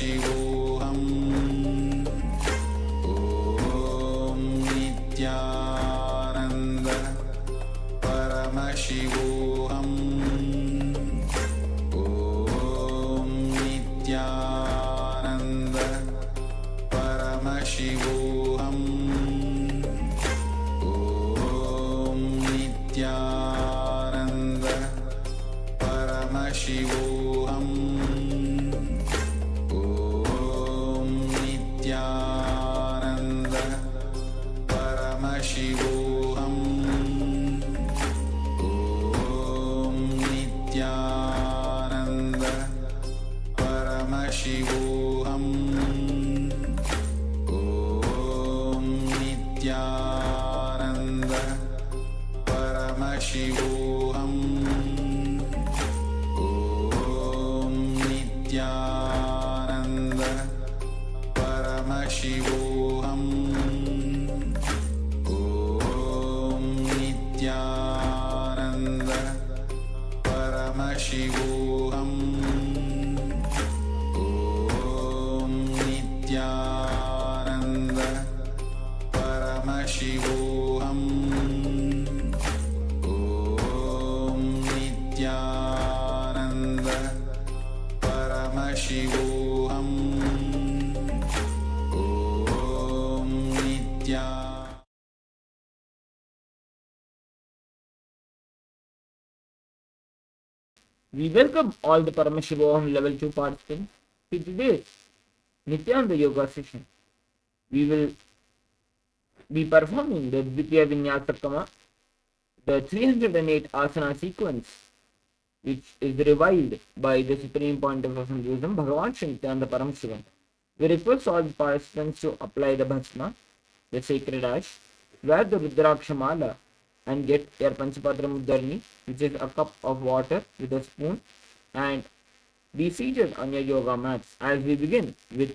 Paramashivoham Om Nityananda Paramashivoham Om Nityananda Paramashivoham Om Nityananda Paramashivoham Om Nityananda Paramashivoham Om Nityananda Paramashivoham Om Nityananda Paramashivoham Om Nityananda Paramashivoham Om Nityananda Paramashivoham Om Nityananda Paramashivoham Om Nityananda Paramashivoham Om Nityananda. We welcome all the Paramashivoham Level 2 participants to today's Nityananda Yoga session. We will be performing the Dvitiya Vinyasakama, the 308 Asana sequence, which is reviled by the Supreme Pontiff of Hinduism, Bhagavan Shri Nityananda Paramashivam. We request all the participants to apply the bhasma, the sacred ash, wear the Rudraksha mala, and get your Panchapatra Muddarni, which is a cup of water with a spoon, and be seated on your yoga mats as we begin with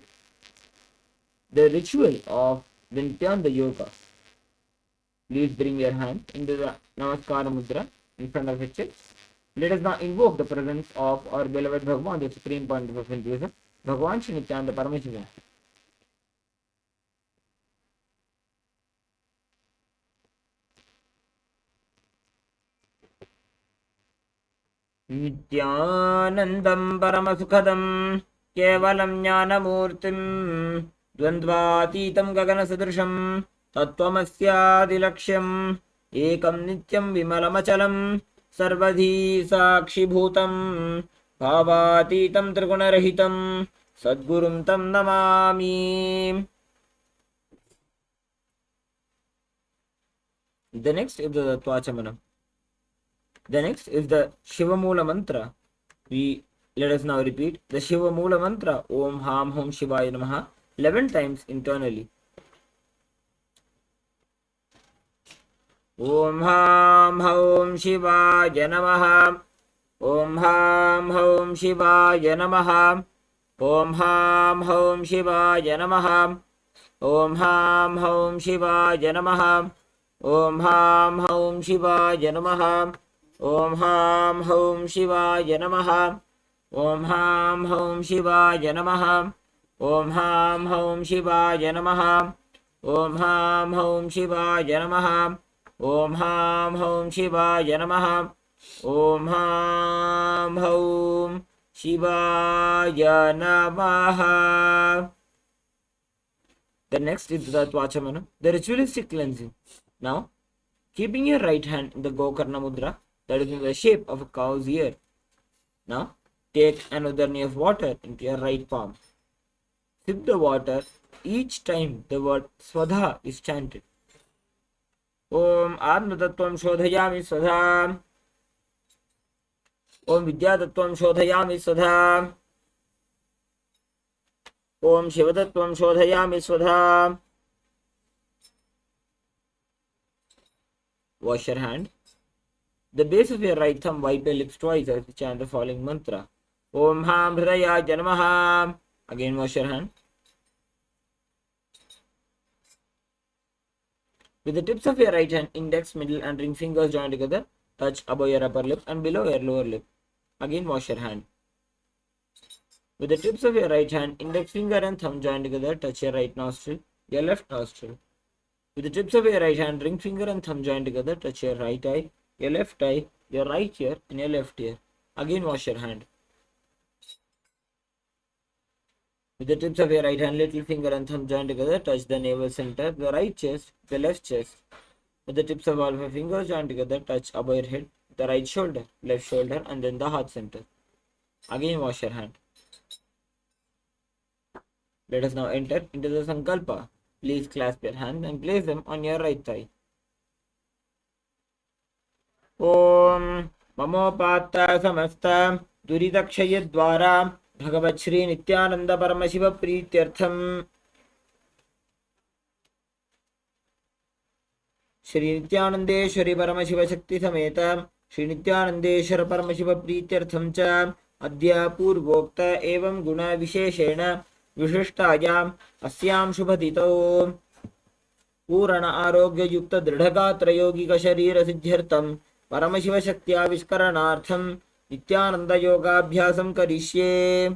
the ritual of the Nityananda Yoga. Please bring your hand into the Namaskara Mudra in front of your chest. Let us now invoke the presence of our beloved Bhagavan, the Supreme Pontiff of Hinduism, Bhagavan Shri Nityananda Paramashivam. नित्यानन्दं परमसुखदं केवलं ज्ञानमूर्तिं द्वन्द्वातीतं गगनसदृशं तत्त्वमस्यादिलक्ष्यम् एकं नित्यं विमलमचलं सर्वधी साक्षिभूतं भावातीतं त्रिगुणरहितं सद्गुरुं तं Namami. The next is the Tvachamanam. The next is the Shiva Mula mantra. Let us now repeat the Shiva Mula mantra Om Ham Hum Shivaya Namaha 11 times internally. Om Ham Hum Shivaya Namaha. Om Ham Hum Shivaya Namaha. Om Ham Hum Shivaya Namaha. Om Ham Hum Shivaya Namaha. Om Ham Hum Shivaya Namaha. Om Ham Hum Shivaya Namaha. Om Ham Hum Shivaya Namaha. Om Ham Hum Shivaya Namaha. Om Ham Hum Shivaya Namaha. Om Ham Hum Shivaya Namaha. Om Ham Hum Shivaya Namaha. The next is the Tvachamana, the ritualistic cleansing. Now, keeping your right hand in the Gokarna Mudra, that is in the shape of a cow's ear. Now, take an udarni of water into your right palm. Sip the water each time the word Swadha is chanted. Om Atma Tattvam Shodhayami Swadha. Om Vidya Tattvam Shodhayami Swadha. Om Shiva Tattvam Shodhayami Swadha. Wash your hand. The base of your right thumb, wipe your lips twice as you chant the following mantra. Om Ham Hridaya Janamaha. Again wash your hand. With the tips of your right hand, index, middle and ring fingers joined together, touch above your upper lip and below your lower lip. Again wash your hand. With the tips of your right hand, index finger and thumb joined together, touch your right nostril, your left nostril. With the tips of your right hand, ring finger and thumb joined together, touch your right eye, your left eye, your right ear, and your left ear. Again, wash your hand. With the tips of your right hand, little finger and thumb joined together, touch the navel center, the right chest, the left chest. With the tips of all of your fingers joined together, touch above your head, the right shoulder, left shoulder, and then the heart center. Again, wash your hand. Let us now enter into the Sankalpa. Please clasp your hands and place them on your right thigh. Om Mamopata Samasta Duridakshayadvara Bhagavat Shri Nityananda Paramashiva Prityartham Shri Nityanandeshwari Paramashiva Shakti Sameta Shri Nityanandeshwara Paramashiva Prityartham Cha Adya Purvokta Evam Guna Visheshena Vishishtaayam Asyam Shubhadito पूर्ण आरोग्य युक्त दृढ़गात्र यौगिक शरीर सिद्ध्यर्थम परमशिव शक्ति आविष्करणार्थम नित्यानंद योगाभ्यासम करिष्ये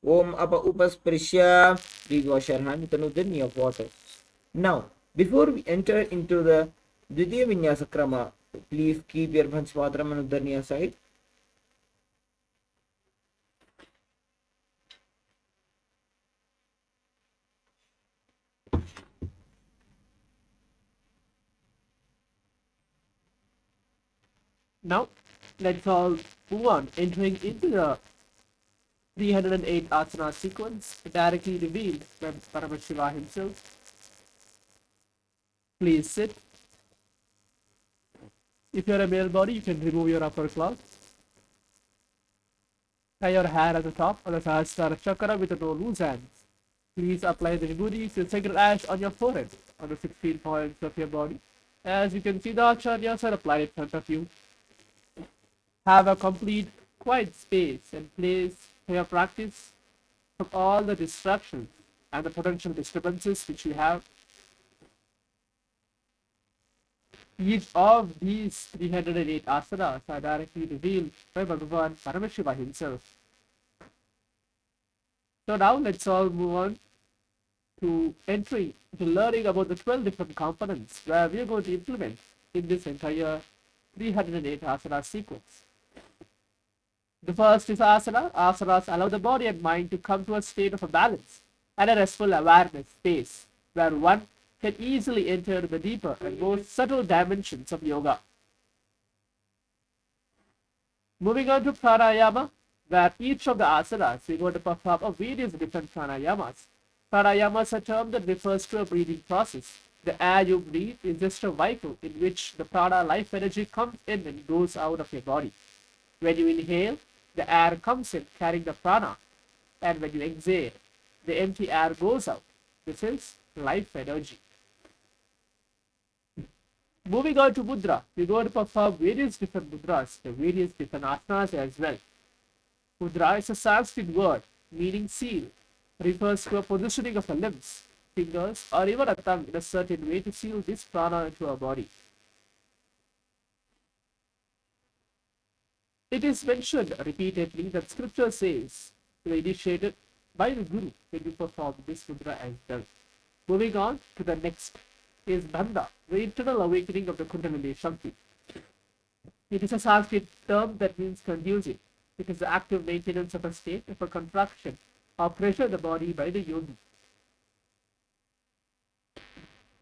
ओम up उपस्पृश्य. Please wash your hand with an udani of water. Now, before we enter into the Dvitiya Vinyasa Krama, please keep your Panchpatram and udani aside. Now, let's all move on, entering into the 308 asana sequence directly revealed by Paramashiva himself. Please sit. If you're a male body, you can remove your upper cloth. Tie your hair at the top of the Sahasrara chakra with no loose hands. Please apply the vibhuti to sacred ash on your forehead, on the 16 points of your body. As you can see, the acharyas are applied in front of you. Have a complete quiet space and place for your practice from all the distractions and the potential disturbances which you have. Each of these 308 asanas are directly revealed by Bhagavan Paramashiva himself. So now let's all move on to entering to learning about the 12 different components where we are going to implement in this entire 308 asana sequence. The first is asana. Asanas allow the body and mind to come to a state of a balance and a restful awareness space where one can easily enter the deeper and more subtle dimensions of yoga. Moving on to pranayama, where each of the asanas we are going to perform a various different pranayamas. Pranayamas are a term that refers to a breathing process. The air you breathe is just a vehicle in which the prana life energy comes in and goes out of your body. When you inhale, the air comes in carrying the prana, and when you exhale, the empty air goes out. This is life energy. Moving on to mudra, we're going to perform various different mudras, the various different asanas as well. Mudra is a Sanskrit word meaning seal, refers to a positioning of the limbs, fingers, or even a tongue in a certain way to seal this prana into our body. It is mentioned repeatedly that scripture says to be initiated by the Guru when you perform this mudra as well. Moving on to the next is Bandha, the internal awakening of the Kundalini Shakti. It is a Sanskrit term that means conducive. It is the active maintenance of a state of a contraction or pressure of the body by the yogi.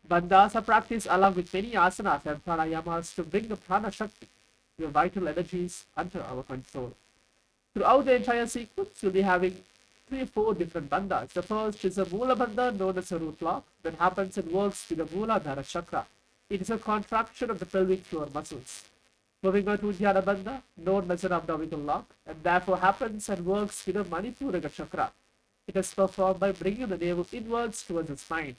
Bandhas are practiced along with many asanas and pranayamas to bring the prana shakti, your vital energies, under our control. Throughout the entire sequence, you'll be having 3 or 4 different bandhas. The first is a Mula bandha known as a root lock that happens and works with the Mooladhara chakra. It is a contraction of the pelvic floor muscles. Moving on to Dhyana bandha, known as an abdominal lock, and therefore happens and works with the Manipuraka chakra. It is performed by bringing the navel inwards towards the spine.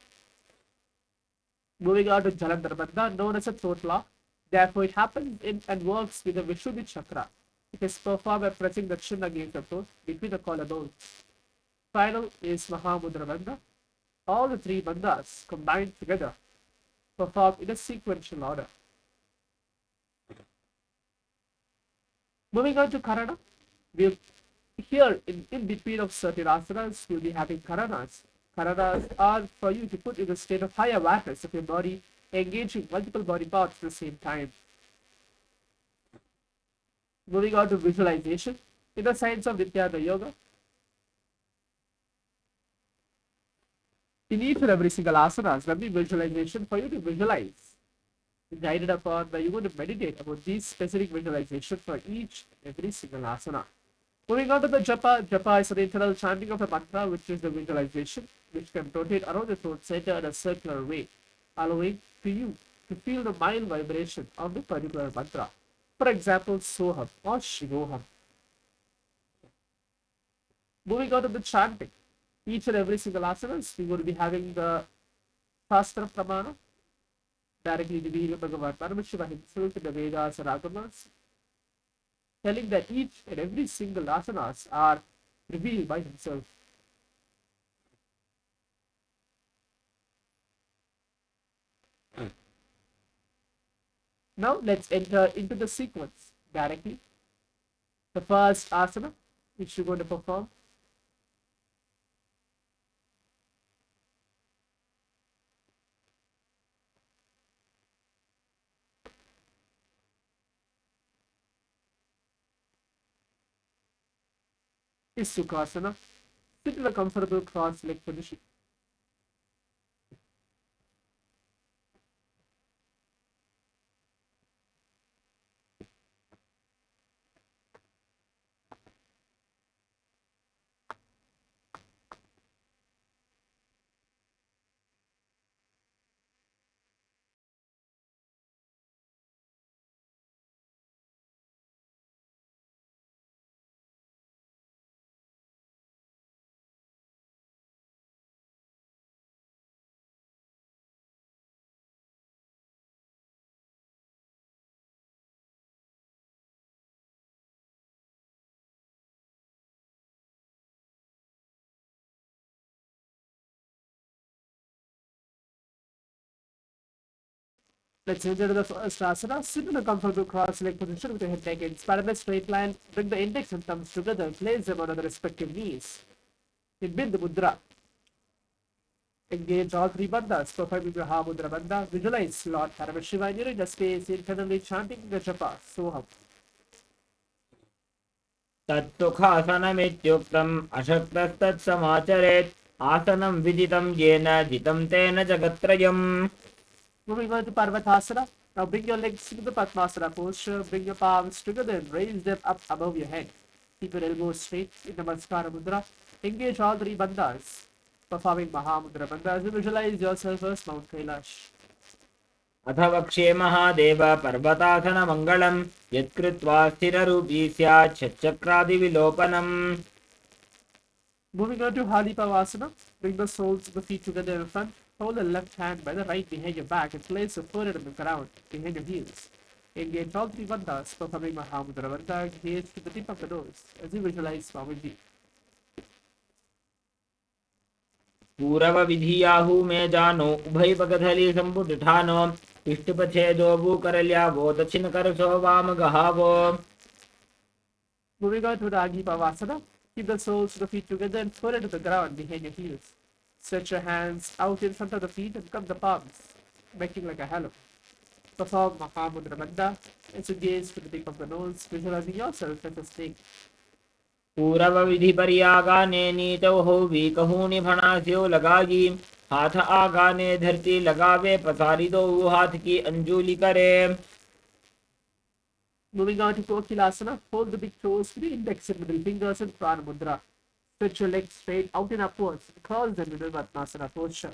Moving on to Jalandhar bandha, known as a throat lock. Therefore, it happens in and works with the Vishuddhi chakra. It is performed by pressing the chin against the throat between the collarbones. Final is Mahamudra bandha. All the 3 bandhas combined together performed in a sequential order. Moving on to Karana, we'll Here, in between of certain asanas, you'll be having karanas. Karanas are for you to put in a state of high awareness of your body, engaging multiple body parts at the same time. Moving on to visualization. In the science of Nitya Yoga, in each and every single asana, there'll be visualization for you to visualize, guided upon where you're going to meditate about these specific visualization for each and every single asana. Moving on to the japa. Japa is an internal chanting of a mantra, which is the visualization, which can rotate around the throat center in a circular way, allowing to you to feel the mild vibration of the particular mantra. For example, Soham or Shivoham. Moving on to the chanting. Each and every single asanas, we will be having the Shastra Pramana, directly revealed Bhagavan Paramashivoham himself in the Vedas and Agamas, telling that each and every single asanas are revealed by himself. Now let's enter into the sequence directly. The first asana which you're going to perform is Sukhasana. Sit in a comfortable cross-leg position. Let's enter the first asana. Sit in a comfortable cross-leg position with your head neck in parallel straight line. Bring the index and thumbs together and place them on the respective knees. In Bindha Mudra, engage all three bandhas. Performing the Mahamudra bandha. Visualize Lord Paramashiva in the space, internally chanting the japa. Soham. तत्सुखासनमित्युक्तम् अशक्तस्तत्समाचरेत् आसनं विदितं येन जितं तेन जगत्त्रयम्. Moving on to Parvatasana. Now bring your legs into the Padmasana posture. Bring your palms together and raise them up above your head. Keep your elbows straight in Namaskara Mudra. Engage all three bandhas. Performing Mahamudra bandha as you visualize yourself as Mount Kailash. अथ वक्ष्ये महादेव पर्वतासनमङ्गलं यत्कृत्वा स्थिररूपी स्यात् षट्चक्रादिविलोपनम्. Moving on to Hadipavasana. Bring the soles of the feet together in front. Hold the left hand by the right behind your back and place your forehead on the ground behind your heels. Engage all three bandhas. Performing Mahamudra bandha. Gaze to the tip of the nose as you visualize Swamiji. पूरवविधियाहु मे जानो उभयपगधली सम्पुटिठानो इष्टपथेदो भूकरल्यावो दक्षिणकरसो वामगहावो. Moving on to the Agipavasana. Keep the soles of the feet together and forehead to the ground behind your heels. Stretch your hands out in front of the feet and cup the palms, making like a halo. Perform Mahamudra bandha as you gaze to the tip of the nose, visualizing yourself as a snake. पूरवविधिपर्यागाने नीतौ हौवी कहूनि भणास्यो लगाई हाथ आगाने धरती लगावे पसारी दो हाथ की अंजुलि करे. Moving on to Kokilasana, hold the big toes to the index and middle fingers in Prana Mudra. Stretch your legs straight out and upwards, cross them in Padmasana posture.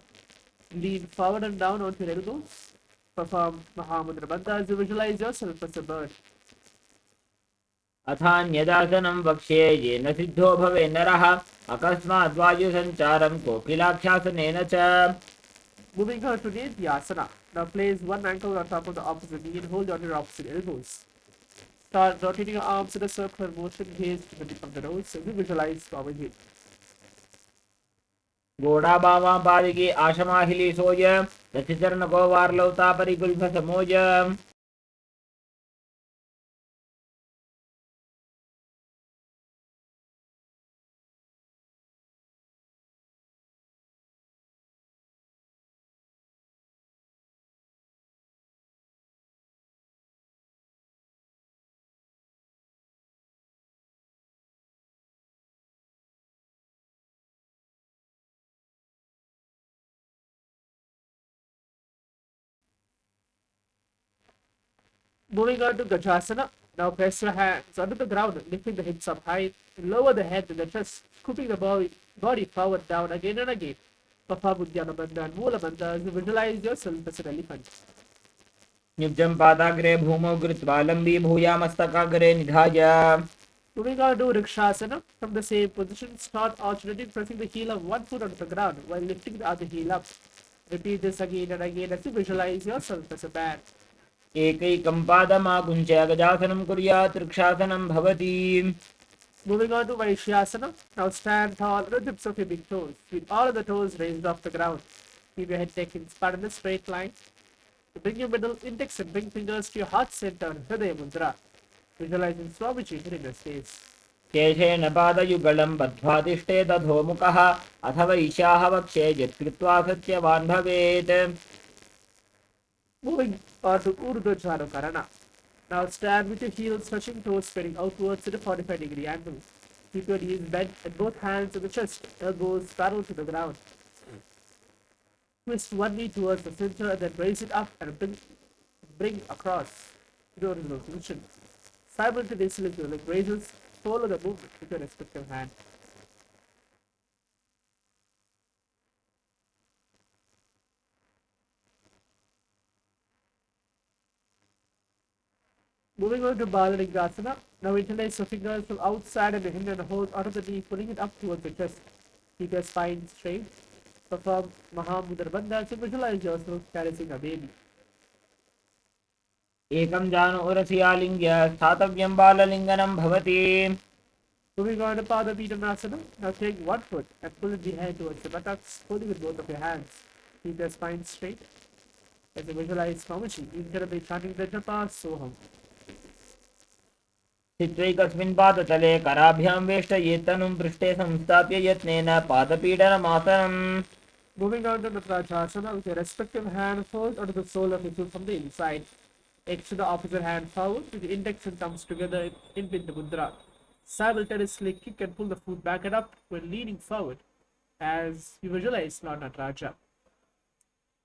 Lean forward and down onto your elbows. Perform Mahamudra bandha as you visualize yourself as a bird. अथान्यदासनं वक्ष्ये येन सिद्धो भवे नरः अकस्मात् वायुसञ्चारं कोकिलाख्यासनेन च. Moving on to Nidhyasana. Now place one ankle on top of the opposite knee and hold on your opposite elbows. Start rotating your arms in a circular motion, gaze to the tip of the nose, and visualize Swamiji. घोड़ा बावा पादिकी आशमाहिली सोय रथिचरण को वारलौता परिकुल्भ समोज. Moving on to Gajasana. Now press your hands onto the ground, lifting the hips up high, and lower the head and the chest, scooping the body forward down again and again. Perform Uddiyana Bandha and Moola Bandha as you visualize yourself as an elephant. नित्यं पादाग्रे भूमौ कृत्वा लम्बी भूयामस्तकाग्रे निधाय. Moving on to Rikshasana. From the same position, start alternating, pressing the heel of one foot onto the ground while lifting the other heel up. Repeat this again and again as you visualize yourself as a bat. एकैकं पादमाकुञ्च्य गजासनं कुर्यात् वृक्षासनं भवति. Moving on to Vaishyasana. Now stand tall on the tips of your big toes, with all of the toes raised off the ground. Keep your head neck span in a straight line. Bring your middle index and ring fingers to your heart center, Hridaya Mudra. Visualizing Swamiji hitting your face. केशेन पादयुगलं बद्ध्वा तिष्ठेत् अधोमुखः अथवा ईशाः वक्षे यत्कृत्वा सत्यवान् भवेत्. Moving on to Urdhva Charukarana. Now stand with your heels touching toes, spreading outwards at a 45-degree angle. Keep your knees bent and both hands on the chest, elbows parallel to the ground. Twist one knee towards the center and then raise it up and bring across to the original position. Simultaneously with your leg raises, follow the movement with your respective hand. Moving on to Balalingasana. Now interlace your fingers from outside of the hand and hold onto the knee, pulling it up towards the chest. Keep your spine straight. Perform Mahamudra Bandha to visualize yourself caressing a baby. एकं जानोरसियालिङ्ग्य स्थातव्यं बाललिङ्गनं भवति. Moving on to Padapidanasana. Now take one foot and pull it behind towards the buttocks, holding with both of your hands. Keep your spine straight. As you visualize Swamiji, internally chanting the japa Soham. चित्रैकस्मिन् पादतले कराभ्यां वेष्टयेत् तनुं पृष्ठे संस्थाप्य यत्नेन पादपीडनमासनम्. Moving on to Natrajasana with your respective hand fold onto the sole of your foot from the inside. Extend the opposite hand forward with the index and thumbs together in Bindu Mudra. Simultaneously kick and pull the foot back and up when leaning forward as you visualize Lord Nataraja.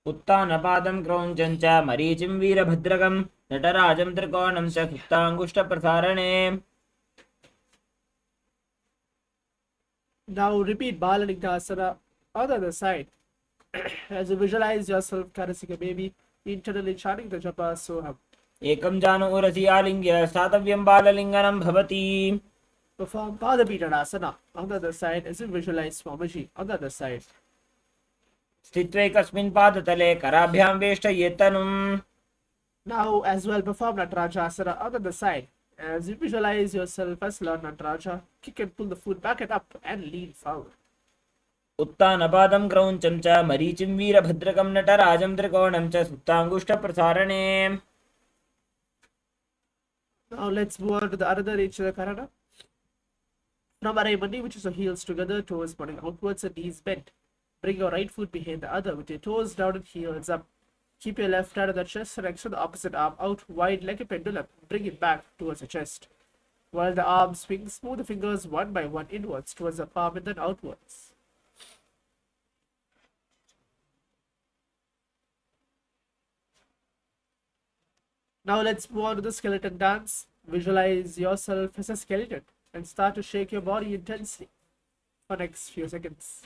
उत्तानपादं क्रौञ्चं च मरीचिं वीरभद्रकं नटराजं त्रिकोणं च सुप्ताङ्गुष्ठप्रसारणे. Now repeat Balalingasana on the other side as you visualize yourself caressing a baby, internally chanting the japa Soham. एकं जानोरसियालिङ्ग्य स्थातव्यं बाललिङ्गनं भवति. Perform Padapidanasana on the other side as you visualize Swamiji on the other side. स्थित्वैकस्मिन् पादतले कराभ्यां वेष्टयेत् तनुम्. Now as well perform Natarajasana on the other side as you visualize yourself as Lord Nataraja. Kick and pull the foot back and up and lean forward. उत्तानपादं क्रौञ्चं च मरीचिं वीरभद्रकं नटराजं त्रिकोणं च सुप्ताङ्गुष्ठप्रसारणे. Now let's move on to the other Ichara Karana. From Araimandi, which is your heels together, toes pointing outwards and knees bent. Bring your right foot behind the other with your toes down and heels up. Keep your left hand on the chest and extend the opposite arm out wide like a pendulum. Bring it back towards the chest. While the arm swings, move the fingers one by one inwards towards the palm and then outwards. Now let's move on to the skeleton dance. Visualize yourself as a skeleton and start to shake your body intensely for next few seconds.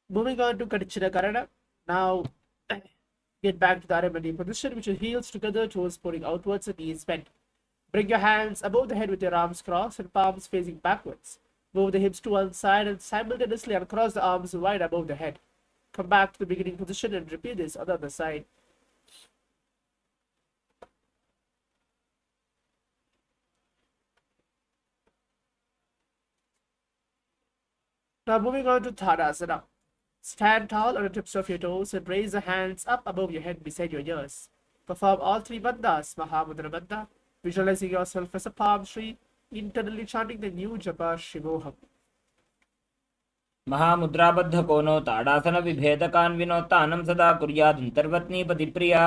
Moving on to Kadichira Karana. Now get back to the Aramani position with your heels together, toes pointing outwards and knees bent. Bring your hands above the head with your arms crossed and palms facing backwards. Move the hips to one side and simultaneously uncross the arms wide above the head. Come back to the beginning position and repeat this on the other side. Now moving on to Tadasana. Stand tall on the tips of your toes and raise the hands up above your head beside your ears. Perform all three bandhas, Mahamudra Bandha, visualizing yourself as a palm tree, internally chanting the new japa Shivoham. महामुद्राबद्ध कोनो ताडासन विभेदकान् विनोत्तानं सदा कुर्यादन्तर्वत्नी पतिप्रिया.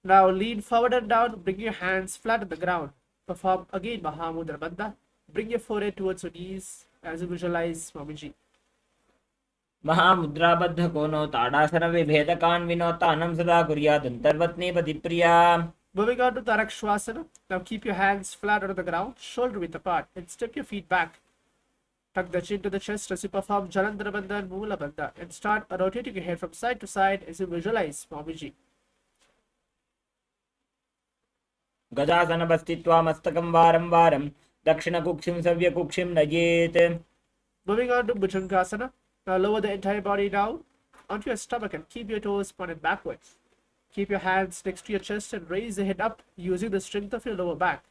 Now lean forward and down, bring your hands flat on the ground. Perform again Mahamudra Bandha. Bring your forehead towards your knees as you visualize Swamiji. महामुद्राबद्ध कोनो ताडासन विभेदकान् विनोत्तानं सदा कुर्यादन्तर्वत्नी पतिप्रिया. Moving on to Tarakshvasana. Now keep your hands flat on the ground, shoulder width apart, and step your feet back. Tuck the chin to the chest as you perform Jalandhara Bandha and Moola Bandha, and start rotating your head from side to side as you visualize Swamiji. गजासनपस्थित्वा मस्तकं वारं वारं दक्षिणकुक्षिं सव्यकुक्षिं नयेत्. Moving on to Bhujangasana. Now lower the entire body down onto your stomach and keep your toes pointed backwards. Keep your hands next to your chest and raise the head up using the strength of your lower back.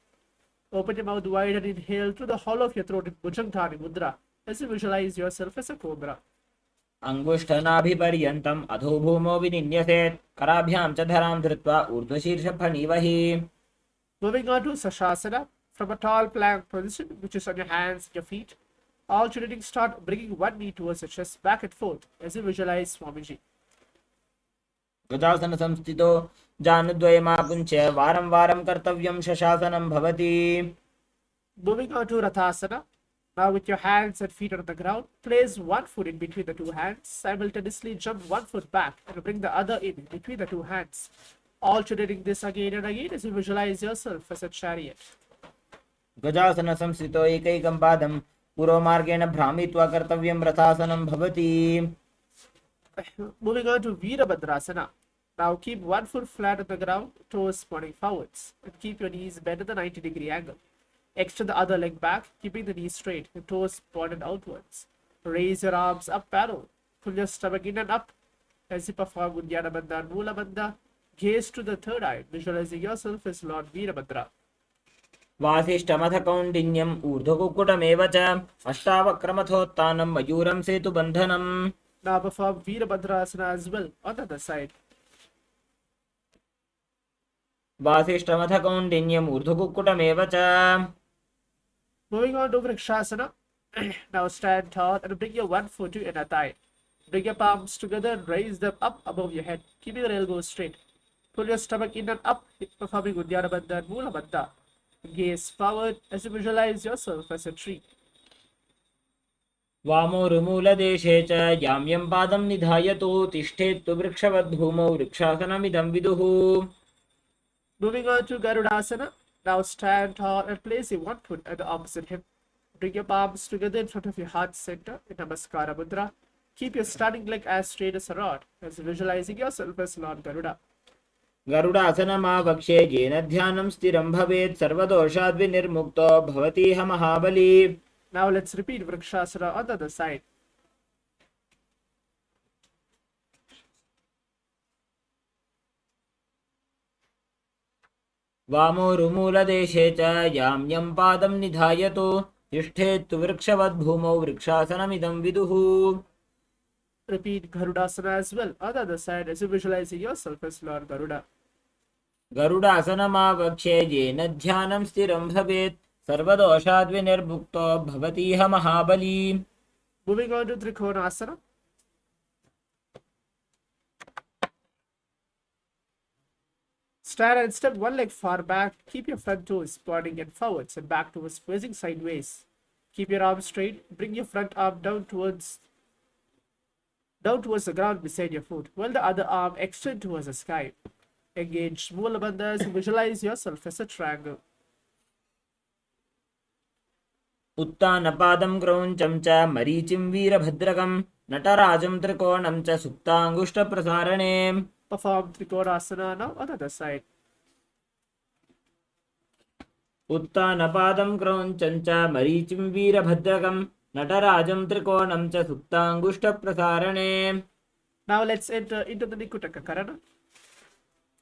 Open your mouth wide and inhale through the hollow of your throat in Bhujangdhari Mudra as you visualize yourself as a cobra. अङ्गुष्ठनाभिपर्यन्तम् अधोभूमो विनिन्यसेत्. कराभ्यां च धरां धृत्वा ऊर्ध्वशीर्षफणीवहि. Moving on to Sashasana. From a tall plank position, which is on your hands and your feet, alternating, start bringing one knee towards your chest back and forth as you visualize Swamiji. गजासनसंस्थितो जानुद्वयमापुञ्च्य वारं वारं कर्तव्यं शशासनं भवति. Moving on to Rathasana. Now with your hands and feet on the ground, place one foot in between the two hands, simultaneously jump one foot back and bring the other in between the two hands. Alternating this again and again as you visualize yourself as a chariot. गजासनसंस्थितो एकैकं पादं पूर्वमार्गेण भ्रामित्वा कर्तव्यं रथासनं भवति. Moving on to Virabhadrasana. Now keep one foot flat on the ground, toes pointing forwards, and keep your knees bent at the 90-degree angle. Extend the other leg back, keeping the knees straight, and toes pointed outwards. Raise your arms up parallel. Pull your stomach in and up as you perform Uddiyana Bandha and Moola Bandha. Gaze to the third eye, visualizing yourself as Lord Virabhadra. वासिष्ठमथ कौण्डिन्यम् ऊर्ध्वकुक्कुटमेव च अष्टावक्रमथोत्थानं मयूरं सेतुबन्धनम्. Now perform Virabhadrasana as well on the other side. वासिष्ठमथ कौण्डिन्यम् ऊर्ध्वकुक्कुटमेव च. Moving on to Vrikshasana. Now stand tall and bring your one foot to your inner thigh. Bring your palms together and raise them up above your head, keeping your elbows straight. Pull your stomach in and up, performing Uddiyana Bandha and Moola Bandha. Gaze forward as you visualize yourself as a tree. वामोरुमूलदेशे च याम्यं पादं निधायतु तिष्ठेत्तु वृक्षवद्भूमौ वृक्षासनमिदं विदुः. Moving on to Garudasana. Now stand tall and place your one foot at the opposite hip. Bring your palms together in front of your heart center in Namaskara Mudra. Keep your standing leg as straight as a rod as visualizing yourself as Lord Garuda. गरुडासनमावक्ष्ये येन ध्यानं स्थिरं भवेत् सर्वदोषाद्विनिर्मुक्तो भवतीह महाबली. Now let's repeat Vrikshasana on the other side. वामोरुमूलदेशे च याम्यं पादं निधायतु तिष्ठेत्तु वृक्षवद्भूमौ वृक्षासनमिदं विदुः. Repeat Garudasana as well on the other side as you visualize yourself as Lord Garuda. गरुडासनमावक्ष्ये येन ध्यानं स्थिरं भवेत् सर्वदोषाद्विनिर्मुक्तो भवतीह महाबली. Moving on to Trikonasana. Stand and step one leg far back. Keep your front toes pointing in forwards and back toes facing sideways. Keep your arms straight. Bring your front arm down towards the ground beside your foot, while the other arm extend towards the sky. Engage Moola Bandhas and visualize yourself as a triangle. उत्तानपादं क्रौञ्चं च मरीचिं वीरभद्रकं नटराजं त्रिकोणं च सुप्ताङ्गुष्ठप्रसारणे. Perform Trikonasana now on the other side. उत्तानपादं क्रौञ्चं च मरीचिं वीरभद्रकं नटराजं त्रिकोणं च सुप्ताङ्गुष्ठप्रसारणे. Now let's enter into the Nikutaka Karana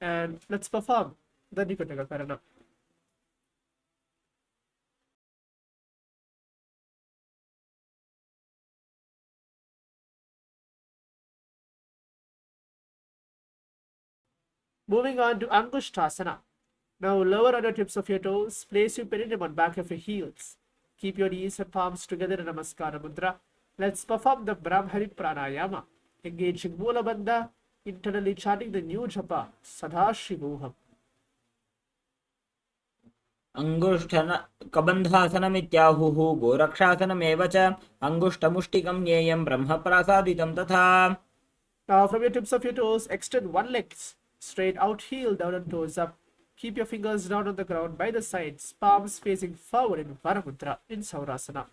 and let's perform the Nikutaka Karana. Moving on to Angushtasana. Now lower on the tips of your toes, place your perineum on back of your heels. Keep your knees and palms together in Namaskara Mudra Let's perform the Brahmari Pranayama, engaging Mula Bandha, internally chanting the new japa, Sadashivoham. अंगुष्ठन कबन्धासनमित्याहुः गोरक्षासनमेव च अंगुष्ठमुष्टिकं ज्ञेयं ब्रह्म प्रसादितं तथा. Now from your tips of your toes, extend one leg straight out, heel down and toes up. Keep your fingers down on the ground by the sides, palms facing forward in Varamudra in Saurasana.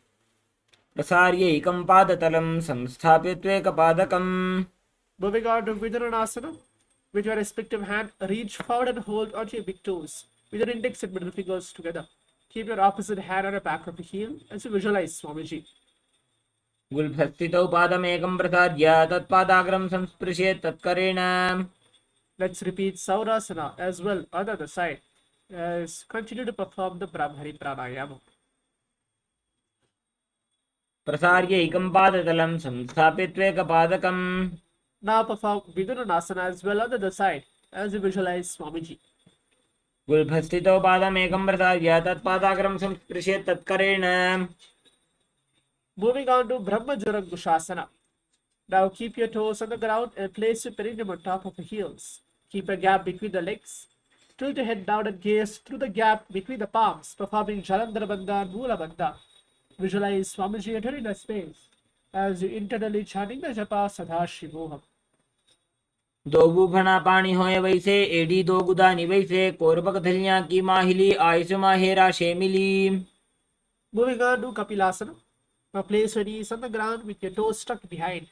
प्रसार्यैकं पादतलं संस्थाप्य त्वेकपादकम्. Moving on to Vidyanasana. With your respective hand, reach forward and hold onto your big toes with your index and middle fingers together. Keep your opposite hand on the back of the heel as you visualize Swamiji. गुल्फस्थितौ पादमेकं प्रसार्य तत्पादाग्रं संस्पृशेत् तत्करेण. Let's repeat Saurasana as well on the other side. As continue to perform the Brahmari Pranayama. प्रसार्यैकं पादतलं संस्थाप्य त्वेकपादकम्. Now perform Vidyanasana as well on the other side as you visualize Swamiji. गुल्फस्थितौ पादमेकं प्रसार्य तत्पादाग्रं संस्पृशेत् तत्करेण. Moving on to Brahmajarangushasana. Now keep your toes on the ground and place your perineum on top of the heels. Keep a gap between the legs. Tilt your head down and gaze through the gap between the palms, performing Jalandhara Bandha and Mula Bandha. Visualize Swamiji entering the space as you internally chanting the japa Sadashivoham. दो बुफना पानी होए वैसे AD दो गुदानी वैसे कोरबक धलियां की माहिली Ayush माहेरा शेमिली. Moving on to Kapilasana. Now place your knees on the ground with your toes stuck behind.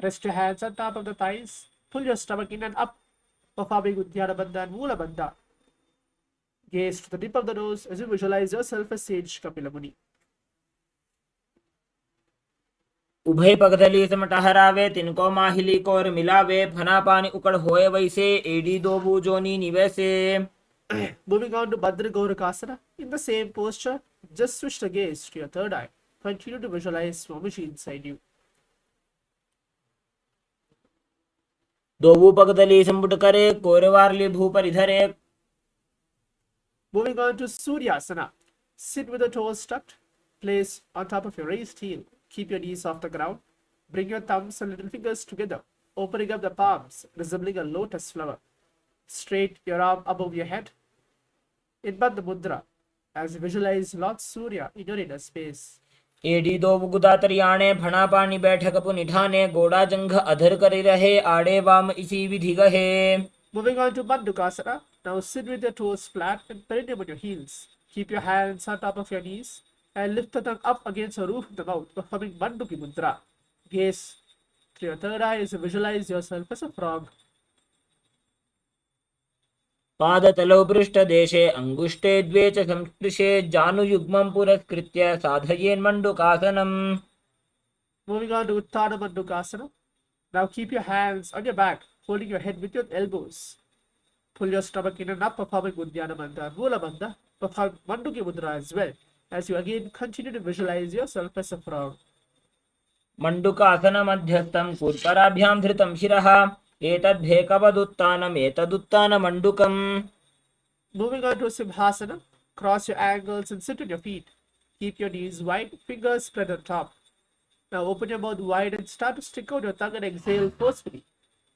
Rest your hands on top of the thighs. Pull your stomach in and up, performing Uddiyana Bandha and Mula Bandha. Gaze to the tip of the nose as you visualize yourself as sage Kapila Muni. उभय पगधली समट हरावे तिनको माहिली core मिलावे फना पानी उकड़ होए वैसे AD दो बूजोनी निवैसे. Moving on to Bhadra Gaurakasana. In the same posture, just switch the gaze to your third eye. Continue to visualize Swamiji inside you. दो पगधली संबुट करे कोरवारली भूपर धरे. Moving on to Suryasana. Sit with the toes tucked. Place on top of your raised heel. Keep your knees off the ground. Bring your thumbs and little fingers together, opening up the palms, resembling a lotus flower. Straight your arm above your head. In Bandha Mudra, as you visualize Lord Surya in your inner space. एडी दो बुगुदा तरियाणे फना पानी बैठक पुनिठाने गोड़ा जंघ अधर करी रहे आड़े वाम इसी विधि गहे. Moving on to Bandukasana. Now sit with your toes flat and perineum on your heels. Keep your hands on top of your knees and lift the tongue up against the roof of the mouth, performing Manduki Mudra. Gaze to your third eye as you visualize yourself as a frog. पादतलौ पृष्ठदेशे अंगुष्टे द्वे च संस्पृशे जानुयुग्मं पुरस्कृत्य साधयेन्मण्डुकासनम्. Moving on to Uttana Mandukasana. Now keep your hands on your back, holding your head with your elbows. Pull your stomach in and up, performing Uddiyana Bandha, Mula Bandha, perform Manduki Mudra as well, as you again continue to visualize yourself as a frog. मण्डुकासन मध्यस्थं कूर्पराभ्यां धृतं शिरः एतद्धेकवदुत्तानम् एतदुत्तानमण्डुकम्. Moving on to Simhasana. Cross your ankles and sit on your feet. Keep your knees wide, fingers spread on top. Now open your mouth wide and start to stick out your tongue and exhale forcefully.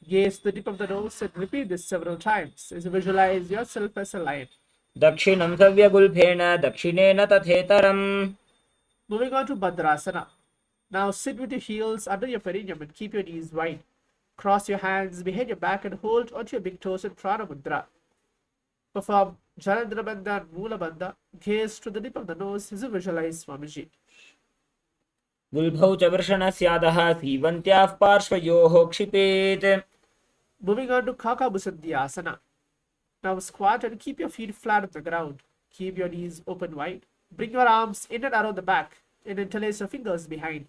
Gaze the tip of the nose and repeat this several times as you visualize yourself as a lion. दक्षिणं सव्यगुल्फेन दक्षिणेन तथेतरम्. Moving on to Bhadrasana. Now sit with your heels under your perineum and keep your knees wide. Cross your hands behind your back and hold onto your big toes in Prana Mudra. Perform Jalandhara Bandha and Mula Bandha. Gaze to the tip of the nose as you visualize Swamiji. गुल्भौ च वृषणस्यादः सीवन्त्याः पार्श्वयोः क्षिपेत्. Moving on to Kakabhusadhyasana. Now squat and keep your feet flat on the ground. Keep your knees open wide. Bring your arms in and around the back and interlace your fingers behind.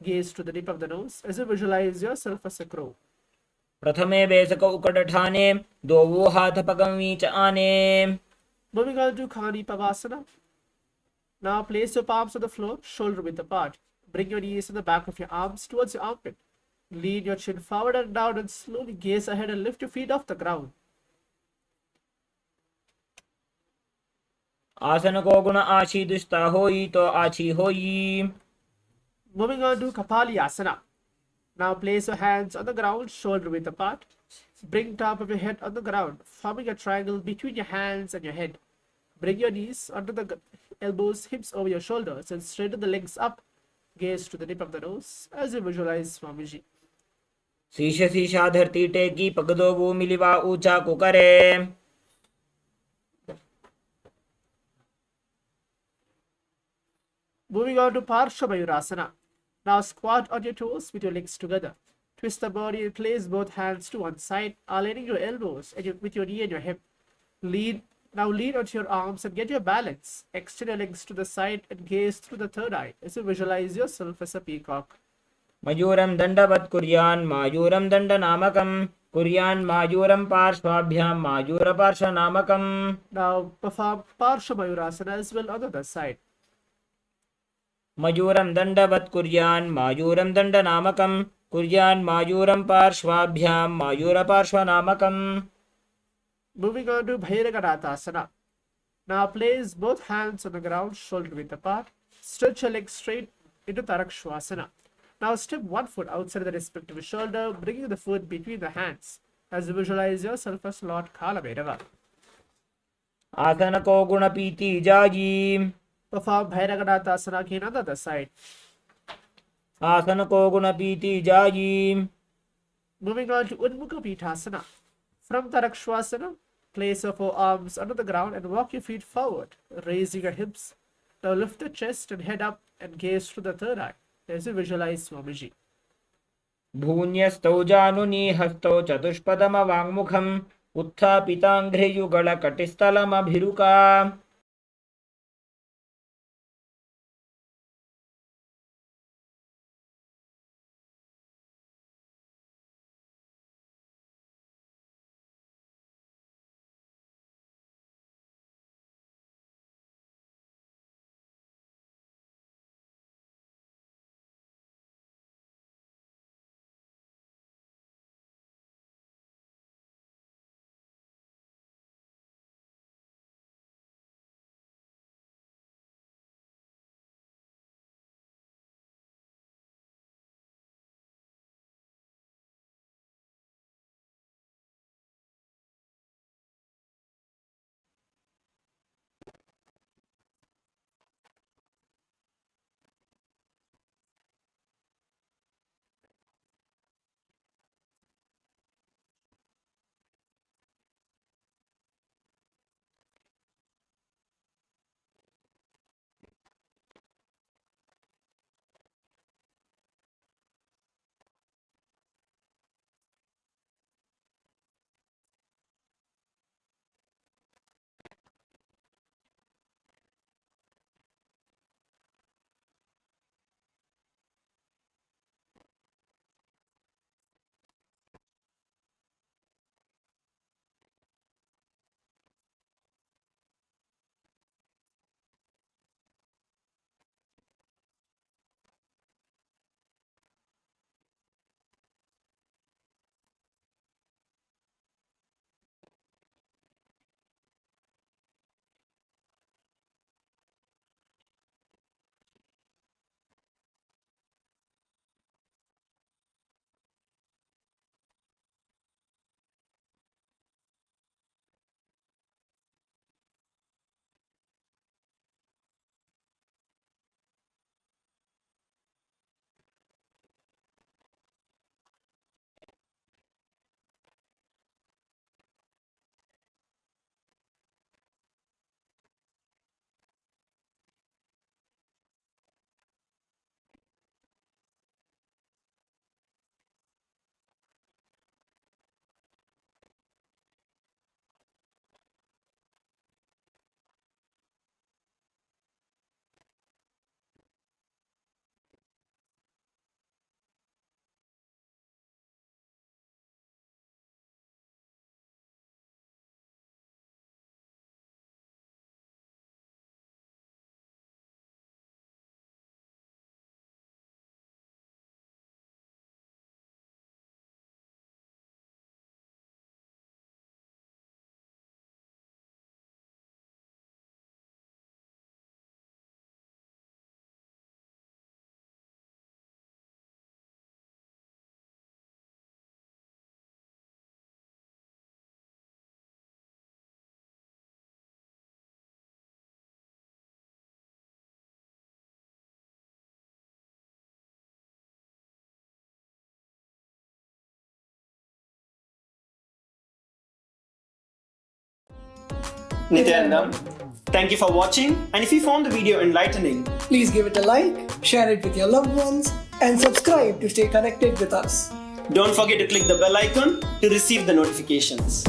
Gaze to the tip of the nose as you visualize yourself as a crow. प्रथमे बेसक उकडठाने दोवो हाथ पगमी च आने. Moving on to Khani Pavasana. Now place your palms on the floor, shoulder width apart. Bring your knees in the back of your arms towards your armpit. Lean your chin forward and down and slowly gaze ahead and lift your feet off the ground. आसन को गुण आशी दुष्टा होई तो आछी होई. Moving on to Kapali Asana. Now place your hands on the ground, shoulder width apart. Bring top of your head on the ground, forming a triangle between your hands and your head. Bring your knees under the elbows, hips over your shoulders, and straighten the legs up. Gaze to the tip of the nose as you visualize Swamiji. शीश शीशा धरती टेकी पगदो वो मिलिवा ऊंचा कुकरे Moving on to Parshamayurasana. Now squat on your toes with your legs together. Twist the body and place both hands to one side, aligning your elbows and with your knee and your hip. Lean onto your arms and get your balance. Extend your legs to the side and gaze through the third eye as you visualize yourself as a peacock. मयूरं दण्डवत् कुर्यान् मायूरं दण्डनामकं कुर्यान् मायूरं पार्श्वाभ्यां मायूरपार्श्वनामकम्. Now perform Parshamayurasana as well on the other side. मयूरं दण्डवत् कुर्यान् मायूरं दण्डनामकं कुर्यान् मायूरं पार्श्वाभ्यां मायूरपार्श्वनामकम्. Moving on to Bhairaganathasana. Now place both hands on the ground, shoulder width apart. Stretch your legs straight into Tarakshvasana. Now step one foot outside the respective shoulder, bringing the foot between the hands as you visualize yourself as Lord Kalabhairava. आसन को गुण पीति जायी Perform Bhairaganathasana again on the other side. आसन को गुण पीति जायी. Moving on to Udmukha Pithasana. From Tarakshvasana, place your forearms under the ground and walk your feet forward, raising your hips. Now lift the chest and head up and gaze through the third eye as you visualize Swamiji. भून्यस्तौ जानुनी हस्तौ चतुष्पदमवाङ्मुखम् उत्थापिताङ्घ्रियुगलकटिस्थलमभिरुका. Nityanandam. Thank you for watching, and if you found the video enlightening, Please give it a like, share it with your loved ones, and subscribe to stay connected with us. don't forget to click the bell icon to receive the notifications.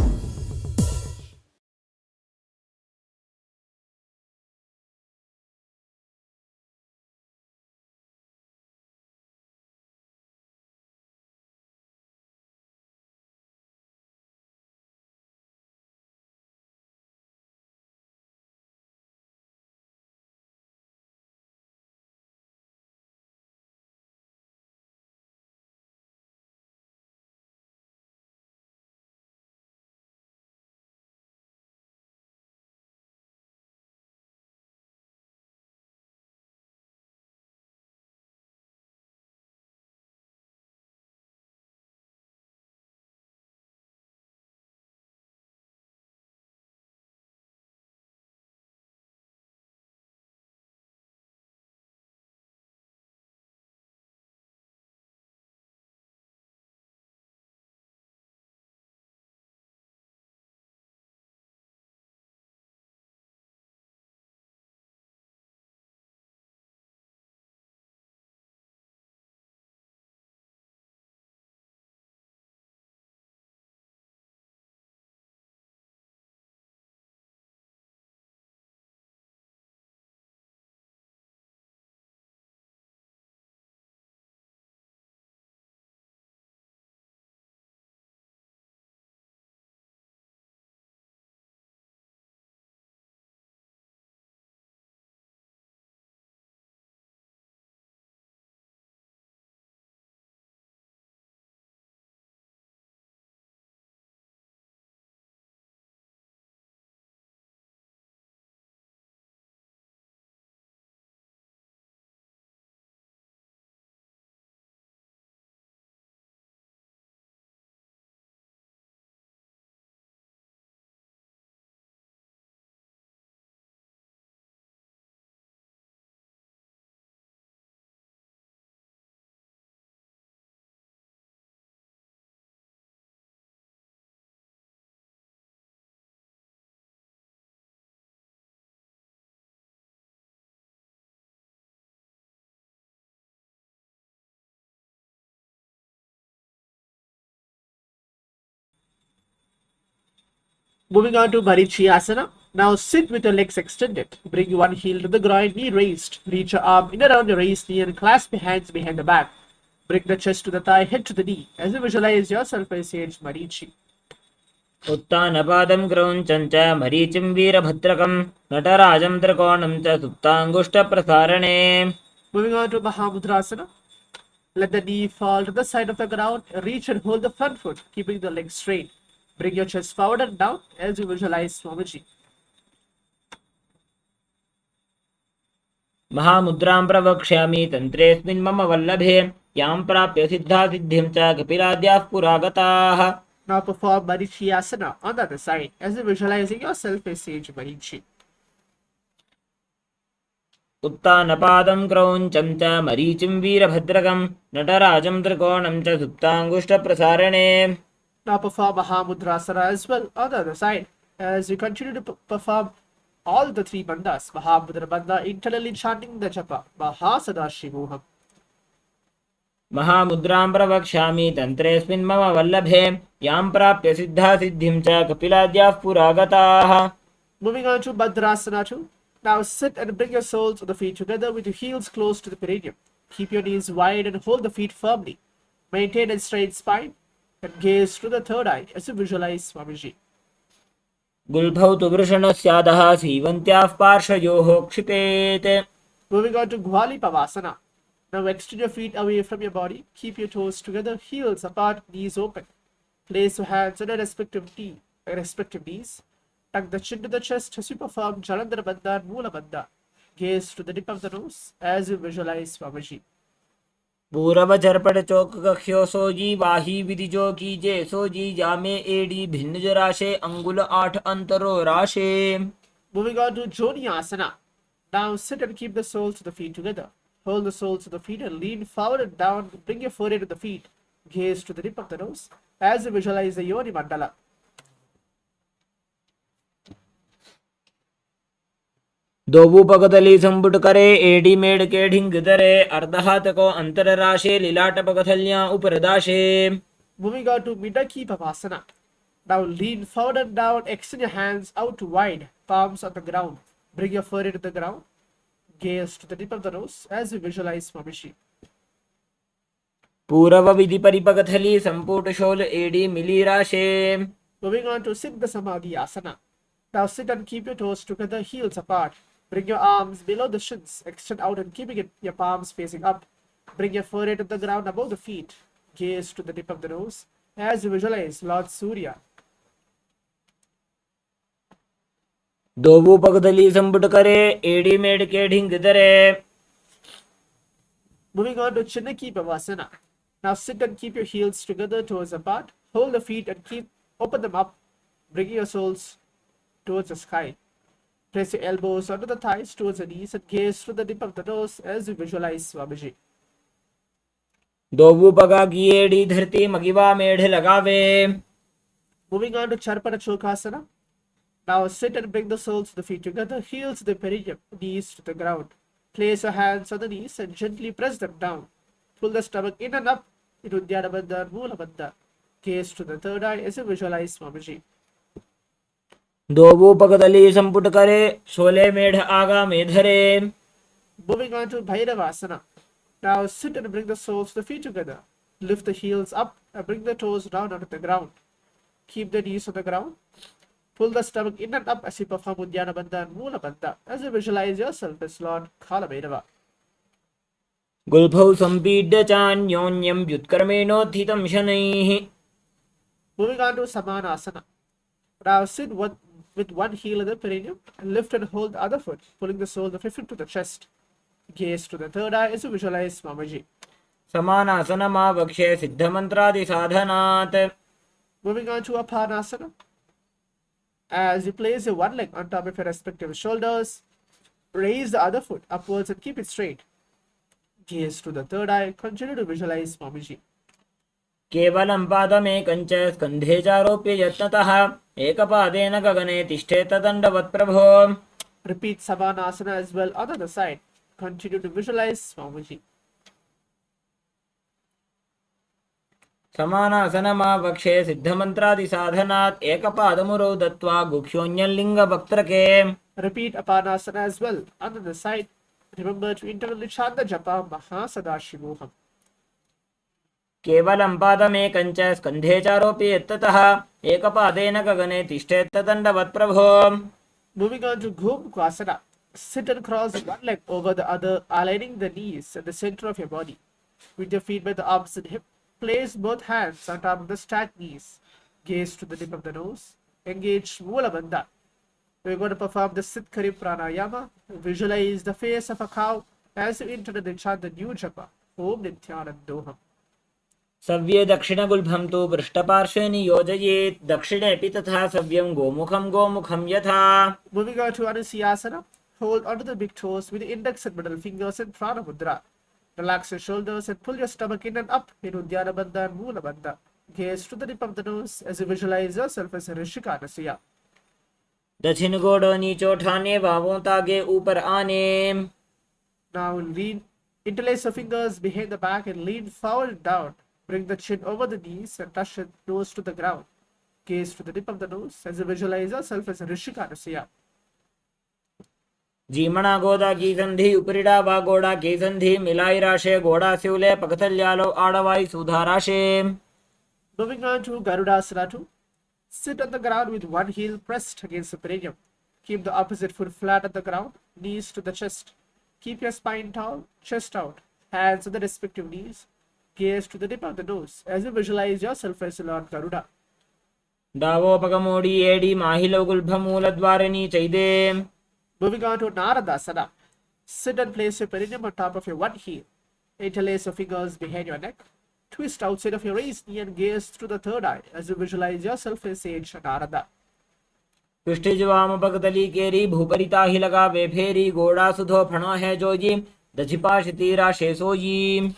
Moving on to Asana. Now sit with your legs extended. Bring one heel to the groin, knee raised. Reach your arm in around your raised knee and clasp your hands behind the back. Bring the chest to the thigh, head to the knee. As you visualize yourself as Sage Marichi. उत्तानपादं क्रौञ्चं च मरीचिं वीरभद्रकं नटराजं त्रिकोणं च सुप्ताङ्गुष्ठप्रसारणे. Moving on to Mahamudrasana. Let the knee fall to the side of the ground. Reach and hold the front foot, keeping the legs straight. Bring your chest forward and down as you visualize Swamiji. महामुद्रां प्रवक्ष्यामि तन्त्रेऽस्मिन् मम वल्लभे यां प्राप्य सिद्धासिद्धिं च कपिलाद्याः पुरागताः. Now perform Asana on the other side as you visualizing yourself as Sage Marichi. उत्तानपादं क्रौञ्चं च मरीचिं वीरभद्रकं नटराजं त्रिकोणं च सुप्ताङ्गुष्ठप्रसारणे. Now perform Mahamudrasana as well on the other side as you continue to perform all the three bandhas. Mahamudra bandha internally chanting the japa Mahasadaशिवोहम्. महामुद्रां प्रवक्ष्यामि तन्त्रेऽस्मिन् मम वल्लभे यां प्राप्य सिद्धासिद्धिं च कपिलाद्याः पुरागताः. Moving on to Bhadrasana 2. Now sit and bring your soles of the feet together with your heels close to the perineum. Keep your knees wide and hold the feet firmly. Maintain a straight spine and gaze through the third eye as you visualize Swamiji. गुल्भौ तु वृषणस्यादः सीवन्त्याः पार्श्वयोः क्षिपेत्. Moving on to Gwali Pavasana. Now extend your feet away from your body. Keep your toes together, heels apart, knees open. Place your hands on your respective knees. Tuck the chin to the chest as you perform Jalandhara Bandha and Moola Bandha. Gaze to the tip of the nose as you visualize Swamiji. पूरवचर्पट चौक कख्यो सोजी वाही विधिजो कीजे सोजी जामे AD भिन्न जराशे अंगुल 8 अंतरो राशे. Moving on to Joni Asana. Now sit and keep the soles of the feet together. Hold the soles of the feet and lean forward and down. Bring your forehead to the feet. Gaze to the tip of the nose as you visualize the Yoni Mandala. दोबू पगतली संपुट करे AD made के ढिंग दरे अर्धहात को अंतर राशे लिलाट पगथलियां उपरदाशे. Moving on to Midaki Pavasana. Now lean forward and down, extend your hands out wide, palms on the ground. Bring your forehead to the ground. Gaze to the tip of the nose as you visualize Mamishi. पूर्व विधि परिपगथली संपुट शोल एडी मिली राशे. Moving on to Siddha Samadhi Asana. Now sit and keep your toes together, heels apart. Bring your arms below the shins, extend out and keeping your palms facing up. Bring your forehead to the ground above the feet. Gaze to the tip of the nose as you visualize Lord Surya. दोबू पगतली संपुट करे AD made के ढिंग दरे. Moving on to Chinaki Pavasana. Now sit and keep your heels together, toes apart. Hold the feet and open them up, bringing your soles towards the sky. Place your elbows under the thighs towards the knees and gaze through the tip of the nose as you visualize Swamiji. दोबू पगा की AD धरती मगिवा मेढ़ लगावे. Moving on to Charpana Chokasana. Now sit and bring the soles of the feet together, heels to the perineum, knees to the ground. Place your hands on the knees and gently press them down. Pull the stomach in and up into Dhyana Bandha and Mula Bandha. Gaze to the third eye as you visualize Swamiji. दोबू पगतली संपुट करे शोले मेढ़ आगा में धरे. Moving on to Bhairavasana. Now sit and bring the soles of the feet together. Lift the heels up and bring the toes down onto the ground. Keep the knees on the ground. Pull the stomach in and up as you perform Uddiyana Bandha and Mula Bandha as you visualize yourself as Lord Kalabhairava. गुल्फौ संपीड्य चान्योन्यं व्युत्कर्मेणोत्थितं शनैः. Moving on to Samanasana. Now sit with one heel in the perineum and lift and hold the other foot, pulling the soles of your feet to the chest. Gaze to the third eye as you visualize Mamaji. समानासनमावक्ष्ये सिद्धमन्त्रादिसाधनात्. Moving on to Apanasana. As you place your one leg on top of your respective shoulders, raise the other foot upwards and keep it straight. Gaze to the third eye. Continue to visualize Mamaji. केवलं पादमेकञ्च स्कन्धे चारोप्य यत्नतः एकपादेन गगने तिष्ठेत दण्डवत् प्रभो. Repeat Samanasana as well on the other side. Continue to visualize Mamaji. समानासनमावक्ष्ये सिद्धमन्त्रादिसाधनात् एकपादमुरौ दत्त्वा गुह्योऽन्यलिङ्गवक्त्रके. Repeat Apanasana as well on the other side. Remember to internally chant the japa Sadashivoham. केवलं पादमेकञ्च स्कन्धे चारोप्य यत्ततः एकपादेन गगने तिष्ठेत दण्डवत् प्रभो. Moving on to Gomukasana. Sit and cross one leg over the other, aligning the knees at the center of your body. With your feet by the opposite hip, place both hands on top of the stacked knees. Gaze to the tip of the nose. Engage Mula Bandha. We're going to perform the Siddhkari Pranayama. Visualize the face of a cow as you internally chant the new japa. Om Nityanandoham. सव्ये दक्षिणगुल्भं तु पृष्ठपार्श्वे नियोजयेत्. दक्षिणेऽपि तथा सव्यं गोमुखं यथा. Moving on to Anusiyasana. Hold onto the big toes with the index and middle fingers in Prana Mudra. Relax your shoulders and pull your stomach in and up in Uddiyana Bandha and Mula Bandha. Gaze to the tip of the nose as you visualize yourself as a Rishika Anasuya. दक्षिण गोड़ो नीचो ठाने बाहों तागे ऊपर आने. Now interlace your fingers behind the back and lean forward and down. Bring the chin over the knees and touch your nose to the ground. Gaze to the tip of the nose as you visualize yourself as a Rishika Anasuya. जीमणा गोदा की संधि उपरिडा वा गोड़ा की संधि मिलाई राशे गोड़ा सिवले पकथल्यालो आड़वाई सुधाराशे. Moving on to Garudasana. Sit on the ground with one heel pressed against the perineum. Keep the opposite foot flat on the ground, knees to the chest. Keep your spine tall, chest out, hands on the respective knees. Gaze to the tip of the nose as you visualize yourself as Lord Garuda. दावोपगमोडी एडी माहिलो गुल्भमूलद्वारिणी चैदे. Moving on to Naradasana. Sit and place your perineum on top of your one heel. Interlace your fingers behind your neck. Twist outside of your raised knee and gaze through the third eye as you visualize yourself as sage Narada. पृष्ठिजवाम पगतली केरी भूपरिता ही लगा वे फेरी गोड़ा सुधो फणो है जोजी दधिपाशिती राशे सोजी.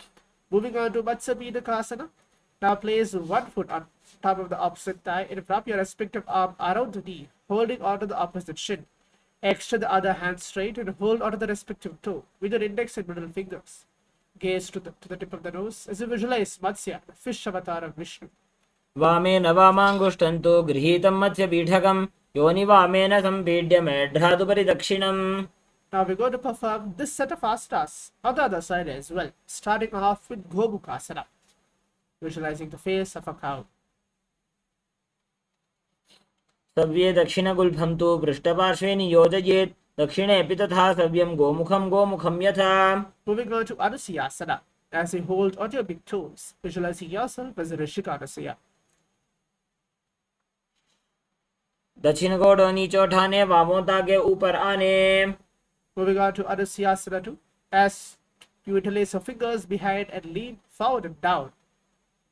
Moving on to Matsapidakasana. Now place one foot on top of the opposite thigh and wrap your respective arm around the knee, holding onto the opposite shin. Extend the other hand straight and hold onto the respective toe with your index and middle fingers. Gaze to the tip of the nose as you visualize Matsya, the fish avatar of Vishnu. वामेन वामाङ्गुष्ठन्तु गृहीतं मत्स्यपीठकं योनिवामेन सम्पीड्य मेढ्रादुपरि दक्षिणम्. Now we're going to perform this set of asanas on the other side as well, starting off with Gomukasana, visualizing the face of a cow. सव्ये दक्षिणगुल्फं तु पृष्ठपार्श्वे नियोजयेत् दक्षिणेऽपि तथा सव्यं गोमुखं यथा. Moving on to Anusayasana, as you hold on your big toes, visualizing yourself as a Rishika Anusaya. दक्षिण गोड़ों नीचे उठाने वामों ताके ऊपर आने. Moving on to Anusayasana 2, as you interlace your fingers behind and lean forward and down.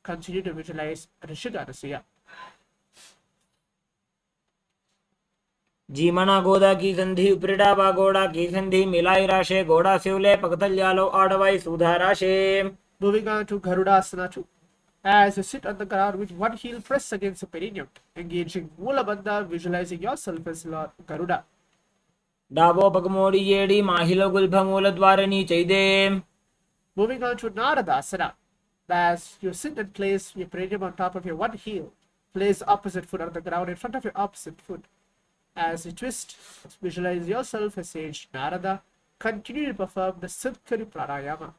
Continue to visualize Rishika Anusaya. जीमना गोदा की संधि उपरिडा वा गोड़ा की संधि मिलाई राशे गोड़ा सिवले पकतल्यालो आडवाई सुधा राशे. Moving on to Garudasana 2, as you sit on the ground with one heel pressed against the perineum, engaging Mula Bandha, visualizing yourself as Lord Garuda. डाबो पगमोड़ी येड़ी माहिलो गुल्भमूल द्वारनी चैदे. Moving on to Naradasana, as you sit and place your perineum on top of your one heel, place the opposite foot on the ground in front of your opposite foot. As you twist, visualize yourself as sage Narada. Continue to perform the Siddhkari Pranayama.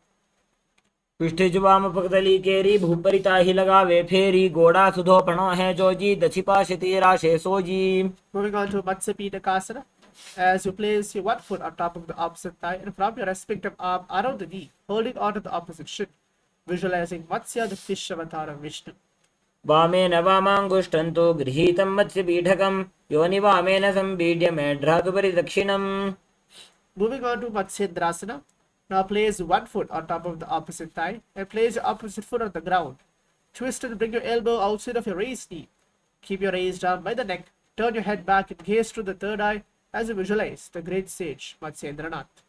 पिष्ठे जुबाम पकतली केरी भूपरिता ही लगावे फेरी गोड़ा सुधो पणो है जोजी दछिपा शिती राशे सोजी. Moving on to Matsya as you place your one foot on top of the opposite thigh and from your respective arm around the knee, holding on to the opposite shin, visualizing Matsya, the fish avatar of Vishnu. वामेन वामाङ्गुष्ठन्तु गृहीतं मत्स्यपीठकं योनिवामेन सम्पीड्य मेढ्रादुपरि दक्षिणम्. Moving on to Matsyendrasana. Now place one foot on top of the opposite thigh and place your opposite foot on the ground. Twist and bring your elbow outside of your raised knee. Keep your raised arm by the neck. Turn your head back and gaze through the third eye as you visualize the great sage Matsyendranath.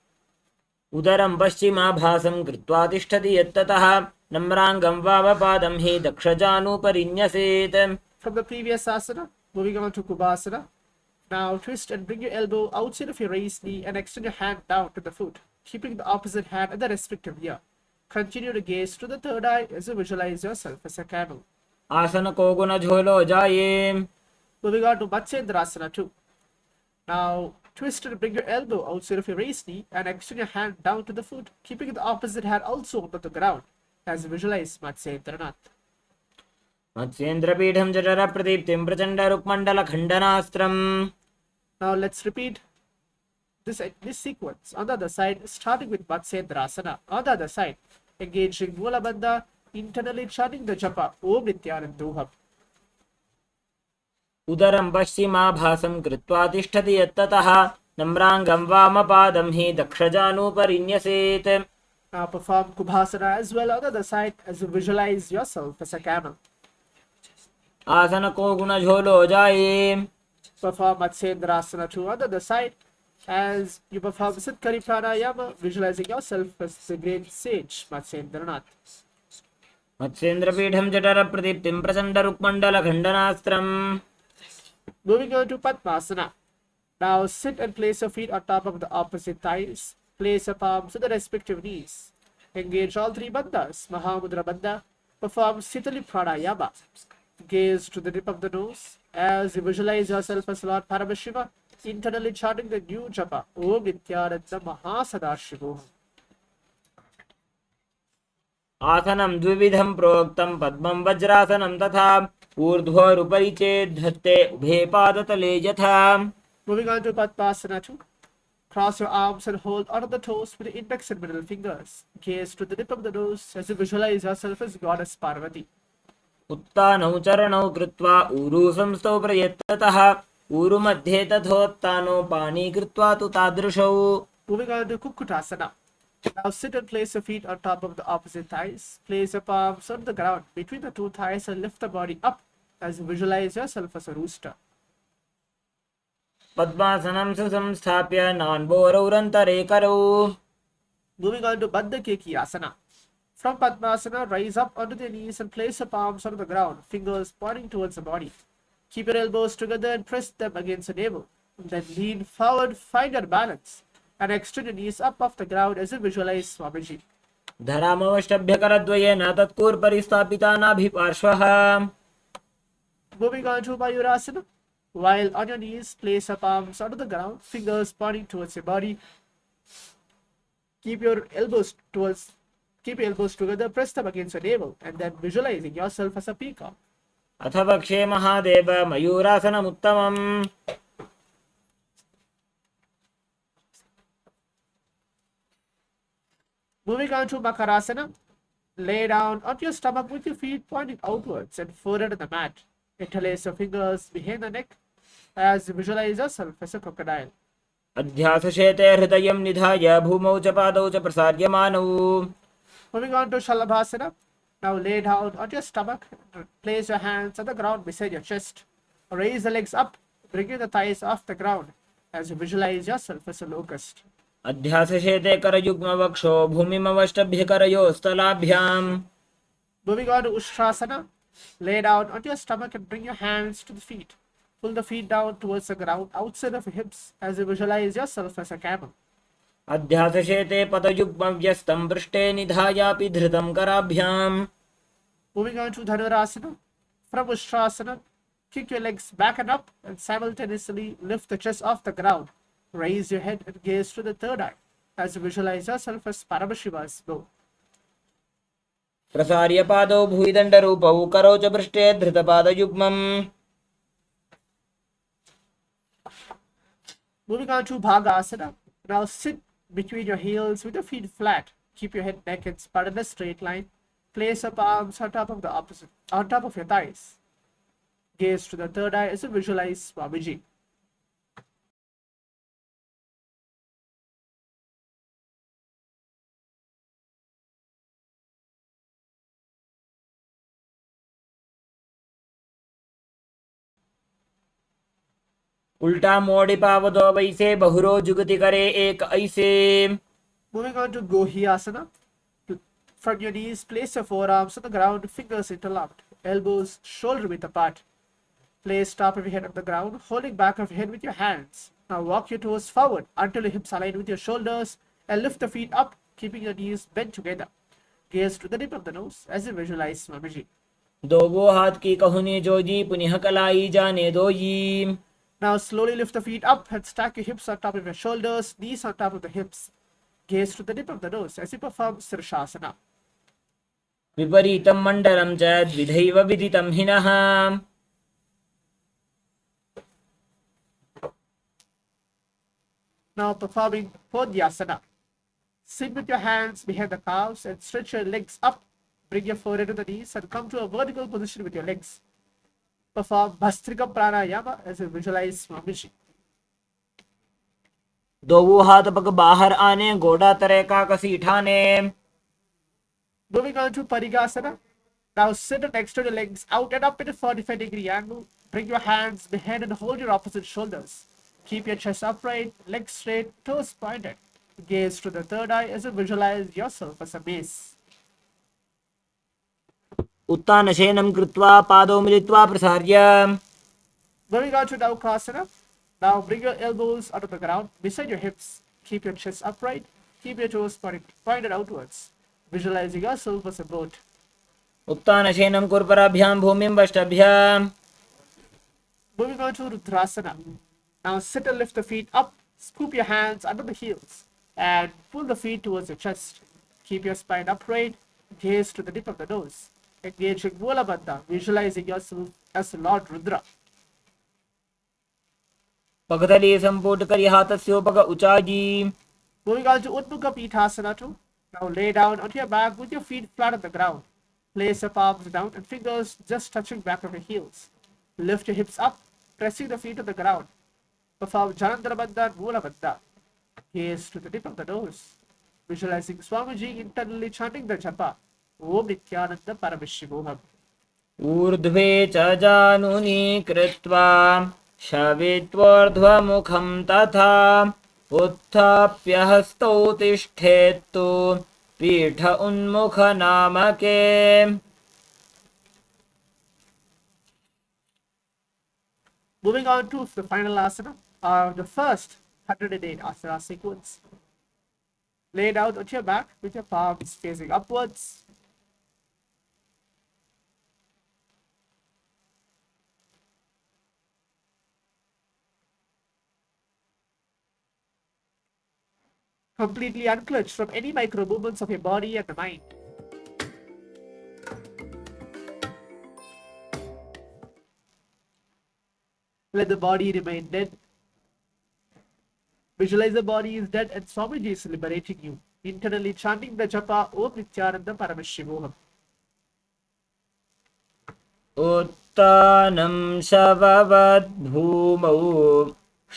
उदरं पश्चिमाभासं कृत्वा तिष्ठति यत्ततः नम्राङ्गं वामपादं हि दक्षजानुपरिन्यसेत्. From the previous asana, moving on to Kubhasana. Now twist and bring your elbow outside of your raised knee and extend your hand down to the foot, keeping the opposite hand at the respective ear. Continue to gaze to the third eye as you visualize yourself as a camel. आसन को गुण झोलो जाये. Moving on to Matsyendrasana 2. Now twist and bring your elbow outside of your raised knee and extend your hand down to the foot, keeping the opposite hand also onto the ground as you visualize Matsyendranath. मत्स्येन्द्रपीठं जठर प्रदीप्तिं Prachanda रुक्मण्डल खण्डनास्त्रम्. Now let's repeat this sequence on the other side, starting with Matsyendrasana. On the other side, engaging Mula Bandha, internally chanting the japa Om Nityanandoham. उदरं पश्चिमाभासं कृत्वा तिष्ठति यत्ततः नम्राङ्गं वामपादं हि दक्षजानुपरिन्यसेत्. Now perform Kubhasana as well on the other side as you visualize yourself as a camel. आसन को गुण झोलो जाये. Perform Matsyendrasana 2 on the other side as you perform Siddhkari Pranayama, visualizing yourself as the great sage Matsyendranath. मत्स्येन्द्रपीठं जठर प्रदीप्तिं Prachanda रुक्मण्डल खण्डनास्त्रम्. Moving on to Padmasana. Now sit and place your feet on top of the opposite thighs. Place your palms to the respective knees. Engage all three bandhas. Mahamudra Bandha. Perform Sitali Pranayama. Gaze to the tip of the nose as you visualize yourself as Lord Paramashiva, internally chanting the new japa Om Nityananda Mahasadashivoham. आसनं द्विविधं प्रोक्तं पद्मं वज्रासनं तथा ऊर्ध्वोरुपरि चेद्धत्ते उभे पादतले यथा. Moving on to Padmasana 2. Cross your arms and hold onto the toes with the index and middle fingers. Gaze to the tip of the nose as you visualize yourself as Goddess Parvati. उत्तानौ चरणौ कृत्वा ऊरु संस्थौ प्रयत्ततः ऊरु मध्ये तथोत्तानो पाणी कृत्वा तु तादृशौ. Moving on to Kukutasana. Now sit and place your feet on top of the opposite thighs. Place your palms on the ground between the two thighs and lift the body up as you visualize yourself as a rooster. पद्मासनं सुसंस्थाप्य नान्बोरौरन्तरे करौ. Moving on to Baddha Keki Asana. From Padmasana, rise up onto the knees and place your palms on the ground, fingers pointing towards the body. Keep your elbows together and press them against the navel, Then lean forward, find your balance, and extend your knees up off the ground as you visualize Swamiji. धरामवष्टभ्यकरद्वयेन तत्कूर्परिस्थापिता नाभिपार्श्वः Moving on to Mayurasana. While on your knees, place your palms onto the ground, fingers pointing towards your body. Keep your elbows together, press them against your navel, and then visualizing yourself as a peacock. अथ वक्षे Mahadev मयूरासनमुत्तमम् Moving on to Makarasana. Lay down on your stomach with your feet pointing outwards and forehead on the mat. Interlace your fingers behind the neck as you visualize yourself as a crocodile. अध्यासशेते हृदयं निधाय भूमौ च पादौ च प्रसार्यमानौ Moving on to Shalabhasana. Now lay down on your stomach. Place your hands on the ground beside your chest. Raise the legs up, bringing the thighs off the ground as you visualize yourself as a locust. अध्यासशेते करयुग्मवक्षो भूमिमवष्टभ्यकरयोस्तलाभ्याम् Moving on to Ustrasana. Lay down on your stomach and bring your hands to the feet. Pull the feet down towards the ground outside of your hips as you visualize yourself as a camel. अध्यासशेते पतयुग्मव्यस्तं पृष्ठे निधायापि धृतं कराभ्याम् Moving on to Dhanurasana. From Ustrasana, kick your legs back and up and simultaneously lift the chest off the ground. Raise your head and gaze to the third eye as you visualize yourself as Paramashiva's bow. प्रसार्य पादौ भूयिदण्डरूपौ करौ च पृष्ठे धृतपादयुग्मम् Moving on to Bhagasana. Now sit between your heels with your feet flat. Keep your head, neck, and spine in a straight line. Place your palms on top of your thighs. Gaze to the third eye as you visualize Swamiji. उल्टा मोड़ि पावतो वैसे बहुरो जुगति करे एक ऐसे Moving on to Gohyasana. From your knees, place your forearms on the ground, fingers interlocked, elbows shoulder width apart. Place top of your head on the ground, holding back of your head with your hands. Now walk your toes forward until your hips align with your shoulders and lift the feet up, keeping your knees bent together. Gaze to the tip of the nose as you visualize Swamiji. दो वो हाथ की कहुनी जोजी पुनः कलाई जाने दो जी Now slowly lift the feet up and stack your hips on top of your shoulders, knees on top of the hips. Gaze to the tip of the nose as you perform Sirshasana. विपरीतं मण्डलं च द्विधैव विदितं हिनः Now performing Podhyasana. Sit with your hands behind the calves and stretch your legs up. Bring your forehead to the knees and come to a vertical position with your legs. Perform Bhastrika Pranayama as you visualize Swamiji. दो वो हाथ पग बाहर आने गोड़ा तरे का कसी ठाने Moving on to Parigasana. Now sit and extend your legs out and up at a 45-degree angle. Bring your hands behind and hold your opposite shoulders. Keep your chest upright, legs straight, toes pointed. Gaze to the third eye as you visualize yourself as a mace. उत्तानशयनं कृत्वा पादौ मिलित्वा प्रसार्य Moving on to Naukasana. Now bring your elbows onto the ground beside your hips. Keep your chest upright. Keep your toes pointed outwards. Visualizing yourself as a boat. उत्तानशयनं कुर्पराभ्यां भूमिं वष्टभ्याम् Moving on to Rudrasana. Now sit and lift the feet up. Scoop your hands under the heels and pull the feet towards your chest. Keep your spine upright. Gaze to the tip of the nose. Engaging Mulabandha, visualizing yourself as Lord Rudra. पगतली संपुट करि हाथस्योपग उचाजी Moving on to Utmukha Pithasana too. Now lay down onto your back with your feet flat on the ground. Place your palms down and fingers just touching back of your heels. Lift your hips up, pressing the feet to the ground. Perform Janandra Bandha and Mula Bandha. Gaze to the tip of the nose. Visualizing Swamiji internally chanting the japa. Om Nityananda Paramashivoham. ऊर्ध्वे च जानुनी कृत्वा शवित्वोर्ध्वमुखं तथा उत्थाप्य हस्तौ तिष्ठेत्तु पीठ उन्मुख नामके Moving on to the final asana. are the first 108 asana sequence. Lay down on your back with your palms facing upwards. Completely unclenched from any micro movements of your body and the mind. Let the body remain dead. Visualize the body is dead and Swamiji is liberating you. Internally chanting the japa Om Nityananda Paramashivoham. उत्तानं शववद्भूमौ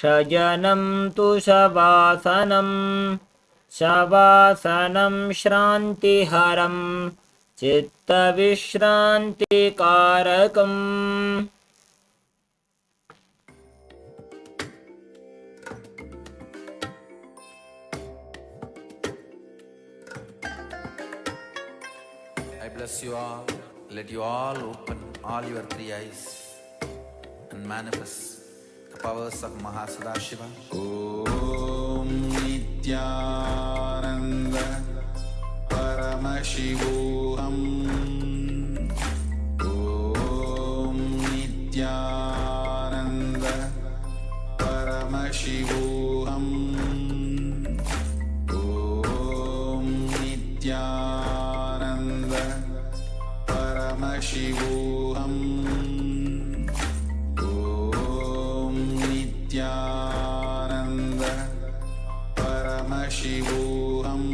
शयनं तु शवासनं शवासनं श्रान्तिहरं चित्तविश्रान्तिकारकम् I bless you all. Let you all open all your three eyes and manifest the powers of Mahasada Shiva. Om Nityananda Paramashivoham. Om Nityananda Paramashivoham. Om Nityananda Paramashivoham. Om Nityananda Paramashivoham.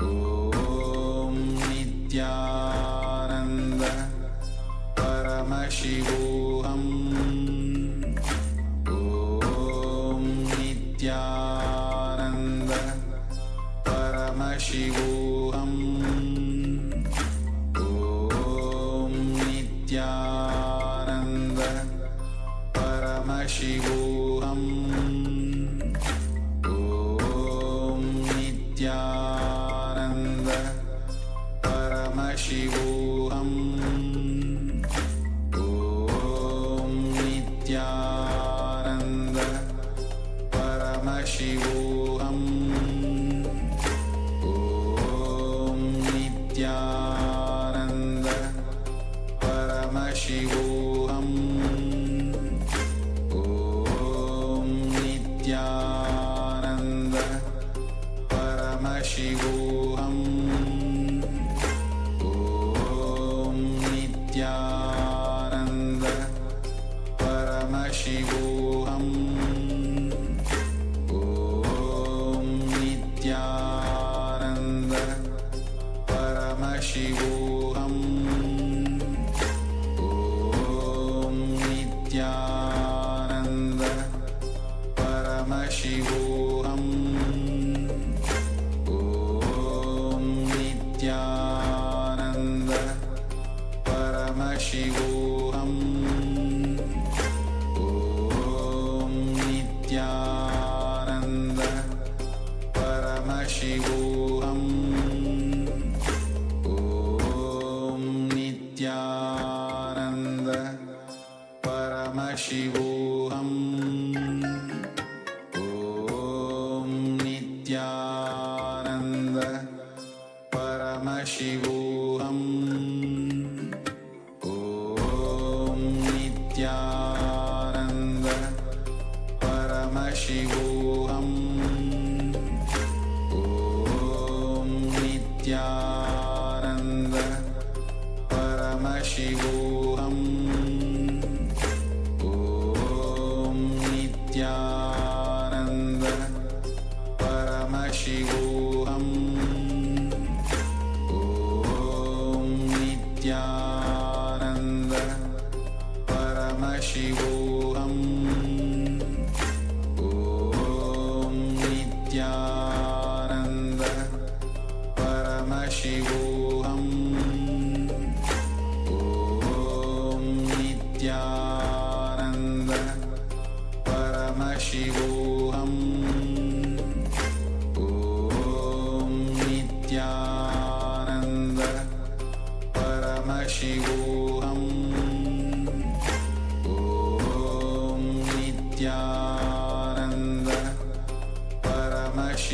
Om Nityananda Paramashivoham. Om Nityananda Paramashivoham. Nityananda Paramashivoham. Om Nityananda Paramashivoham. Om Nityananda Paramashivoham. Om Nityananda Paramashivoham. Om Nityananda Paramashivoham. Om Nityananda Paramashivoham. Om Nityananda Paramashivoham. Om Nityananda Paramashivoham. Om Nityananda Paramashivoham. Om Nityananda Paramashivoham. Om Nityananda Paramashivoham. Om Nityananda Paramashivoham. Om Nityananda Paramashivoham. Om Nityananda Paramashivoham. Om Nityananda Paramashivoham. Om Nityananda Paramashivoham. Om Nityananda Paramashivoham. Om Nityananda Paramashivoham. Om Nityananda Paramashivoham. Om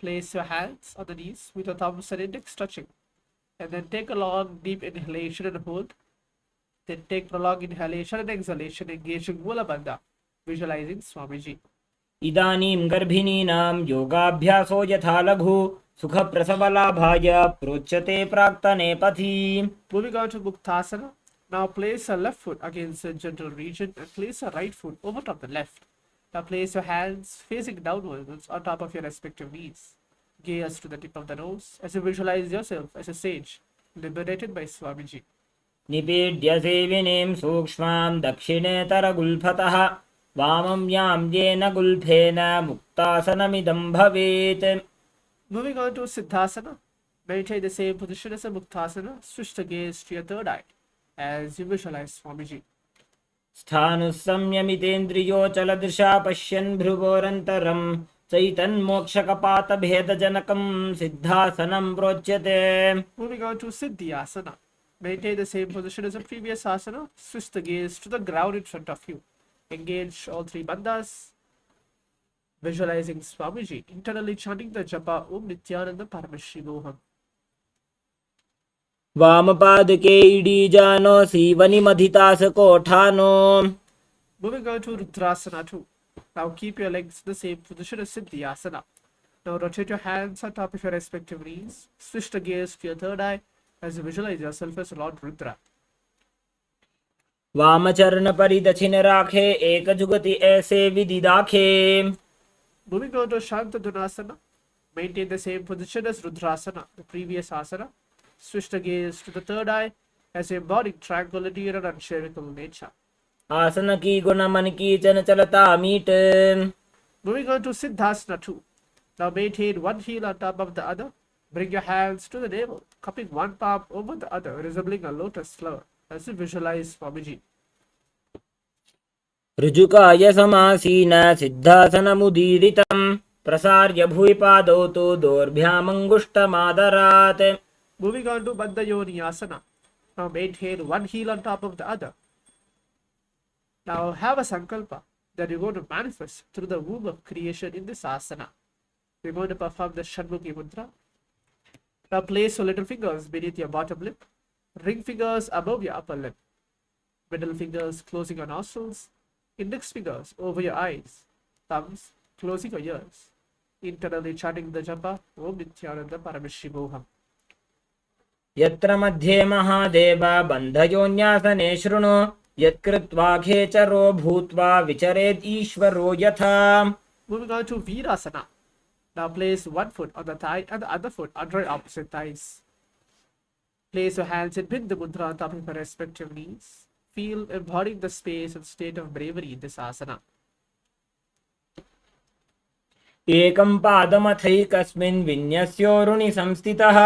Place your hands on the knees with your thumbs and index touching. And then take a long deep inhalation and hold. Then take prolonged inhalation and exhalation, engaging Mula Bandha, visualizing Swamiji. इदानीं गर्भिणीनां योगाभ्यासो यथा लघु सुखप्रसवलाभाय प्रोच्यते प्राक्तने पथि. Moving on to Muktasana. Now place your left foot against the genital region and place your right foot over top the left. Now place your hands facing downwards on top of your respective knees. Gaze to the tip of the nose as you visualize yourself as a sage, liberated by Swamiji. निपीड्य सेविनीं सूक्ष्मां दक्षिणेतरगुल्फतः वामं यां येन गुल्फेन मुक्तासनमिदं भवेत्. Moving on to Siddhasana. Maintain the same position as a Muktasana. Switch the gaze to your third eye as you visualize Swamiji. स्थानुसंयमितेन्द्रियोचलदृशा पश्यन् भ्रुवोरन्तरं चैतन्मोक्षकपातभेदजनकं सिद्धासनं प्रोच्यते. Moving on to Siddhyasana. Maintain the same position as the previous asana. Switch the gaze to the ground in front of you. Engage all three bandhas. Visualizing Swamiji. Internally chanting the japa Om Nityananda Paramashivoham. वामपादके इडीजानो सीवनिमधितासकोठानो. Moving on to Rudrasana 2. Now keep your legs in the same position as Siddhyasana. Now rotate your hands on top of your respective knees. Switch the gaze to your third eye as you visualize yourself as Lord Rudra. वामचरणपरिदक्षिणराखे एकजुगति ऐसे विदिदाखे. Moving on to Shantadunasana. Maintain the same position as Rudrasana, the previous asana. Switch the gaze to the third eye as you embody tranquility and an unshakable nature. आसन की गुण मन की चन चलता meet. Moving on to Siddhasana 2. Now maintain one heel on top of the other. Bring your hands to the navel, cupping one palm over the other, resembling a lotus flower as you visualize Swamiji. ऋजुकाय समासीन सिद्धासनमुदीरितं प्रसार्य भुवि पादौ तु दोर्भ्यामङ्गुष्ठमादरात्. Moving on to Bandha Asana. Now maintain one heel on top of the other. Now have a Sankalpa that you're going to manifest through the womb of creation in this asana. We're going to perform the Shanmukhi Mudra. Now place your little fingers beneath your bottom lip, ring fingers above your upper lip, middle fingers closing your nostrils, index fingers over your eyes, thumbs closing your ears. Internally chanting the japa Om Nityananda Paramashivoham. यत्र मध्ये महादेव बन्धयोन्यासने शृणु यत्कृत्वा खेचरो भूत्वा विचरेत् ईश्वरो यथा. Moving on to Virasana. Now place one foot on the thigh and the other foot under your opposite thighs. Place your hands in Bindu Mudra on top of your respective knees. Feel embodying the space and state of bravery in this asana. एकं पादमथैकस्मिन् विन्यस्योरुणि संस्थितः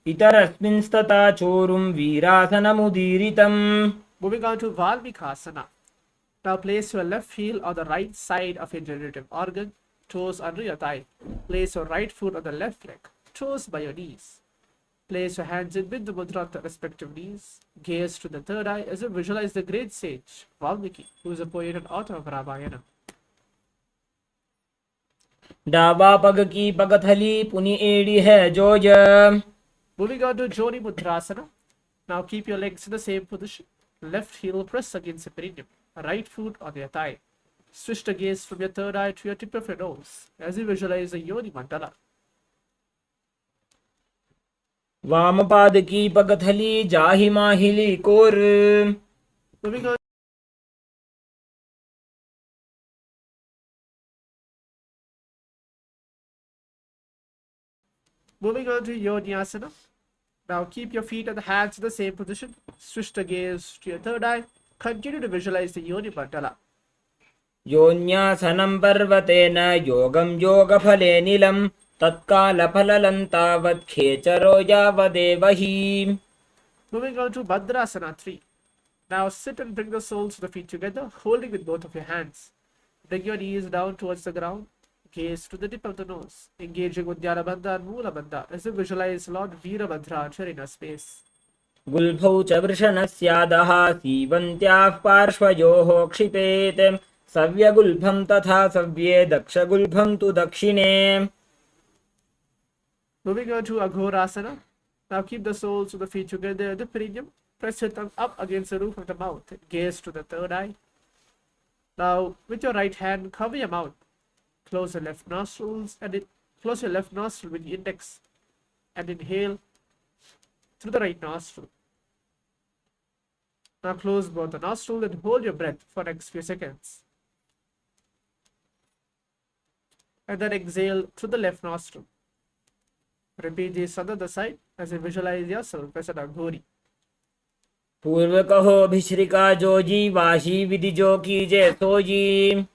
इतरस्मिंस्तथा चोरुं वीरासनमुदीरितम्. Moving on to Valmikasana. Now place your left heel on the right side of your generative organ, toes under your thigh. Place your right foot on the left leg, toes by your knees. Place your hands in Bindu Mudra on the respective knees. Gaze to the third eye as you visualize the great sage, Valmiki, who is a poet and author of Ramayana. डाबा पग की पगथली पुनि एड़ी है जोज. Moving on to Joni Mudrasana. Now keep your legs in the same position. Left heel press against the perineum. Right foot on your thigh. Switch the gaze from your third eye to your tip of your nose as you visualize the Yoni Mandala. वामपाद की पगथली जाहि माहिली core. Moving on. Moving on to Yoniasana. Now keep your feet and the hands in the same position. Switch the gaze to your third eye. Continue to visualize the Yoni Mandala. योन्यासनं पर्वतेन योगं योगफले नीलं तत्कालफललं तावत् खेचरो यावदेव हि. Moving on to Bhadrasana 3. Now sit and bring the soles of the feet together, holding with both of your hands. Bring your knees down towards the ground. Gaze to the tip of the nose, engaging Uddiyana Bandha and Moola Bandha as you visualize Lord Veerabhadra entering a space. गुल्फौ च वृषणस्यादः सीवन्त्याः पार्श्वयोः क्षिपेत् सव्यगुल्फं तथा सव्ये दक्षगुल्फं तु दक्षिणे. Moving on to Aghorasana. Now keep the soles of the feet together at the perineum. Press your tongue up against the roof of the mouth and gaze to the third eye. Now, with your right hand, cover your mouth. Close your left nostrils and close your left nostril with the index and inhale through the right nostril. Now close both the nostrils and hold your breath for the next few seconds. And then exhale through the left nostril. Repeat this on the other side as you visualize yourself as an Aghori. पूर्व कहो भिश्रिका जोजी वाशी विधि जो कीजे sooji.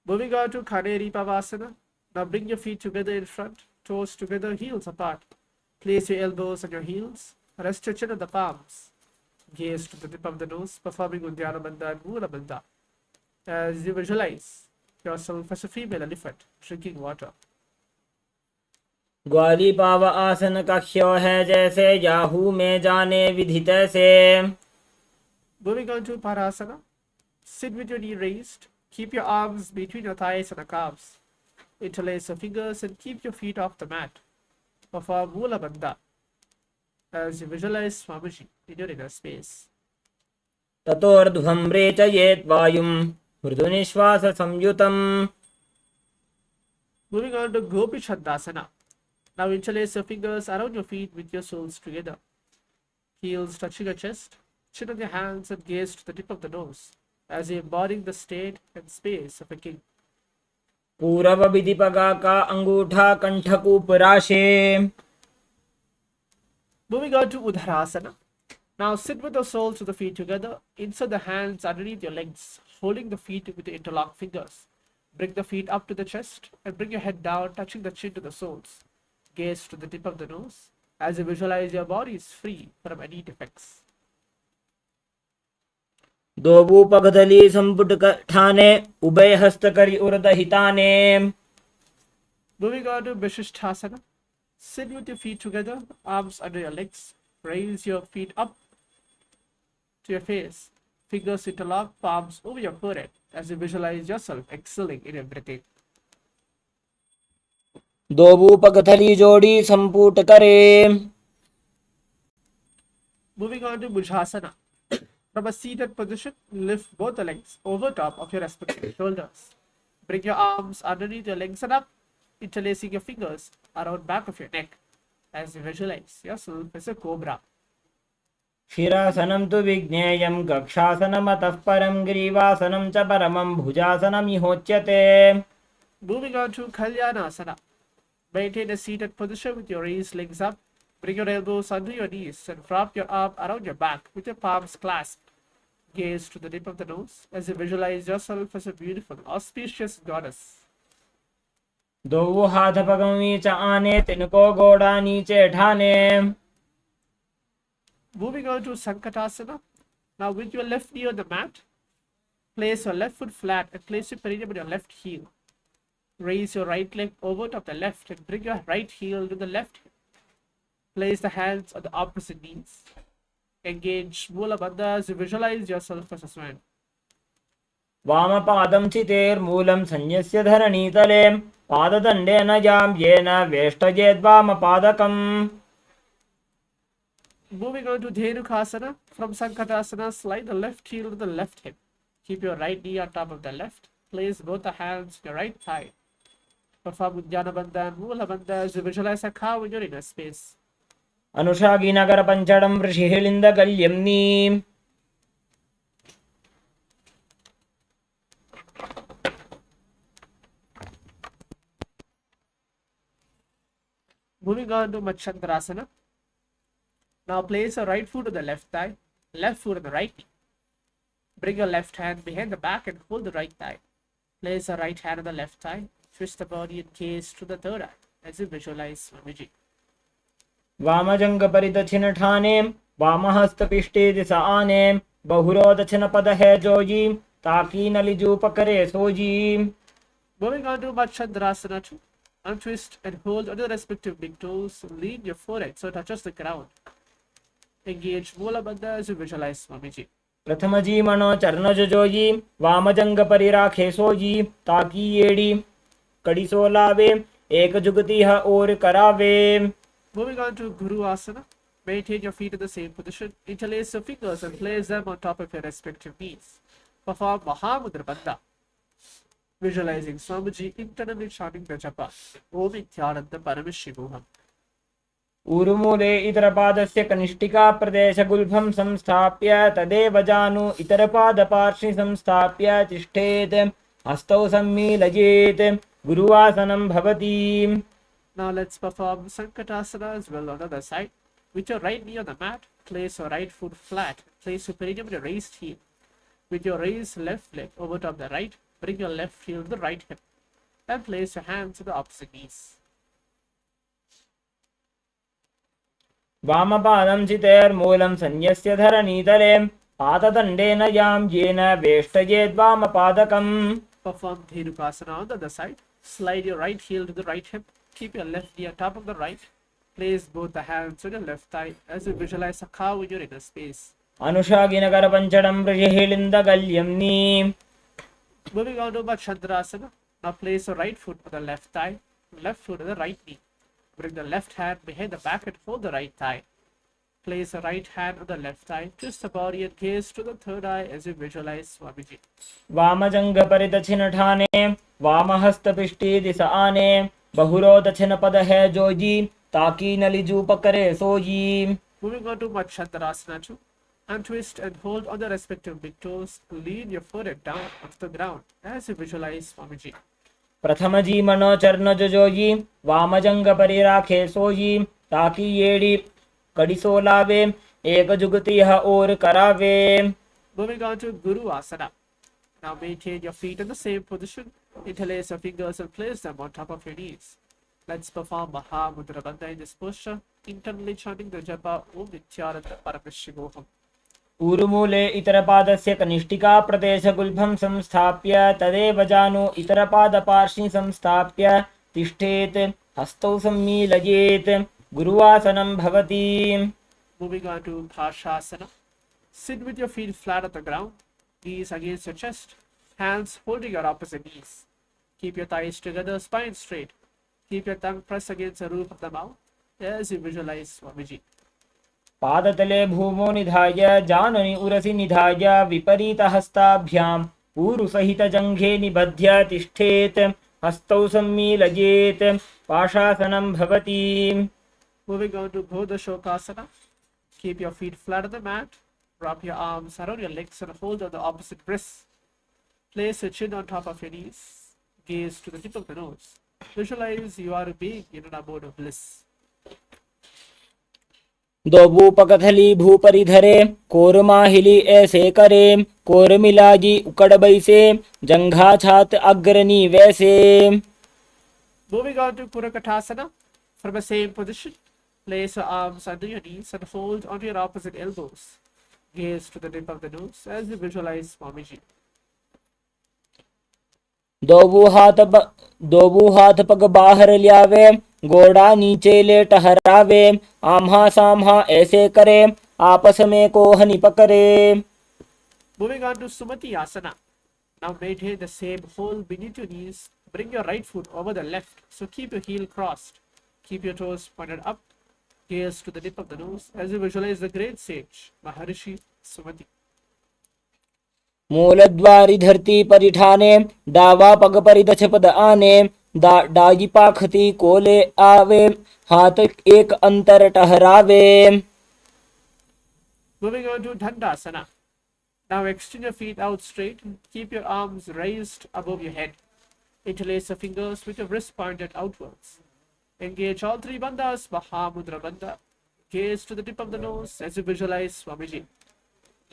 Moving on to Khaneri Pavasana. Now bring your feet together in front, toes together, heels apart. Place your elbows on your heels. Rest your chin on the palms. Gaze to the tip of the nose, performing Uddiyana Bandha and Mula Bandha. As you visualize yourself as a female elephant drinking water. ग्वाली पाव आसन कक्ष्यो है जैसे Yahoo में जाने विधित से. Moving on to Parasana. Sit with your knee raised. Keep your arms between your thighs and the calves. Interlace your fingers and keep your feet off the mat. Perform Mula Bandha as you visualize Swamiji in your inner space. ततोर्ध्वं रेचयेत् वायुं मृदुनिश्वास संयुतम्. Moving on to Gopi Chandasana. Now interlace your fingers around your feet with your soles together. Heels touching your chest, chin on your hands and gaze to the tip of the nose as you embodying the state and space of a king. पूरव विधिपगा का अंगूठा कंठकूप राशे. Moving on to Udharasana. Now sit with the soles of the feet together. Insert the hands underneath your legs, holding the feet with the interlocked fingers. Bring the feet up to the chest and bring your head down, touching the chin to the soles. Gaze to the tip of the nose as you visualize your body is free from any defects. दोबू पगदली संपुट ठाने उभय हस्त करी उर्द हिताने. Moving on to Vishishthasana. Sit with your feet together, arms under your legs. Raise your feet up to your face. Fingers interlock, palms over your forehead as you visualize yourself excelling in everything. दोबू पगथली जोड़ी संपुट करे. Moving on to Bhujasana. From a seated position, lift both the legs over top of your respective shoulders. Bring your arms underneath your legs and up, interlacing your fingers around back of your neck as you visualize yourself as a cobra. शिरासनं तु विज्ञेयं कक्षासनम् अतः परं ग्रीवासनं च परमं भुजासनमिहोच्यते. Moving on to Kalyanasana. Maintain a seated position with your raised legs up. Bring your elbows under your knees and wrap your arm around your back with your palms clasped. Gaze to the tip of the nose as you visualize yourself as a beautiful, auspicious goddess. दो हाथ पगों नीचे आने तिनको गोड़ा नीचे ठाने. Moving on to Sankatasana. Now with your left knee on the mat, place your left foot flat and place your perineum on your left heel. Raise your right leg over top the left and bring your right heel to the left hip. Place the hands on the opposite knees. Engage Mula Bandha as you visualize yourself as a swan. वामपादं चितेर्मूलं संयस्य धरणीतले पाददण्डेन याम्येन वेष्टयेद्वामपादकम्. Moving on to Dhenukasana. From Sankatasana, slide the left heel to the left hip. Keep your right knee on top of the left. Place both the hands on your right thigh. Perform Uddiyana Bandha and Mula Bandha as you visualize a cow in your inner space. अनुषागी Nagar पंचडं ऋषिहिलिंद गल्यम्नी. Moving on to Machandrasana. Now place your right foot on the left thigh, left foot on the right knee. Bring your left hand behind the back and hold the right thigh. Place your right hand on the left thigh. Twist the body and gaze to the third eye as you visualize Swamiji. वामजंग परिदक्षिण ठाने वामहस्त पिष्टे दिशा आने बहुरो दक्षिण पद है जोजी ताकि नलिजू पकरे sooji. Moving on to Machandrasana 2. Untwist and hold under the respective big toes. Lean your forehead so it touches the ground. Engage Mula Bandha as you visualize Swamiji. प्रथम जी मनो चरणज जोजी वामजंग परिराखे सोजी ताकि येड़ी कड़ी सोलावे एक जुगती यह और करावे। Moving on to Guru Asana. Maintain your feet in the same position. Interlace your fingers and place them on top of your respective knees. Perform Mahamudra Bandha. Visualizing Swamiji internally chanting the japa. Om Nityananda Paramashivoham. ऊरुमूले इतरपादस्य कनिष्ठिका प्रदेशगुल्फं संस्थाप्य तदेव जानु इतरपादपार्श्वि संस्थाप्य तिष्ठेत् हस्तौ सम्मीलयेत् गुरुवासनं भवति। Now let's perform Sankatasana as well on the other side. With your right knee on the mat, place your right foot flat. Place your perineum on your raised heel. With your raised left leg over top the right, bring your left heel to the right hip. And place your hands on the opposite knees. वामपादं चितेर्मूलं सन्न्यस्य धरणीतले पाददण्डेन यां येन वेष्टयेद्वामपादकम्। Perform Dhirukasana on the other side. Slide your right heel to the right hip. Keep your left knee on top of the right. Place both the hands on your left thigh as you visualize a cow in your inner space. अनुषागिनकरपञ्चडं प्रजिहीलिन्दगल्यम्नि। Moving on to Chandrasana. Now place your right foot on the left thigh, left foot on the right knee. Bring the left hand behind the back and hold the right thigh. Place the right hand on the left thigh. Twist the body and gaze to the third eye as you visualize Swamiji. वामजङ्घपरिदक्षिणठाने वामहस्तपिष्टी दिश आने बहुरो दक्षिण पद है जोजी ताकी नलिजूपकरे sooji. Moving on to Chandrasana 2. Untwist and hold on the respective big toes. Lean your forehead down onto the ground as you visualize Swamiji. प्रथम जी मनो चरण जोजी वामजंग परिराखे सोजी ताकि येड़ी कड़ी सोलावे एक जुगती यह और करावे। Moving on to Guru Asana. Now maintain your feet in the same position. Interlace your fingers and place them on top of your knees. Let's perform Mahamudra Bandha in this posture, internally chanting the japa Om Nityananda Paramashivoham. ऊरुमूले इतरपादस्य कनिष्ठिका प्रदेशगुल्फं संस्थाप्य तदेव जानु इतरपादपार्श्वि संस्थाप्य तिष्ठेत् हस्तौ सम्मीलयेत् गुरुवासनं भवति। Moving on to Bhashasana. Sit with your feet flat on the ground, knees against your chest, hands holding your opposite knees. Keep your thighs together, spine straight. Keep your tongue pressed against the roof of the mouth as you visualize Swamiji. पादतले भूमो निधाय जाननि उरसि निधाय विपरीतहस्ताभ्यां ऊरुसहितजङ्घे निबध्य तिष्ठेत् हस्तौ सम्मीलयेत् पाशासनं भवति। Moving on to Bodhashokasana. Keep your feet flat on the mat. Wrap your arms around your legs and hold on the opposite wrists. Place your chin on top of your knees. Gaze to the tip of the nose. Visualize you are a being in an abode of bliss. दो भूपकथली भूपरिधरे कोरमाहिली ऐसे करे कोरमिलाजी उकड़ बैसे जंघा छात अग्रणी वैसे। Moving on to Purakatasana. From the same position, place your arms under your knees and hold onto your opposite elbows. Gaze to the tip of the nose as you visualize Swamiji. दो हाथ पग बाहर ल्यावे गोड़ा नीचे ले टहरावे आम्हा साम्हा ऐसे करे आपस में कोहनी पकड़े। Moving on to Sumati Asana. Now maintain the same hold beneath your knees. Bring your right foot over the left, so keep your heel crossed. Keep your toes pointed up. Gaze to the tip of the nose as you visualize the great sage, Maharishi Sumati. मूलद्वारी धरती परिठाने डावा पग परिदछ पद आने die पाखती कोले आवे हाथ एक अंतर टहरावे। Moving on to Dandasana. Now extend your feet out straight and keep your arms raised above your head. Interlace your fingers with your wrist pointed outwards. Engage all three bandhas, Mahamudra Bandha. Gaze to the tip of the nose as you visualize Swamiji.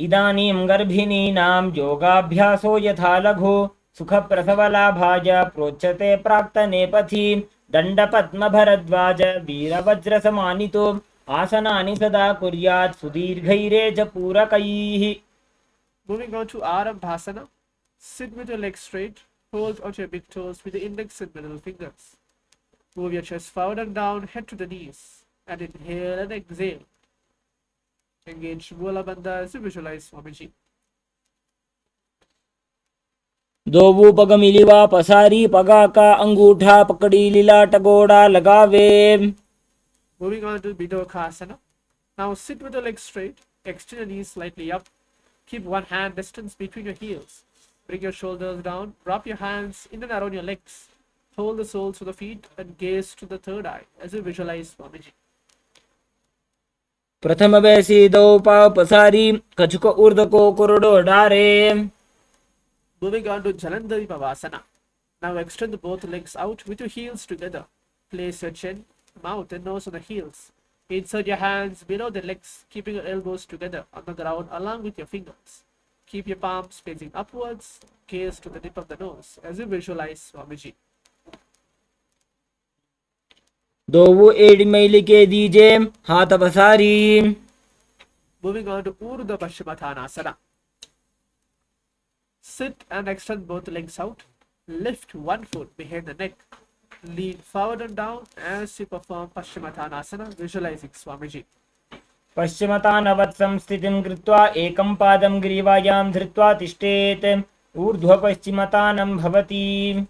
इदानीं गर्भिणीनां योगाभ्यासो यथा लघु सुखप्रसवलाभाय प्रोच्यते प्राक्तनेपथि दण्डपद्मभरद्वाज वीरवज्रसमानितो आसनानि सदा कुर्यात् सुदीर्घैरेज पूरकैः। Moving on to Arambhasana. Sit with your legs straight. Hold onto your big toes with the index and middle fingers. Move your chest forward and down, head to the knees. And inhale and exhale. Engage Mula Bandha as you visualize Swamiji. दोवू पग मिलिवा पसारी पगा का अंगूठा पकड़ी लीला टगोड़ा लगावे. Moving on to Bidokasana. Now sit with your legs straight, extend your knees slightly up. Keep one hand distance between your heels. Bring your shoulders down, wrap your hands in and around your legs. Hold the soles of the feet and gaze to the third eye as you visualize Swamiji. प्रथम बैसी दो पाव पसारी कछुक ऊर्ध को कुरुडो डारे. Moving on to Jalandhari Pavasana. Now extend both legs out with your heels together. Place your chin, mouth and nose on the heels. Insert your hands below the legs, keeping your elbows together on the ground along with your fingers. Keep your palms facing upwards. Gaze to the tip of the nose as you visualize Swamiji. दोवू एड़ी मैली के दीजे हाथ पसारी. Moving on to Urdhva Paschimottanasana. Sit and extend both legs out. Lift one foot behind the neck. Lean forward and down as you perform Paschimottanasana, visualizing Swamiji. पश्चिमतानवत् संस्थितिं कृत्वा एकं पादं ग्रीवायां धृत्वा तिष्ठेत्. ऊर्ध्वपश्चिमतानं भवति.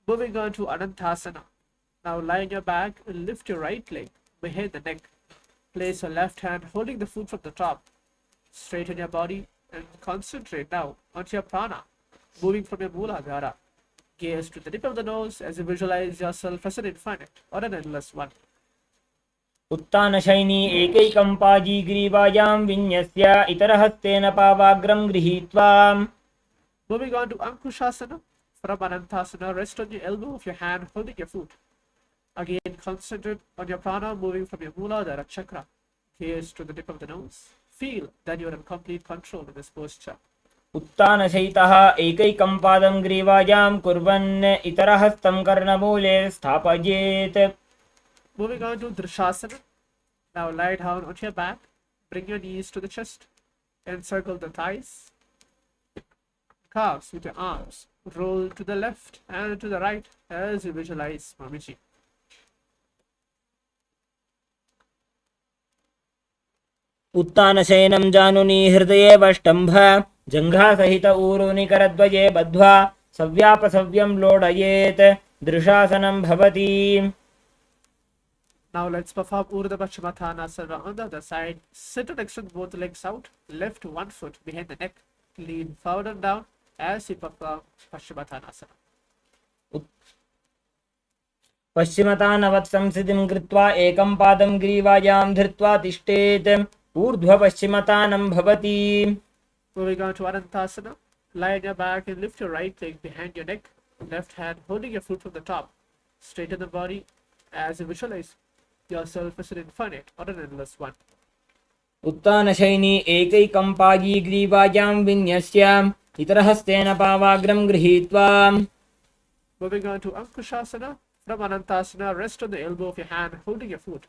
Moving on to Anantasana. Now lie on your back and lift your right leg behind the neck. Place your left hand holding the foot from the top. Straighten your body and concentrate now onto your prana, moving from your Mooladhara. Gaze to the tip of the nose as you visualize yourself as an infinite or an endless one. उत्तानशैनी एकैकं पाजी ग्रीवायां विन्यस्य इतरहस्तेन पावाग्रं गृहीत्वा. Moving on to Ankushasana. From Anantasana, rest on your elbow of your hand holding your foot. Again, concentrate on your prana moving from your Mooladhara chakra. Gaze to the tip of the nose. Feel that you are in complete control in this posture. उत्तानशयितः एकैकं पादं ग्रीवायां कुर्वन् इतरहस्तं कर्णमूले स्थापयेत्. Moving on to Drishasana. Now lie down on your back. Bring your knees to the chest. Encircle the thighs. Calves with your arms. Roll to the left and to the right as you visualize Swamiji. उत्तानशयनं जानुनी हृदये वष्टम्भ जङ्घासहित ऊरुनि करद्वये बद्ध्वा सव्यापसव्यं लोडयेत्. दृशासनं भवति. Now let's perform Urdhva Paschimottanasana on the other side. Sit and extend both legs out. Lift one foot behind the neck. Lean forward and down as you perform Paschimottanasana. पश्चिमतानवत् संस्थितिं कृत्वा एकं पादं ग्रीवायां धृत्वा तिष्ठेत्. ऊर्ध्वपश्चिमतानं भवति. Moving on to Anantasana. Lie on your back and lift your right leg behind your neck. Left hand holding your foot from the top. Straighten the body as you visualize yourself as an infinite or an endless one. उत्तानशैनी एकैकं पागी ग्रीवायां विन्यस्य इतरहस्तेन पावाग्रं गृहीत्वा. Moving on to Ankushasana. From Anantasana, rest on the elbow of your hand holding your foot.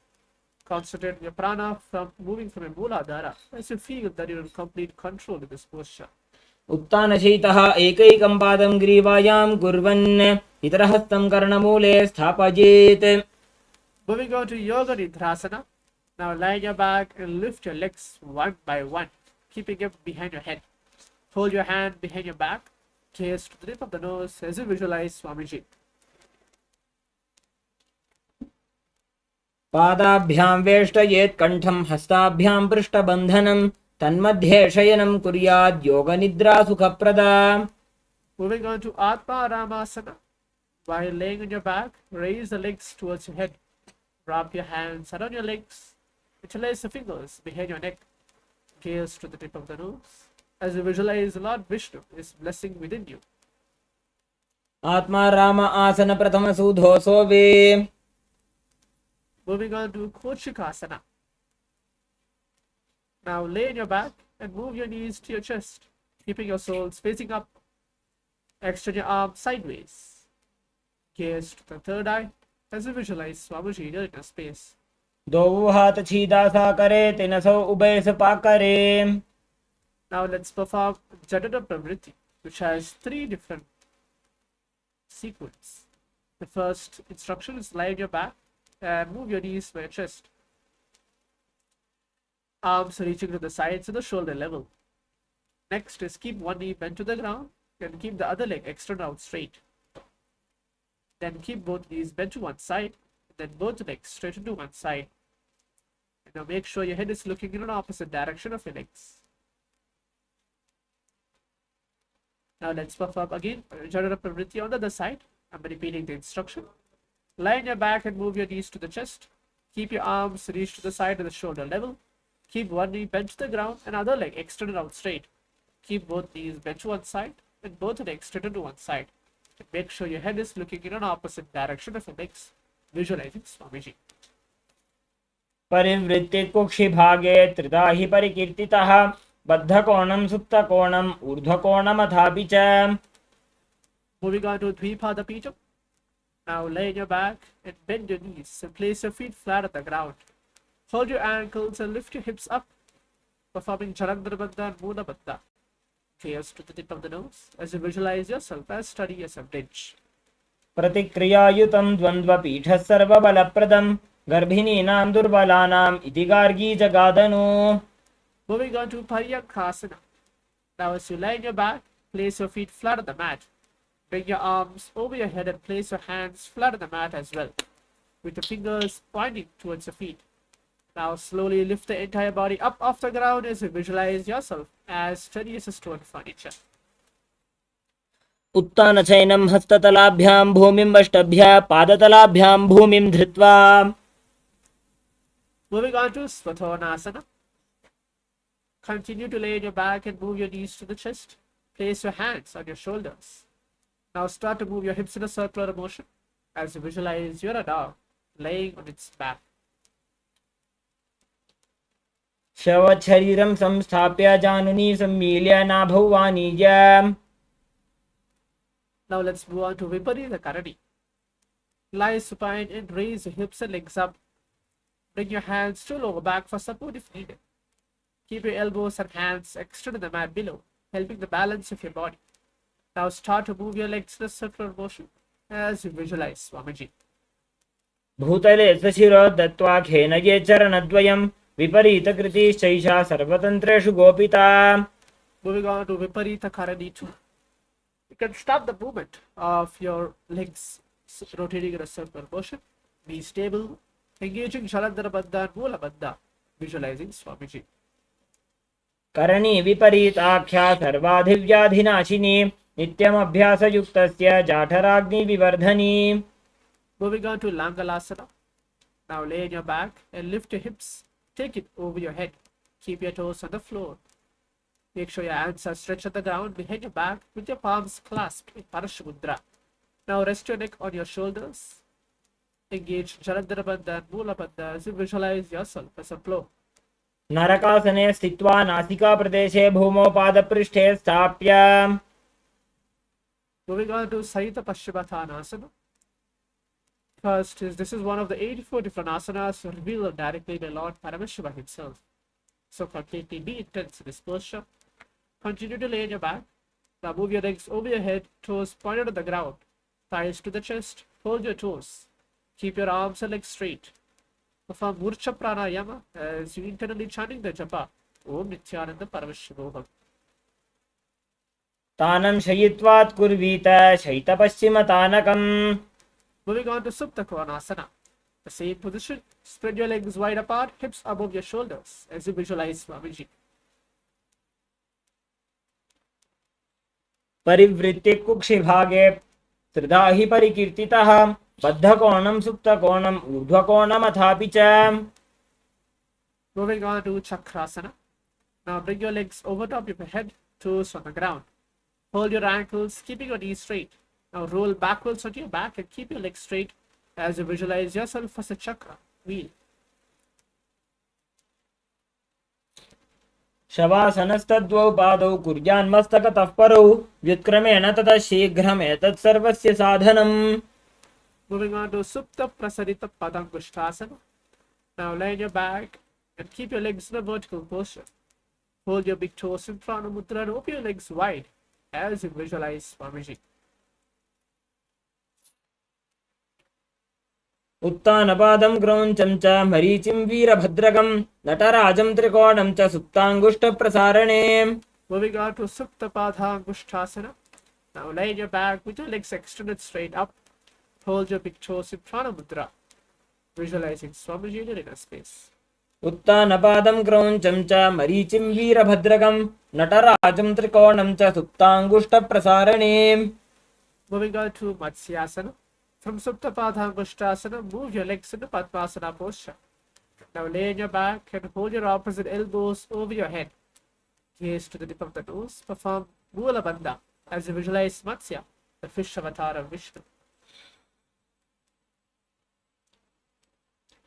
Concentrate on your prana from moving from your Mooladhara as you feel that you're in complete control in this posture. उत्तानशयितः एकैकं पादं ग्रीवायां कुर्वन् इतरहस्तं कर्णमूले स्थापयेत्. Moving on to Yoga Nidrasana. Now lie on your back and lift your legs one by one, keeping it behind your head. Hold your hand behind your back. Gaze to the tip of the nose as you visualize Swamiji. पादाभ्यां वेष्टयेत् कण्ठं हस्ताभ्यां पृष्ठबन्धनं तन्मध्ये शयनं कुर्यात् योगनिद्रा सुखप्रदा. Moving on to Atma Ramasana. While laying on your back, raise the legs towards your head. Wrap your hands around your legs. Interlace your fingers behind your neck. Gaze to the tip of the nose as you visualize Lord Vishnu is blessing within you. आत्मा राम आसन प्रथम सुधोसो वे. Moving on to Kochikasana. Now lay on your back and move your knees to your chest, keeping your soles facing up. Extend your arms sideways. Gaze to the third eye as you visualize Swamiji in a space. दो हाथ छीदा सा करे तिनसो उभय सपा करे. Now let's perform Jadada Pravriti, which has 3 different sequences. The first instruction is lie on your back and move your knees by your chest. Arms reaching to the sides of the shoulder level. Next is keep one knee bent to the ground and keep the other leg extended out straight. Then keep both knees bent to one side, then both legs straighten to one side. And now make sure your head is looking in an opposite direction of your legs. Now let's perform again Jadara Pravritti on the other side. I'm repeating the instruction. Lie on your back and move your knees to the chest. Keep your arms reach to the side of the shoulder level. Keep one knee bent to the ground and other leg extended out straight. Keep both knees bent to one side and both legs straightened to one side. And make sure your head is looking in an opposite direction of your legs. Visualizing Swamiji. परिवृत्ति कुक्षि भागे त्रिधा हि परिकीर्तितः बद्धकोणं सुप्तकोणं ऊर्ध्वकोणमथापि च. Moving on to Dvipada Pijam. Now lay on your back and bend your knees and place your feet flat on the ground. Hold your ankles and lift your hips up, performing Chalandra Bandha and Mula Bandha. Tears to the tip of the nose as you visualize yourself as steady as a bridge. प्रतिक्रियायुतं द्वन्द्वपीठः सर्वबलप्रदं गर्भिणीनां दुर्बलानाम् इति Gargi जगादनु. Moving on to Paryankhasana. Now as you lie on your back, place your feet flat on the mat. Bring your arms over your head and place your hands flat on the mat as well, with the fingers pointing towards your feet. Now slowly lift the entire body up off the ground as you visualize yourself as steady as a stone furniture. उत्तानचैनं हस्ततलाभ्यां भूमिं वष्टभ्यः पादतलाभ्यां भूमिं धृत्वा. Moving on to Svatanasana. Continue to lay on your back and move your knees to the chest. Place your hands on your shoulders. Now start to move your hips in a circular motion as you visualize you're a dog laying on its back. शवच्छरीरं संस्थाप्य जानुनी सम्मील्य नाभौ वाणिज्य. Now let's move on to Viparita Karani. Lie supine and raise your hips and legs up. Bring your hands to lower back for support if needed. Keep your elbows and hands extended in the mat below, helping the balance of your body. Now start to move your legs in a circular motion as you visualize Swamiji. भूतले सशिरो दत्त्वा खेनये चरणद्वयं विपरीतकृतिश्चैषा सर्वतन्त्रेषु गोपिता. Moving on to Viparita Karani 2. You can stop the movement of your legs rotating in a circular motion. Be stable, engaging Jalandhara Bandha and Mula Bandha, visualizing Swamiji. Karni विपरीताख्या सर्वाधिव्याधिनाशिनी नित्यमभ्यासयुक्तस्य जाठराग्निविवर्धनी. Moving on to Langalasana. Now lay on your back and lift your hips. Take it over your head. Keep your toes on the floor. Make sure your hands are stretched at the ground behind your back with your palms clasped in Parashamudra. Now rest your neck on your shoulders. Engage Jalandhara Bandha and Mula Bandha as you visualize yourself as a flow. नरकासने स्थित्वा नासिकाप्रदेशे भूमौ पादपृष्ठे स्थाप्य. Moving on to Saita Paschimottanasana. First this is one of the 84 different asanas revealed directly by Lord Paramashiva himself. So completely be intense in this posture. Continue to lay on your back. Now move your legs over your head, toes pointed at the ground, thighs to the chest, hold your toes. Keep your arms and legs straight. Perform Murcha Pranayama as you internally chanting the japa. Om Nityananda Paramashivoham. तानं शयित्वात् कुर्वीत शैतपश्चिमतानकम्. Moving on to Supta Konasana. The same position. Spread your legs wide apart, hips above your shoulders as you visualize Swamiji. परिवृत्ति कुक्षि भागे त्रिधा हि परिकीर्तितः बद्धकोणं सुप्तकोणं ऊर्ध्वकोणमथापि च. Moving on to Chakrasana. Now bring your legs over top of your head, toes on the ground. Hold your ankles, keeping your knees straight. Now roll backwards onto your back and keep your legs straight as you visualize yourself as a chakra wheel. शवासनस्तद्वौ पादौ कुर्यान्मस्तकतः परौ व्युत्क्रमेण ततः शीघ्रमेतत् सर्वस्य साधनम्. Moving on to Supta Prasarita Padangushtasana. Now lay on your back and keep your legs in a vertical posture. Hold your big toes in Prana Mudra and open your legs wide as you visualize Swamiji. उत्तानपादं क्रौञ्चं च मरीचिं वीरभद्रकं नटराजं त्रिकोणं च सुप्ताङ्गुष्ठप्रसारणे. Moving on to Supta Padhangushtasana. Now lay on your back with your legs extended straight up. Hold your big toes in Prana Mudra, visualizing Swamiji in your inner space. उत्तानपादं क्रौञ्चं च मरीचिं वीरभद्रकं नटराजं त्रिकोणं च सुप्ताङ्गुष्ठप्रसारणे. Moving on to Matsyasana. From Supta Padangusthasana, move your legs into Padmasana posture. Now lay on your back and hold your opposite elbows over your head. Gaze to the tip of the nose. Perform Mula Bandha as you visualize Matsya, the fish avatar of Vishnu.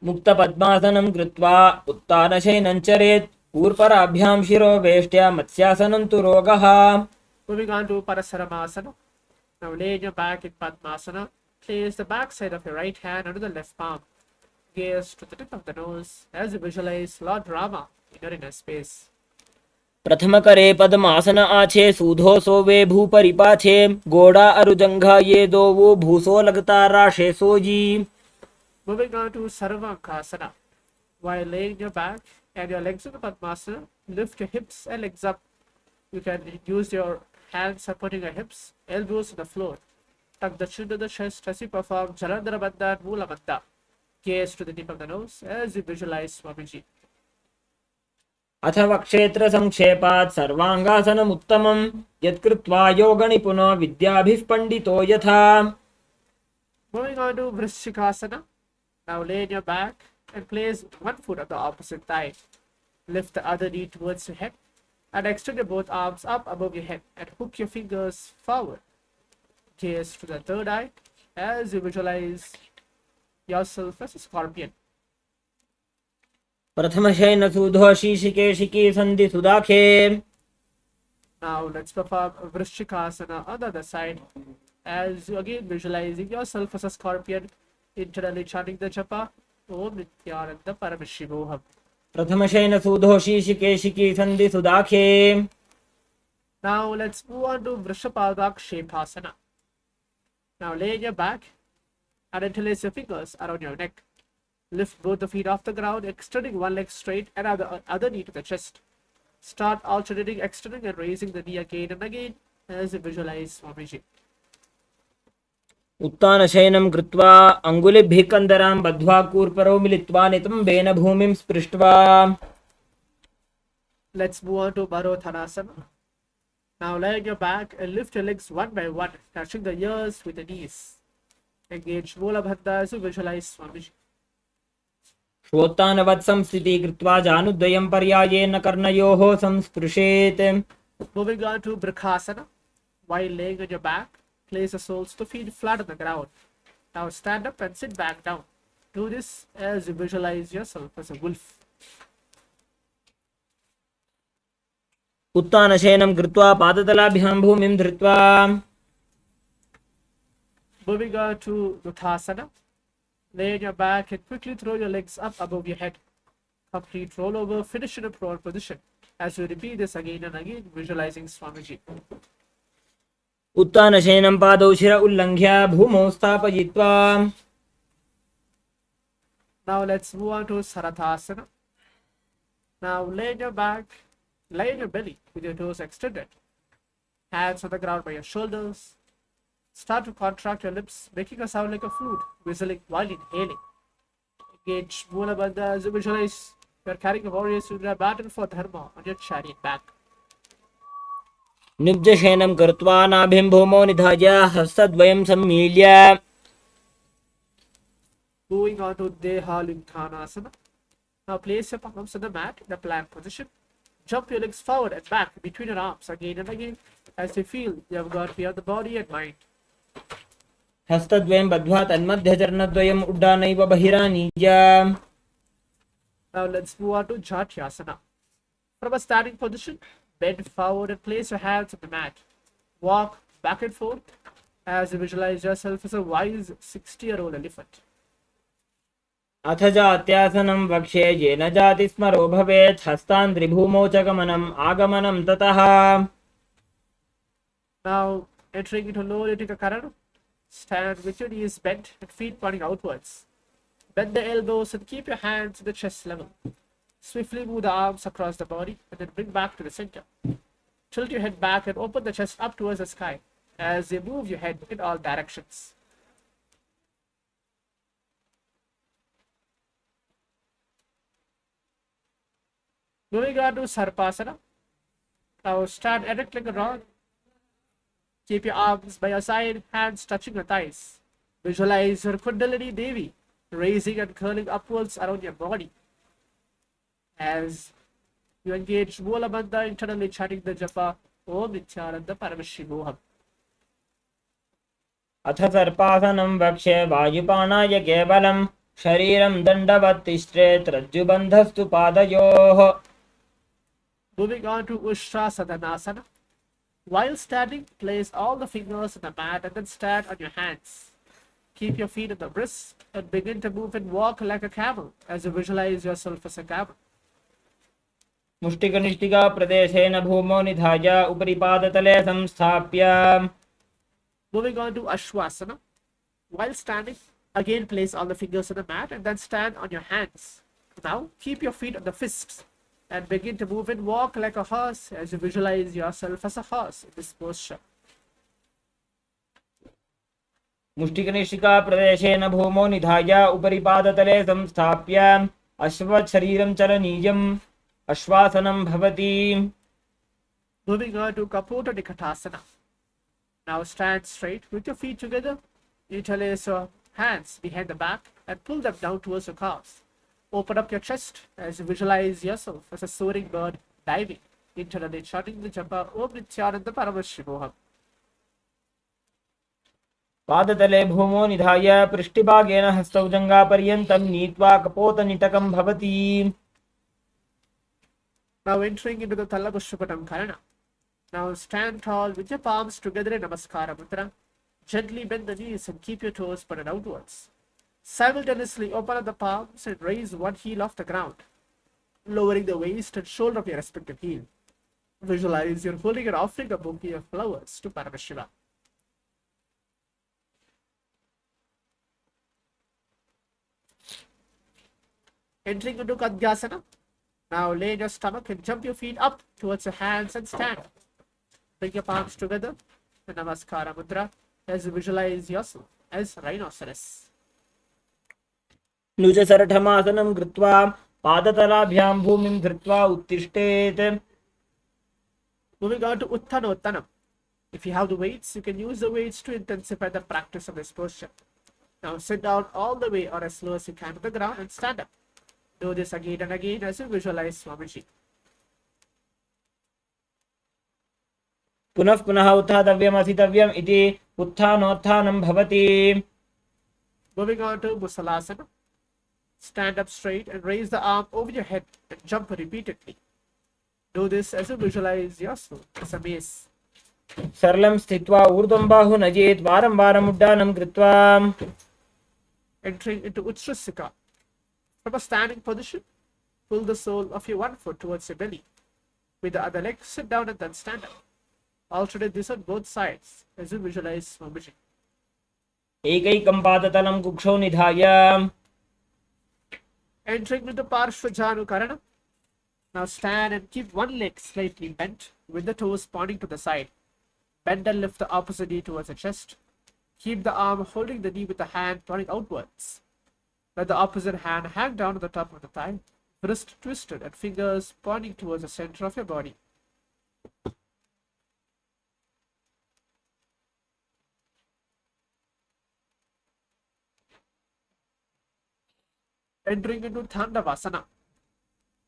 मुक्तपद्मासनं कृत्वा उत्तानशयनं चरेत् पूर्पराभ्यां शिरो वेष्ट्या मत्स्यासनं तु रोगः. Moving on to Parasaramasana. Now lay on your back in Padmasana. Place the back side of your right hand under the left palm. Gaze to the tip of the nose as you visualize Lord Rama in your inner space. प्रथमकरे पद्मासन आछे सूधो सोवे भूपरिपाछे गोड़ा अरुजंघा ये दो वो भूसो लगता राशे सोजी. Moving on to Sarvankasana. While laying your back and your legs in the Padmasana, lift your hips and legs up. You can use your hands supporting your hips, elbows to the floor. Tuck the chin to the chest as you perform Jalandhara Bandha and Mula Bandha. Gaze to the tip of the nose as you visualize Swamiji. अथवा क्षेत्र संक्षेपात् सर्वांगासनम् उत्तमं यत्कृत्वा योगनिपुनो विद्याभिः पंडितो यथा. Moving on to Vrishchikasana. Now lay on your back and place one foot on the opposite thigh. Lift the other knee towards your head and extend your both arms up above your head and hook your fingers forward. Gaze to the third eye as you visualize yourself as a scorpion. प्रथमशयन सूधो शीशिकेशिकी संधि सुदाखे. Now let's perform Vrishchikasana on the other side as you again visualizing yourself as a scorpion, internally chanting the japa Om Nityananda Paramashivoham. प्रथमशयन सूधो शीशिकेशिकी संधि सुदाखे. Now let's move on to Vrishabhadakshepasana. Now lay on your back and interlace your fingers around your neck. Lift both the feet off the ground, extending one leg straight and other knee to the chest. Start alternating, extending and raising the knee again and again as you visualize Swamiji. उत्तानशयनं कृत्वा अङ्गुलिभिः कन्दरां बद्ध्वा कूर्परौ मिलित्वा नितम्बेन भूमिं स्पृष्ट्वा. Let's move on to Marothanasana. Now lay on your back and lift your legs one by one, touching the ears with the knees. Engage Mula Bandha as you visualize Swamiji. श्वोत्तानवत् संस्थिति कृत्वा जानुद्वयं पर्यायेन कर्णयोः संस्पृशेत्. Moving on to Brikhasana. While laying on your back, place the soles to feet flat on the ground. Now stand up and sit back down. Do this as you visualize yourself as a wolf. उत्तानशयनं कृत्वा पादतलाभ्यां भूमिं धृत्वा. Moving on to Utthasana. Lay on your back and quickly throw your legs up above your head. Complete rollover, finish in a prone position. As you repeat this again and again, visualizing Swamiji. उत्तानशयनं पादौ शिर उल्लङ्घ्य भूमौ स्थापयित्वा. Now let's move on to Sarathasana. Now lay on your back, lay on your belly with your toes extended. Hands on the ground by your shoulders. Start to contract your lips, making a sound like a flute, whistling while inhaling. Engage Mula Bandha as you visualize you are carrying a warrior Sudra battle for Dharma on your chariot back. निब्जशयनं कृत्वा नाभिं भूमौ निधाय हस्तद्वयं सम्मील्य. Moving on to Dehalukthanasana. Now place your palms on the mat in a plank position. Jump your legs forward and back between your arms again and again as you feel you have got beyond the body and mind. हस्तद्वयं बद्ध्वा तन्मध्यचरणद्वयम् उड्डानैव बहिरानीय. Now let's move on to Jatyasana. From a standing position, bend forward and place your hands on the mat. Walk back and forth as you visualize yourself as a wise 60-year-old elephant. अथ जात्यासनं वक्ष्ये येन जातिस्मरो भवेत् हस्तान् त्रिभूमौ च गमनम् आगमनं ततः. Now entering into lower Karana. Stand with your knees bent and feet pointing outwards. Bend the elbows and keep your hands at the chest level. Swiftly move the arms across the body and then bring back to the center. Tilt your head back and open the chest up towards the sky as you move your head in all directions. Moving on to Sarpasana. Now stand erect like a rod. Keep your arms by your side, hands touching your thighs. Visualize your Kundalini Devi raising and curling upwards around your body. As you engage Moola Bandha, internally chanting the japa Om Nityananda Paramashivoham. अथ सर्पासनं वक्ष्ये वायुपानाय केवलं शरीरं दण्डवत् तिष्ठेत् रज्जुबन्धस्तु पादयोः. Moving on to Ushtrasadhanasana. While standing, place all the fingers on the mat and then stand on your hands. Keep your feet on the wrists and begin to move and walk like a camel as you visualize yourself as a camel. मुष्टिकनिष्ठिका प्रदेशेन भूमौ निधाय उपरि पादतले संस्थाप्य. Moving on to Ashwasana. While standing, again place all the fingers on the mat and then stand on your hands. Now keep your feet on the fists and begin to move and walk like a horse as you visualize yourself as a horse in this posture. मुष्टिकनिष्ठिका प्रदेशेन भूमौ निधाय उपरि पादतले संस्थाप्य अश्वत् शरीरं चलनीयम् अश्वासनं भवति. Moving on to Kapota Nikatasana. Now stand straight with your feet together. Interlace your hands behind the back and pull them down towards your calves. Open up your chest as you visualize yourself as a soaring bird diving. Internally chanting the japa Om Nityananda Paramashivoham. पादतले भूमौ निधाय पृष्ठभागेन हस्तौ जङ्घापर्यन्तं नीत्वा कपोतनिटकं भवति. Now entering into the Tallabushupatam Karana. Now stand tall with your palms together in Namaskara Mudra. Gently bend the knees and keep your toes pointed outwards. Simultaneously open up the palms and raise one heel off the ground, lowering the waist and shoulder of your respective heel. Visualize you're holding and offering a bouquet of flowers to Paramashiva. Entering into Kadhyasana. Now lay in your stomach and jump your feet up towards your hands and stand. Bring your palms together in Namaskara Mudra as you visualize yourself as rhinoceros. नुजसरठमासनं कृत्वा पादतलाभ्यां भूमिं धृत्वा उत्तिष्ठेत्. Moving on to Uttanottanam. If you have the weights, you can use the weights to intensify the practice of this posture. Now sit down all the way or as low as you can to the ground and stand up. Do this again and again as you visualize Swamiji. पुनः पुनः उत्थातव्यम् असितव्यम् इति उत्थानोत्थानं भवति. Moving on to Musalasana. Stand up straight and raise the arm over your head and jump repeatedly. Do this as you visualize yourself as a mace. सरलं स्थित्वा ऊर्ध्वं बाहु नजेत् वारं वारम् उड्डानं कृत्वा. Entering into Utstrasika. From a standing position, pull the sole of your one foot towards your belly. With the other leg, sit down and then stand up. Alternate this on both sides as you visualize Swamiji. एकैकं पादतलं कुक्षौ निधाय. Entering into Parshvajanu Karana. Now stand and keep one leg slightly bent with the toes pointing to the side. Bend and lift the opposite knee towards the chest. Keep the arm holding the knee with the hand pointing outwards. Let the opposite hand hang down to the top of the thigh, wrist twisted and fingers pointing towards the center of your body. Entering into Thandavasana.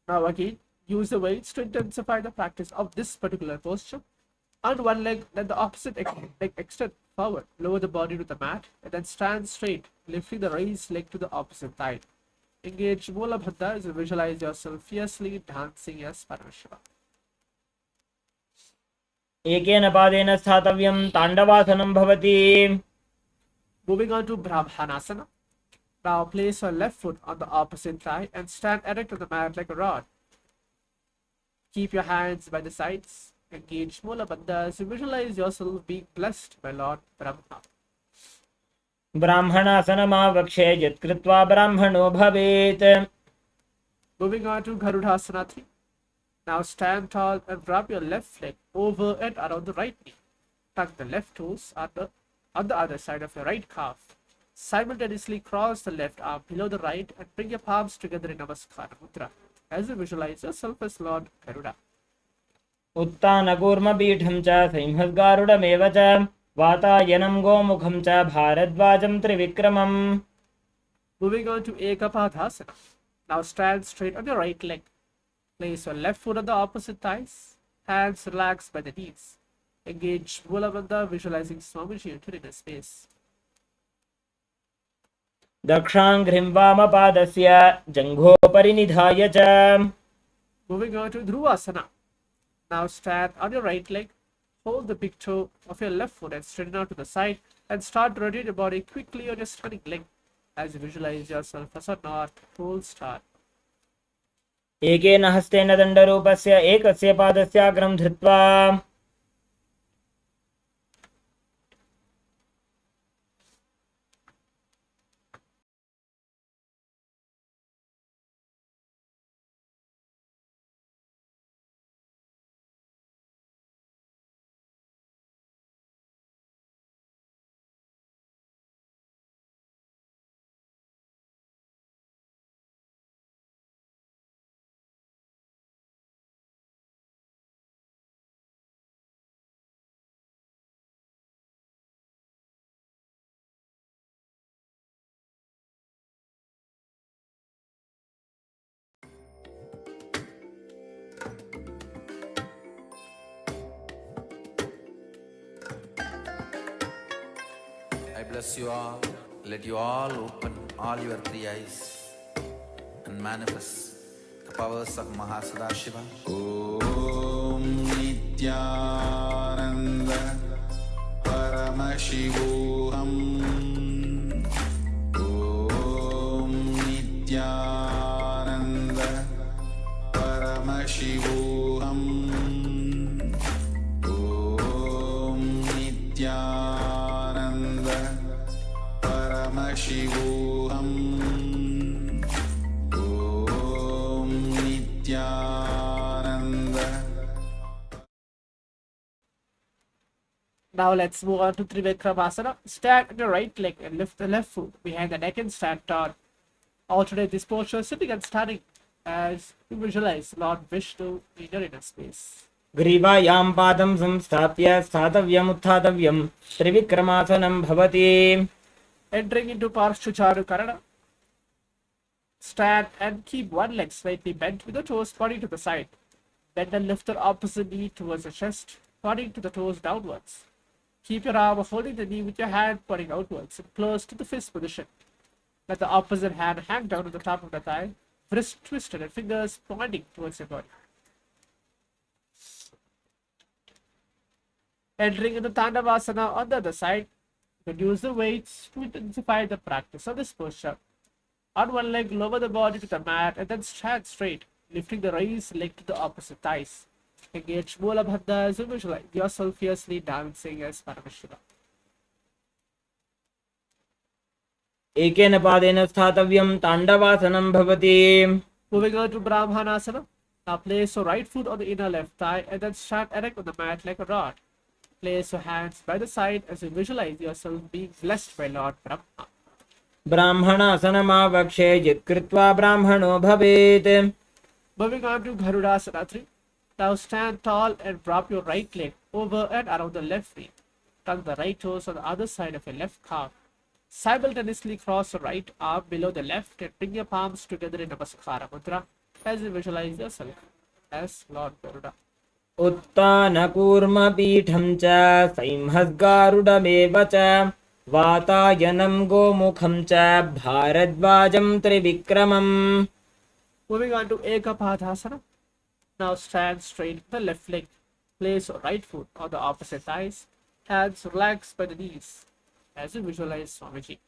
Now again, use the weights to intensify the practice of this particular posture. On one leg, let the opposite leg extend forward, lower the body to the mat, and then stand straight, lifting the raised leg to the opposite thigh. Engage Moola Bandha as you visualize yourself fiercely dancing as Paramashiva. एकेन पादेन स्थातव्यं ताण्डवासनं भवति. Moving on to Brahmanasana. Now place your left foot on the opposite thigh and stand erect on the mat like a rod. Keep your hands by the sides. Engage Moola Bandha as you visualize yourself being blessed by Lord Brahma. ब्राह्मणासनमावक्षे यत्कृत्वा ब्राह्मणो भवेत्. Moving on to Garudasana 3. Now stand tall and wrap your left leg over and around the right knee. Tuck the left toes on the other side of your right calf. Simultaneously cross the left arm below the right and bring your palms together in Namaskara Mudra as you visualize yourself as Lord Garuda. उत्तानकूर्मपीठं च सिंहद्गारुडमेव च वातायनं गोमुखं च भारद्वाजं त्रिविक्रमम्. Moving on to Ekapadhasana. Now stand straight on your right leg. Place your left foot on the opposite thighs. Hands relaxed by the knees. Engage Mulabandha, visualizing Swamiji entering the space. दक्षाङ्घ्रिं वामपादस्य जङ्घोपरि निधाय च. Moving on to Dhruvasana. Now stand on your right leg. Hold the big toe of your left foot and straighten out to the side and start to rotate your body quickly on your standing leg as you visualize yourself as a North Pole star. एकेन हस्तेन दण्डरूपस्य एकस्य पादस्याग्रं धृत्वा I bless you all. Let you all open all your three eyes and manifest the powers of Shiva. Om Nityananda Paramashivoham. Om Nityananda Paramashivoham. Om Nityananda Paramashivoham. Om Nityananda. Now let's move on to Trivikramasana. Stand on your right leg and lift the left foot behind the neck and stand tall. Alternate this posture, sitting and standing as you visualize Lord Vishnu in your inner space. ग्रीवायां पादं संस्थाप्य स्थातव्यम् उत्थातव्यं त्रिविक्रमासनं भवति. Entering into Parshchacharu Karana. Stand and keep one leg slightly bent with the toes pointing to the side. Bend and lift the opposite knee towards the chest, pointing to the toes downwards. Keep your arm holding the knee with your hand pointing outwards and close to the fist position. Let the opposite hand hang down to the top of the thigh, wrist twisted and fingers pointing towards your body. Entering into Tandavasana on the other side, you can use the weights to intensify the practice of this posture. On one leg, lower the body to the mat and then stand straight, lifting the raised leg to the opposite thighs. Engage Mulabandha as you visualize yourself fiercely dancing as Paramashiva. एकेन पादेन स्थातव्यं ताण्डवासनं भवति. Moving on to Brahmanasana. Now place your right foot on the inner left thigh and then stand erect on the mat like a rod. Place your hands by the side as you visualize yourself being blessed by Lord Brahma. ब्राह्मणासनमावक्षे यत्कृत्वा ब्राह्मणो भवेत्. Moving on to Garudasana 3. Now stand tall and drop your right leg over and around the left knee. Tuck the right toes on the other side of your left calf. Simultaneously cross your right arm below the left and bring your palms together in Namaskara Mudra as you visualize yourself as Lord Garuda. उत्तानकूर्मपीठं च सिंहद्गारुडमेव च वातायनं गोमुखं च भारद्वाजं त्रिविक्रमम्. Moving on to Ekapadhasana. Now stand straight with the left leg. Place your right foot on the opposite thighs. Hands relaxed by the knees as you visualize Swamiji.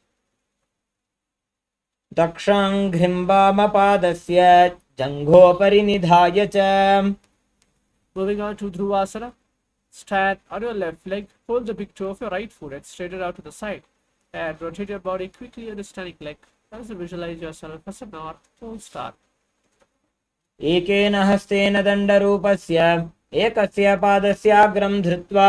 दक्षाङ्घ्रिं वामपादस्य जङ्घोपरि निधाय च. Moving on to Dhruvasana. Stand on your left leg. Hold the big toe of your right foot and straighten out to the side. And rotate your body quickly on the standing leg as you visualize yourself as a North Pole star. एकेन हस्तेन दण्डरूपस्य एकस्य पादस्याग्रं धृत्वा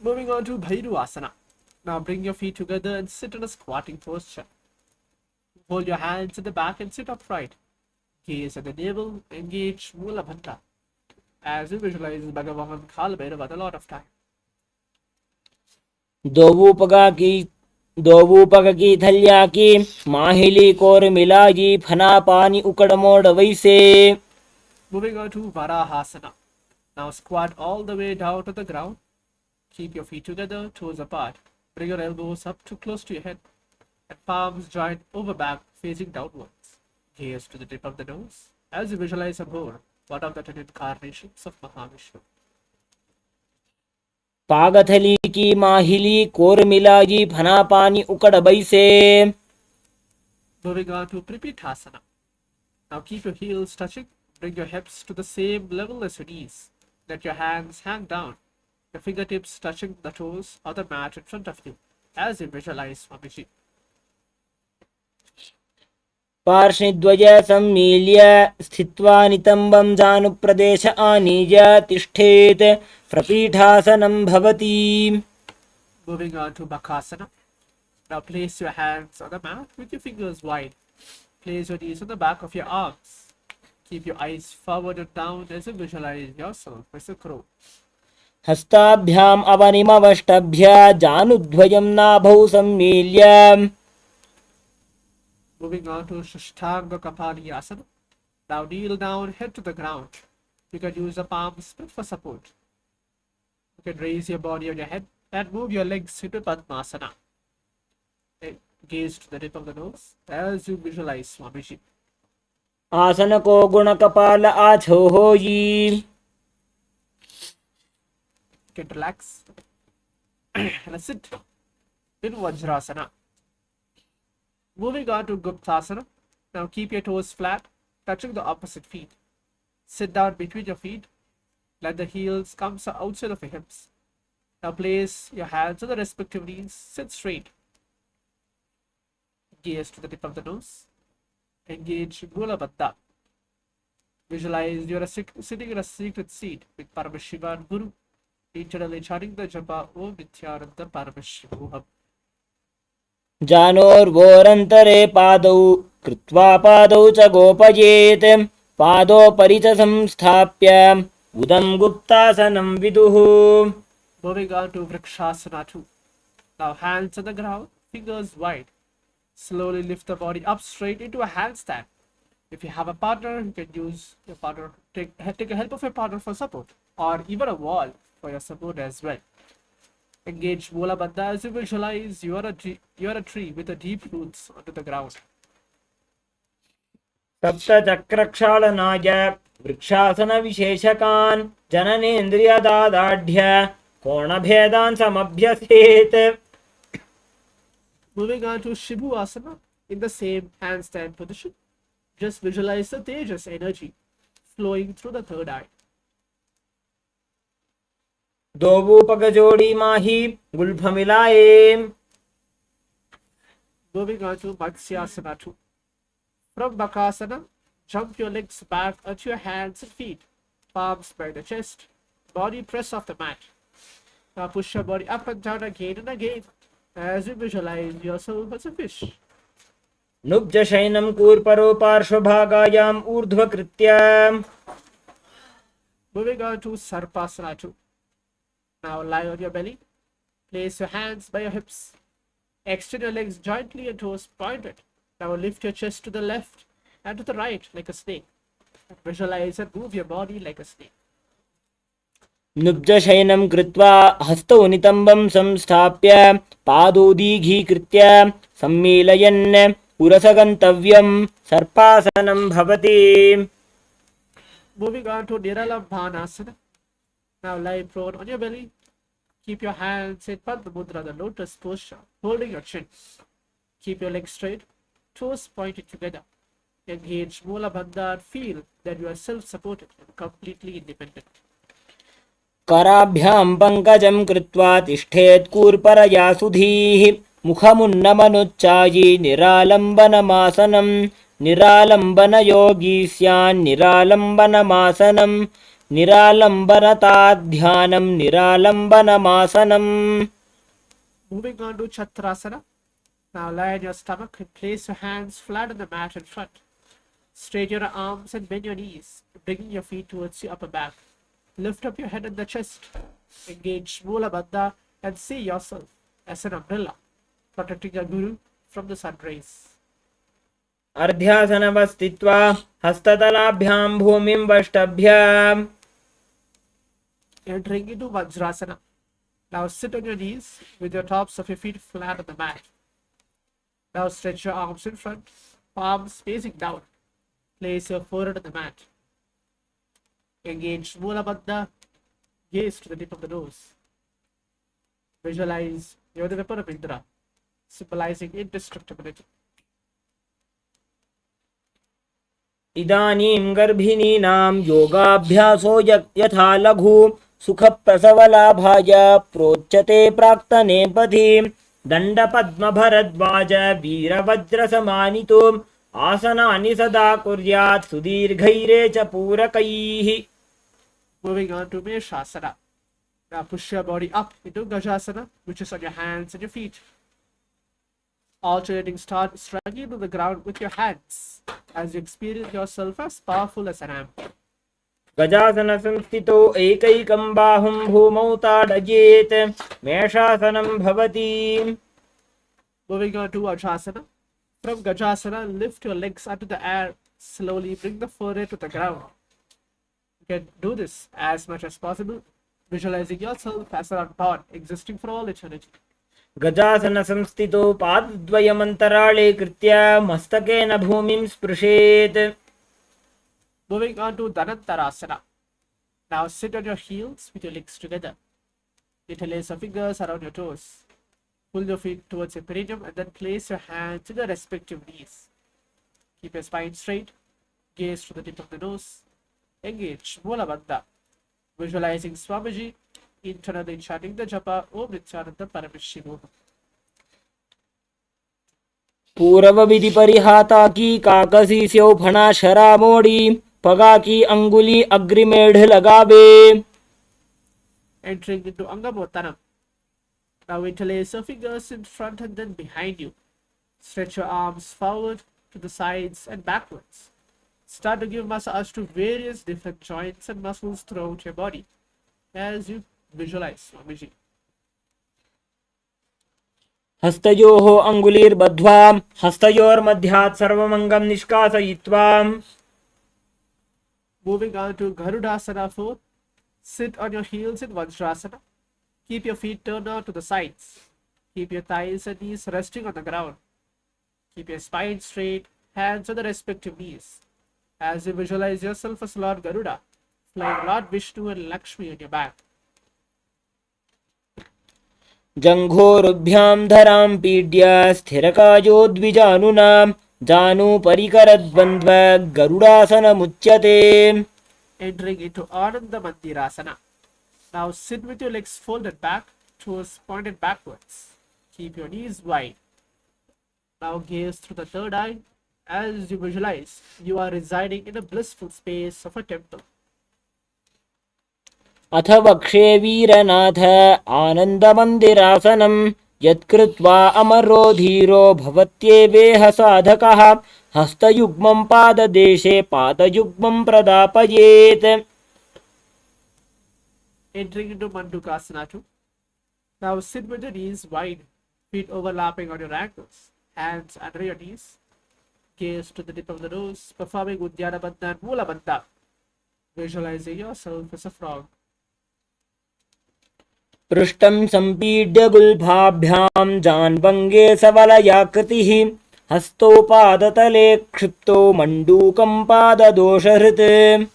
Moving on to Bhairu Asana. Now bring your feet together and sit in a squatting posture. Hold your hands at the back and sit upright. Gaze at the navel, engage Mula Bandha. As you visualize Bhagavan Kala Bhairava a lot of time. दोवूपग की थल्या की माहिली core मिलाजी फना पानी उकड़ मोड़ वैसे. Moving on to Varahasana. Now squat all the way down to the ground. Keep your feet together, toes apart. Bring your elbows up to close to your head. And palms joined over back, facing downwards. Gaze to the tip of the nose as you visualize a boar, one of the 10 incarnations of Mahavishnu. पागथली की माहिली core मिलाजी फना पानी उकड़ बैसे. Moving on to Tripitasana. Now keep your heels touching. Bring your hips to the same level as your knees. Let your hands hang down. Your fingertips touching the toes of the mat in front of you as you visualize Swamiji. पार्श्वद्वय सम्मील्य स्थित्वा नितम्बं जानुप्रदेश आनीय तिष्ठेत् प्रपीठासनं भवति. Moving on to Bakasana. Now place your hands on the mat with your fingers wide. Place your knees on the back of your arms. Keep your eyes forward and down as you visualize yourself as a crow. हस्ताभ्याम् अवनिमवष्टभ्य जानुद्वयं नाभौ सम्मील्य. Moving on to Shashtanga Kapaliyasana. Now kneel down, head to the ground. You can use the palms split for support. You can raise your body on your head and move your legs into Padmasana. Gaze to the tip of the nose as you visualize Swamiji. आसन को गुण कपाल आछो होई. You can relax and sit in Vajrasana. Moving on to Guptasana. Now keep your toes flat, touching the opposite feet. Sit down between your feet. Let the heels come outside of your hips. Now place your hands on the respective knees. Sit straight. Gaze to the tip of the nose. Engage Mula Bandha. Visualize you are sitting in a secret seat with Paramashiva and Guru. Eternally chanting the japa Om Nityananda Paramashivoham. जानोर्वोरन्तरे पादौ कृत्वा पादौ च गोपयेत्. पादोपरि च संस्थाप्य उदं गुप्तासनं विदुः. Moving on to Vrikshasana 2. Now hands on the ground, fingers wide. Slowly lift the body up straight into a handstand. If you have a partner, you can use your partner, take a help of your partner for support, or even a wall for your support as well. Engage Mula Bandha as you visualize you are a tree with a deep roots onto the ground. सप्तचक्रक्षालनाय vrikshasana विशेषकान् जननेन्द्रियदादाढ्य कोणभेदान् समभ्यसेत्. Moving on to Shibu Asana in the same handstand position. Just visualize the Tejas energy flowing through the third eye. दोवूपग जोड़ी माही Gulf मिलाए. Moving on to Matsyasana 2. From Bakasana, jump your legs back onto your hands and feet. Palms by the chest. Body press off the mat. Now push your body up and down again and again as you visualize yourself as a fish. नुब्ज शयनं कूर्परो पार्श्वभागायाम् ऊर्ध्वकृत्य. Moving on to Sarpasana 2. Now lie on your belly. Place your hands by your hips. Extend your legs jointly and toes pointed. Now lift your chest to the left and to the right like a snake. Visualize and move your body like a snake. नुब्ज शयनं कृत्वा हस्तौ नितम्बं संस्थाप्य पादोदीघीकृत्य सम्मीलयन् पुरसगन्तव्यं सर्पासनं भवति. Moving on to Niralambhanasana. Now lie prone on your belly. Keep your hands in Padma Mudra, the lotus posture, holding your chin. Keep your legs straight, toes pointed together. Engage Mula Bandha and feel that you are self-supported and completely independent. कराभ्यां पङ्कजं कृत्वा तिष्ठेत् कूर्परया सुधीः. मुखमुन्नमनुच्चायि निरालम्बनमासनं. निरालम्बनयोगी स्यान् निरालम्बनमासनं. निरालम्बनता ध्यानं निरालम्बनमासनम्. Moving on to Chakrasana. Now lie on your stomach and place your hands flat on the mat in front. Straighten your arms and bend your knees, bringing your feet towards your upper back. Lift up your head and the chest. Engage Mula Bandha and see yourself as an umbrella, protecting your Guru from the sun rays. अर्ध्यासनवस्थित्वा हस्ततलाभ्यां भूमिं वष्टभ्याम्. Entering into Vajrasana. Now sit on your knees with your tops of your feet flat on the mat. Now stretch your arms in front, palms facing down. Place your forehead on the mat. Engage Mula Bandha. Gaze to the tip of the nose. Visualize you're the weapon of Indra, symbolizing indestructibility. इदानीं गर्भिणीनां योगाभ्यासो यथा लघु सुखप्रसवलाभाय प्रोच्यते प्राक्तने पथि दण्डपद्मभरद्वाज वीरवज्रसमानितो आसनानि सदा कुर्यात् सुदीर्घैरे च पूरकैः. Moving on to Meshasana. Now push your body up into Gajasana, which is on your hands and your feet. Alternating start striking to the ground with your hands as you experience yourself as powerful as an amp. गजासन संस्थितो एकैकं बाहुं भूमौ ताडयेत् मेषासनं भवति. Moving on to Vajrasana. From Gajasana, lift your legs up to the air. Slowly bring the forehead to the ground. You can do this as much as possible, visualizing yourself as an unborn, existing for all eternity. गजासन संस्थितो पादद्वयमन्तराळे कृत्य मस्तकेन भूमिं स्पृशेत्. Moving on to Dhanantarasana. Now sit on your heels with your legs together. Interlace your fingers around your toes. Pull your feet towards your perineum and then place your hands to the respective knees. Keep your spine straight. Gaze to the tip of the nose. Engage Mula Bandha. Visualizing Swamiji, internally chanting the japa Om Nityananda Paramashivoham. पूर्व विधि परिहाता की काकसी स्यो फणा शरा मोड़ी पगा की अंगुली अग्रिमेढ़ लगावे. Entering into Angamottanam. Now interlace your fingers in front and then behind you. Stretch your arms forward to the sides and backwards. Start to give massage to various different joints and muscles throughout your body as you visualize Swamiji. हस्तयोः अंगुलीर्बद्ध्वा हस्तयोर्मध्यात् सर्वमंगं निष्कासयित्वा. Moving on to Garudasana 4. Sit on your heels in Vajrasana. Keep your feet turned out to the sides. Keep your thighs and knees resting on the ground. Keep your spine straight, hands on the respective knees. As you visualize yourself as Lord Garuda, flying Lord Vishnu and Lakshmi on your back. जंघोरुभ्यां धरां पीड्य स्थिरकायो द्विजानुना जानु परिकरद्वन्द्व गरुडासनमुच्यते. Entering into Ananda Mandirasana. Now sit with your legs folded back, toes pointed backwards. Keep your knees wide. Now gaze through the third eye as you visualize you are residing in a blissful space of a temple. अथ वक्षे वीरनाथ आनन्दमन्दिरासनं यत्कृत्वा अमरो धीरो भवत्येवेह साधकः हस्तयुग्मं पाददेशे पादयुग्मं प्रदापयेत्. Entering into Mandukasana 2. Now sit with your knees wide, feet overlapping on your ankles, hands under your knees. Gaze to the tip of the nose, performing Uddiyana Bandha and Mula Bandha. Visualizing yourself as a frog. पृष्ठं सम्पीड्य गुल्भाभ्यां जान्वङ्गे सबलयाकृतिः हस्तोपादतले क्षिप्तो मण्डूकं पाददोषहृत्.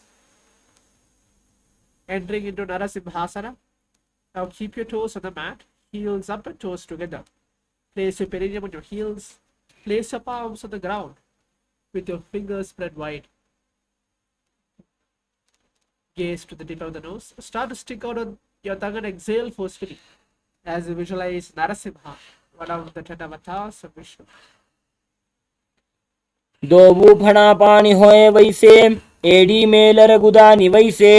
Entering into Narasimhasana. Now keep your toes on the mat, heels up and toes together. Place your perineum on your heels. Place your palms on the ground with your fingers spread wide. Gaze to the tip of the nose. Start to stick out on your tongue and exhale forcefully as you visualize Narasimha, one of the 10 avatars of Vishnu. दो फणा पानी होए वैसे AD Mailer गुदानी वैसे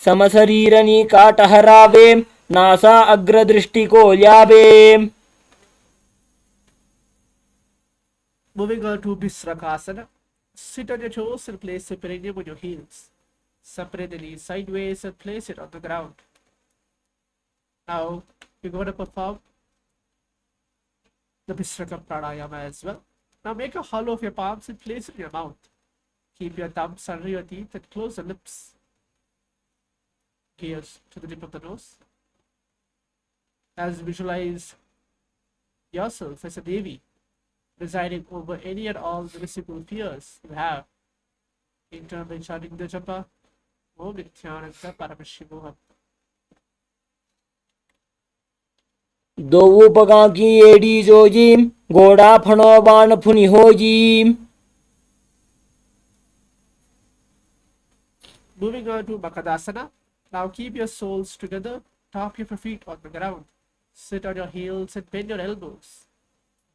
समशरीरनी काटहरावे NASA अग्रदृष्टि को ल्यावे. Moving on to Visrakasana. Sit on your toes and place the perineum on your heels. Separate the knees sideways and place it on the ground. Now you're going to perform the Visraka Pranayama as well. Now make a hollow of your palms and place it in your mouth. Keep your thumbs under your teeth and close the lips. Gaze to the tip of the nose. As visualize yourself as a Devi, presiding over any and all the residual fears you have. Internally chanting the japa, Om Nityananda Paramashivoham. दो पगा की AD Joji घोड़ा फणो बाण फुनि होजी. Moving on to Makadasana. Now keep your soles together, top of your feet on the ground. Sit on your heels and bend your elbows,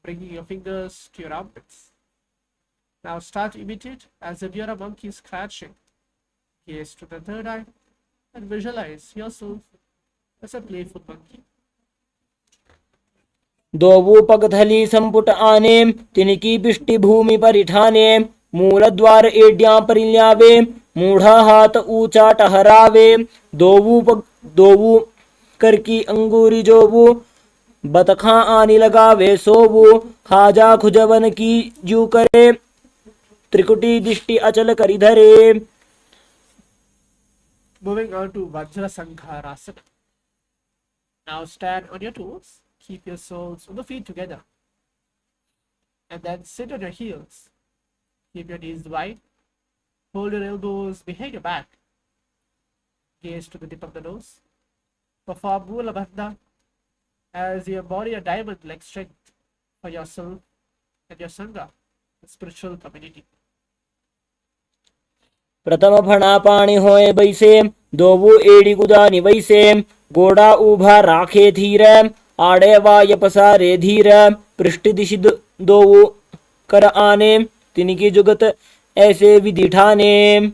bringing your fingers to your armpits. Now start to imitate as if you're a monkey scratching. Gaze to the third eye and visualize yourself as a playful monkey. दोवु पगथली संपुट आने तिनकी पिष्टि भूमि परिठाने मूल द्वार एड्यां परिल्यावे मूढ़ा हाथ ऊंचा टहरावे दोवु करकी अंगूरी जोवु बतखा आनी लगावे सोवु खाजा खुजवन की जू करे त्रिकुटी दिष्टि अचल करी धरे. Moving on to Vajra Sankharasana. Now stand on your toes. Keep your soles on the feet together. And then sit on your heels. Keep your knees wide. Hold your elbows behind your back. Gaze to the tip of the nose. Perform Mula Bandha as you embody a diamond-like strength for yourself and your Sangha, the spiritual community. प्रथम फणा पाणी होए बैसे दोवु एड़ी गुदानी वैसे गोड़ा उभा राखे धीर आड़े वाय पसारे धीर पृष्ठ दिशि दोवु कर आने तिनकी जुगत ऐसे विधि ठाने.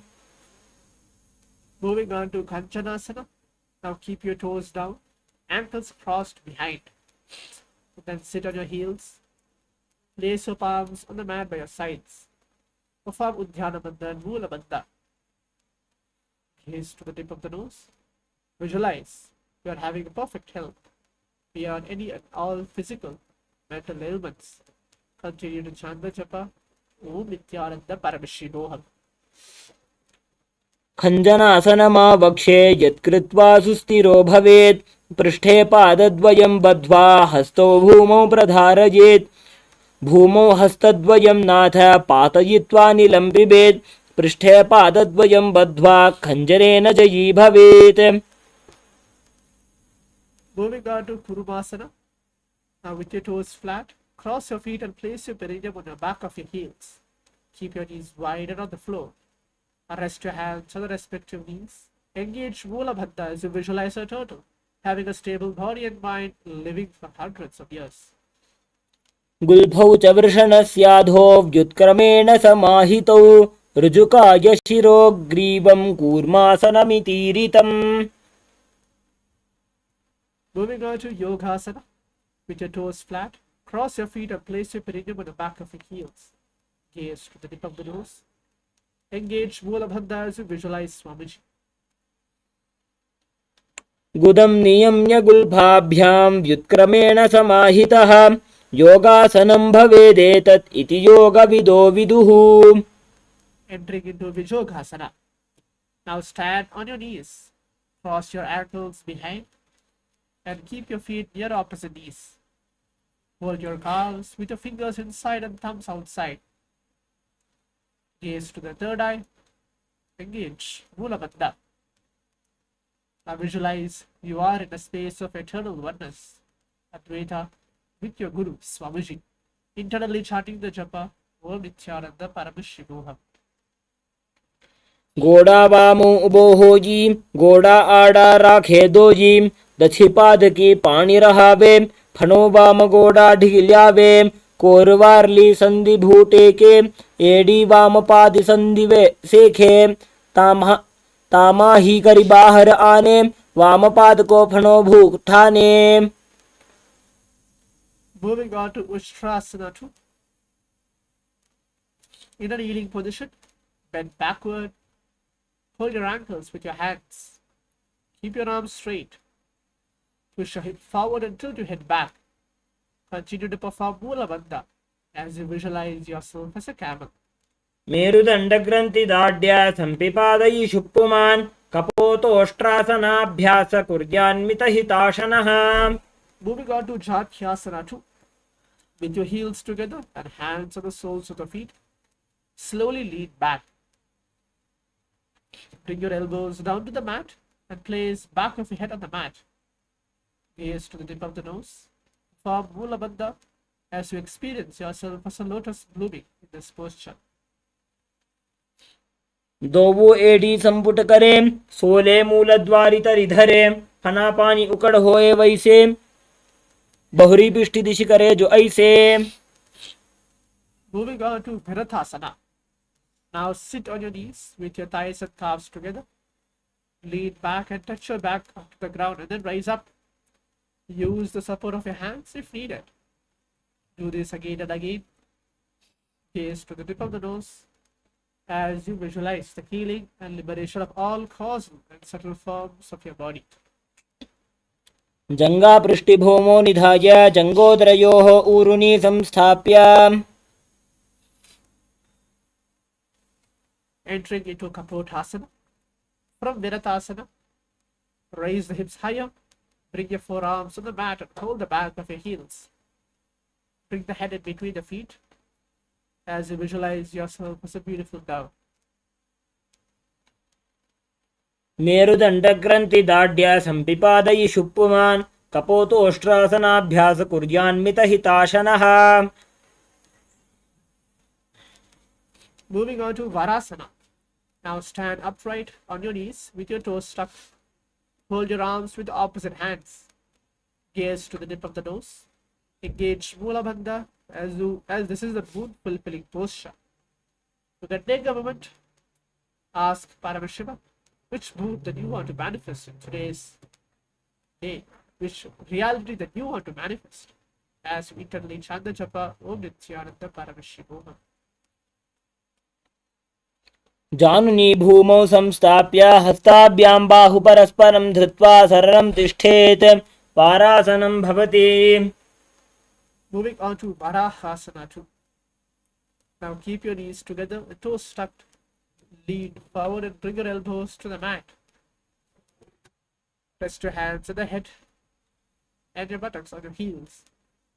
Moving on to Kanchanasana. Now keep your toes down, ankles crossed behind. Then sit on your heels. Place your palms on the mat by your sides. Perform Udhyana Bandha and Mula Bandha. Gaze to the tip of the nose. Visualize you are having perfect health beyond any and all physical, mental ailments. Continue to chant the japa. Om Nityananda Paramashivoham. खञ्जनासनमा वक्षे यत्कृत्वा सुस्थिरो भवेत् पृष्ठे पादद्वयं बद्ध्वा हस्तौ भूमौ प्रधारयेत् भूमौ हस्तद्वयं नाथ पातयित्वा नीलं पिबेत् पृष्ठे पादद्वयं बद्ध्वा खञ्जरेण जयी भवेत्. Moving on to Kurumasana. Now with your toes flat, cross your feet and place your perineum on the back of your heels. Keep your knees wide and on the floor. Rest your hands on the respective knees. Engage Mula Bandha as you visualize a turtle, having a stable body and mind, living for hundreds of years. गुल्भौ च वृषणस्याधो व्युत्क्रमेण समाहितौ ऋजुकाय शिरोग्रीवं कूर्मासनमितीरितम्. Moving on to Yogasana. With your toes flat, cross your feet and place your perineum on the back of your heels. Gaze to the tip of the nose. Engage Mula Bandha as you visualize Swamiji. गुदं नियम्य गुल्भाभ्यां व्युत्क्रमेण समाहितः योगासनं भवेदेतत् इति योगविदो विदुः. Entering into Vijogasana. Now stand on your knees. Cross your ankles behind and keep your feet near opposite knees. Hold your calves with your fingers inside and thumbs outside. Gaze to the third eye. Engage Mula Bandha. Now visualize you are in a space of eternal oneness, Advaita, with your Guru, Swamiji, internally chanting the japa, Om Nityananda Paramashivoham. घोड़ा वामो उबो होजी घोड़ा आड़ा राखे doji दक्षिपाद की पानी रहावे फनो वाम घोड़ा ढिल्यावे कोरवारली संधि भूटे के एडी वाम पादि संधि वे सेखे तामा ही करी बाहर आने, वाम पाद को फणो भूख ठाने। Moving on to Ustrasana 2. In a kneeling position, bend backward. Hold your ankles with your hands. Keep your arms straight. Push your hip forward and tilt your head back. Continue to perform Mula Bandha as you visualize yourself as a camel. मेरुदंड ग्रंथि दाढ्य संपिपादयि शुप्पुमान् कपोतोष्ट्रासनाभ्यास कुर्यान्मित हिताशनः। Moving on to Jhatyasana 2. With your heels together and hands on the soles of the feet, slowly lean back. Bring your elbows down to the mat and place back of your head on the mat. Gaze to the tip of the nose. Form Mula Bandha as you experience yourself as a lotus blooming in this posture. दोवो एडी संपुट करे, सोले मूल द्वारि तरि धरे, फना पानी उकड़ होए वैसे, बहुरी पिष्टि दिशि करे जो ऐसे। Moving on to Virathasana. Now sit on your knees with your thighs and calves together. Lean back and touch your back to the ground and then rise up. Use the support of your hands if needed. Do this again and again. Gaze to the tip of the nose as you visualize the healing and liberation of all causal and subtle forms of your body. जंगा पृष्ठिभूमो निधाय जंगोदरयोः ऊरुनि संस्थाप्य। Entering into Kapotasana. From Virathasana, raise the hips higher. Bring your forearms on the mat and hold the back of your heels. Bring the head in between the feet as you visualize yourself as a beautiful dove. मेरुदंड ग्रंथि दाढ्य संपिपादयि शुप्पुमान् कपोतोष्ट्रासनाभ्यास कुर्यान्मित हिताशनः। Moving on to Varasana. Now stand upright on your knees with your toes tucked. Hold your arms with the opposite hands. Gaze to the tip of the nose. Engage Mula Bandha as this is the moon fulfilling posture. You can take a moment. Ask Paramashiva which mood that you want to manifest in today's day, which reality that you want to manifest as you internally chant the japa Om Nityananda Paramashivoham. जानुनी भूमौ संस्थाप्य हस्ताभ्यां बाहु परस्परं धृत्वा शरणं तिष्ठेत् वारासनं भवति। Moving on to Varahasana 2. Now keep your knees together and toes tucked. Lean forward and bring your elbows to the mat. Rest your hands on the head and your buttocks on your heels.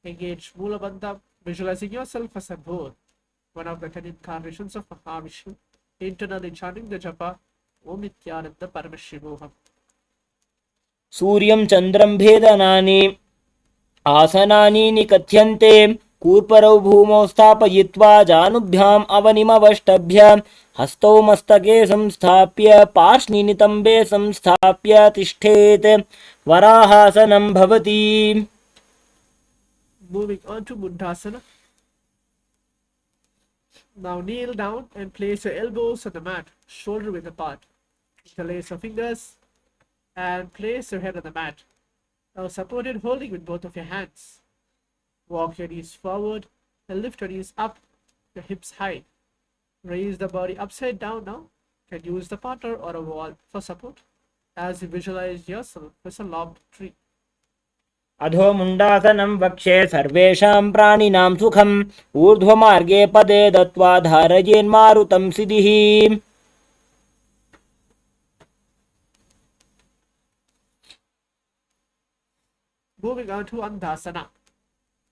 Engage Mula Bandha, visualizing yourself as a bull, one of the 10 incarnations of Mahavishnu, internally chanting the japa Om Nityananda Paramashivoham. सूर्यं चन्द्रं भेदनानि आसनानि निकथ्यन्ते कूर्परौ भूमौ स्थापयित्वा जानुभ्याम् अवनिमवष्टभ्य हस्तौ मस्तके संस्थाप्य पार्श्वनितम्बे संस्थाप्य तिष्ठेत् वराहासनं भवति। Moving on to Mundasana. Now kneel down and place your elbows on the mat, shoulder width apart. Interlace your fingers and place your head on the mat. Now support it holding with both of your hands. Walk your knees forward and lift your knees up, your hips high. Raise the body upside down now. You can use the partner or a wall for support as you visualize yourself as a lobbed tree. अधो मुण्डासनं वक्षे सर्वेषां प्राणिनां सुखम् ऊर्ध्वमार्गे पदे दत्वा धारयेन्मारुतं सिद्धिः। Moving on to Andhasana.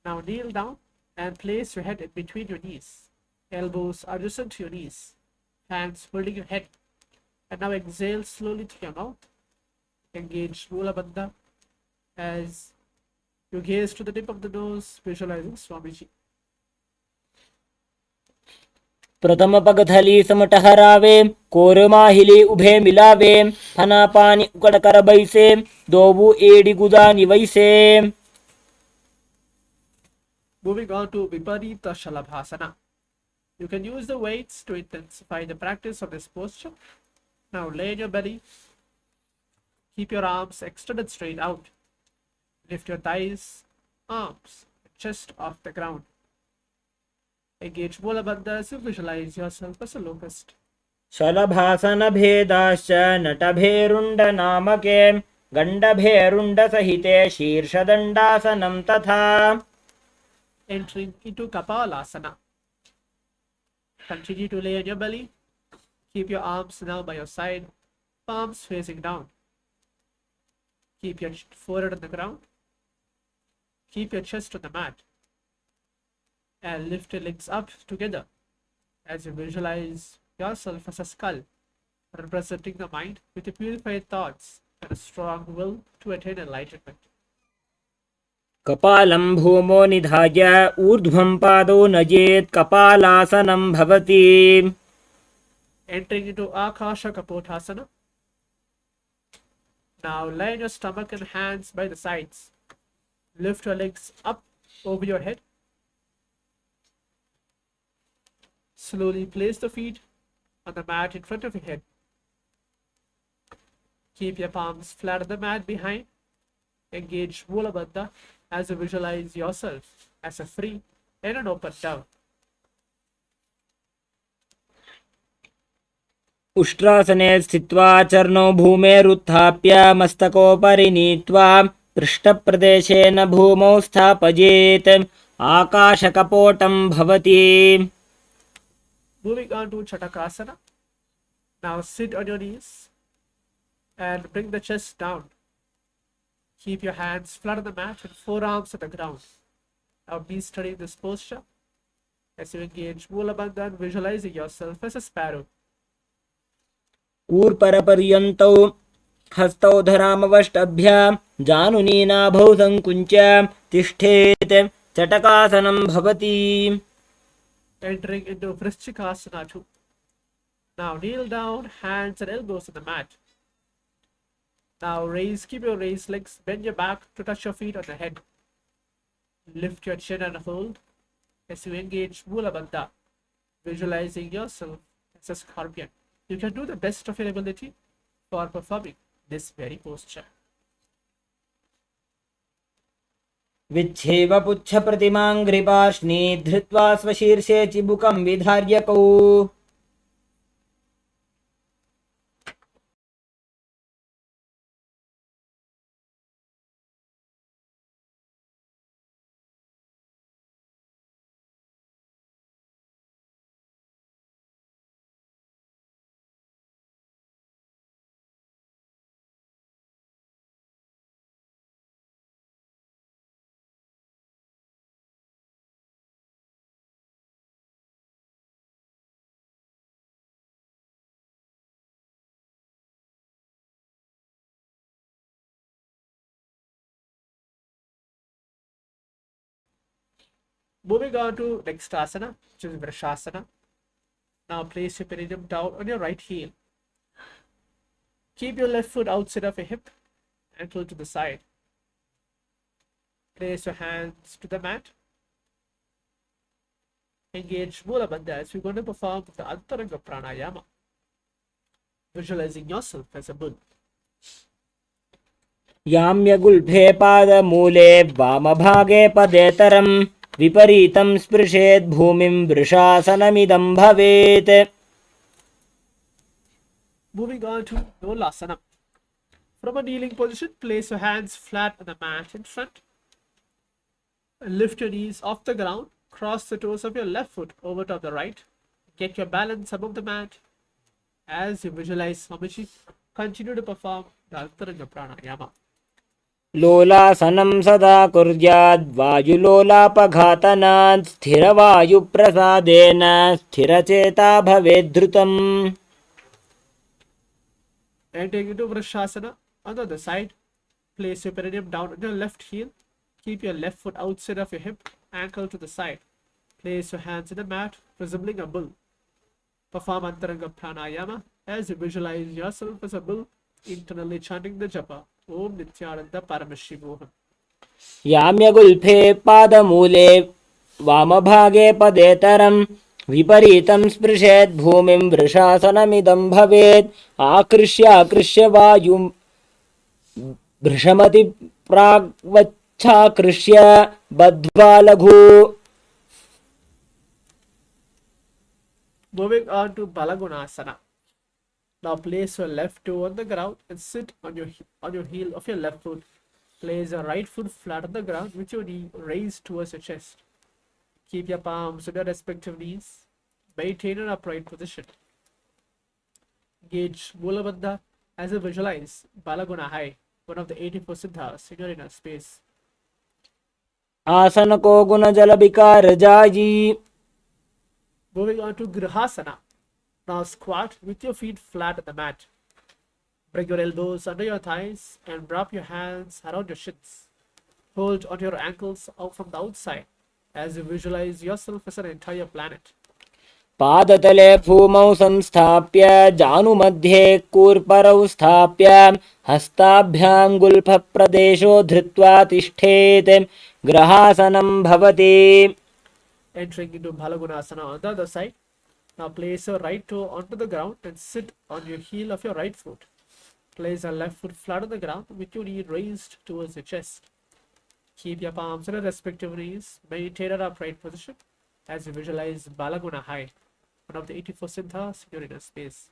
Now kneel down and place your head in between your knees. Elbows are adjacent to your knees. Hands holding your head. And now exhale slowly through your mouth. Engage Mula Bandha as you gaze to the tip of the nose, visualizing Swamiji. प्रथम पगथली समटहरावे कोरमाहिली उभे मिलावे फना पानी उकड़ कर बैसे दोबू AD गुदानी वैसे। Moving on to Viparita Shalabhasana. You can use the weights to intensify the practice of this posture. Now lay in your belly. Keep your arms extended straight out. Lift your thighs, arms, chest off the ground. Engage Mulabandha as you visualize yourself as a locust. शलभासनभेदाश्च नटभेरुण्डनामके गण्डभेरुण्डसहिते शीर्षदण्डासनं तथा. Entering into Kapalasana. Continue to lay on your belly. Keep your arms now by your side, palms facing down. Keep your forehead on the ground. Keep your chest on the mat. And lift your legs up together as you visualize yourself as a skull, representing the mind with your purified thoughts and a strong will to attain enlightenment. कपालं भूमो निधाय ऊर्ध्वं पादो नयेत् कपालासनं भवति. Entering into Akasha Kapotasana. Now lay on your stomach and hands by the sides. Lift your legs up over your head. Slowly place the feet on the mat in front of your head. Keep your palms flat on the mat behind. Engage Mulabandha as you visualize yourself as a free and an open dove. उष्ट्रासने स्थित्वा चर्णौ भूमेरुत्थाप्य मस्तकोपरि नीत्वा पृष्ठप्रदेशेन भूमौ स्थापयेत् आकाशकपोटं भवति. Moving on to Chatakasana. Now sit on your knees and bring the chest down. Keep your hands flat on the mat and forearms on the ground. Now be steady in this posture as you engage Mulabandha and visualizing yourself as a sparrow. कूर्परपर्यन्तौ हस्तौ धरामवष्टभ्यां जानुनीनाभौ संकुञ्च्य तिष्ठेत् चटकासनं भवति. Entering into Vrishchikasana too. Now kneel down, hands and elbows on the mat. Now keep your raised legs, bend your back to touch your feet on the head. Lift your chin and hold as you engage Mulabandha, visualizing yourself as a scorpion. You can do the best of your ability for performing this very posture. विच्छेव पुच्छप्रतिमां घ्रिपार्ष्णि धृत्वा स्वशीर्षे चिबुकं विधार्यकौ. Moving on to next asana, which is Vrishasana. Now place your perineum down on your right heel. Keep your left foot outside of your hip, ankle to the side. Place your hands to the mat. Engage Mulabandha as we're going to perform the Antaranga Pranayama, visualizing yourself as a bull. याम्यगुल्फे पादमूले वामभागे पदेतरं विपरीतं स्पृशेत् भूमिं वृषासनमिदं भवेत्. Moving on to Dolasana. From a kneeling position, place your hands flat on the mat in front. Lift your knees off the ground. Cross the toes of your left foot over top the right. Get your balance above the mat. As you visualize Swamiji, continue to perform the Antaranga Pranayama. लोलासनं सदा कुर्याद् वायुलोलापघातनात् स्थिरवायुप्रसादेन स्थिरचेता भवेद्धृतम्. And take into Vrishasana. On the other side, place your perineum down on your left heel. Keep your left foot outside of your hip, ankle to the side. Place your hands in the mat, resembling a bull. Perform Antaranga Pranayama as you visualize yourself as a bull, internally chanting the japa. Om Nityananda Paramashivoham. याम्यगुल्फे पादमूले वामभागे पदेतरं विपरीतं स्पृशेत् भूमिं वृषासनमिदं भवेत् आकृष्य वायुं भृशमति प्राग्वच्छाकृष्य बद्ध्वा लघु. Moving on to Balagunasana. Now place your left toe on the ground and sit on your heel of your left foot. Place your right foot flat on the ground with your knee raised towards your chest. Keep your palms on your respective knees. Maintain an upright position. Gauge Mulabandha as you visualize Balaguna high, one of the 84 siddhas in your inner space. आसन को गुण जल विकार जायी. Moving on to Grihasana. Now squat with your feet flat on the mat. Bring your elbows under your thighs and wrap your hands around your shins. Hold on your ankles out from the outside as you visualize yourself as an entire planet. पादतले भूमौ संस्थाप्य जानुमध्ये कूर्परौ स्थाप्य हस्ताभ्यां गुल्फप्रदेशो धृत्वा तिष्ठेत् ग्रहासनं भवति. Entering into Balagunasana on the other side. Now place your right toe onto the ground and sit on your heel of your right foot. Place your left foot flat on the ground with your knee raised towards your chest. Keep your palms on your respective knees. Maintain an upright position as you visualize Balaguna high, one of the 84 siddhas in your inner space.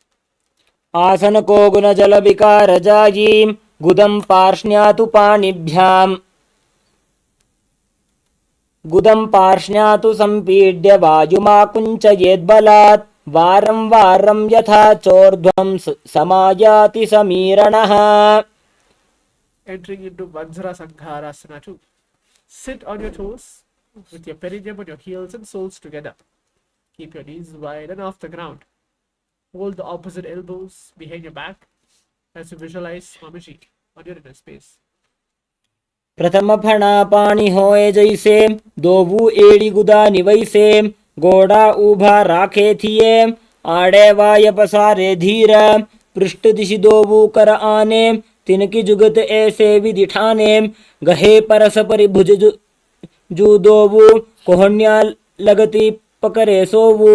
आसन को गुण जल विकार जायी गुदं पार्ष्ण्यातु पाणिभ्याम् गुदं पार्ष्ण्यातु सम्पीड्य वायुमाकुञ्चयेद्बलात् वारं वारं यथा चोर्ध्वं समायाति समीरणः. Entering into Vajra Sankharasana 2. Sit on your toes with your perineum on your heels and soles together. Keep your knees wide and off the ground. Hold the opposite elbows behind your back as you visualize Swamiji on your inner space. प्रथम फणा पाणी होए जैसे दोबू एड़ी गुदा निवैसे गोड़ा उभा राखे थिए आड़े वाय पसारे धीर पृष्ठ दिशि दोबू कर आने तिनकी जुगत ऐसे विधि ठाने गहे परस परिभुज जू दोबू कोहन्या लगती पकरे सोवू.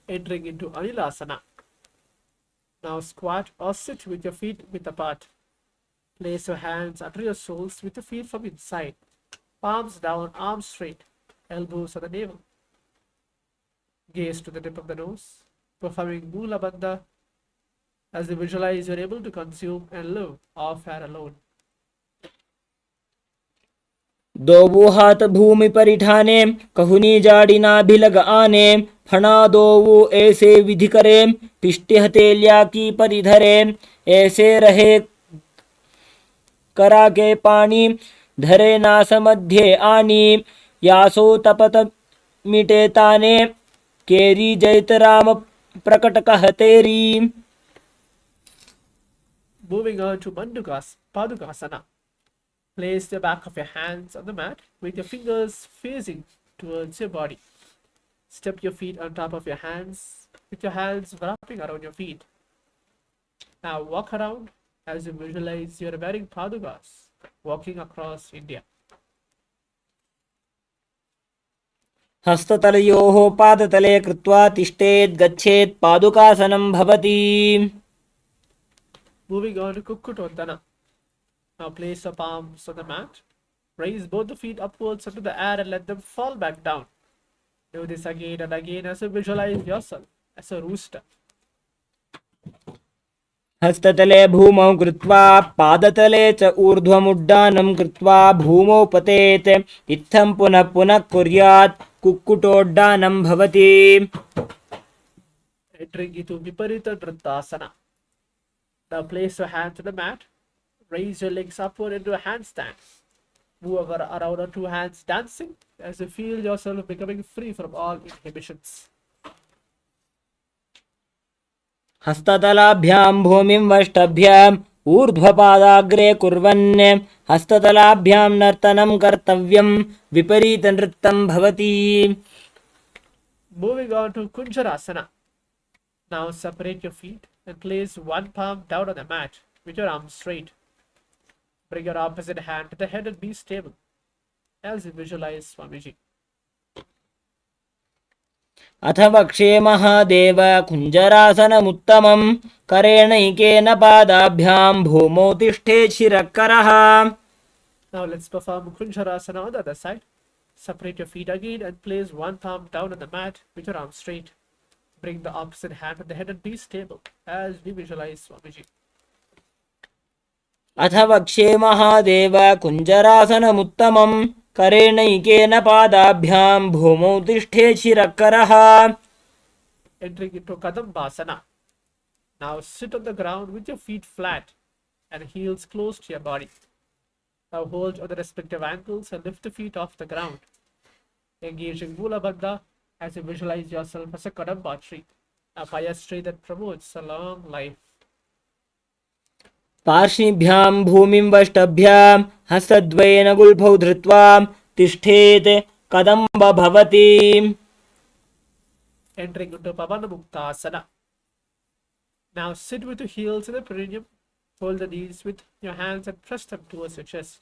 Entering into Anilasana. Now squat or sit with your feet width apart. Place your hands under your soles with your feet from inside. Palms down, arms straight, elbows on the navel. Gaze to the tip of the nose, performing Mula Bandha as you visualize you're able to consume and live off air alone. दोबू हाथ भूमि परिठाने कहुनी जाड़ी नाभिलग आने फणा दोवू ऐसे विधि करे पिष्टि हथेलिया की परिधरे ऐसे रहे करा के पानी धरे नास मध्य आनी यासो तपत मिटे ताने केरी जैत राम प्रकट कहतेरी. Moving on to Padukasana. Place the back of your hands on the mat with your fingers facing towards your body. Step your feet on top of your hands with your hands wrapping around your feet. Now walk around as you visualize you're wearing padukas walking across India. हस्ततलयोः पादतले कृत्वा तिष्ठेत् गच्छेत् पादुकासनं भवति. Moving on to Kukkutondana. Now place your palms on the mat. Raise both the feet upwards into the air and let them fall back down. Do this again and again as you visualize yourself as a rooster. हस्ततले भूमौ कृत्वा पादतले च ऊर्ध्वमुड्डानं कृत्वा भूमौ पतेत् इत्थं पुनः पुनः कुर्यात् कुक्कुटोड्डानं भवति. Entering into Viparita Drittasana. Now place your hands on the mat. Raise your legs upward into a handstand. Move around on two hands dancing as you feel yourself becoming free from all inhibitions. हस्ततलाभ्यां भूमिं वष्टभ्याम् ऊर्ध्वपादाग्रे कुर्वन् हस्ततलाभ्यां नर्तनं कर्तव्यं विपरीतनृत्तं भवति. Moving on to Kunjarasana. Now separate your feet and place one palm down on the mat with your arms straight. Bring your opposite hand to the head and be stable as you visualize Swamiji. अथ वक्षे महादेव कुञ्जरासनमुत्तमं करेणैकेन पादाभ्यां भूमौ तिष्ठेत् शिरःकरः. Now let's perform Kunjarasana on the other side. Separate your feet again and place one thumb down on the mat with your arms straight. Bring the opposite hand on the head and be stable as we visualize Swamiji. अथ वक्षे महादेव कुञ्जरासनमुत्तमं करेणैकेन पादाभ्यां भूमौ तिष्ठेत् शिरःकरः. Entering into Kadambasana. Now sit on the ground with your feet flat and heels close to your body. Now hold on the respective ankles and lift the feet off the ground. Engaging Mula Bandha as you visualize yourself as a Kadamba tree, a pious tree that promotes a long life. पार्श्विभ्यां भूमिं वष्टभ्यां हस्तद्वयेन गुल्फौ धृत्वा तिष्ठेत् कदम्ब भवति. Entering into Pavana Muktasana. Now sit with your heels in the perineum. Hold the knees with your hands and press them towards your chest.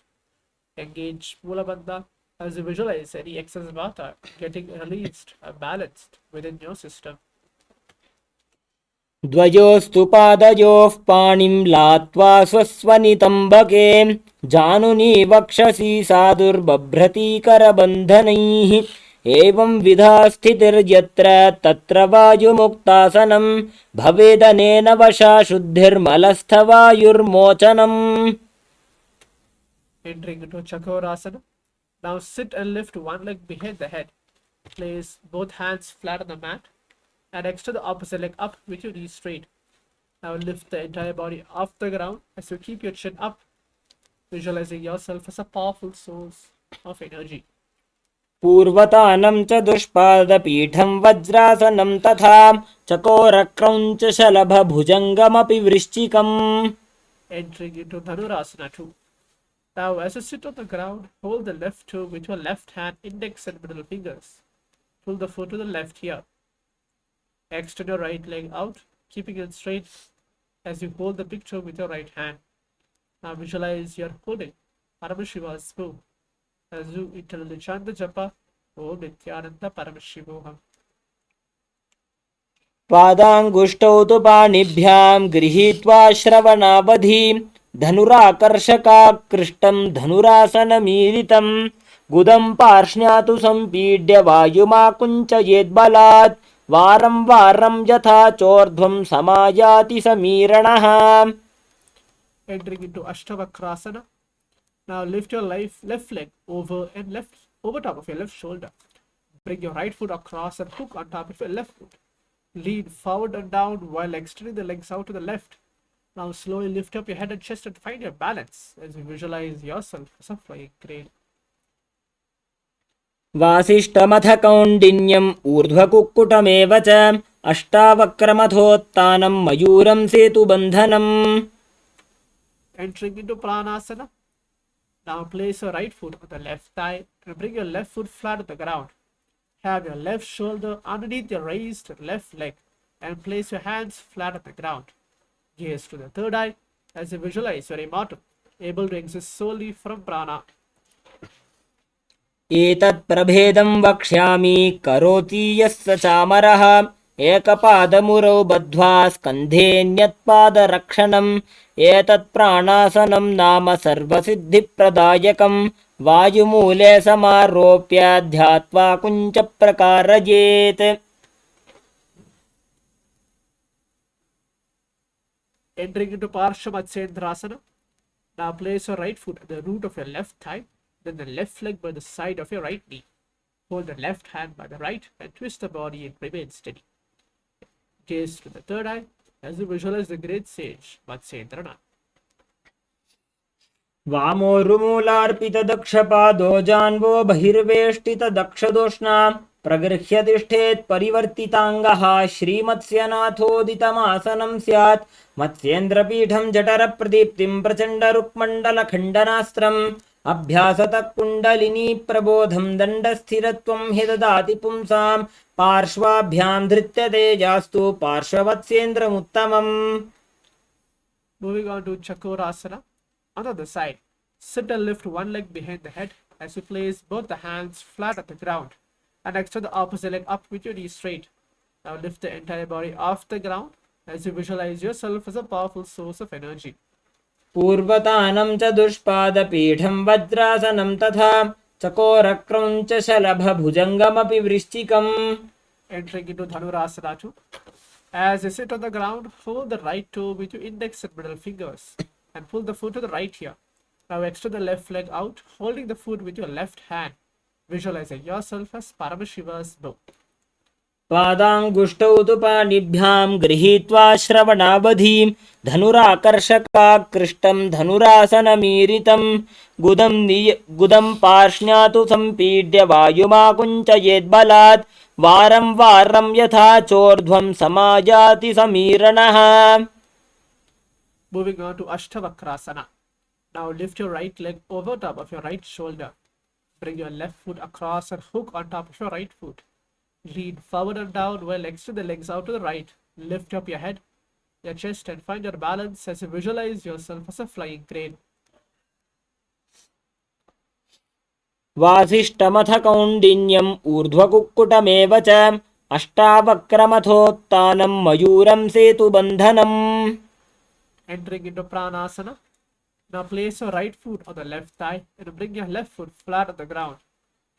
Engage Mula Bandha as you visualize any excess vata getting released or balanced within your system. द्वयोस्तु पादयोः पाणिं लात्वा स्वस्वनितम्बके जानुनी वक्षसि साधुर्बभ्रति करबन्धनैः. एवं विधा स्थितिर्यत्र तत्र वायुमुक्तासनं भवेदनेन वशा शुद्धिर्मलस्थवायुर्मोचनम्. Entering into Chakorasana. Now sit and lift one leg behind the head. Place both hands flat on the mat and extend the opposite leg up with your knees straight. Now lift the entire body off the ground as you keep your chin up, visualizing yourself as a powerful source of energy. पूर्वतानं च दुष्पादपीठं वज्रासनं तथा चकोरक्रौञ्च शलभभुजङ्गमपि वृश्चिकम्. Entering into Dhanurasana 2. Now as you sit on the ground, hold the left toe with your left hand, index and middle fingers. Pull the foot to the left here. Extend your right leg out, keeping it straight as you hold the big toe with your right hand. Now visualize you're holding Paramashiva's spoon as you eternally chant the japa Om Nityananda Paramashivoham. पादाङ्गुष्टौ तु पाणिभ्यां गृहीत्वा श्रवणावधि धनुराकर्षकाकृष्टं धनुरासनमीरितं गुदं पार्ष्ण्यातु सम्पीड्य वायुमाकुञ्चयेद्बलात् वारं वारं यथा चोर्ध्वं समायाति समीरणः. Entering into Ashtavakrasana. Now lift your left leg over top of your left shoulder. Bring your right foot across and hook on top of your left foot. Lean forward and down while extending the legs out to the left. Now slowly lift up your head and chest and find your balance as you visualize yourself as a flying crane. वासिष्ठमथ कौण्डिन्यम् ऊर्ध्वकुक्कुटमेव च अष्टावक्रमथोत्तानं मयूरं सेतुबन्धनम्. Entering into Pranasana. Now place your right foot on the left thigh and bring your left foot flat on the ground. Have your left shoulder underneath your raised left leg and place your hands flat on the ground. Gaze to the third eye as you visualize your immortal, able to exist solely from prana. एतत् प्रभेदं वक्ष्यामि करोति यस्य चामरः एकपादमुरौ बद्ध्वा स्कन्धेऽन्यत्पादरक्षणम्. एतत् प्राणासनं नाम सर्वसिद्धिप्रदायकं वायुमूले समारोप्य ध्यात्वा कुञ्चप्रकारयेत्. Entering into Parshamatsendrasana. Now place your right foot at the root of your left thigh, then the left leg by the side of your right knee. Hold the left hand by the right and twist the body and remain steady. Gaze to the third eye as you visualize the great sage Matsyendrana. वामोरुमूलार्पितदक्षपादो जान्वो बहिर्वेष्टितदक्षदोष्णा प्रगृह्य तिष्ठेत् परिवर्तिताङ्गः श्रीमत्स्यनाथोदितमासनं स्यात्. मत्स्येन्द्रपीठं जठरप्रदीप्तिं प्रचण्डरुक्मण्डलखण्डनास्त्रम् अभ्यासतः कुण्डलिनी प्रबोधं दण्डस्थिरत्वं हि ददाति पुंसां पार्श्वाभ्यां धृत्यतेजास्तु पार्श्ववत्स्येन्द्रमुत्तमम्. Moving on to Chakorasana. On the other side, sit and lift one leg behind the head as you place both the hands flat at the ground. and extend the opposite leg up with your knees straight. Now lift the entire body off the ground as you visualize yourself as a powerful source of energy. पूर्वतानं च दुष्पादपीठं वज्रासनं तथा चकोरक्रौञ्च शलभभुजङ्गमपि वृश्चिकम्. Entering into Dhanurasana too. As you sit on the ground, hold the right toe with your index and middle fingers and pull the foot to the right here. Now extend the left leg out, holding the foot with your left hand, visualizing yourself as Paramashiva's bow. पादाङ्गुष्ठौ तु पाणिभ्यां गृहीत्वा श्रवणावधिं धनुराकर्षकाकृष्टं धनुरासनमीरितं गुदं पार्ष्ण्यातु सम्पीड्य वायुमाकुञ्चयेद्बलात् वारं वारं यथा चोर्ध्वं समायाति समीरणः. Moving on to Ashtavakrasana. Now lift your right leg over top of your right shoulder. Bring your left foot across and hook on top of your right foot. Lean forward and down while extend the legs out to the right. Lift up your head, your chest, and find your balance as you visualize yourself as a flying crane. वासिष्ठमथ कौण्डिन्यम् ऊर्ध्वकुक्कुटमेव च अष्टावक्रमथोत्तानं मयूरं सेतुबन्धनम्. Entering into Pranasana. Now place your right foot on the left thigh and bring your left foot flat on the ground.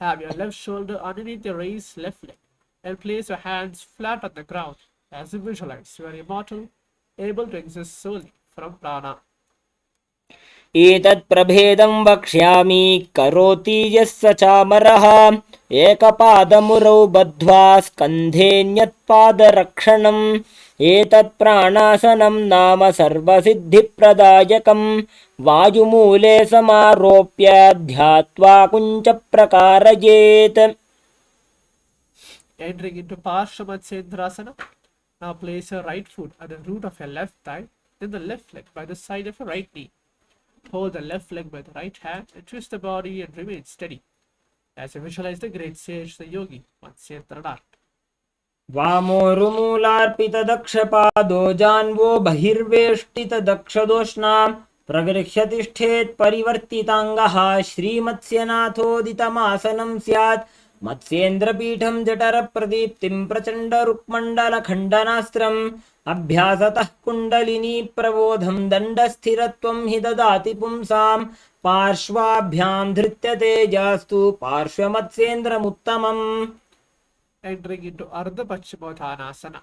Have your left shoulder underneath your raised left leg and place your hands flat on the ground as you visualize you are immortal, able to exist solely from prana. एतत् प्रभेदं वक्ष्यामि करोति यः स चामरः एकपादमुरौ बद्ध्वा स्कन्धेऽन्यत्पादरक्षणम् एतत् प्राणासनं नाम सर्वसिद्धिप्रदायकं वायुमूले समारोप्य ध्यात्वा कुञ्चप्रकारयेत्. Entering into Parshamatsendrasana. Now place your right foot at the root of your left thigh, then the left leg by the side of your right knee. Hold the left leg by the right hand and twist the body and remain steady as you visualize the great sage, the yogi, Matsyendranath. वामोरुमूलार्पितदक्षपादो जान्वो बहिर्वेष्टितदक्षदोष्णां प्रगृह्य तिष्ठेत् परिवर्तिताङ्गः श्रीमत्स्यनाथोदितमासनं स्यात् मत्स्येन्द्रपीठं जठरप्रदीप्तिं प्रचण्डरुक्मण्डलखण्डनास्त्रम् अभ्यासतः कुण्डलिनी प्रबोधं दण्डस्थिरत्वं हि ददाति पुंसां पार्श्वाभ्यां धृत्य तेजास्तु पार्श्वमत्स्येन्द्रमुत्तमम्. Entering into Ardha Paschimottanasana.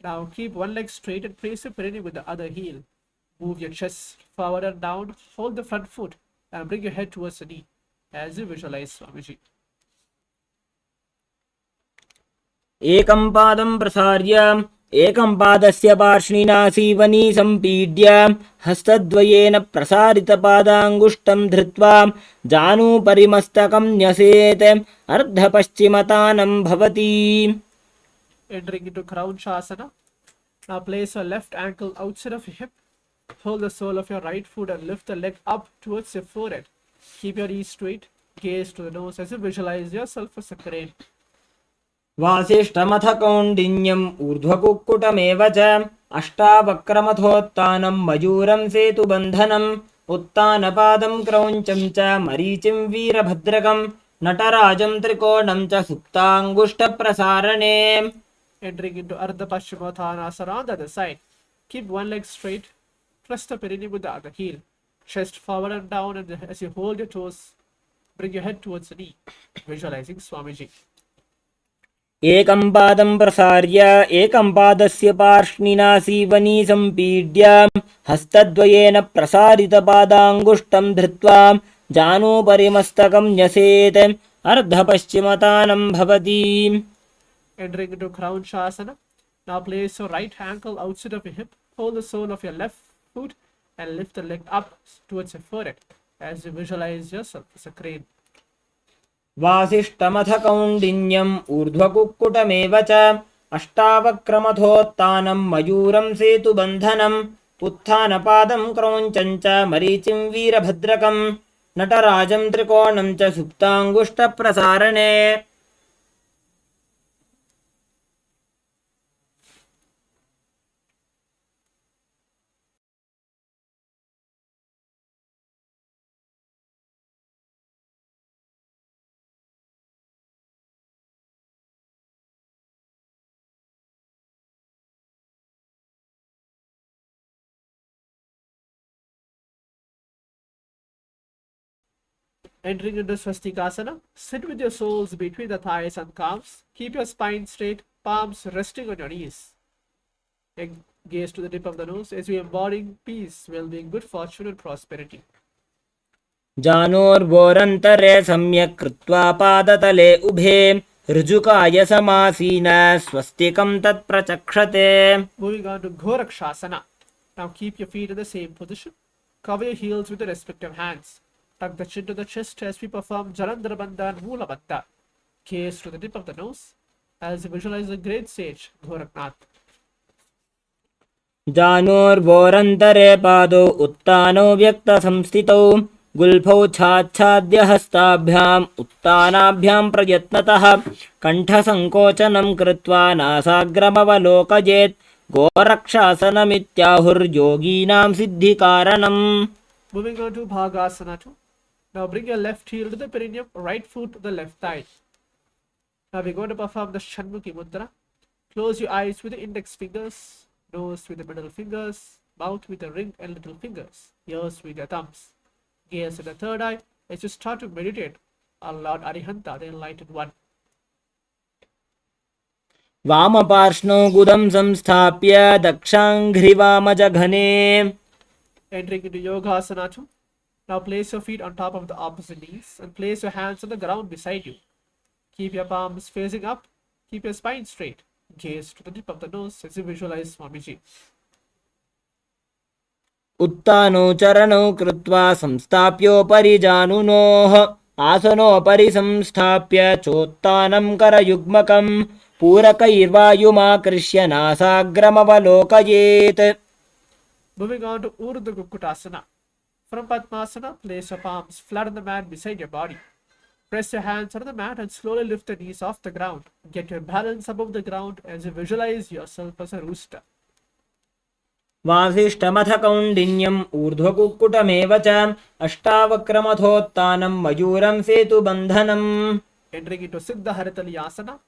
Now keep one leg straight and place your perineum with the other heel. Move your chest forward and down, hold the front foot and bring your head towards the knee as you visualize Swamiji. एकं पादं प्रसार्य एकं पादस्य पार्ष्णिना सीवनी सम्पीड्य हस्तद्वयेन प्रसारितपादाङ्गुष्ठं धृत्वा जानुपरिमस्तकं न्यसेत् अर्धपश्चिमतानं भवति. Entering into Kraunchasana. Now place your left ankle outside of your hip. Hold the sole of your right foot and lift the leg up towards your forehead. Keep your knees straight. Gaze to the nose as you visualize yourself as a crane. वासिष्ठमथ कौण्डिन्यम् ऊर्ध्वकुक्कुटमेव च अष्टावक्रमथोत्तानं मयूरं सेतुबन्धनम् उत्तानपादं क्रौञ्चं च मरीचिं वीरभद्रकं नटराजं त्रिकोणं च सुप्ताङ्गुष्ठप्रसारणे. Entering into Ardha Paschimottanasana on the other side. Keep one leg straight. Press the perineum with the other heel. Chest forward and down, and as you hold your toes, bring your head towards the knee, visualizing Swamiji. एकं पादं प्रसार्य एकं पादस्य पार्ष्णिना सीवनी सम्पीड्य हस्तद्वयेन प्रसारितपादाङ्गुष्ठं धृत्वा जानुपरिमस्तकं न्यसेत् अर्धपश्चिमतानं भवति. Entering into Kraunchasana. Now place your right ankle outside of your hip. Hold the sole of your left foot and lift the leg up towards your forehead as you visualize yourself as a crane. वासिष्ठमथ कौण्डिन्यम् ऊर्ध्वकुक्कुटमेव च अष्टावक्रमथोत्तानं मयूरं सेतुबन्धनम् उत्थानपादं क्रौञ्चं च मरीचिं वीरभद्रकं नटराजं त्रिकोणं च सुप्ताङ्गुष्ठप्रसारणे. Entering into Swastikasana, sit with your soles between the thighs and calves. Keep your spine straight, palms resting on your knees. Gaze to the tip of the nose as you embodying peace, well-being, good fortune and prosperity. जानोर्वोरन्तरे सम्यक् कृत्वा पादतले उभे ऋजुकाय समासीन स्वस्तिकं तत्प्रचक्षते. Moving on to Gorakshasana. Now keep your feet in the same position. Cover your heels with the respective hands. Tuck the chin to the chest as we perform Jalandhara Bandha and Mula Bandha. Gaze to the tip of the nose as you visualize the great sage Goraknath. जानोर्वोरन्तरे पादौ उत्तानौ व्यक्तसंस्थितौ गुल्फौ छाच्छाद्य हस्ताभ्याम् उत्तानाभ्यां प्रयत्नतः कण्ठसङ्कोचनं कृत्वा नासाग्रमवलोकयेत् गोरक्षासनमित्याहुर्योगीनां सिद्धिकारणम्. Moving on to Bhagasana 2. Now bring your left heel to the perineum, right foot to the left thigh. Now we're going to perform the Shanmukhi Mudra. Close your eyes with the index fingers, nose with the middle fingers, mouth with the ring and little fingers, ears with your thumbs. Gaze at the third eye as you start to meditate on Lord Arihanta, the Enlightened One. वामपार्ष्णौ गुदं संस्थाप्य दक्षाङ्घ्रिवामजघने. Entering into Yogasana 2. Now place your feet on top of the opposite knees and place your hands on the ground beside you. Keep your palms facing up. Keep your spine straight. Gaze to the tip of the nose as you visualize Swamiji. उत्तानौ चरणौ कृत्वा संस्थाप्योपरि जानुनोः आसनोपरि संस्थाप्य चोत्तानं करयुग्मकं पूरकैर्वायुमाकृष्य नासाग्रमवलोकयेत्. Moving on to Urdhva Kukutasana. From Padmasana, place your palms flat on the mat beside your body. Press your hands on the mat and slowly lift the knees off the ground. Get your balance above the ground as you visualize yourself as a rooster. वासिष्ठमथ कौण्डिन्यम् ऊर्ध्वकुक्कुटमेव च अष्टावक्रमथोत्तानं मयूरं सेतुबन्धनम्. Entering into Siddha Haritali-asana.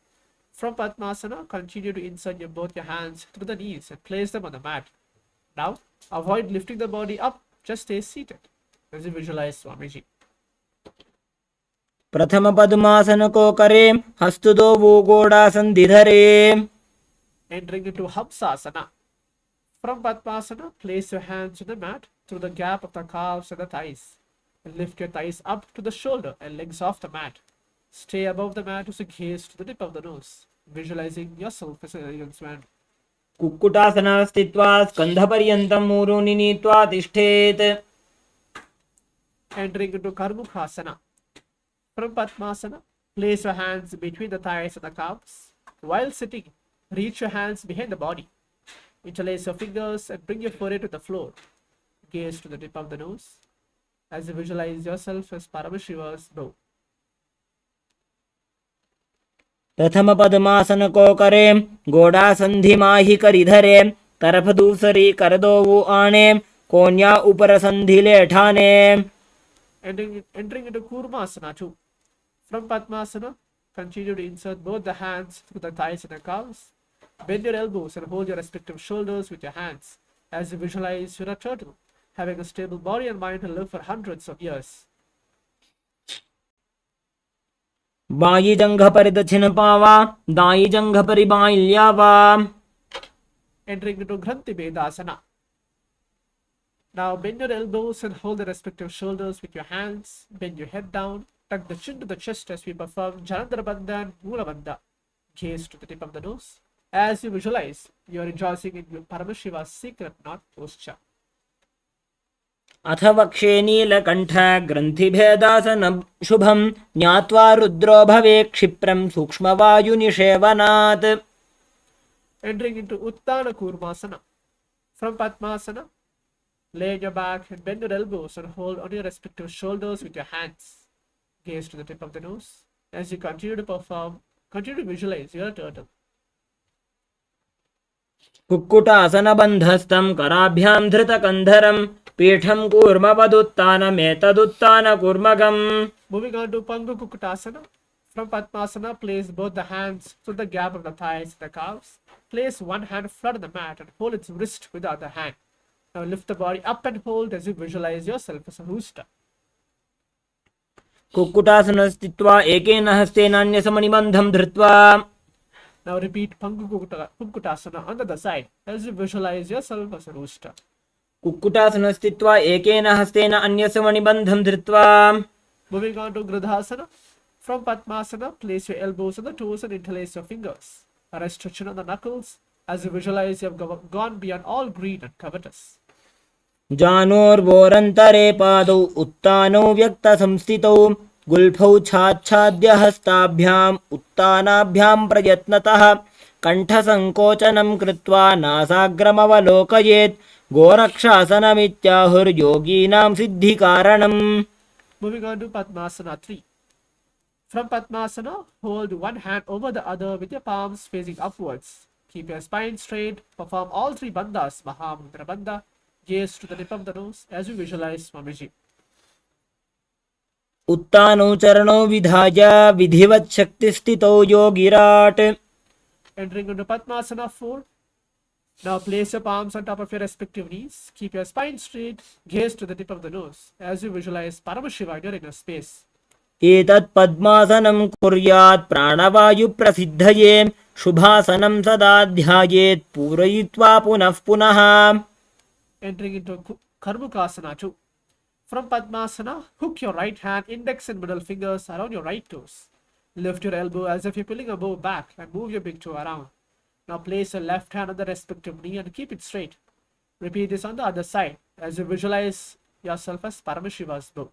From Padmasana, continue to insert both your hands through the knees and place them on the mat. Now, avoid lifting the body up, just stay seated as you visualize Swamiji. प्रथम पद्मासन को करे हस्तुदो वो गोडासन धरे. Entering into Hamsasana. From Padmasana, place your hands on the mat through the gap of the calves and the thighs. And lift your thighs up to the shoulder and legs off the mat. Stay above the mat as you gaze to the tip of the nose, visualizing yourself as an elegant swan. Kukkutasana स्थित्वा स्कन्धपर्यन्तं मूरुनि नीत्वा तिष्ठेत्. Entering into Karmukhasana. From Padmasana, place your hands between the thighs and the calves. While sitting, reach your hands behind the body. Interlace your fingers and bring your forehead to the floor. Gaze to the tip of the nose as you visualize yourself as Paramashiva's bow. प्रथम पद्मासन को करे गोडासंधि माहि करि धरे तरफ दूसरी कर दो वो आने कोन्या ऊपर संधि ले ठाने. Entering into Kurmasana 2. From Padmasana, continue to insert both the hands through the thighs and the calves. Bend your elbows and hold your respective shoulders with your hands as you visualize you're a turtle, having a stable body and mind to live for hundreds of years. बाई जंघ परि दक्षिण पावा दाई जंघ परि बाई ल्यावा. Entering into Granthi Bedasana. Now bend your elbows and hold the respective shoulders with your hands. Bend your head down. Tuck the chin to the chest as we perform Jalandhara Bandha and Mula Bandha. Gaze to the tip of the nose as you visualize you are rejoicing in your Paramashiva's secret knot posture. अथ वक्षे नीलकण्ठ ग्रन्थिभेदासन शुभं ज्ञात्वा रुद्रो भवे क्षिप्रं सूक्ष्मवायुनिषेवनात्. Entering into Uttana Kurmasana. From Padmasana, lay on your back and bend your elbows and hold on your respective shoulders with your hands. Gaze to the tip of the nose as you continue to visualize you're a turtle. Kukkutasana बन्धस्थं कराभ्यां धृतकन्धरं पीठं कूर्मवदुत्तानमेतदुत्तान कूर्मगम्. Moving on to Pangu Kukutasana. From Padmasana, place both the hands through the gap of the thighs and the calves. Place one hand flat on the mat and hold its wrist with the other hand. Now lift the body up and hold as you visualize yourself as a rooster. कुक्कुटासनस्थित्वा एकेन हस्तेन अन्यसमनिबन्धं धृत्वा Now repeat Pankukutasana on the other side as you visualize yourself as a rooster. कुक्कुटासनस्थित्वा एकेन हस्तेन अन्यसमनिबन्धं धृत्वा Moving on to Gridhasana. From Padmasana, place your elbows on the toes and interlace your fingers. A restriction on the knuckles as you visualize you have gone beyond all greed and covetous. जानोर्वोरन्तरे पादौ उत्तानौ व्यक्तसंस्थितौ गुल्फौ छाच्छाद्य हस्ताभ्याम् उत्तानाभ्यां प्रयत्नतः कण्ठसङ्कोचनं कृत्वा नासाग्रमवलोकयेत् गोरक्षासनमित्याहुर्योगीनां सिद्धिकारणम्. Moving on to Padmasana 3. From Padmasana, hold one hand over the other with your palms facing upwards. Keep your spine straight. Perform all three bandhas, Mahamudra Bandha. Gaze to the tip of the nose as you visualize Swamiji. उत्तानौ चरणौ विधाय विधिवत् शक्तिस्थितौ योगिराट्. Entering into Padmasana 4. Now place your palms on top of your respective knees. Keep your spine straight. Gaze to the tip of the nose as you visualize Paramashiva in your inner space. एतत् पद्मासनं कुर्यात् प्राणवायुप्रसिद्धये शुभासनं सदा ध्यायेत् पूरयित्वा पुनः पुनः. Entering into Karmukasana 2. From Padmasana, hook your right hand, index and middle fingers around your right toes. Lift your elbow as if you're pulling a bow back and move your big toe around. Now place your left hand on the respective knee and keep it straight. Repeat this on the other side as you visualize yourself as Paramashiva's bow.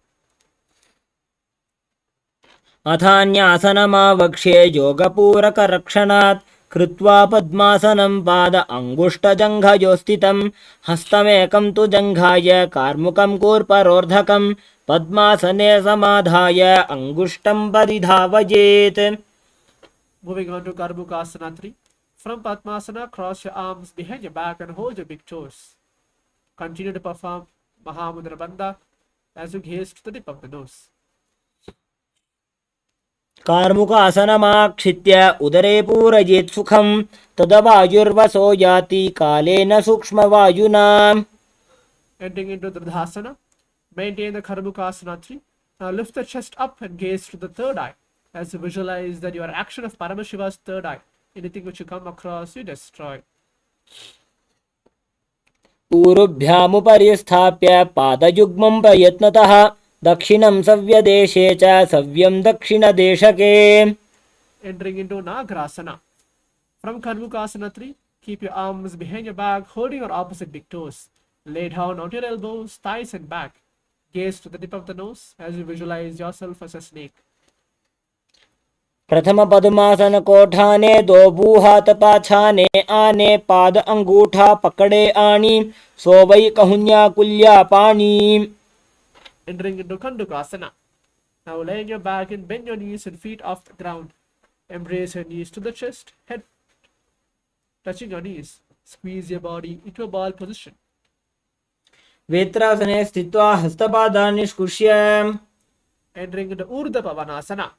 अथान्यासनमावक्ष्ये योगपूरकरक्षणात् कृत्वा पद्मासनं पाद अङ्गुष्ठजङ्घयोस्थितं हस्तमेकं तु जङ्घाय कार्मुकं कूर्परोर्धकं पद्मासने समाधाय अङ्गुष्ठं परिधावयेत्. Moving on to Karmukasana 3. From Padmasana, cross your arms behind your back and hold your big toes. Continue to perform Mahamudra Bandha as you gaze to the tip of the nose. कार्मुकासनमाक्षित्य उदरे पूरयेत् सुखं तदा वायुर्वसो याति कालेन सूक्ष्मवायुना. Entering into Dridhasana, maintain the Karmukasana 3. Now lift the chest up and gaze to the third eye as you visualize that you are action of Paramashiva's third eye. Anything which you come across, you destroy. ऊरुभ्यामुपरि स्थाप्य पादयुग्मं प्रयत्नतः दक्षिणं सव्यदेशे च सव्यं दक्षिणदेशके. Entering into Nagrasana. From Karmukasana 3, keep your arms behind your back, holding your opposite big toes. Lay down on your elbows, thighs and back. Gaze to the tip of the nose as you visualize yourself as a snake. प्रथम पद्मासन कोठाने दो बूहात पाछाने आने पाद अंगूठा पकड़े आनी सोवई कहुन्या कुल्या पानी. Entering into Kandukasana. Now lay on your back and bend your knees and feet off the ground. Embrace your knees to the chest, head touching your knees. Squeeze your body into a ball position. वेत्रासने स्थित्वा हस्तपादान् निष्कुष्य. Entering into Urdhva Pavanasana.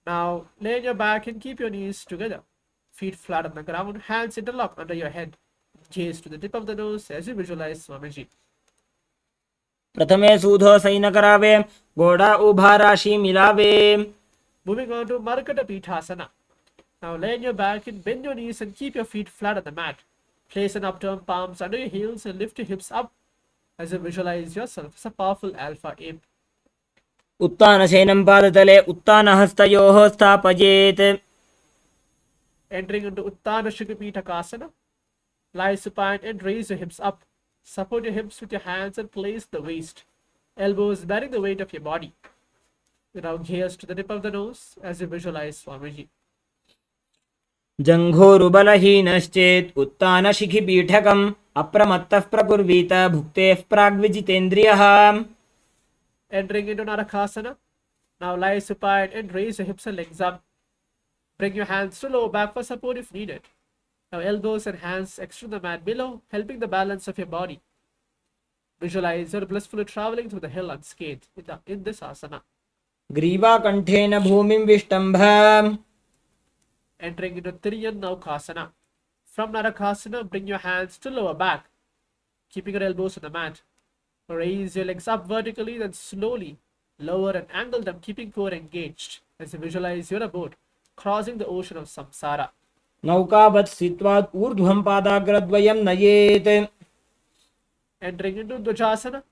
Now lay on your back and keep your knees together. Feet flat on the ground, hands interlocked under your head. Gaze to the tip of the nose as you visualize Swamiji. प्रथमे सूधो San करावे घोड़ा उभा राशि मिलावे. Moving on to Markata Pithasana. Now lay on your back and bend your knees and keep your feet flat on the mat. Place an upturned palms under your heels and lift your hips up as you visualize yourself as a powerful alpha ape. उत्तानशयनं पादतले उत्तानहस्तयोः स्थापयेत्. Entering into Uttana Shikapithakasana. Lie supine and raise your hips up. Support your hips with your hands and place the waist. Elbows bearing the weight of your body. Now gaze to the tip of the nose as you visualize Swamiji. जङ्घोरुबलहीनश्चेत् उत्तानशिखिपीठकम् अप्रमत्तः प्रकुर्वीत भुक्तेः प्राग्विजितेन्द्रियः. Entering into Narakasana. Now lie supine and raise your hips and legs up. Bring your hands to lower back for support if needed. Now elbows and hands extend the mat below, helping the balance of your body. Visualize you're blissfully traveling through the hill unscathed in this asana. ग्रीवाकण्ठेन भूमिं विष्टम्भ. Entering into Tiriyan Naukasana. From Narakasana, bring your hands to lower back, keeping your elbows on the mat. Raise your legs up vertically, then slowly lower and angle them, keeping core engaged as you visualize you're a boat crossing the ocean of samsara. नौकावत् स्थित्वात् ऊर्ध्वं पादाग्रद्वयं नयेत्. Entering into Dvajasana.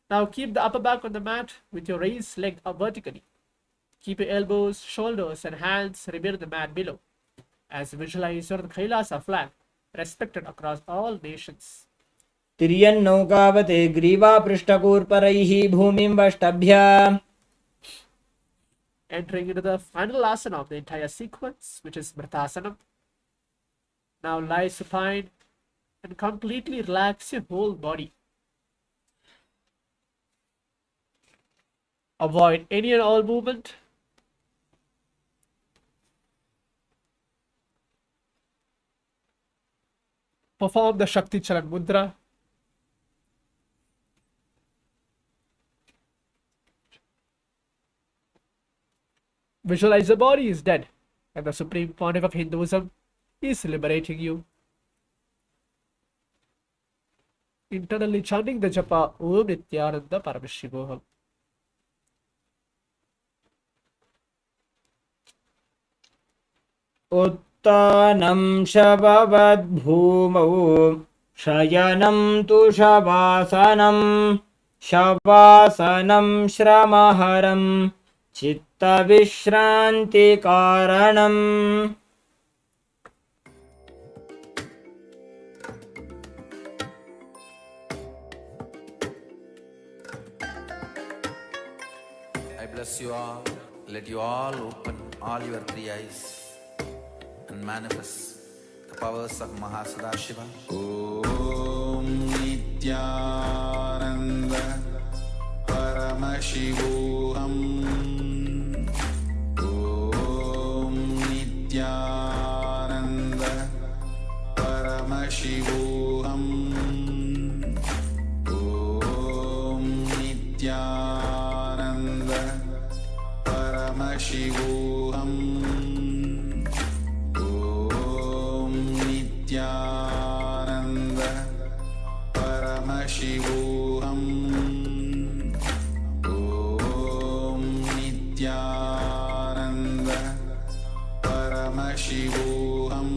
Now keep the upper back on the mat with your raised leg up vertically. Keep your elbows, shoulders and hands remain on the mat below. As you visualize you're on the Kailasa flag, respected across all nations. तिर्यन्नौकावते ग्रीवा पृष्ठकूर्परैः भूमिं वष्टभ्य. Entering into the final asana of the entire sequence, which is Mritasana. Now lie supine and completely relax your whole body. Avoid any and all movement. Perform the Shakti Charan Mudra. Visualize the body is dead and the Supreme Pontiff of Hinduism is liberating you. Internally chanting the japa Om Nityananda Paramashivoham. उत्तानं शववद्भूमौ शयनं तु शवासनं शवासनं श्रमहरं चित्तविश्रान्तिकारणम्. I bless you all. Let you all open all your three eyes and manifest the powers of Shiva. Om Nityananda Paramashivoham. Om Nityananda Paramashivoham. Om Nityananda Paramashivoham. Nityananda Paramashivoham. Om Nityananda Paramashivoham. Om Nityananda Paramashivoham.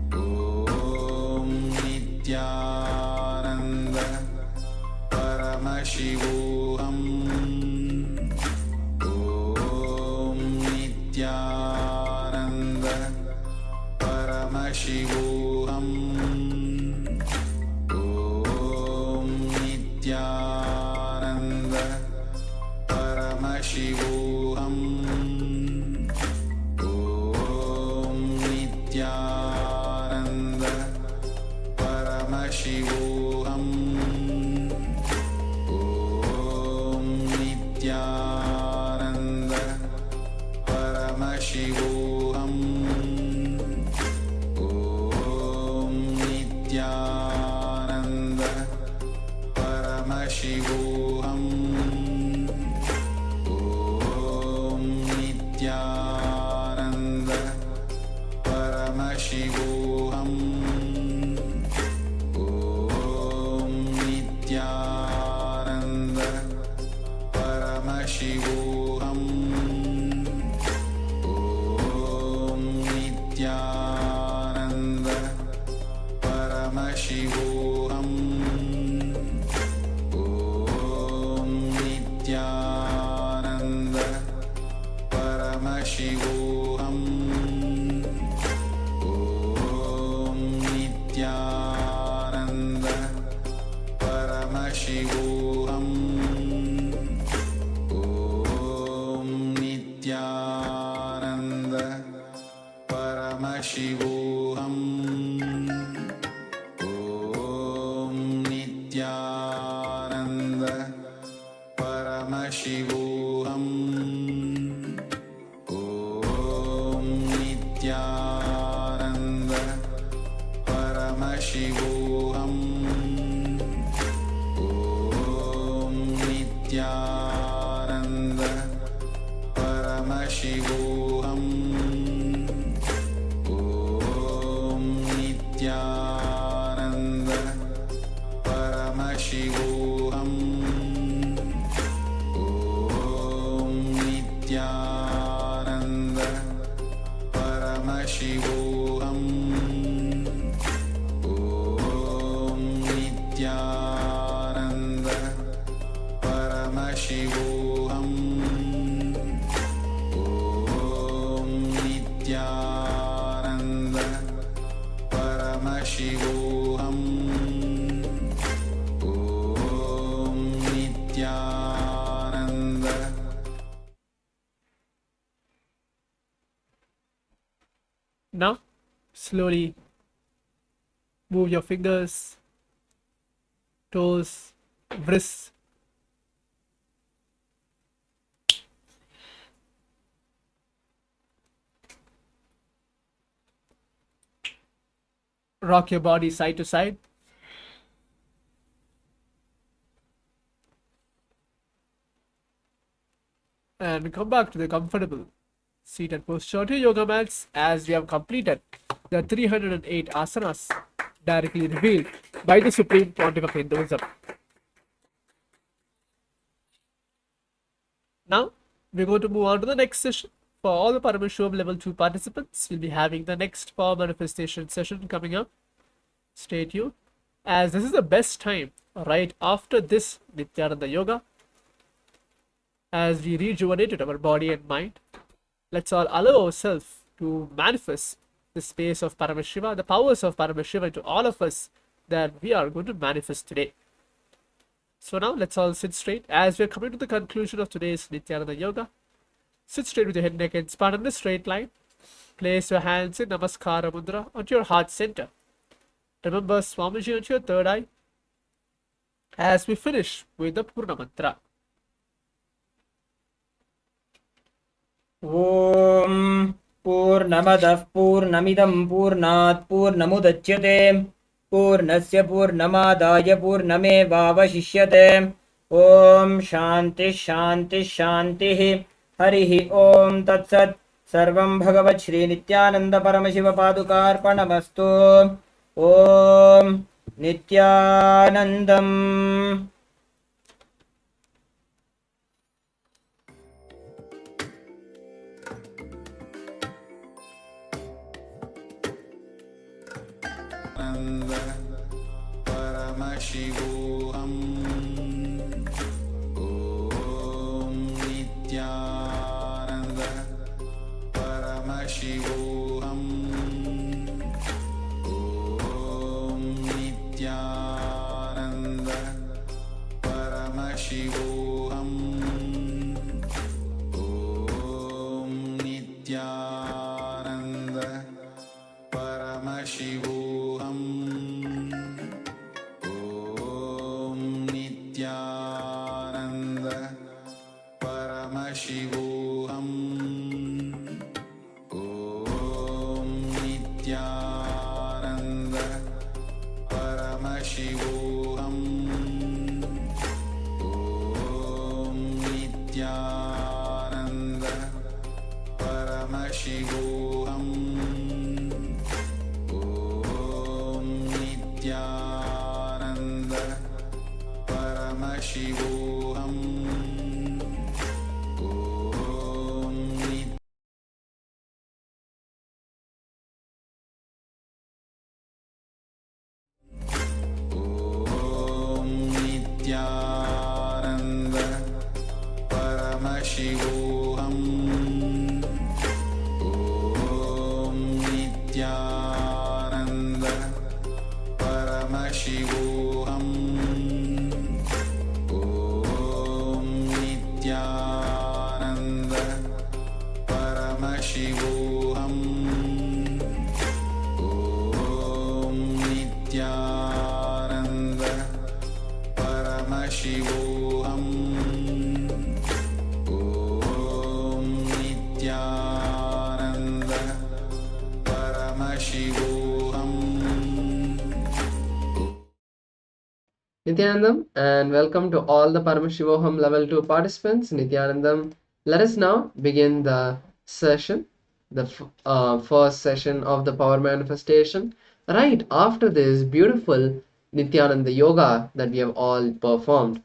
Om Nityananda Paramashivoham. Om Nityananda Paramashivoham. Om Nityananda Paramashivoham. Om Nityananda Paramashivoham. Nityananda Paramashivoham. Om Nityananda Paramashivoham. Om Nityananda Paramashivoham. Om Nityananda Paramashivoham. Om Nityananda Paramashivoham. Om Nityananda Paramashivoham. Om Nityananda Paramashivoham. Om Nityananda Paramashivoham. Om Nityananda Paramashivoham. Om Nityananda Paramashivoham. Om Nityananda Paramashivoham. Paramashivoham Om Nityananda Paramashivoham Om Nityananda Paramashivoham Om Nityananda. Now, slowly move your fingers, toes, wrists. Rock your body side to side. And come back to the comfortable seated posture on your yoga mats as we have completed the 308 asanas directly revealed by the Supreme Pontiff of Hinduism. Now, we're going to move on to the next session. For all the Paramashivoham Level 2 participants, we'll be having the next power manifestation session coming up. Stay tuned, as this is the best time right after this Nityananda Yoga, as we rejuvenated our body and mind. Let's all allow ourselves to manifest the space of Paramashiva, the powers of Paramashiva into all of us that we are going to manifest today. So now let's all sit straight as we're coming to the conclusion of today's Nityananda Yoga. Sit straight with your head, neck and spine in a straight line. Place your hands in Namaskara Mudra onto your heart center. Remember Swamiji onto your third eye as we finish with the Purna Mantra. ॐ पूर्णमदः पूर्णमिदं पूर्णात् पूर्णमुदच्यते पूर्णस्य पूर्णमादाय पूर्णमेवावशिष्यते ॐ शान्तिः शान्तिः शान्तिः हरिः ॐ तत्सत् सर्वं भगवत् श्रीनित्यानन्द परमशिवपादुकार्पणमस्तु ॐ नित्यानन्दम् Paramashivoham Om Nityananda Paramashivoham Om Nityananda Paramashivoham Om Nityananda Paramashivoham Nityananda Paramashivoham Om Nityananda Paramashivoham Om Nityananda Paramashivoham Om Nityananda Paramashivoham Om Nityananda Paramashivoham Om Nityananda Paramashivoham Om Nityananda Paramashivoham Om Nityananda Paramashivoham Om Nityananda Paramashivoham. Nityanandam, and welcome to all the Paramashivoham Level 2 participants. Nityanandam, let us now begin the session, the first session of the power manifestation, right after this beautiful Nityananda Yoga that we have all performed.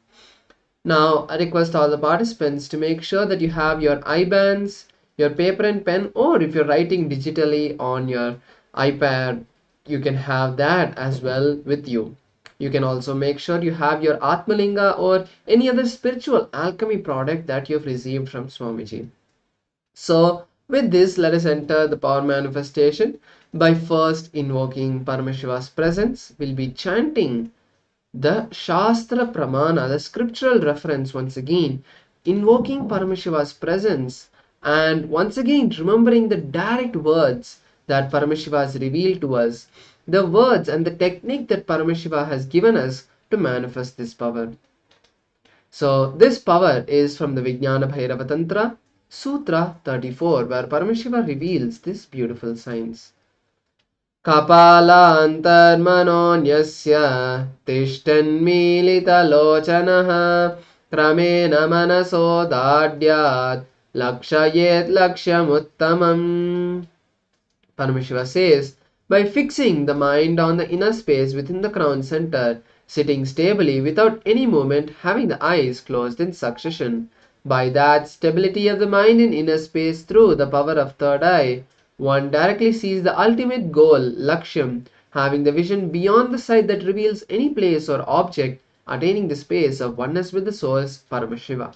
Now, I request all the participants to make sure that you have your eye bands, your paper and pen, or if you're writing digitally on your iPad, you can have that as well with you. You can also make sure you have your Atmalinga or any other spiritual alchemy product that you've received from Swamiji. So with this, let us enter the power manifestation by first invoking Paramashiva's presence. We'll be chanting the Shastra Pramana, the scriptural reference once again, invoking Paramashiva's presence, and once again remembering the direct words that Paramashiva has revealed to us, the words and the technique that Paramashiva has given us to manifest this power. So this power is from the Vijnana Bhairava Tantra, Sutra 34, where Paramashiva reveals this beautiful science. Kapalantarmanonyasya tishtanmilitalochanaha kramena manaso dadyat lakshayet lakshyamuttamam. Paramashiva says, by fixing the mind on the inner space within the crown center, sitting stably without any movement, having the eyes closed in succession, by that stability of the mind in inner space through the power of third eye, one directly sees the ultimate goal, Lakshyam, having the vision beyond the sight that reveals any place or object, attaining the space of oneness with the source, Paramashiva.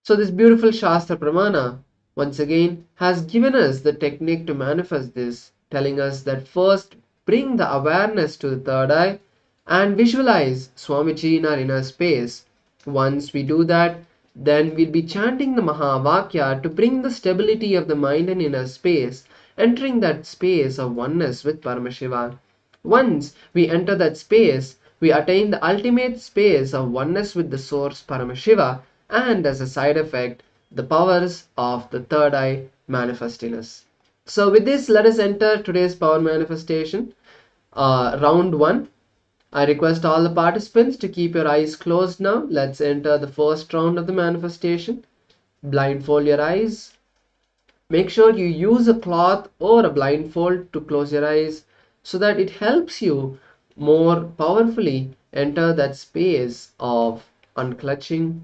So this beautiful Shastra Pramana, once again, has given us the technique to manifest this, telling us that first bring the awareness to the third eye and visualize Swamiji in our inner space. Once we do that, then we'll be chanting the Mahavakya to bring the stability of the mind and inner space, entering that space of oneness with Paramashiva. Once we enter that space, we attain the ultimate space of oneness with the source Paramashiva, and as a side effect, the powers of the third eye manifest in us. So with this, let us enter today's power manifestation, round 1. I request all the participants to keep your eyes closed now. Let's enter the first round of the manifestation. Blindfold your eyes. Make sure you use a cloth or a blindfold to close your eyes so that it helps you more powerfully enter that space of unclutching.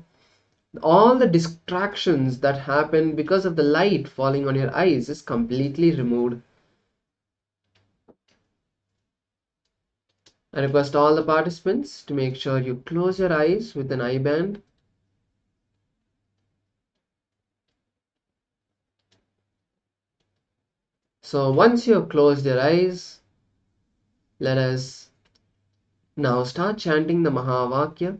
All the distractions that happen because of the light falling on your eyes is completely removed. I request all the participants to make sure you close your eyes with an eye band. So once you have closed your eyes, let us now start chanting the Mahavakya.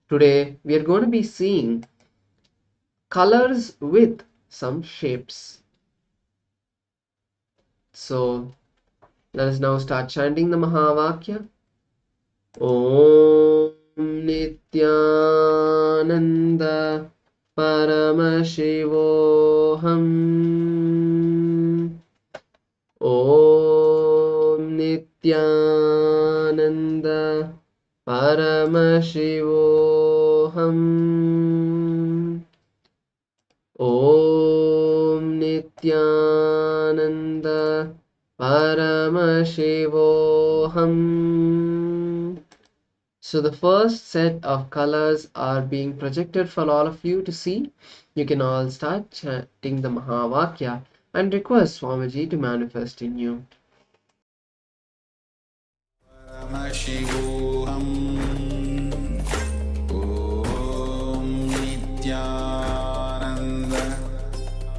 Today we are going to be seeing colors with some shapes. So let us now start chanting the Mahavakya. Om Nityananda Paramashivoham. Om Nityananda Paramashivoham. Om Nityananda Paramashivoham. So the first set of colors are being projected for all of you to see. You can all start chanting the Mahavakya and request Swamiji to manifest in you. Paramashivoham. Om Nityananda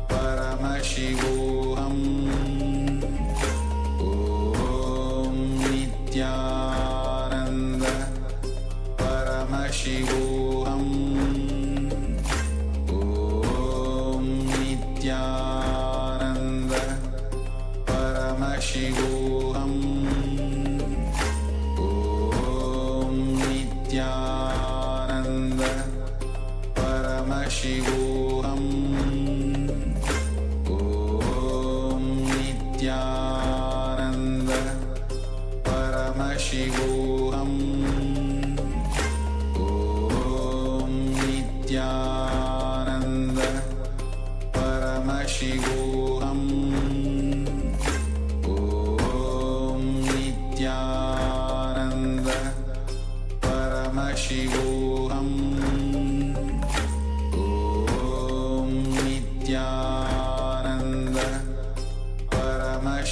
Paramashivoham. Om Nityananda Paramashivoham. Om Nityananda Paramashivoham. Om Nityananda Paramashivoham. Om Nityananda Paramashivoham. Om Nityananda Paramashivoham. Om Nityananda Paramashivoham. Om Nityananda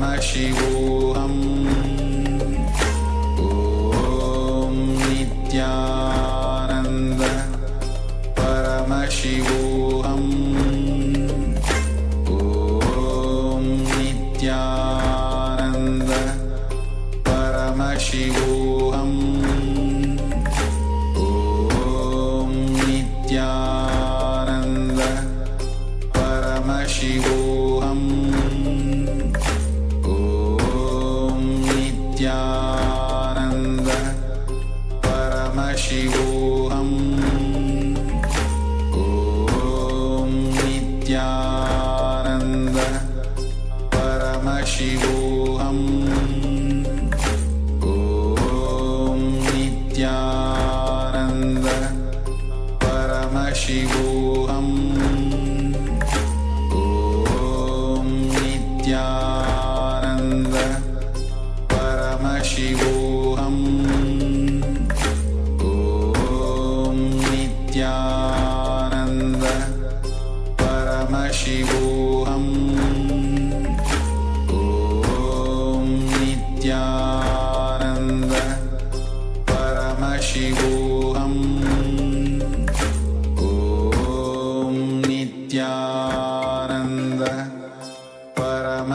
Paramashivoham Om Nityananda Paramashivoham Om Nityananda Paramashivoham Om Nityananda Paramashivoham Om Nityananda Paramashivoham Om Nityananda Paramashivoham Om Nityananda Paramashivoham Om Nityananda Paramashivoham Om Nityananda Paramashivoham Om Nityananda Paramashivoham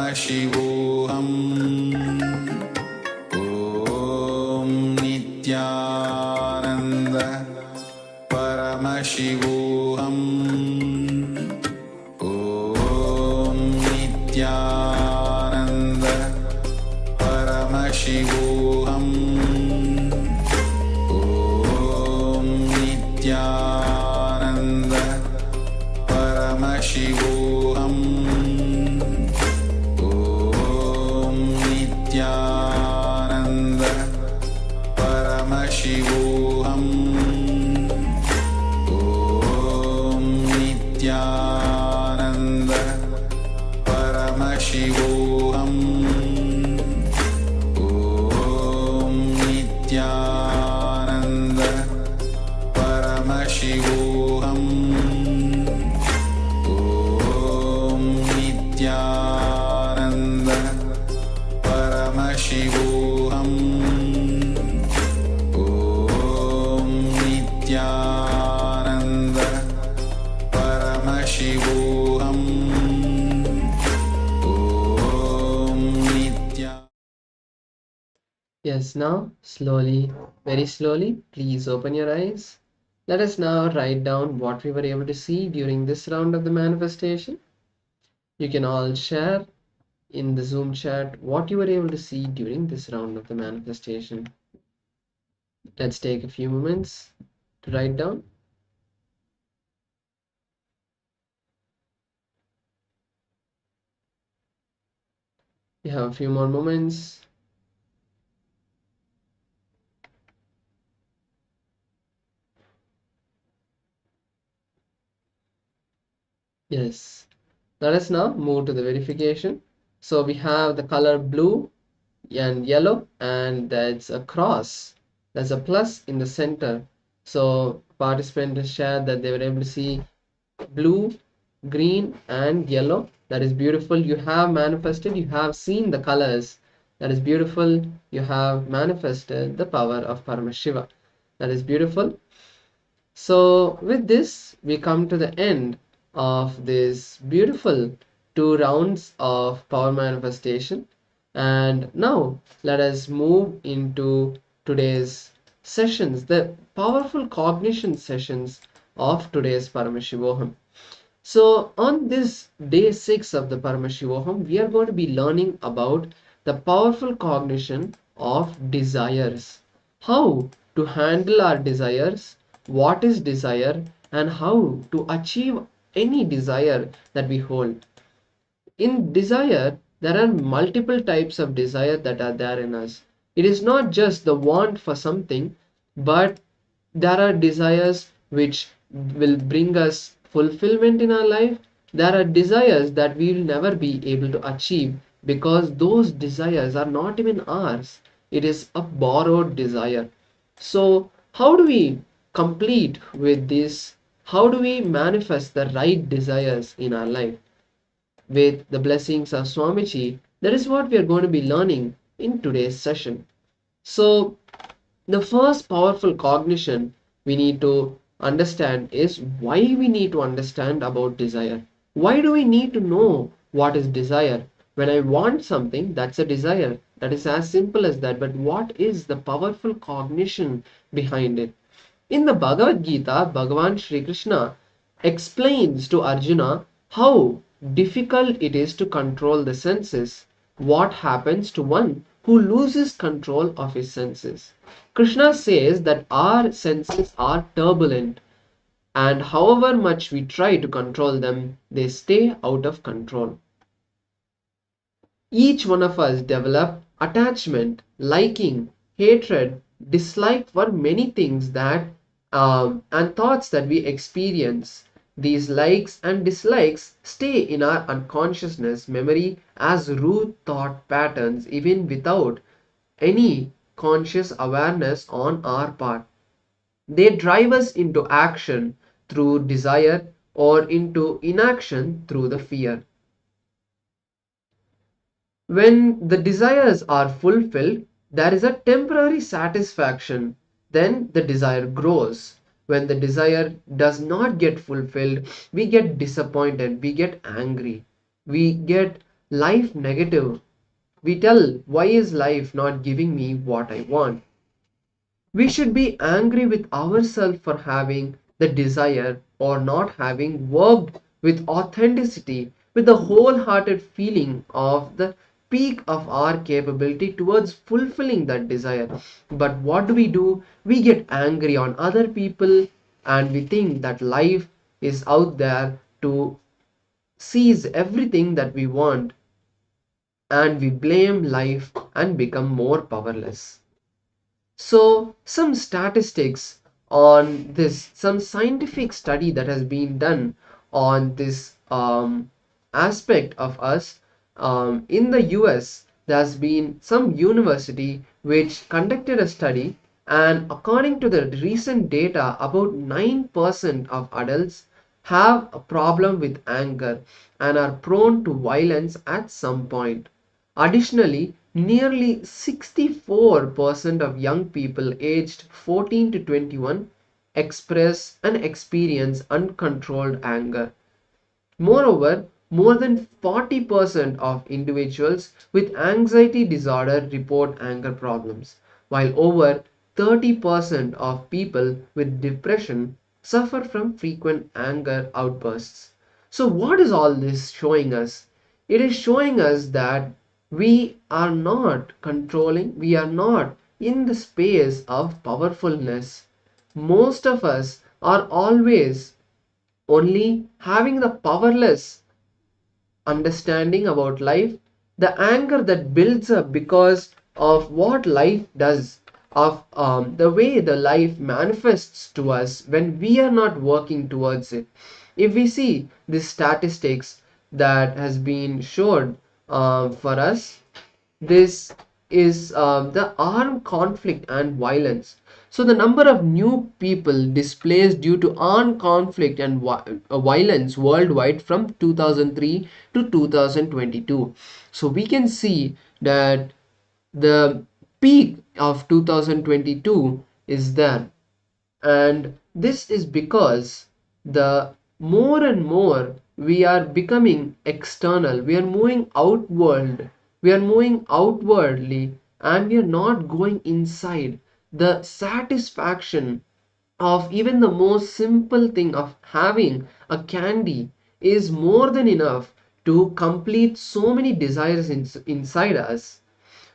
Om Nityananda Paramashivoham Om Nityananda Paramashivoham Om Nityananda Paramashivoham Om Nityananda Paramashivoham Om Nityananda Paramashivoham Om Nityananda Paramashivoham Om Nityananda Paramashivoham Om Nityananda Paramashivoham Om Nityananda Paramashivoham Om Nityananda. Yes, now slowly, very slowly, please open your eyes. Let us now write down what we were able to see during this round of the manifestation. You can all share in the Zoom chat what you were able to see during this round of the manifestation. Let's take a few moments to write down. We have a few more moments. Yes. Let us now move to the verification. So we have the color blue and yellow, and that's a cross. There's a plus in the center. So participant has shared that they were able to see blue, green and yellow. That is beautiful. You have manifested, you have seen the colors. That is beautiful. You have manifested the power of Paramashiva. That is beautiful. So with this, we come to the end of this beautiful 2 rounds of power manifestation. And now let us move into today's sessions, the powerful cognition sessions of today's Paramashivoham. So on this day 6 of the Paramashivoham, we are going to be learning about the powerful cognition of desires. How to handle our desires, what is desire, and how to achieve any desire that we hold. In desire, there are multiple types of desire that are there in us. It is not just the want for something, but there are desires which will bring us fulfillment in our life. There are desires that we will never be able to achieve because those desires are not even ours. It is a borrowed desire. So how do we complete with this? How do we manifest the right desires in our life? With the blessings of Swamiji, That is what we are going to be learning in today's session. So, the first powerful cognition we need to understand is why we need to understand about desire. Why do we need to know what is desire? When I want something, that's a desire. That is as simple as that. But what is the powerful cognition behind it? In the Bhagavad Gita, Bhagavan Sri Krishna explains to Arjuna how difficult it is to control the senses. What happens to one who loses control of his senses? Krishna says that our senses are turbulent, and however much we try to control them, they stay out of control. Each one of us develop attachment, liking, hatred, dislike for many things that and thoughts that we experience. These likes and dislikes stay in our unconsciousness memory as root thought patterns even without any conscious awareness on our part. They drive us into action through desire or into inaction through the fear. When the desires are fulfilled, there is a temporary satisfaction. Then the desire grows. When the desire does not get fulfilled, we get disappointed, we get angry, we get life negative. We tell, why is life not giving me what I want? We should be angry with ourselves for having the desire or not having worked with authenticity, with the wholehearted feeling of the peak of our capability towards fulfilling that desire. But what do? We get angry on other people and we think that life is out there to seize everything that we want, and we blame life and become more powerless. So, some statistics on this, some scientific study that has been done on this aspect of us. In the US, there's been some university which conducted a study, and according to the recent data, about 9% of adults have a problem with anger and are prone to violence at some point. Additionally, nearly 64% of young people aged 14 to 21 express and experience uncontrolled anger. Moreover, more than 40% of individuals with anxiety disorder report anger problems, while over 30% of people with depression suffer from frequent anger outbursts. So, what is all this showing us? It is showing us that we are not controlling, we are not in the space of powerfulness. Most of us are always only having the powerless understanding about life, the anger that builds up because of what life does, of the way the life manifests to us when we are not working towards it. If we see the statistics that has been showed for us, this is the armed conflict and violence. So the number of new people displaced due to armed conflict and violence worldwide from 2003 to 2022. So we can see that the peak of 2022 is there, and this is because the more and more we are becoming external, we are moving outward, we are moving outwardly, and we are not going inside. The satisfaction of even the most simple thing of having a candy is more than enough to complete so many desires inside us.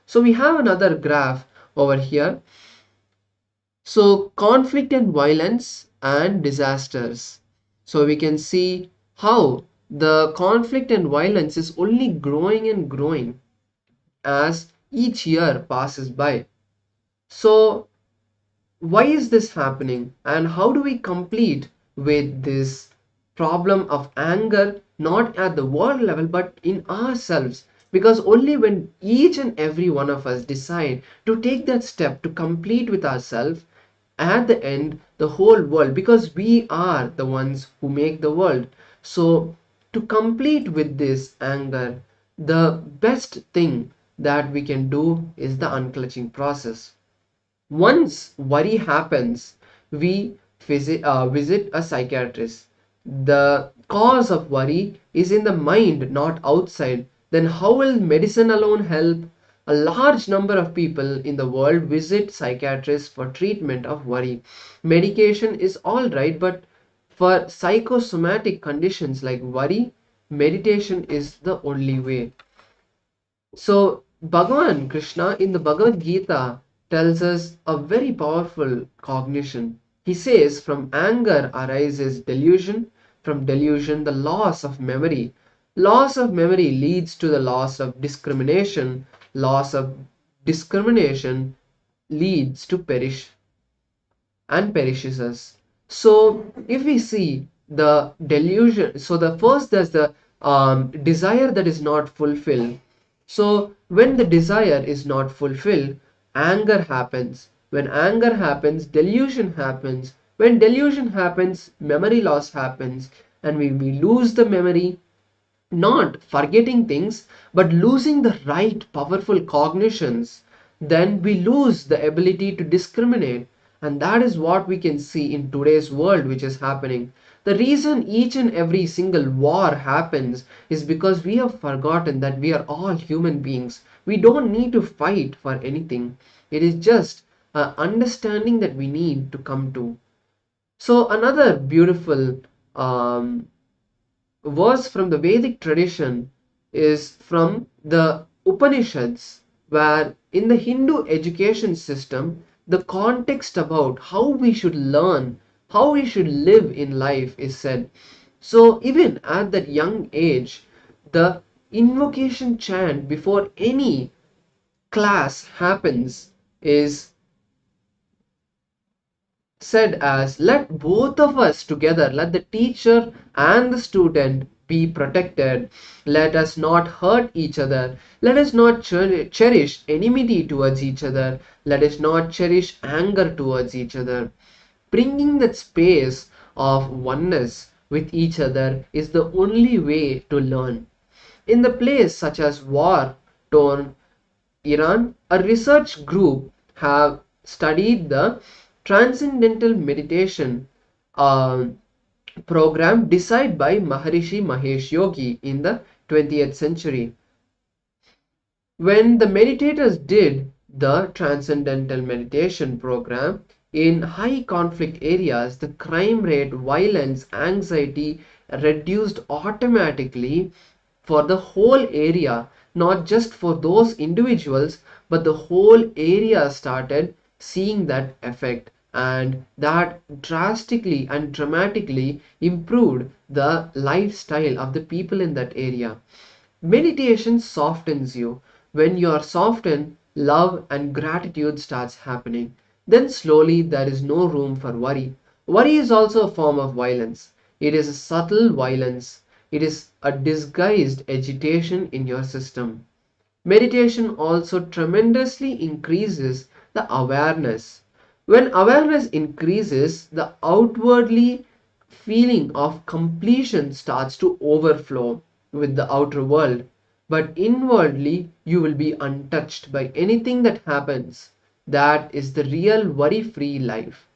So we have another graph over here. So conflict and violence and disasters. So we can see how the conflict and violence is only growing and growing as each year passes by. So why is this happening, and how do we complete with this problem of anger, not at the world level but in ourselves? Because only when each and every one of us decide to take that step to complete with ourselves, at the end the whole world, because we are the ones who make the world. So to complete with this anger, the best thing that we can do is the unclutching process. Once worry happens, we visit a psychiatrist. The cause of worry is in the mind, not outside. Then, how will medicine alone help? A large number of people in the world visit psychiatrists for treatment of worry. Medication is all right, but for psychosomatic conditions like worry, meditation is the only way. So, Bhagavan Krishna in the Bhagavad Gita tells us a very powerful cognition. He says, from anger arises delusion, from delusion, the loss of memory. Loss of memory leads to the loss of discrimination. Loss of discrimination leads to perish and perishes us. So if we see the delusion, so the first there's the desire that is not fulfilled. So when the desire is not fulfilled, anger happens. When anger happens, delusion happens. When delusion happens, memory loss happens, and we lose the memory, not forgetting things, but losing the right powerful cognitions. Then we lose the ability to discriminate. And that is what we can see in today's world, which is happening. The reason each and every single war happens is because we have forgotten that we are all human beings. We don't need to fight for anything. It is just an understanding that we need to come to. So, another beautiful verse from the Vedic tradition is from the Upanishads, where in the Hindu education system, the context about how we should learn, how we should live in life is said. So, even at that young age, the invocation chant before any class happens is said as, let both of us together, let the teacher and the student be protected. Let us not hurt each other. Let us not cherish enmity towards each other. Let us not cherish anger towards each other. Bringing that space of oneness with each other is the only way to learn. In the place such as war-torn Iran, a research group have studied the transcendental meditation uh, program designed by Maharishi Mahesh Yogi in the 20th century. When the meditators did the transcendental meditation program in high conflict areas, the crime rate, violence, anxiety reduced automatically for the whole area, not just for those individuals, but the whole area started seeing that effect, and that drastically and dramatically improved the lifestyle of the people in that area. Meditation softens you. When you are softened, love and gratitude starts happening. Then slowly there is no room for worry. Worry is also a form of violence. It is a subtle violence. It is a disguised agitation in your system. Meditation also tremendously increases the awareness. When awareness increases, the outwardly feeling of completion starts to overflow with the outer world. But inwardly, you will be untouched by anything that happens. That is the real worry free life.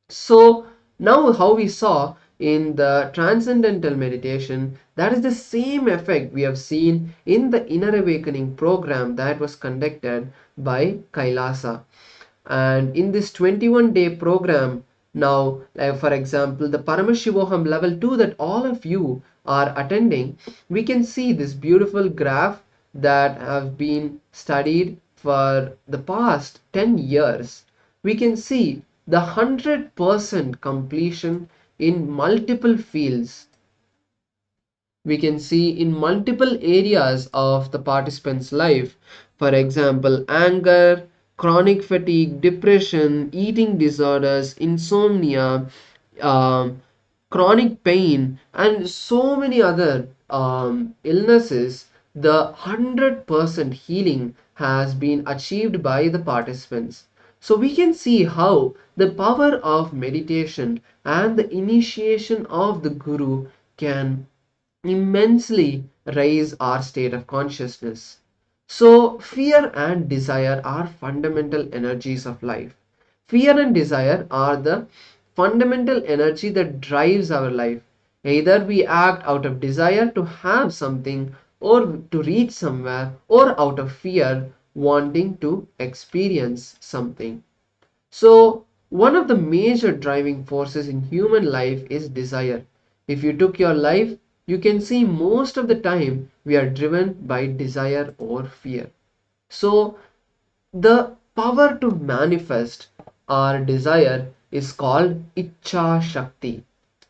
So, now how we saw in the transcendental meditation, that is the same effect we have seen in the inner awakening program that was conducted by Kailasa. And in this 21-day program, now, for example, the Paramashivoham Level 2 that all of you are attending, we can see this beautiful graph that have been studied for the past 10 years. We can see the 100% completion in multiple fields. We can see in multiple areas of the participant's life. For example, anger, chronic fatigue, depression, eating disorders, insomnia, um, chronic pain, and so many other illnesses. The 100% healing has been achieved by the participants. So we can see how the power of meditation and the initiation of the guru can immensely raise our state of consciousness. So, fear and desire are fundamental energies of life. Fear and desire are the fundamental energy that drives our life. Either we act out of desire to have something or to reach somewhere, or out of fear wanting to experience something. So, one of the major driving forces in human life is desire. If you took your life, you can see most of the time we are driven by desire or fear. So, the power to manifest our desire is called Icha Shakti.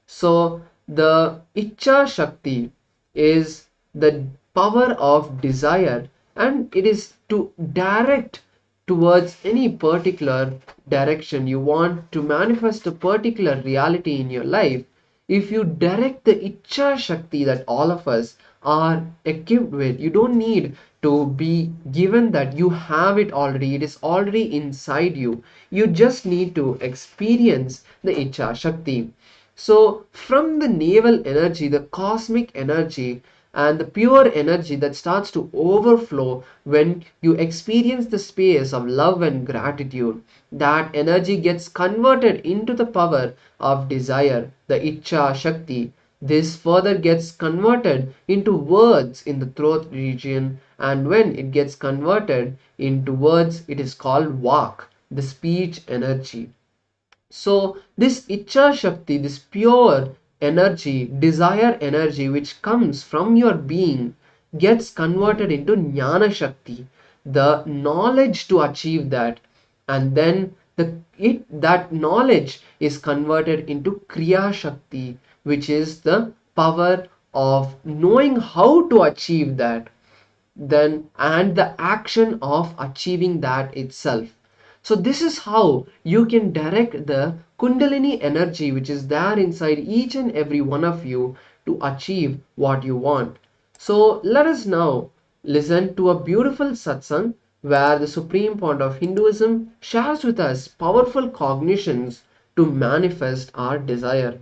So, the Icha Shakti is the power of desire, and it is to direct towards any particular direction. You want to manifest a particular reality in your life. If you direct the Icha Shakti that all of us are equipped with, you don't need to be given that, you have it already. It is already inside you. You just need to experience the Icha Shakti. So, from the navel energy, the cosmic energy, and the pure energy that starts to overflow when you experience the space of love and gratitude, that energy gets converted into the power of desire, the Icha Shakti. This further gets converted into words in the throat region, and when it gets converted into words, it is called Vak, the speech energy. So this Icha Shakti, this pure energy, desire energy which comes from your being, gets converted into Jnana Shakti, the knowledge to achieve that. And then that knowledge is converted into Kriya Shakti, which is the power of knowing how to achieve that, then and the action of achieving that itself. So this is how you can direct the kundalini energy which is there inside each and every one of you to achieve what you want. So let us now listen to a beautiful satsang where the Supreme Point of Hinduism shares with us powerful cognitions to manifest our desire.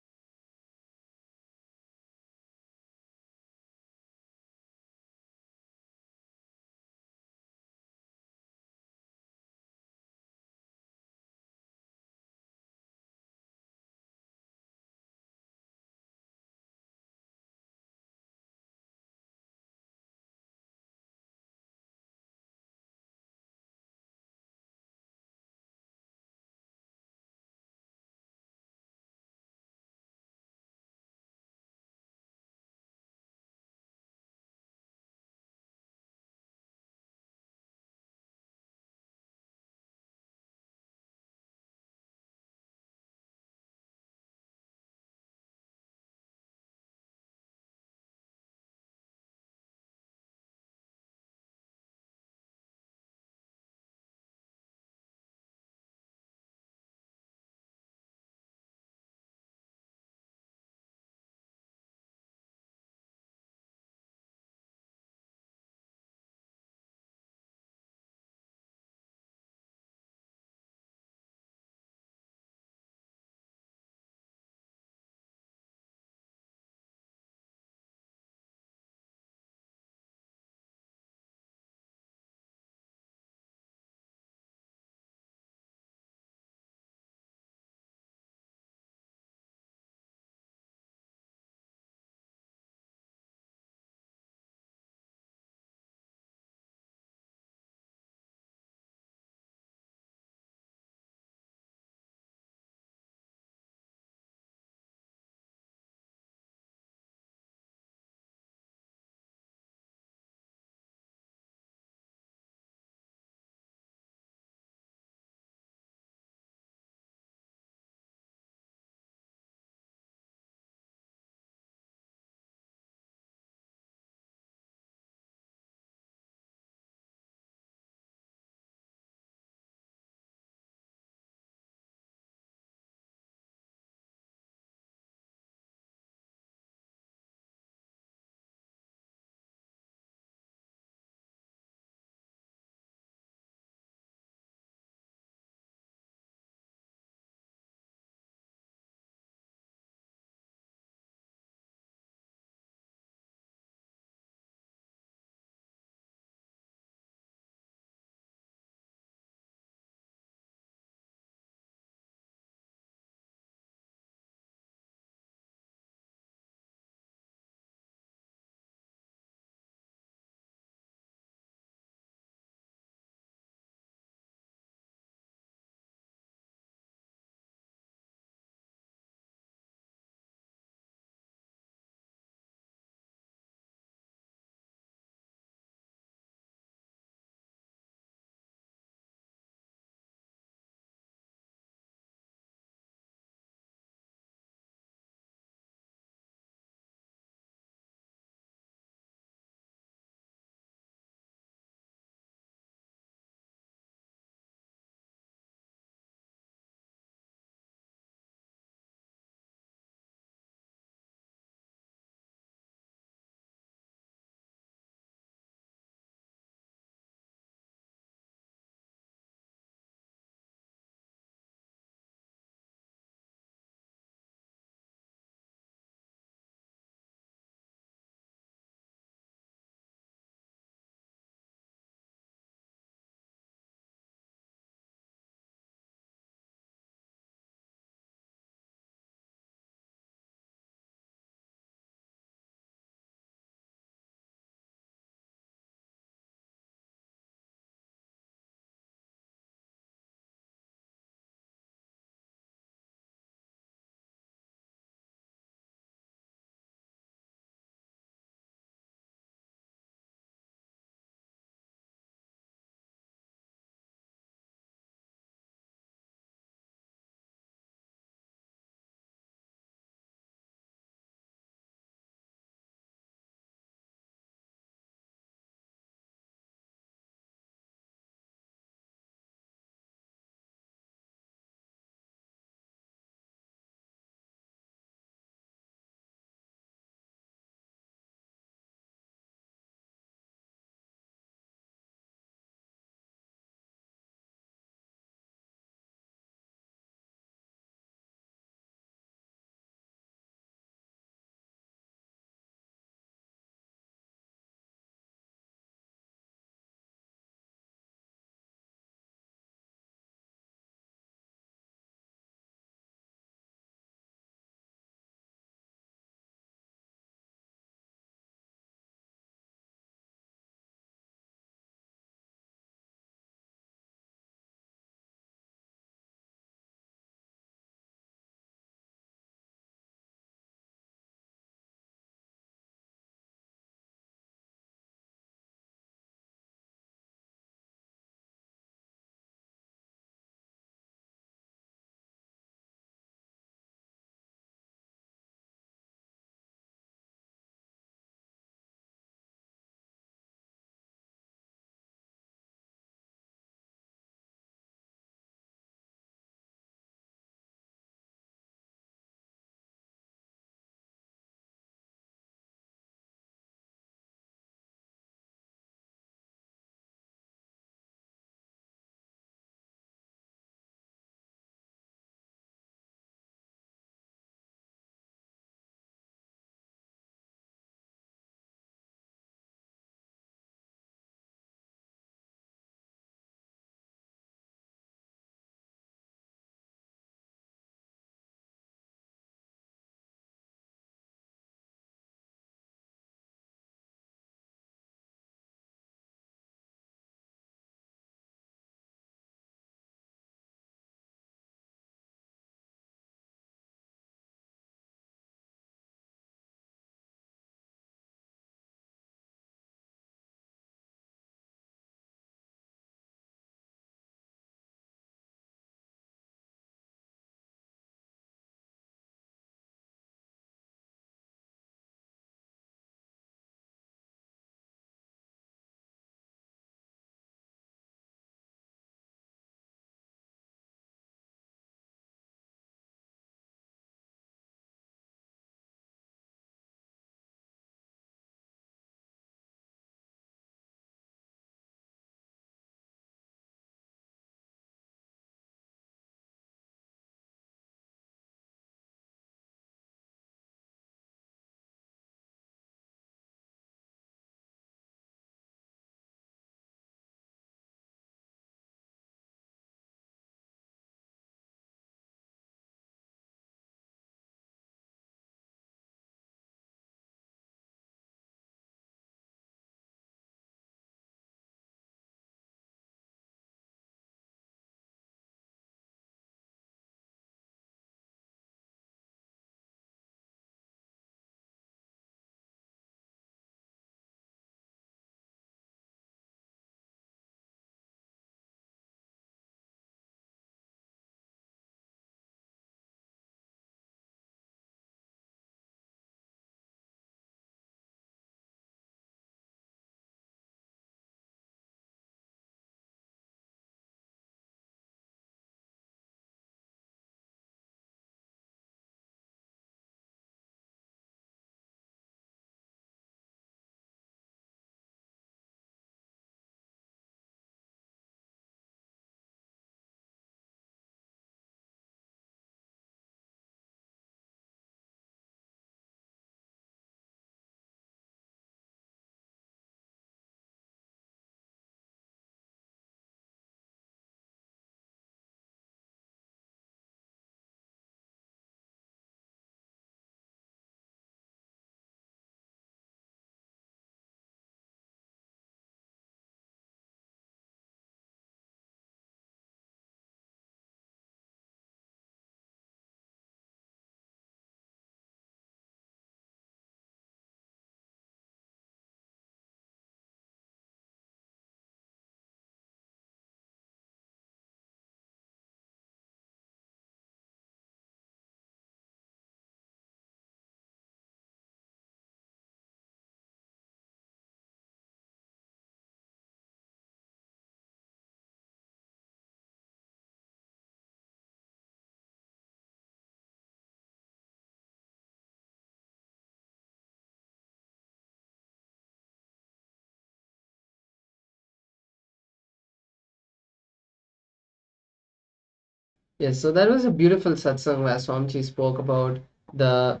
Yes, so that was a beautiful satsang where Swamiji spoke about the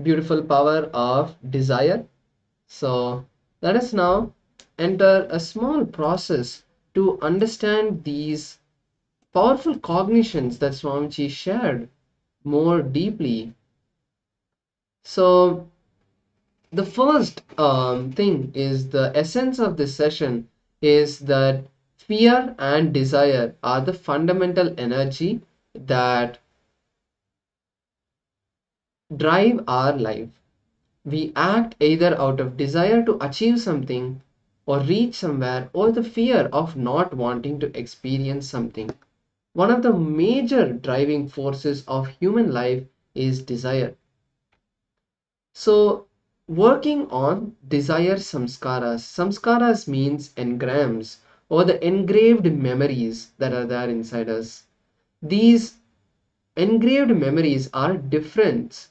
beautiful power of desire. So let us now enter a small process to understand these powerful cognitions that Swamiji shared more deeply. So the first thing is the essence of this session is that fear and desire are the fundamental energy that drive our life. We act either out of desire to achieve something or reach somewhere, or the fear of not wanting to experience something. One of the major driving forces of human life is desire. So, working on desire samskaras. Samskaras means engrams or the engraved memories that are there inside us. These engraved memories are different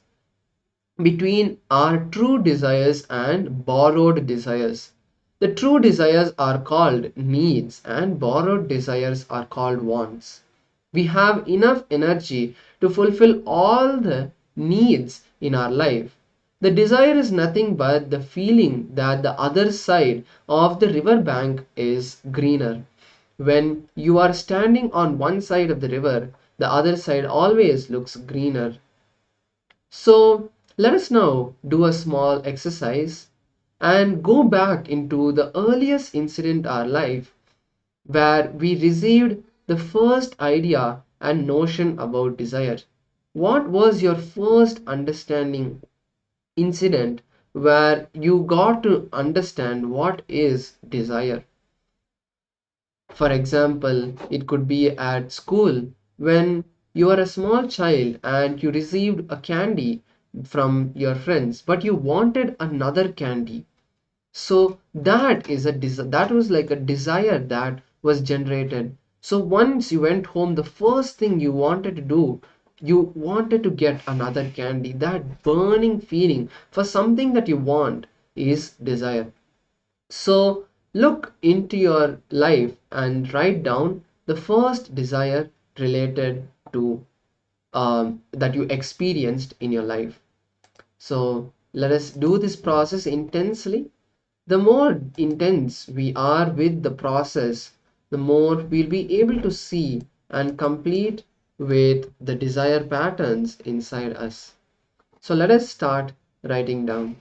between our true desires and borrowed desires. The true desires are called needs and borrowed desires are called wants. We have enough energy to fulfill all the needs in our life. The desire is nothing but the feeling that the other side of the river bank is greener. When you are standing on one side of the river, the other side always looks greener. So let us now do a small exercise and go back into the earliest incident in our life where we received the first idea and notion about desire. What was your first understanding incident where you got to understand what is desire? For example, it could be at school when you are a small child and you received a candy from your friends, but you wanted another candy. So that is that was like a desire that was generated. So once you went home, the first thing you wanted to do, you wanted to get another candy. That burning feeling for something that you want is desire. So look into your life and write down the first desire related to that you experienced in your life. So let us do this process intensely. The more intense we are with the process, the more we'll be able to see and complete with the desire patterns inside us. So let us start writing down.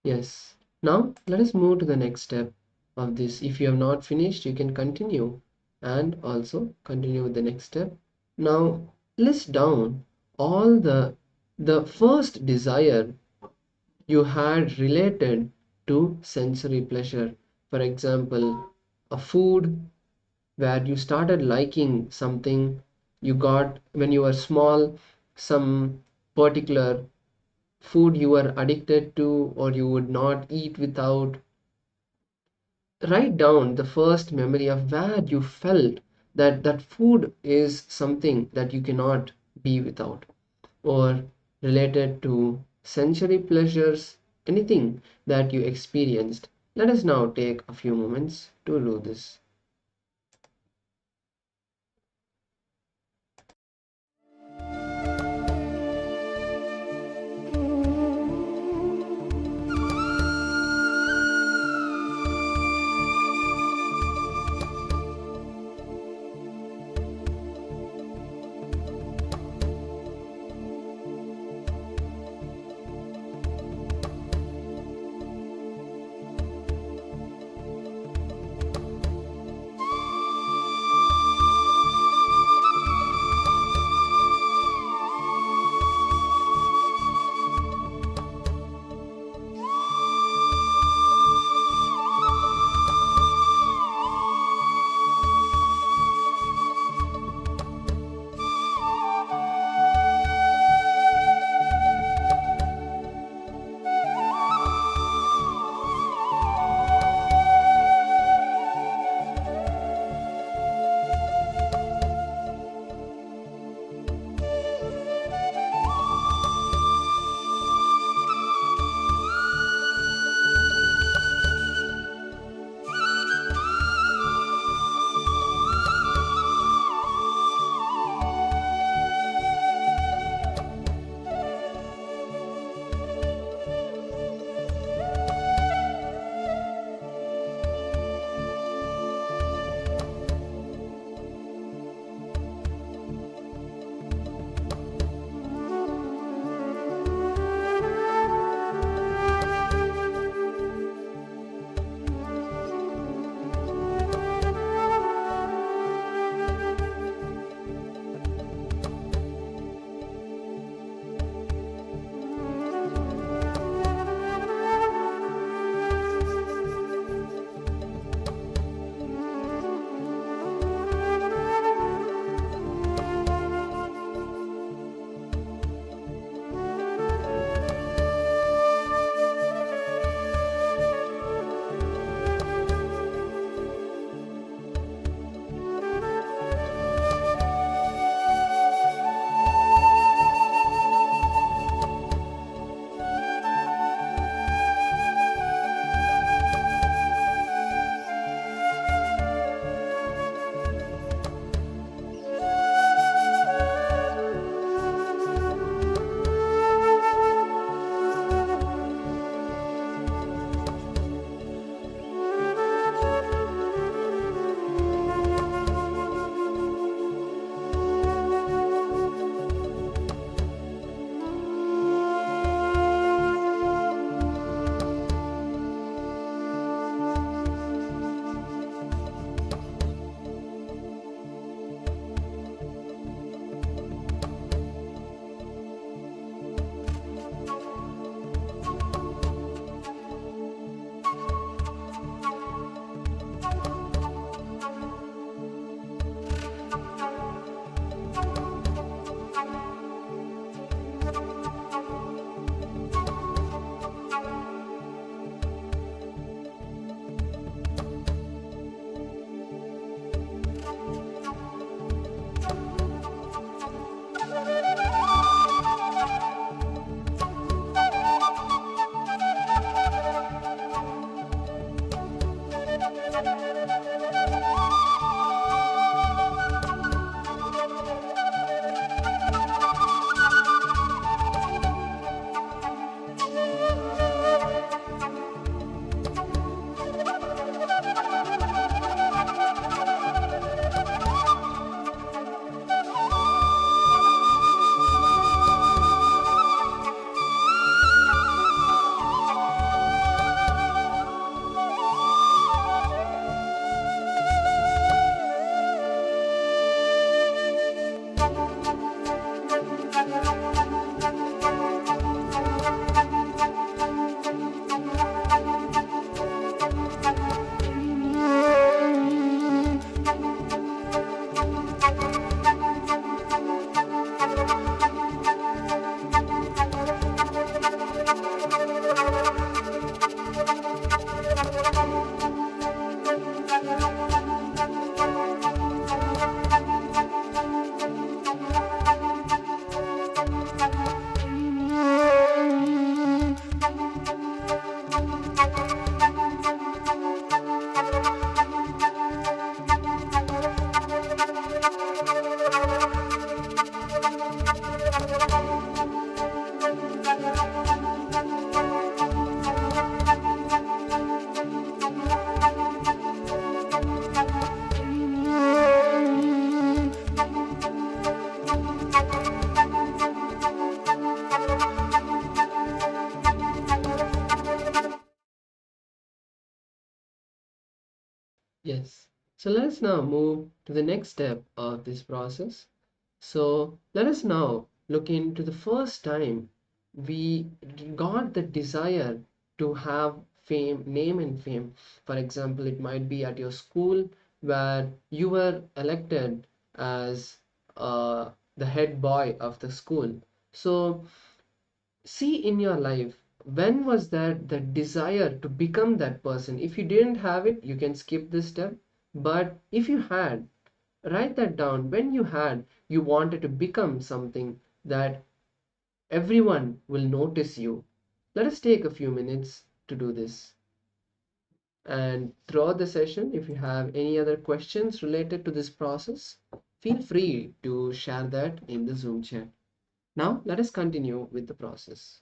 Yes. Now let us move to the next step of this. If you have not finished, you can continue and also continue with the next step. Now list down all the first desire you had related to sensory pleasure. For example, a food where you started liking something you got when you were small, some particular food you were addicted to or you would not eat without. Write down the first memory of where you felt that that food is something that you cannot be without, or related to sensory pleasures, anything that you experienced. Let us now take a few moments to do this. Yes. So let us now move to the next step of this process. So let us now look into the first time we got the desire to have fame, name and fame. For example, it might be at your school where you were elected as the head boy of the school. So see in your life, when was that the desire to become that person? If you didn't have it, you can skip this step. But if you had, write that down. When you had, you wanted to become something that everyone will notice you. Let us take a few minutes to do this. And throughout the session, if you have any other questions related to this process, feel free to share that in the Zoom chat. Now, let us continue with the process.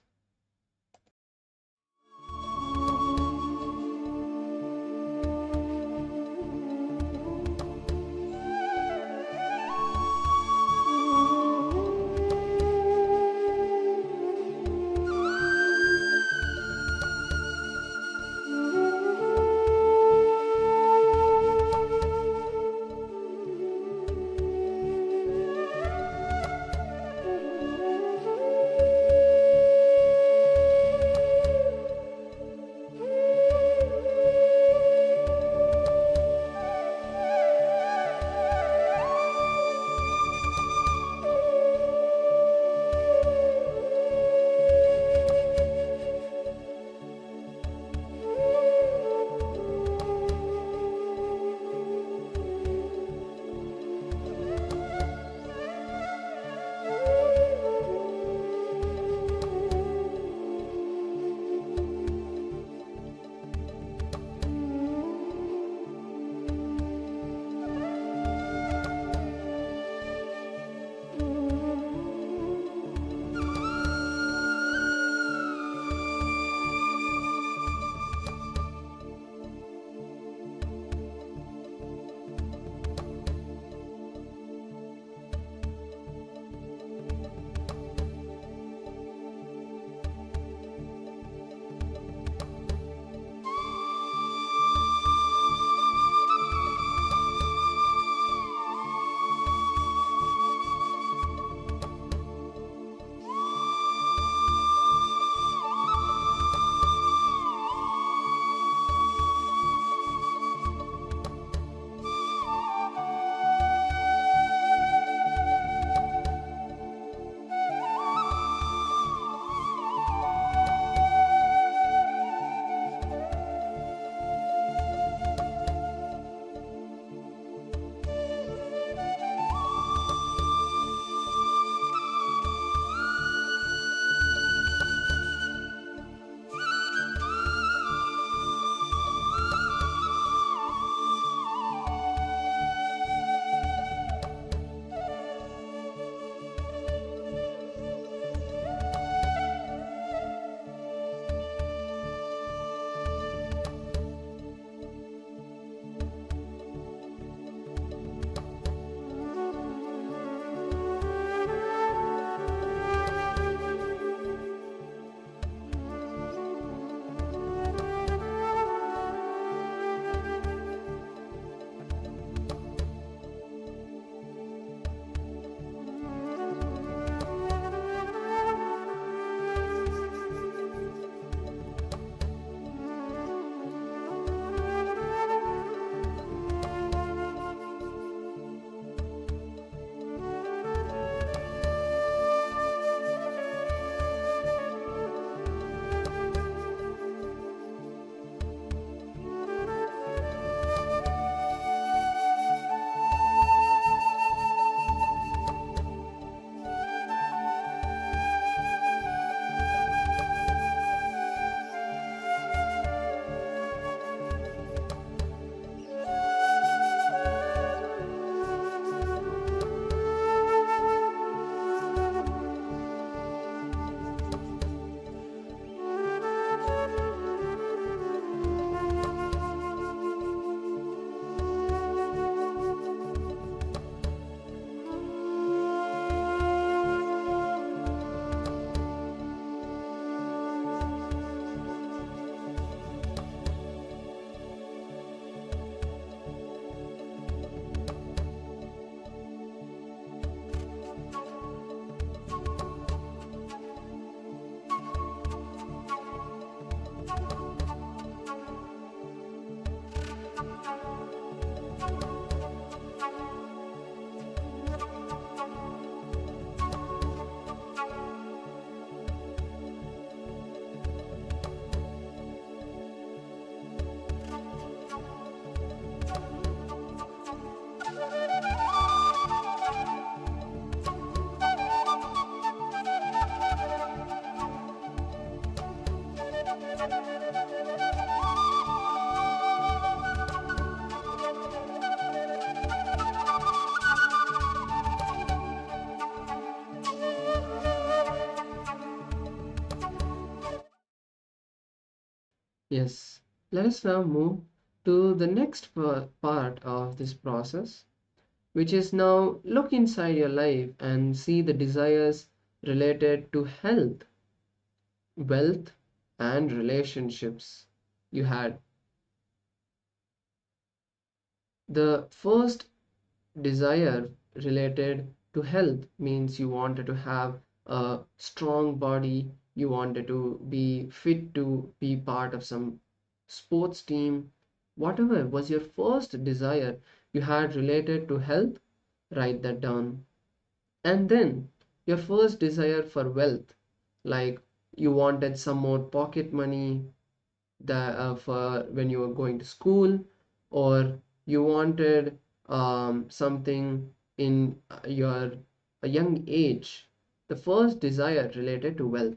Yes, let us now move to the next part of this process, which is now look inside your life and see the desires related to health, wealth, and relationships you had. The first desire related to health means you wanted to have a strong body, you wanted to be fit to be part of some sports team, whatever was your first desire you had related to health, write that down. And then your first desire for wealth, like you wanted some more pocket money that for when you were going to school, or you wanted something in your a young age. The first desire related to wealth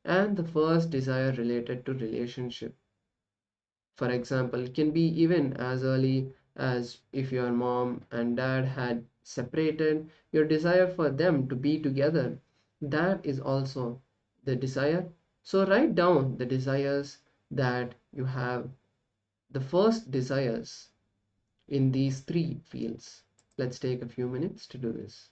and the first desire related to relationship. For example, it can be even as early as if your mom and dad had separated, your desire for them to be together, that is also the desire. So write down the desires that you have, the first desires in these three fields. Let's take a few minutes to do this.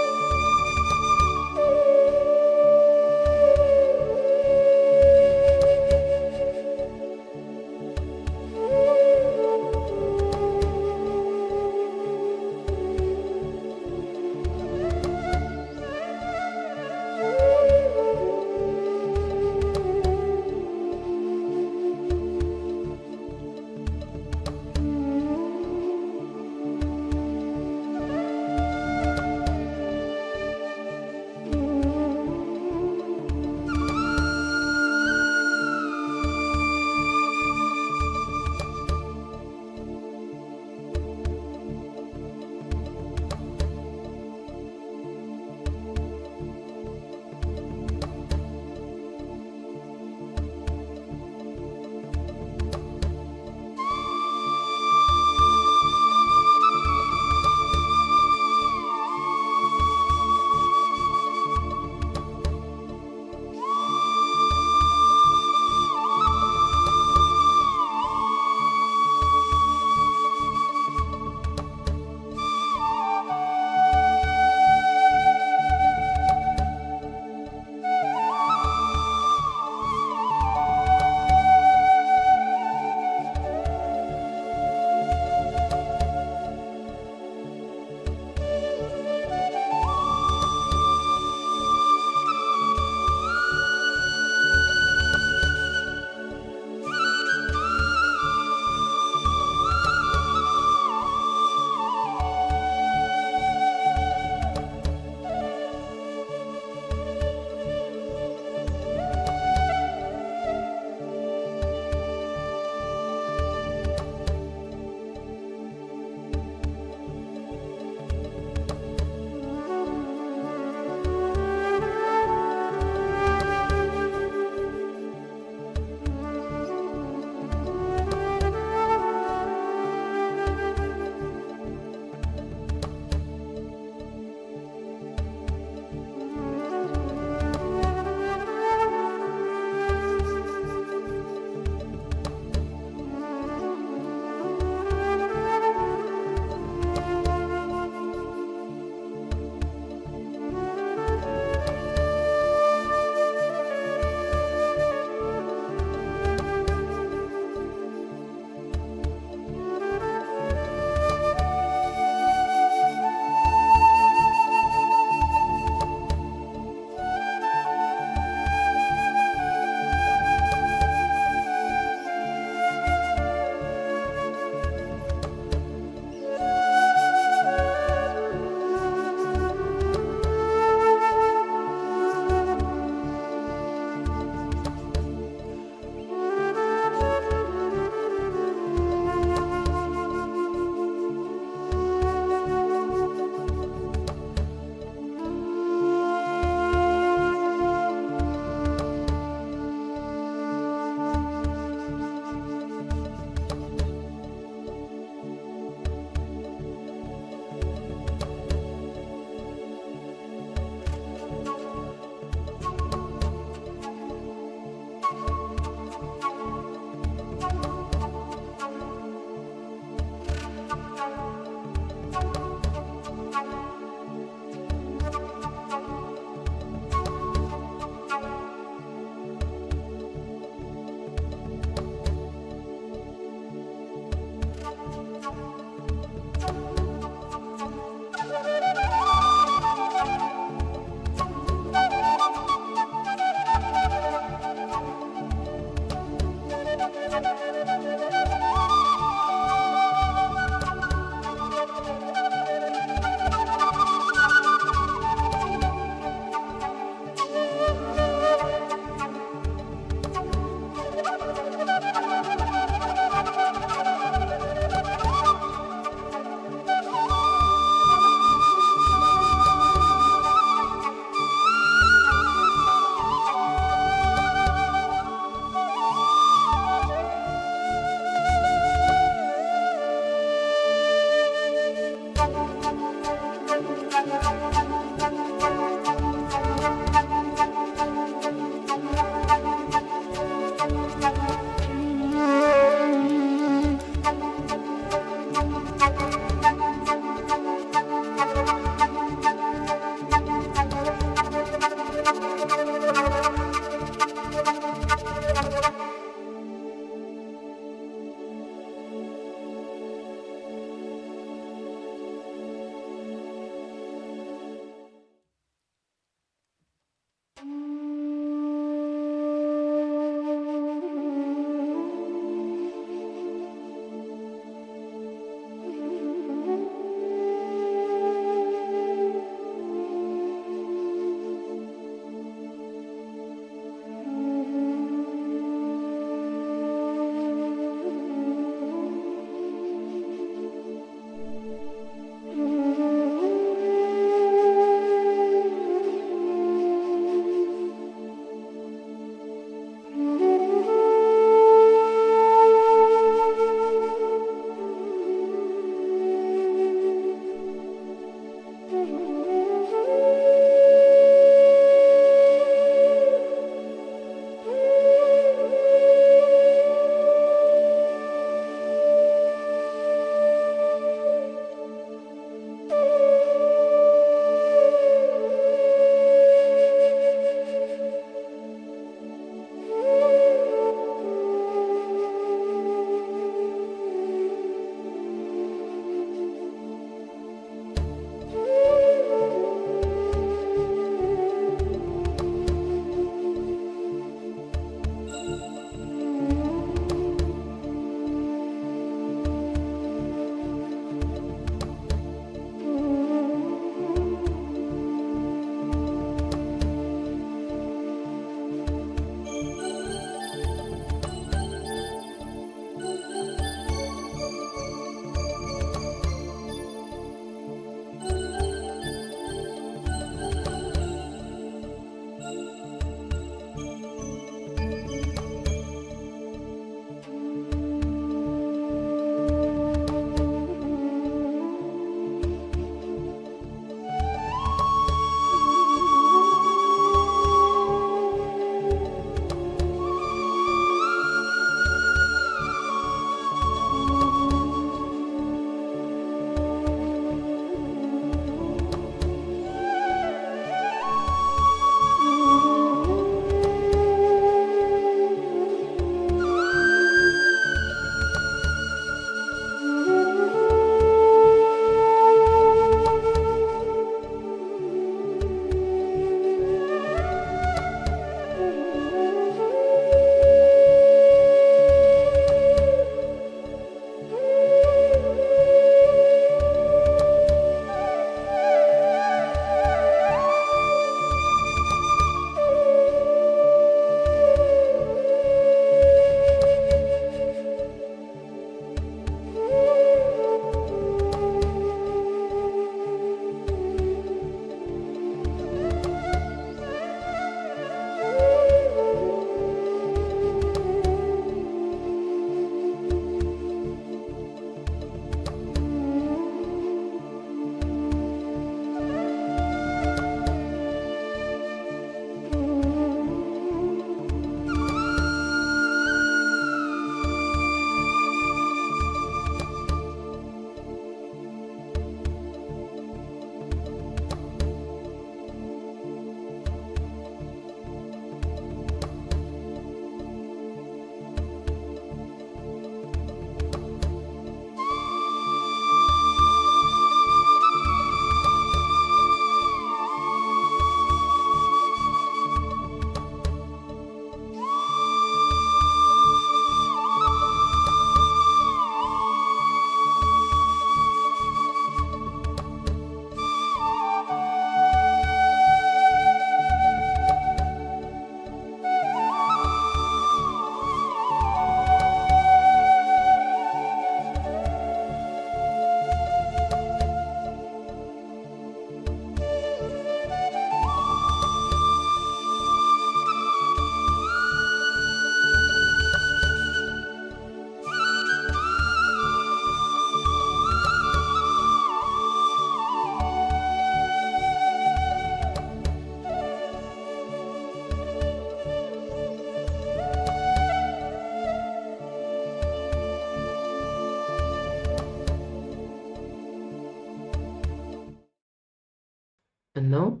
And now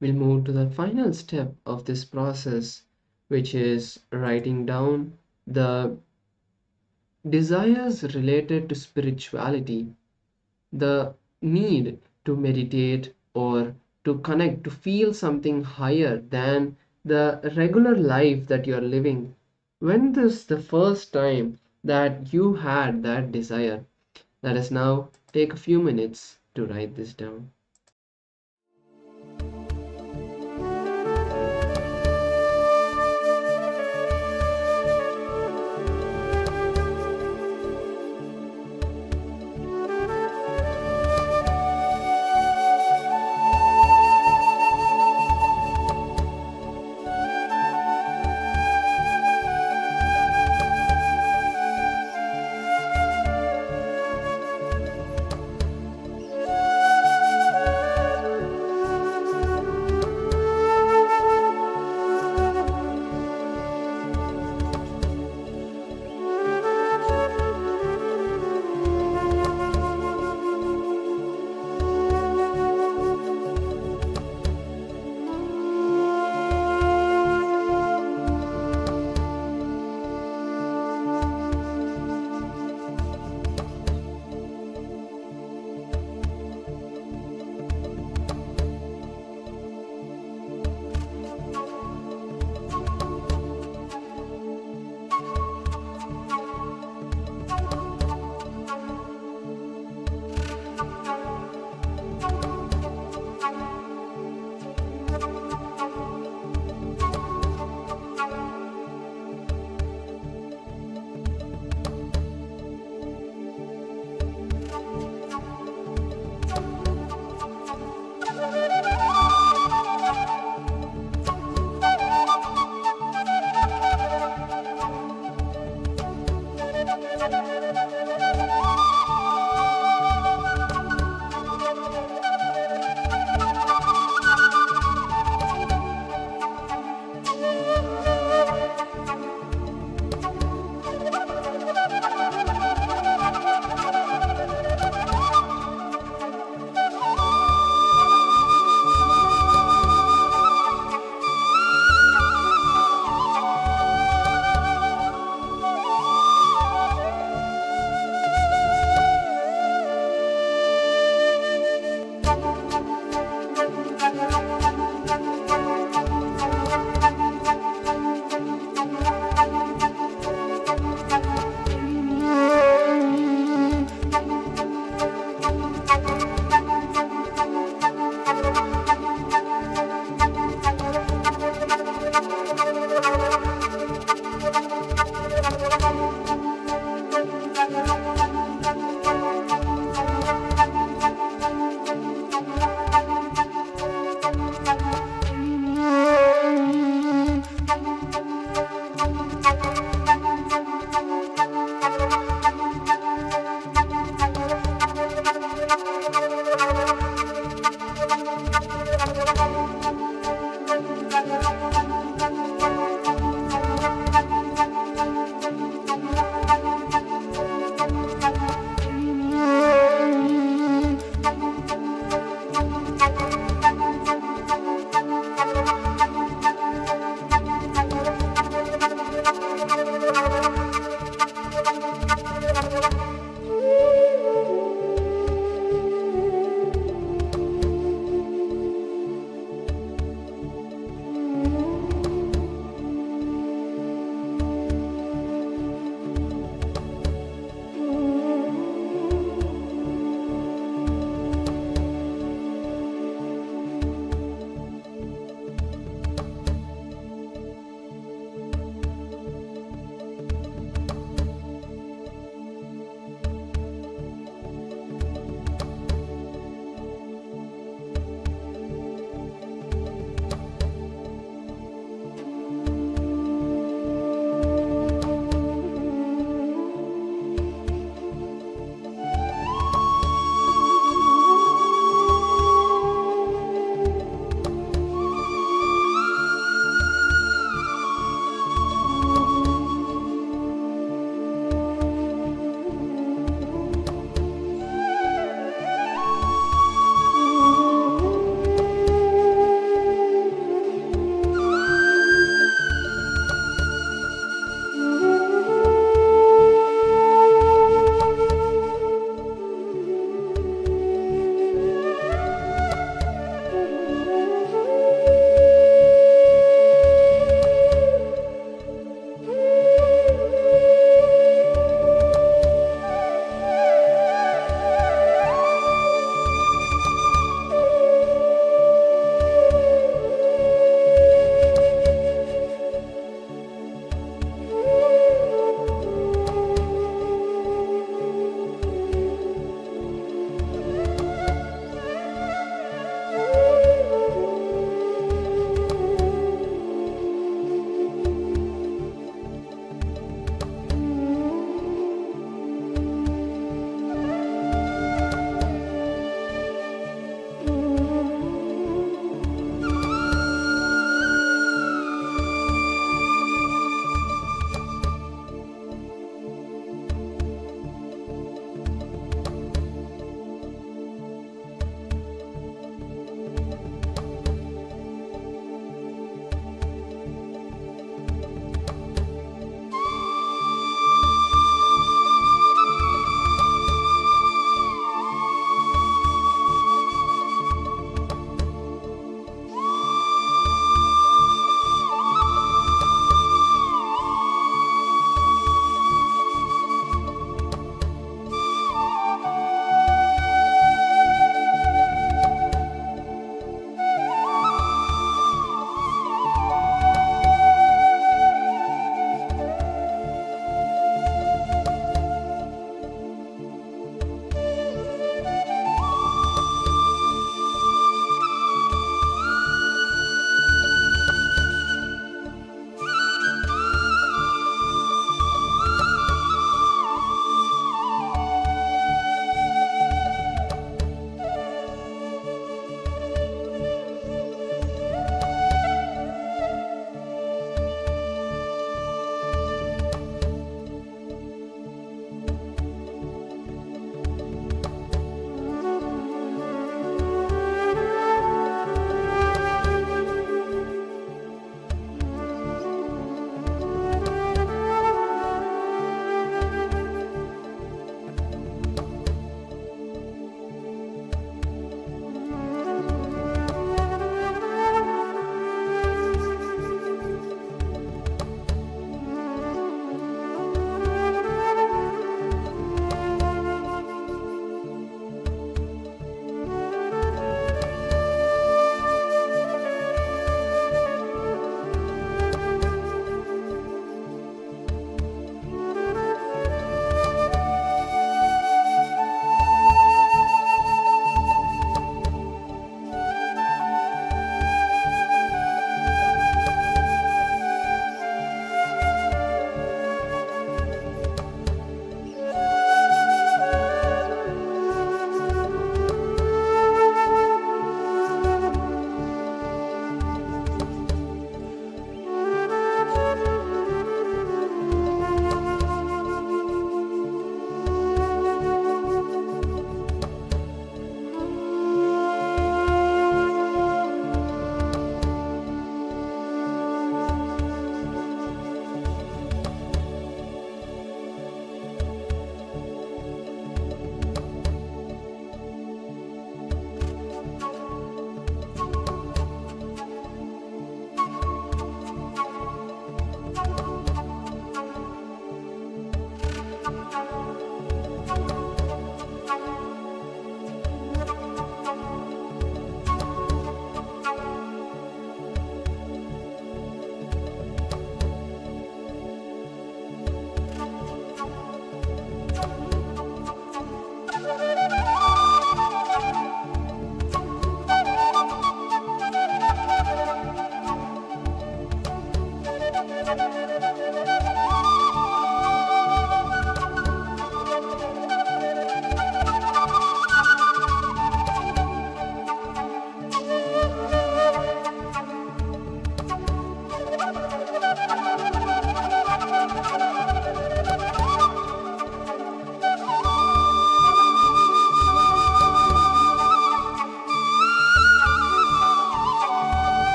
we'll move to the final step of this process, which is writing down the desires related to spirituality, the need to meditate or to connect, to feel something higher than the regular life that you're living. When this the first time that you had that desire? Let us now take a few minutes to write this down.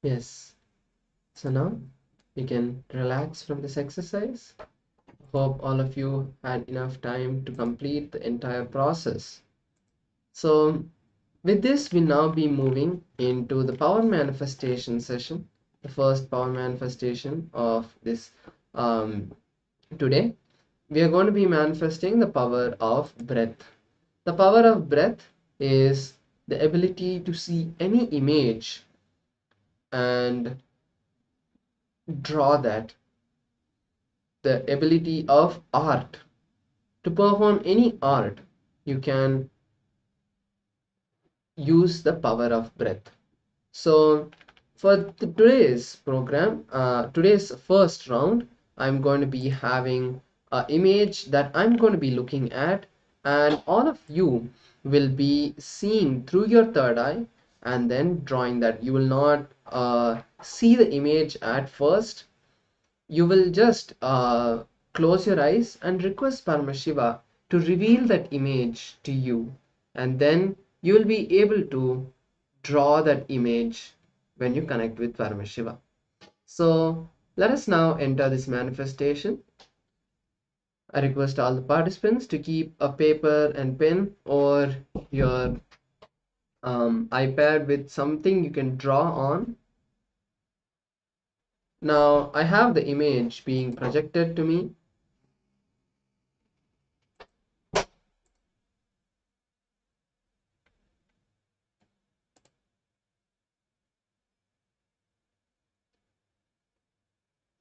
Yes. So now you can relax from this exercise. Hope all of you had enough time to complete the entire process. So with this, we'll now be moving into the power manifestation session, the first power manifestation of this today. We are going to be manifesting the power of breath. The power of breath is the ability to see any image and draw that. The ability of art. To perform any art, you can use the power of breath. So for today's program, today's first round, I'm going to be having an image that I'm going to be looking at, and all of you will be seeing through your third eye and then drawing that. You will not see the image at first. You will just close your eyes and request Paramashiva to reveal that image to you, and then you will be able to draw that image when you connect with Paramashiva. So let us now enter this manifestation. I request all the participants to keep a paper and pen or your iPad with something you can draw on. Now I have the image being projected to me.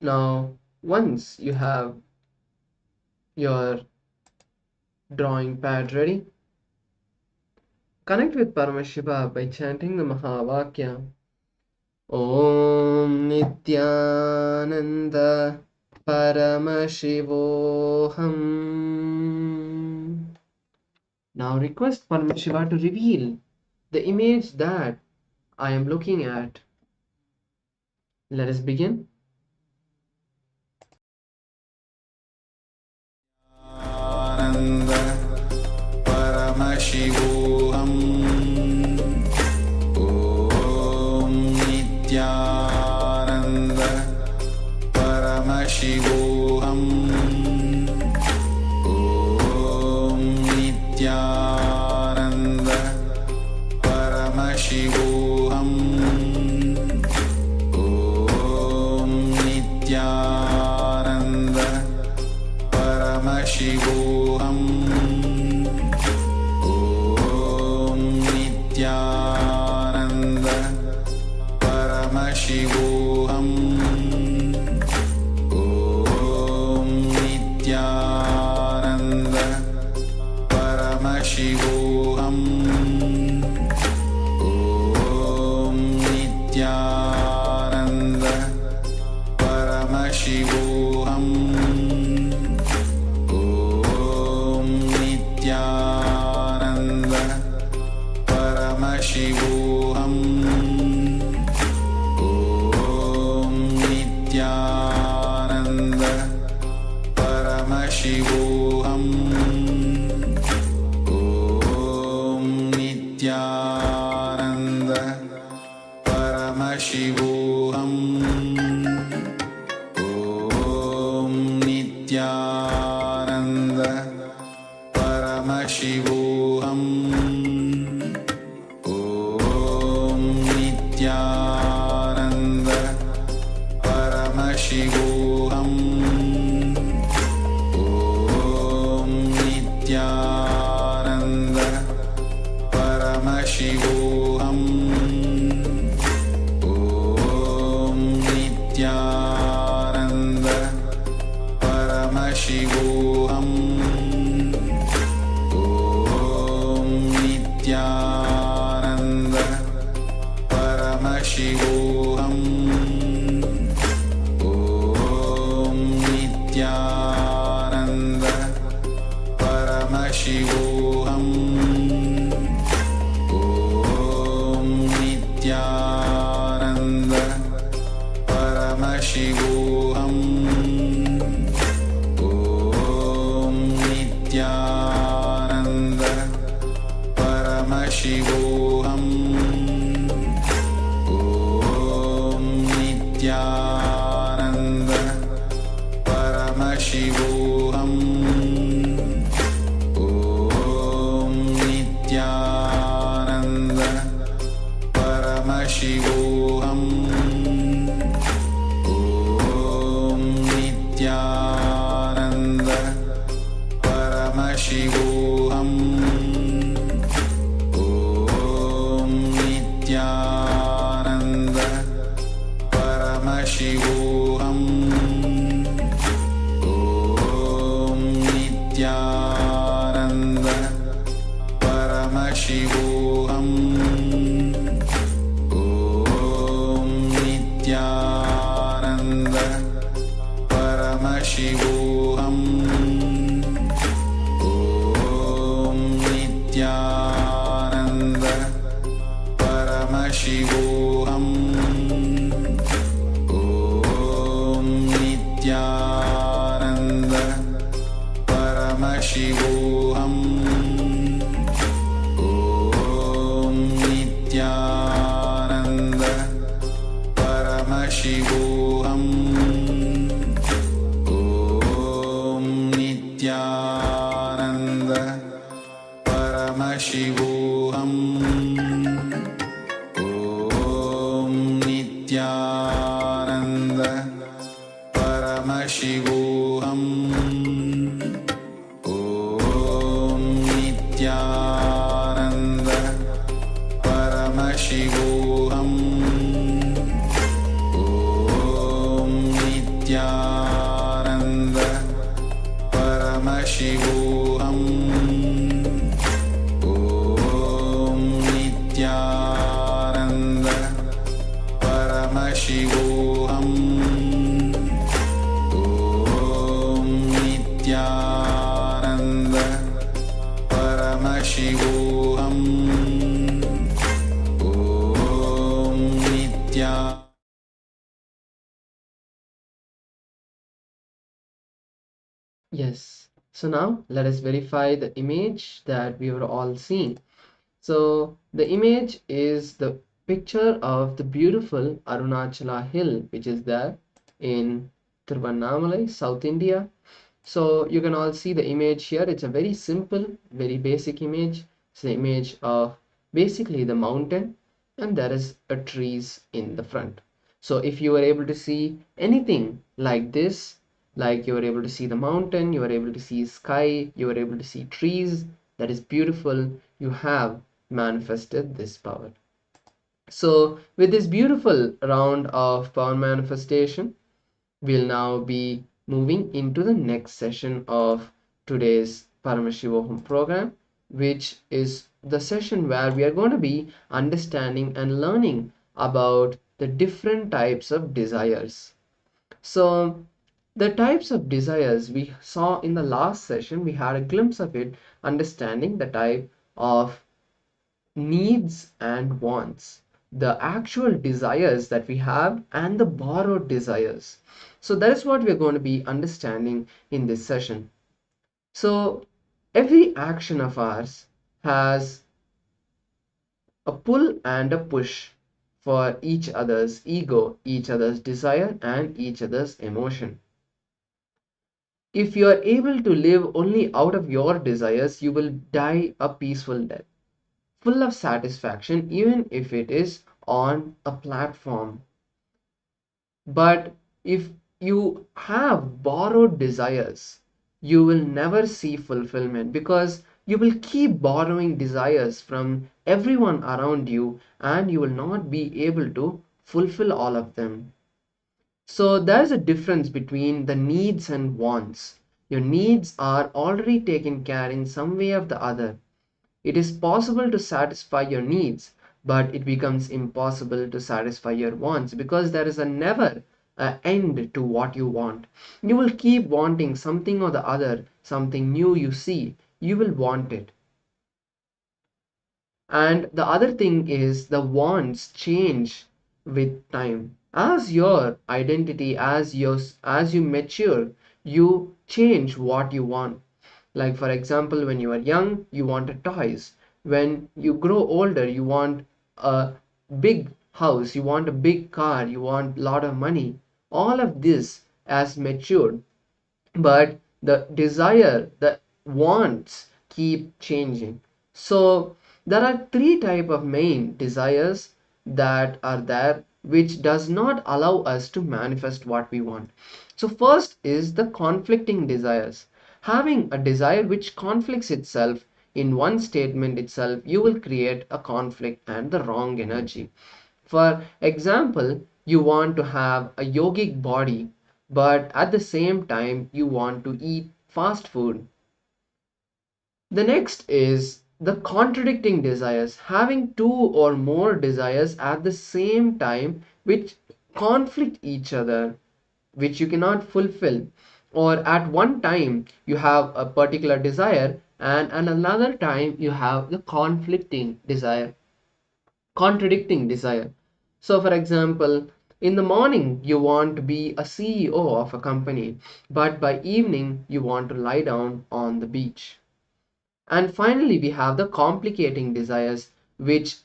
Now once you have your drawing pad ready, connect with Paramashiva by chanting the Mahavakya. Om Nityananda Paramashivoham. Now request Paramashiva to reveal the image that I am looking at. Let us begin. Ananda Paramashivoham. Om Nityananda Paramashivoham. Om Nityananda Paramashivoham. Om Nityananda Paramashivoham. Om Nityananda Paramashivoham. Om Nityananda Paramashivoham. Om Nityananda Paramashivoham. Om Nityananda Paramashivoham. Om Nityananda Paramashivoham. Om Nityananda Paramashivoham. Om Nityananda Paramashivoham. Om Nityananda Paramashivoham. Om Nityananda Paramashivoham. Om Nityananda Paramashivoham. Om Nityananda Paramashivoham. Om Nityananda Paramashivoham. Om Nityananda Paramashivoham. Om Nityananda Paramashivoham. Om Nityananda Paramashivoham Om Nityananda Paramashivoham Om Nityananda Paramashivoham Om Nityananda Paramashivoham Om Nityananda Paramashivoham Om Nityananda Paramashivoham Om Nityananda Paramashivoham Om Nityananda Paramashivoham Om Nityananda Paramashivoham Om Nityananda Paramashivoham Om Nityananda Paramashivoham Om Nityananda Paramashivoham Om Nityananda Paramashivoham Om Nityananda Paramashivoham Om Nityananda Yes. So now let us verify the image that we were all seeing. So the image is the picture of the beautiful Arunachala hill, which is there in Tiruvannamalai, South India. So you can all see the image here. It's a very simple, very basic image. It's the image of basically the mountain, and there is a trees in the front. So if you were able to see anything like this, like you were able to see the mountain, you were able to see sky, you were able to see trees, that is beautiful, you have manifested this power. So with this beautiful round of power manifestation, we'll now be moving into the next session of today's Paramashivoham program, which is the session where we are going to be understanding and learning about the different types of desires. So the types of desires we saw in the last session, we had a glimpse of it, understanding the type of needs and wants, the actual desires that we have and the borrowed desires. So that is what we're going to be understanding in this session. So every action of ours has a pull and a push for each other's ego, each other's desire, and each other's emotion. If you are able to live only out of your desires, you will die a peaceful death, full of satisfaction, even if it is on a platform. But if you have borrowed desires, you will never see fulfillment, because you will keep borrowing desires from everyone around you and you will not be able to fulfill all of them. So there's a difference between the needs and wants. Your needs are already taken care in some way or the other. It is possible to satisfy your needs, but it becomes impossible to satisfy your wants, because there is a never end to what you want. You will keep wanting something or the other, something new you see, you will want it. And the other thing is the wants change with time. As your identity, as you mature, you change what you want. Like for example, when you are young, you wanted toys. When you grow older, you want a big house, you want a big car, you want a lot of money. All of this has matured, but the desire, the wants keep changing. So There are three type of main desires that are there, which does not allow us to manifest what we want. So first is the conflicting desires. Having a desire which conflicts itself in one statement itself, you will create a conflict and the wrong energy. For example, you want to have a yogic body, but at the same time you want to eat fast food. The next is the contradicting desires, having two or more desires at the same time which conflict each other, which you cannot fulfill. Or at one time you have a particular desire and at another time you have the conflicting desire, contradicting desire. So, for example, in the morning you want to be a CEO of a company, but by evening you want to lie down on the beach. And finally, we have the complicating desires, which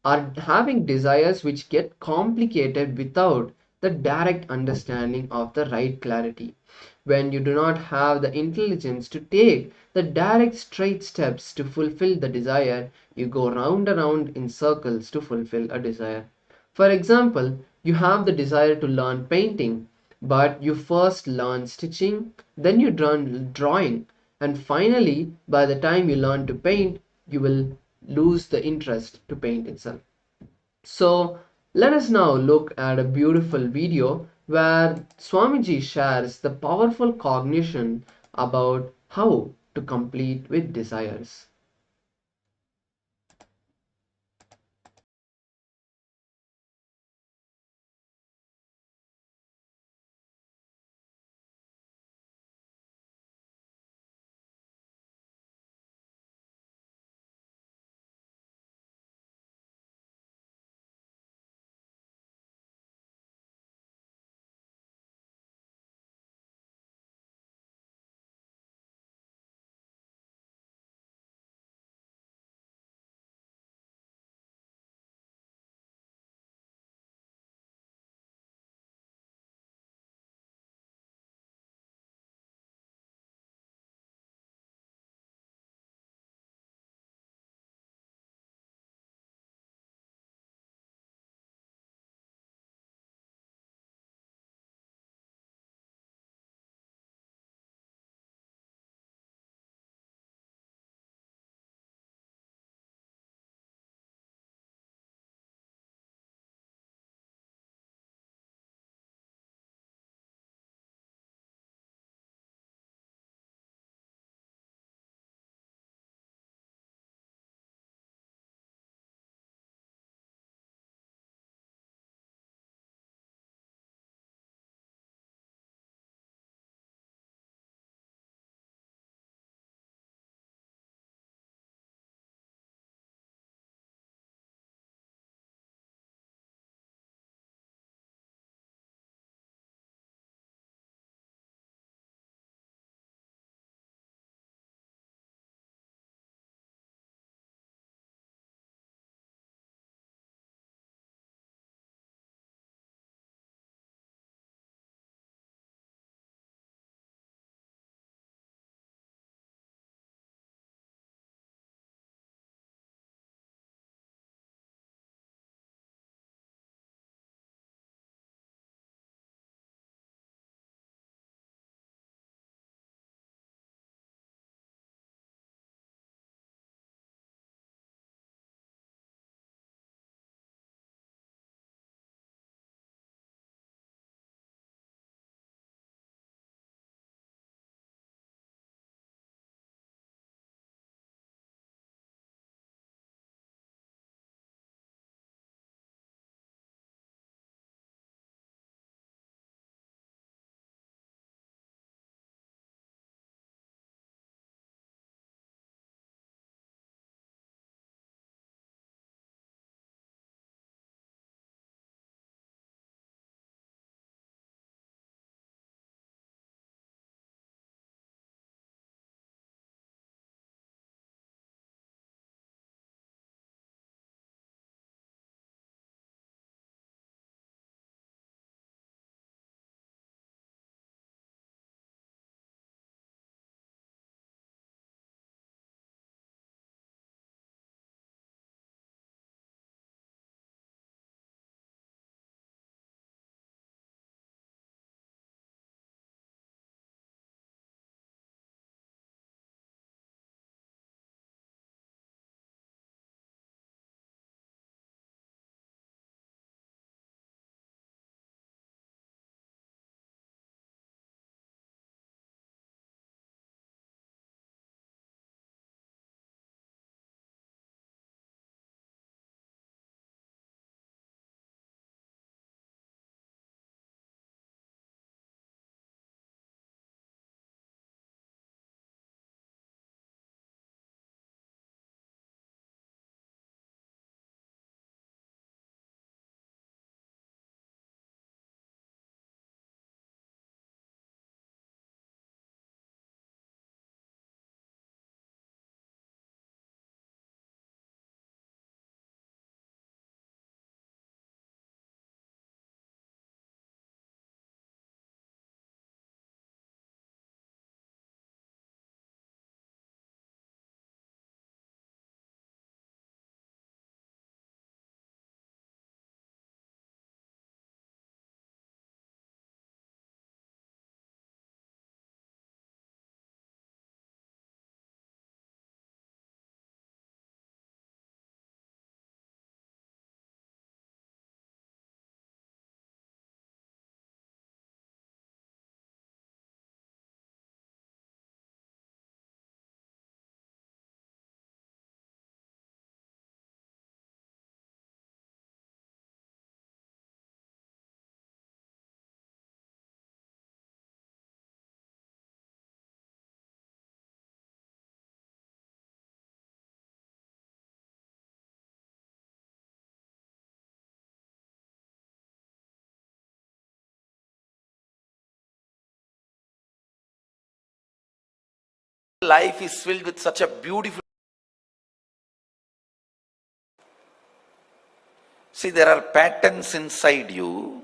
are having desires which get complicated without the direct understanding of the right clarity. When you do not have the intelligence to take the direct straight steps to fulfill the desire, you go round and round in circles to fulfill a desire. For example, you have the desire to learn painting, but you first learn stitching, then you learn drawing, and finally, by the time you learn to paint, you will lose the interest to paint itself. So let us now look at a beautiful video where Swamiji shares the powerful cognition about how to complete with desires. life is filled with such a beautiful. See, there are patterns inside you,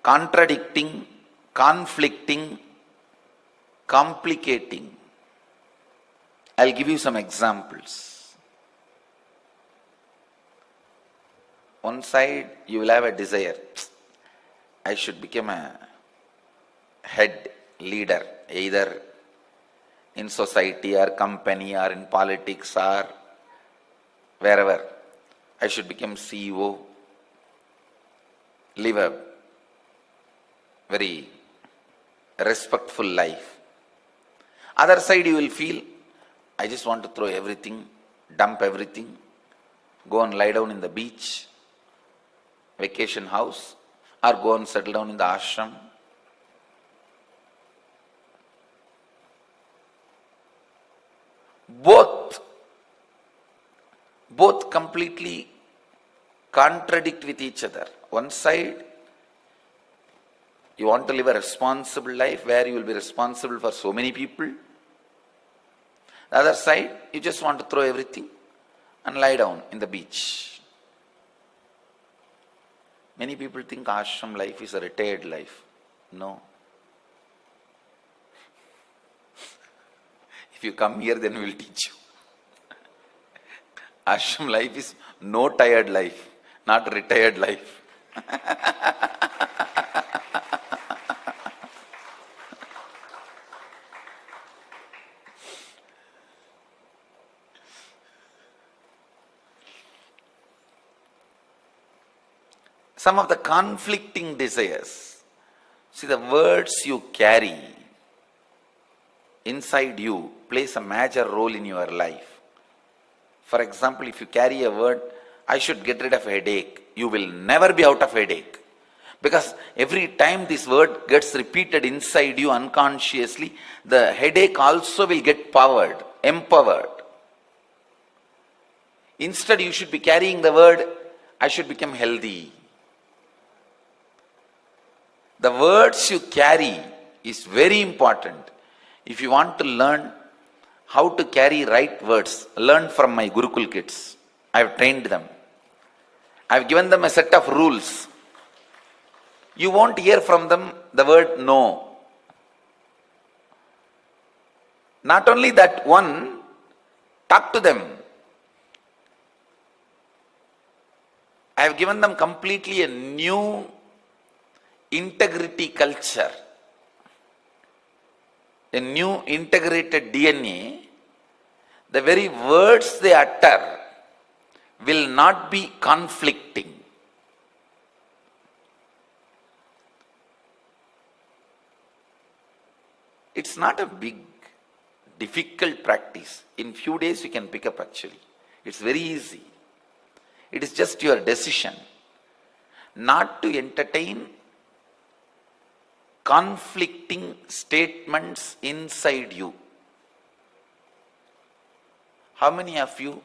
contradicting, conflicting, complicating. I'll give you some examples. One side, you will have a desire. I should become a head leader, either in society or company or in politics or wherever. I should become CEO, live a very respectful life. Other side you will feel, I just want to throw everything, dump everything, go and lie down in the beach, vacation house, or go and settle down in the ashram. Both completely contradict with each other. One side, you want to live a responsible life where you will be responsible for so many people. The other side, you just want to throw everything and lie down in the beach. Many people think ashram life is a retired life. No. If you come here, then we will teach you. Ashram life is no tired life, not retired life. Some of the conflicting desires. See, the words you carry inside you plays a major role in your life. For example, if you carry a word, I should get rid of headache, you will never be out of headache. Because every time this word gets repeated inside you unconsciously, the headache also will get empowered. Instead, you should be carrying the word, I should become healthy. The words you carry is very important. If you want to learn how to carry right words, learn from my Gurukul kids. I have trained them. I have given them a set of rules. You won't hear from them the word no. Not only that, one, talk to them. I have given them completely a new integrity culture, a new integrated DNA. The very words they utter will not be conflicting. It's not a big, difficult practice. In few days you can pick up actually. It's very easy. It is just your decision not to entertain conflicting statements inside you. How many of you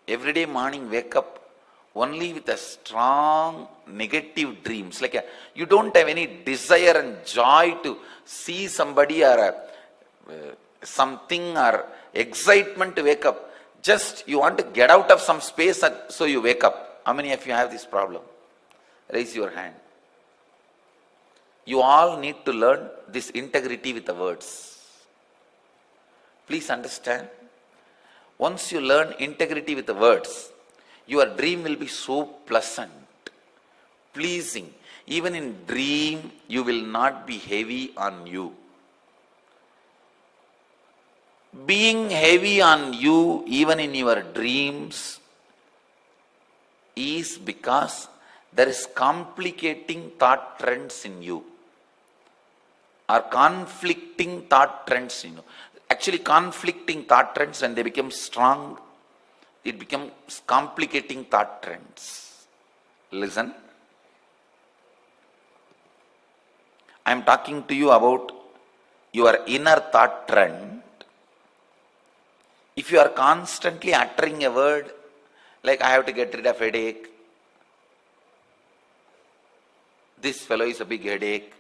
every day morning wake up only with a strong negative dreams? Like you don't have any desire and joy to see somebody or something or excitement to wake up. Just you want to get out of some space and so you wake up. How many of you have this problem? Raise your hand. You all need to learn this integrity with the words. Please understand. Once you learn integrity with the words, your dream will be so pleasant, pleasing. Even in dream, you will not be heavy on you. Being heavy on you, even in your dreams, is because there is complicating thought trends in you, or conflicting thought trends in you. Actually, conflicting thought trends, when they become strong, it becomes complicating thought trends. Listen. I am talking to you about your inner thought trend. If you are constantly uttering a word like I have to get rid of headache, this fellow is a big headache,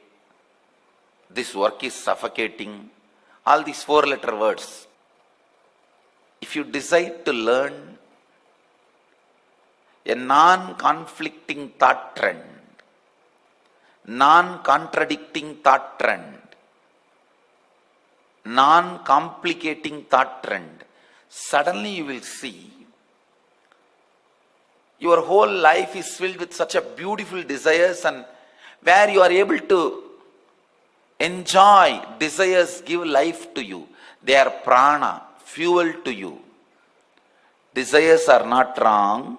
this work is suffocating, all these 4-letter words. If you decide to learn a non-conflicting thought trend, non-contradicting thought trend, non-complicating thought trend, suddenly you will see your whole life is filled with such a beautiful desires, and where you are able to enjoy desires, give life to you. They are prana, fuel to you. Desires are not wrong,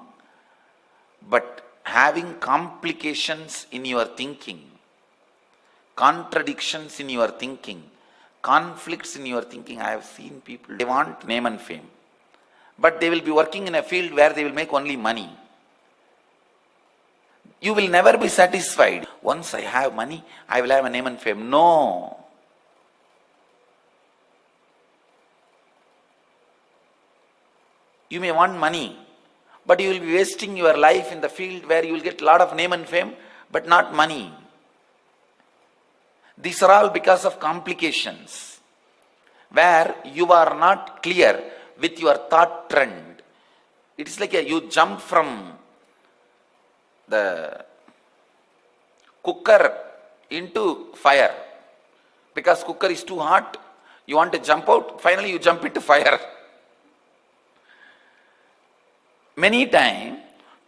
but having complications in your thinking, contradictions in your thinking, conflicts in your thinking. I have seen people, they want name and fame, but they will be working in a field where they will make only money. You will never be satisfied. Once I have money, I will have a name and fame. No. You may want money, but you will be wasting your life in the field where you will get a lot of name and fame, but not money. These are all because of complications, where you are not clear with your thought trend. It is like you jump from the cooker into fire. Because cooker is too hot, you want to jump out, finally you jump into fire. Many times,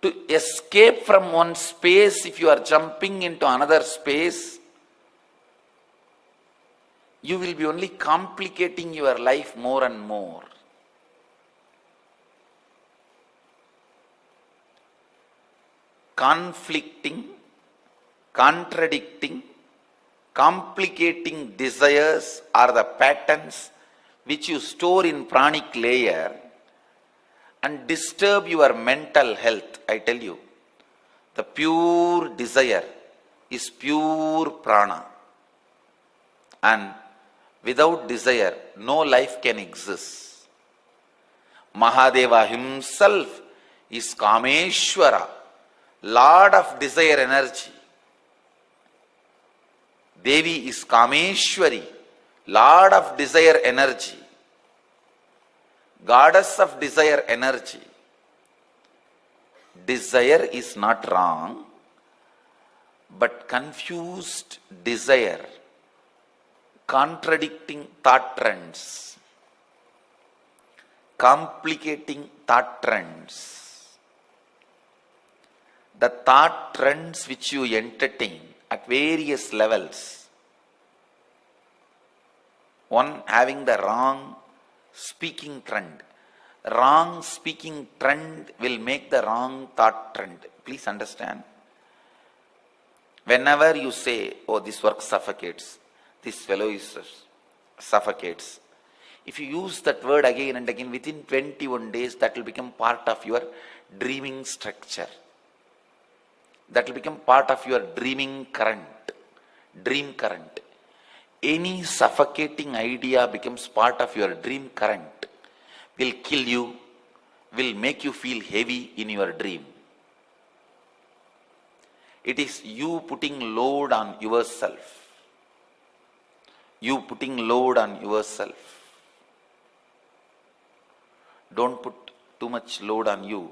to escape from one space, if you are jumping into another space, you will be only complicating your life more and more. Conflicting, contradicting, complicating desires are the patterns which you store in pranic layer and disturb your mental health. I tell you, the pure desire is pure prana, and without desire no life can exist. Mahadeva himself is Kameshwara, Lord of desire energy. Devi is Kameshwari, Lord of desire energy, Goddess of desire energy. Desire is not wrong, but confused desire, contradicting thought trends, complicating thought trends, the thought trends which you entertain at various levels. One having the wrong speaking trend. Wrong speaking trend will make the wrong thought trend. Please understand. Whenever you say, oh, this work suffocates, this fellow is suffocates, if you use that word again and again, within 21 days, that will become part of your dreaming structure. That will become part of your dreaming current, dream current. Any suffocating idea becomes part of your dream current, will kill you, will make you feel heavy in your dream. It is you putting load on yourself. You putting load on yourself. Don't put too much load on you.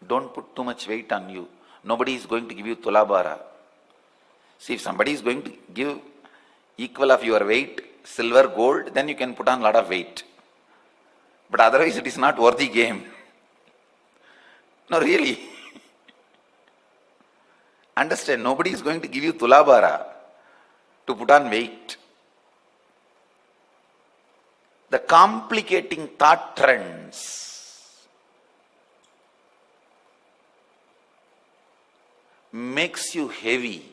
Don't put too much weight on you. Nobody is going to give you tulabara. See, if somebody is going to give equal of your weight, silver, gold, then you can put on a lot of weight. But otherwise it is not worthy game. No, really. Understand, nobody is going to give you tulabara to put on weight. The complicating thought trends makes you heavy.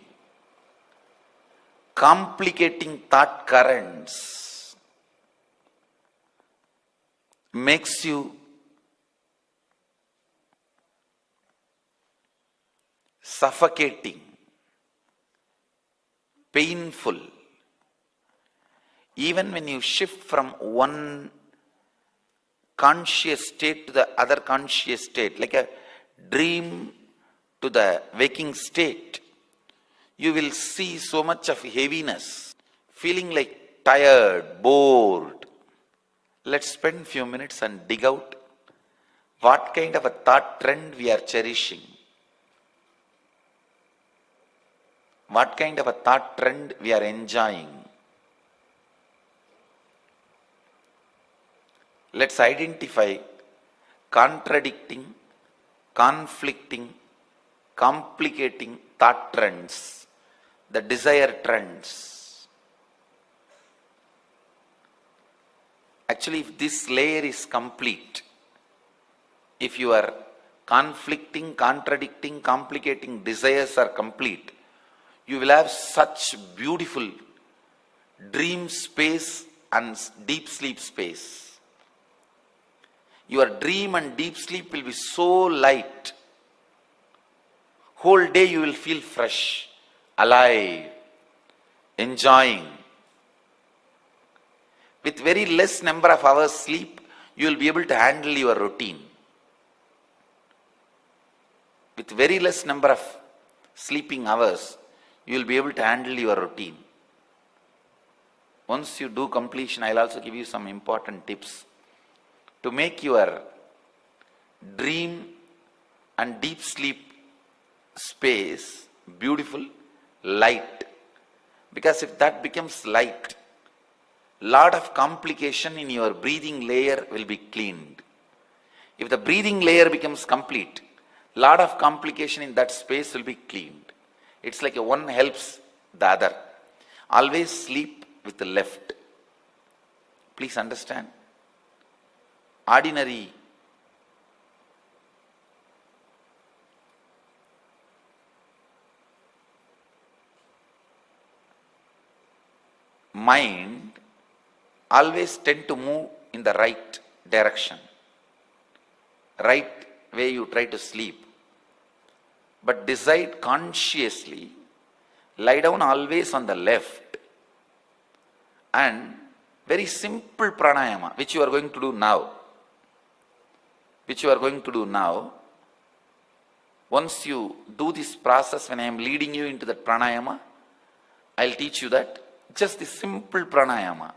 Complicating thought currents makes you suffocating, painful. Even when you shift from one conscious state to the other conscious state, like a dream to the waking state, you will see so much of heaviness, feeling like tired, bored, let's spend few minutes and dig out what kind of a thought trend we are cherishing. What kind of a thought trend we are enjoying. Let's identify contradicting, conflicting, complicating thought trends, the desire trends. Actually, if this layer is complete, if your conflicting, contradicting, complicating desires are complete, you will have such beautiful dream space and deep sleep space. Your dream and deep sleep will be so light. Whole day you will feel fresh, alive, enjoying. With very less number of hours sleep, you will be able to handle your routine. With very less number of sleeping hours, you will be able to handle your routine. Once you do completion, I will also give you some important tips to make your dream and deep sleep space beautiful, light. Because if that becomes light, lot of complication in your breathing layer will be cleaned. If the breathing layer becomes complete, lot of complication in that space will be cleaned. It's like one helps the other. Always sleep with the left. Please understand. Ordinary mind always tend to move in the right direction. Right way you try to sleep. But decide consciously, lie down always on the left, and very simple pranayama, which you are going to do now. Once you do this process, when I am leading you into that pranayama, I'll teach you that. Just this simple pranayama.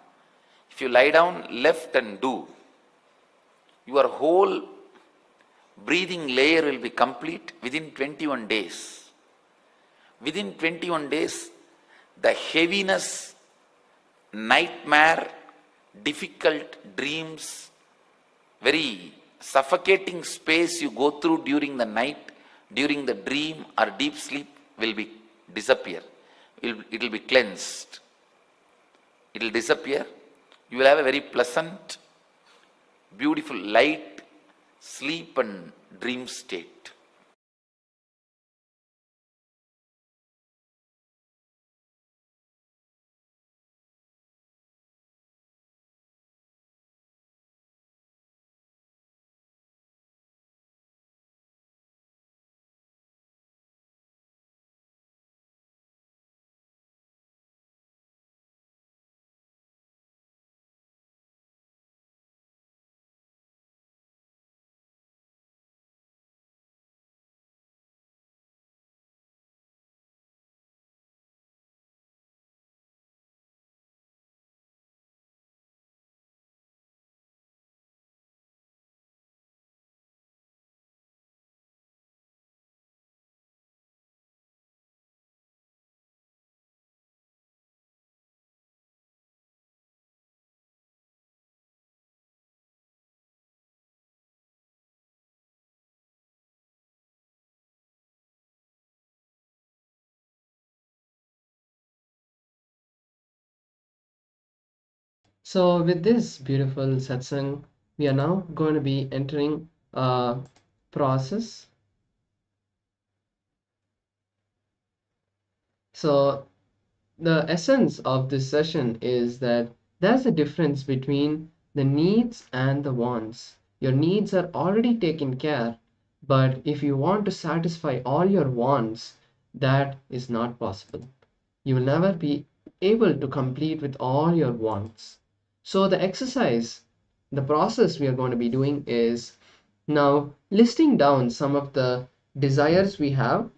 If you lie down left and do, your whole breathing layer will be complete within 21 days. Within 21 days, the heaviness, nightmare, difficult dreams, very suffocating space you go through during the night, during the dream or deep sleep will be disappear. It will be cleansed. It will disappear. You will have a very pleasant, beautiful, light sleep and dream state. So with this beautiful satsang, we are now going to be entering a process. So the essence of this session is that there's a difference between the needs and the wants. Your needs are already taken care, but if you want to satisfy all your wants, that is not possible. You will never be able to complete with all your wants. So the exercise, the process we are going to be doing is now listing down some of the desires we have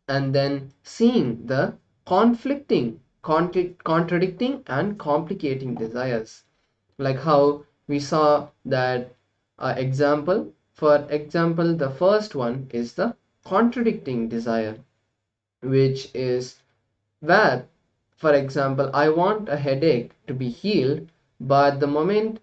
and then seeing the conflicting contradicting and complicating desires. Like how we saw that example. For example, the first one is the contradicting desire, which is where, for example, I want a headache to be healed, but the moment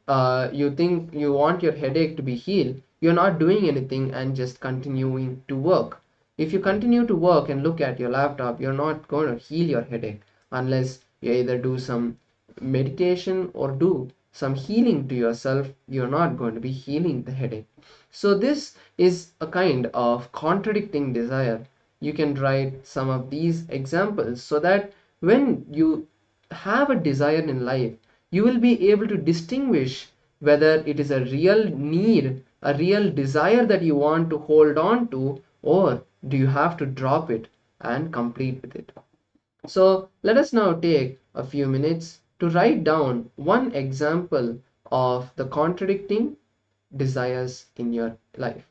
you think you want your headache to be healed, you're not doing anything and just continuing to work. If you continue to work and look at your laptop, you're not going to heal your headache unless you either do some meditation or do some healing to yourself. You're not going to be healing the headache. So this is a kind of contradicting desire. You can write some of these examples so that when you have a desire in life, you will be able to distinguish whether it is a real need, a real desire that you want to hold on to, or do you have to drop it and complete with it. So let us now take a few minutes to write down one example of the contradicting desires in your life.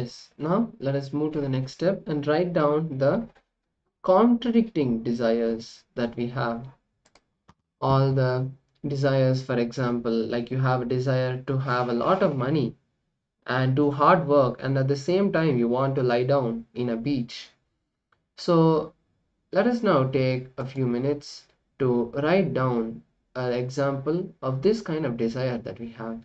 Yes, now let us move to the next step and write down the contradicting desires that we have. All the desires, for example, like you have a desire to have a lot of money and do hard work, and at the same time you want to lie down in a beach. So let us now take a few minutes to write down an example of this kind of desire that we have.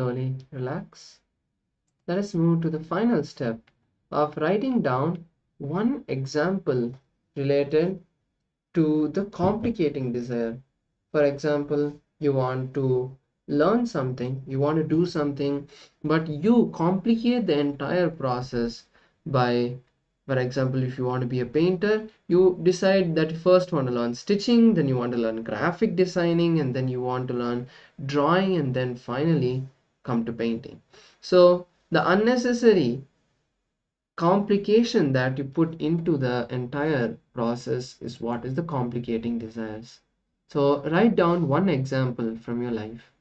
slowly relax. Let us move to the final step of writing down one example related to the complicating desire. For example, you want to learn something, you want to do something, but you complicate the entire process by, for example, if you want to be a painter, you decide that you first want to learn stitching, then you want to learn graphic designing, and then you want to learn drawing, and then finally come to painting. So the unnecessary complication that you put into the entire process is what is the complicating desires. So write down one example from your life.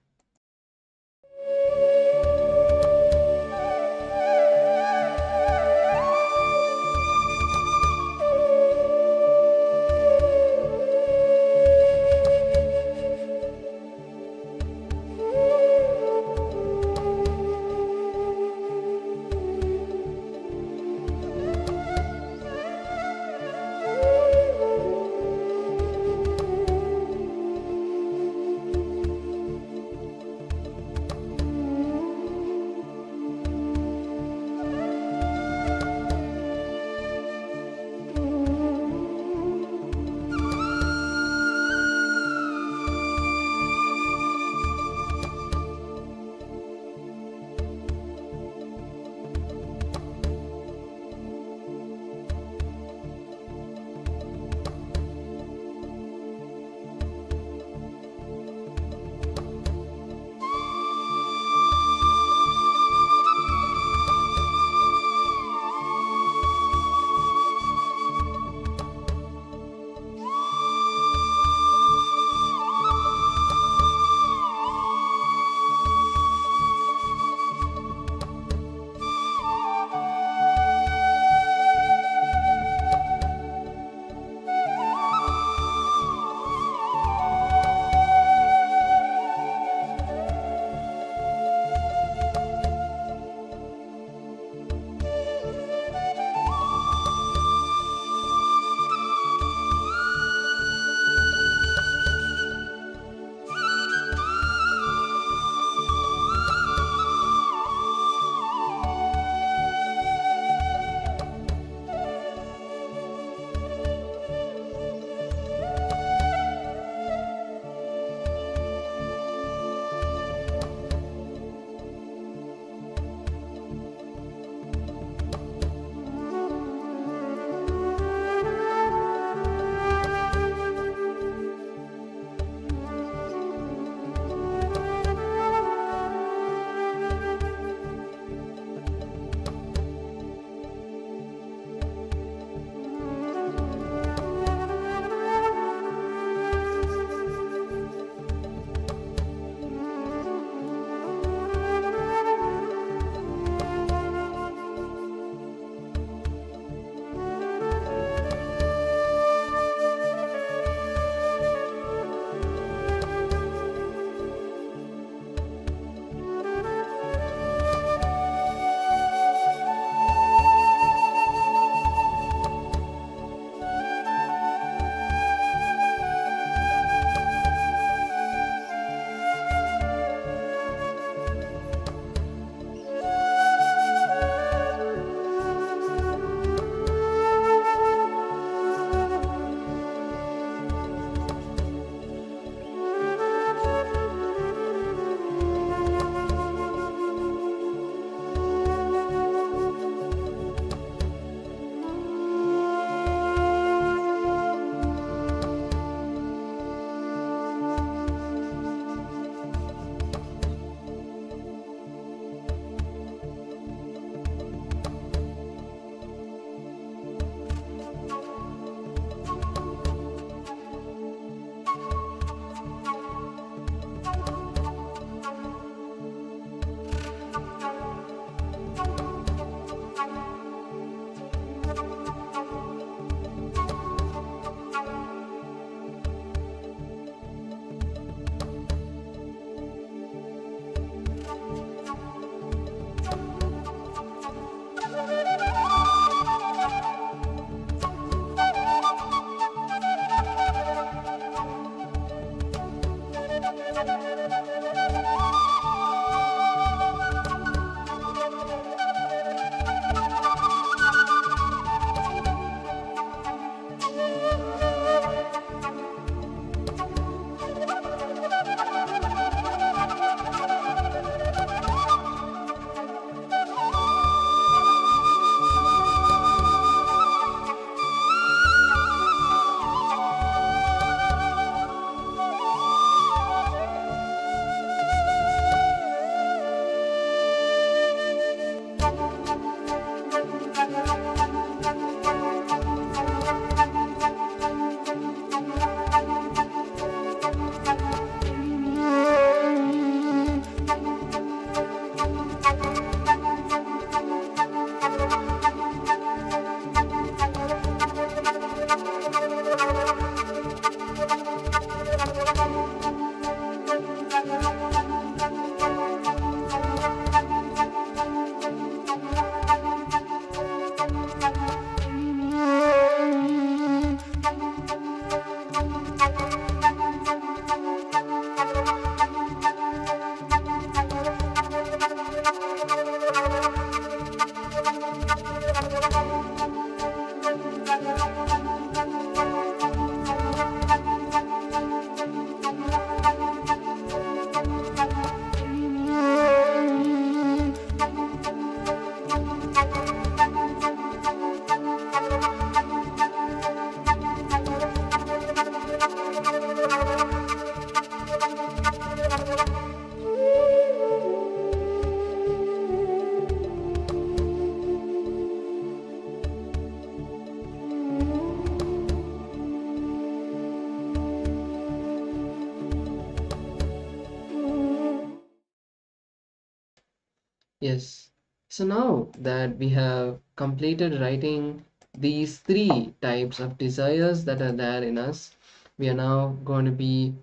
Yes. So now that we have completed writing these three types of desires that are there in us, we are now going to be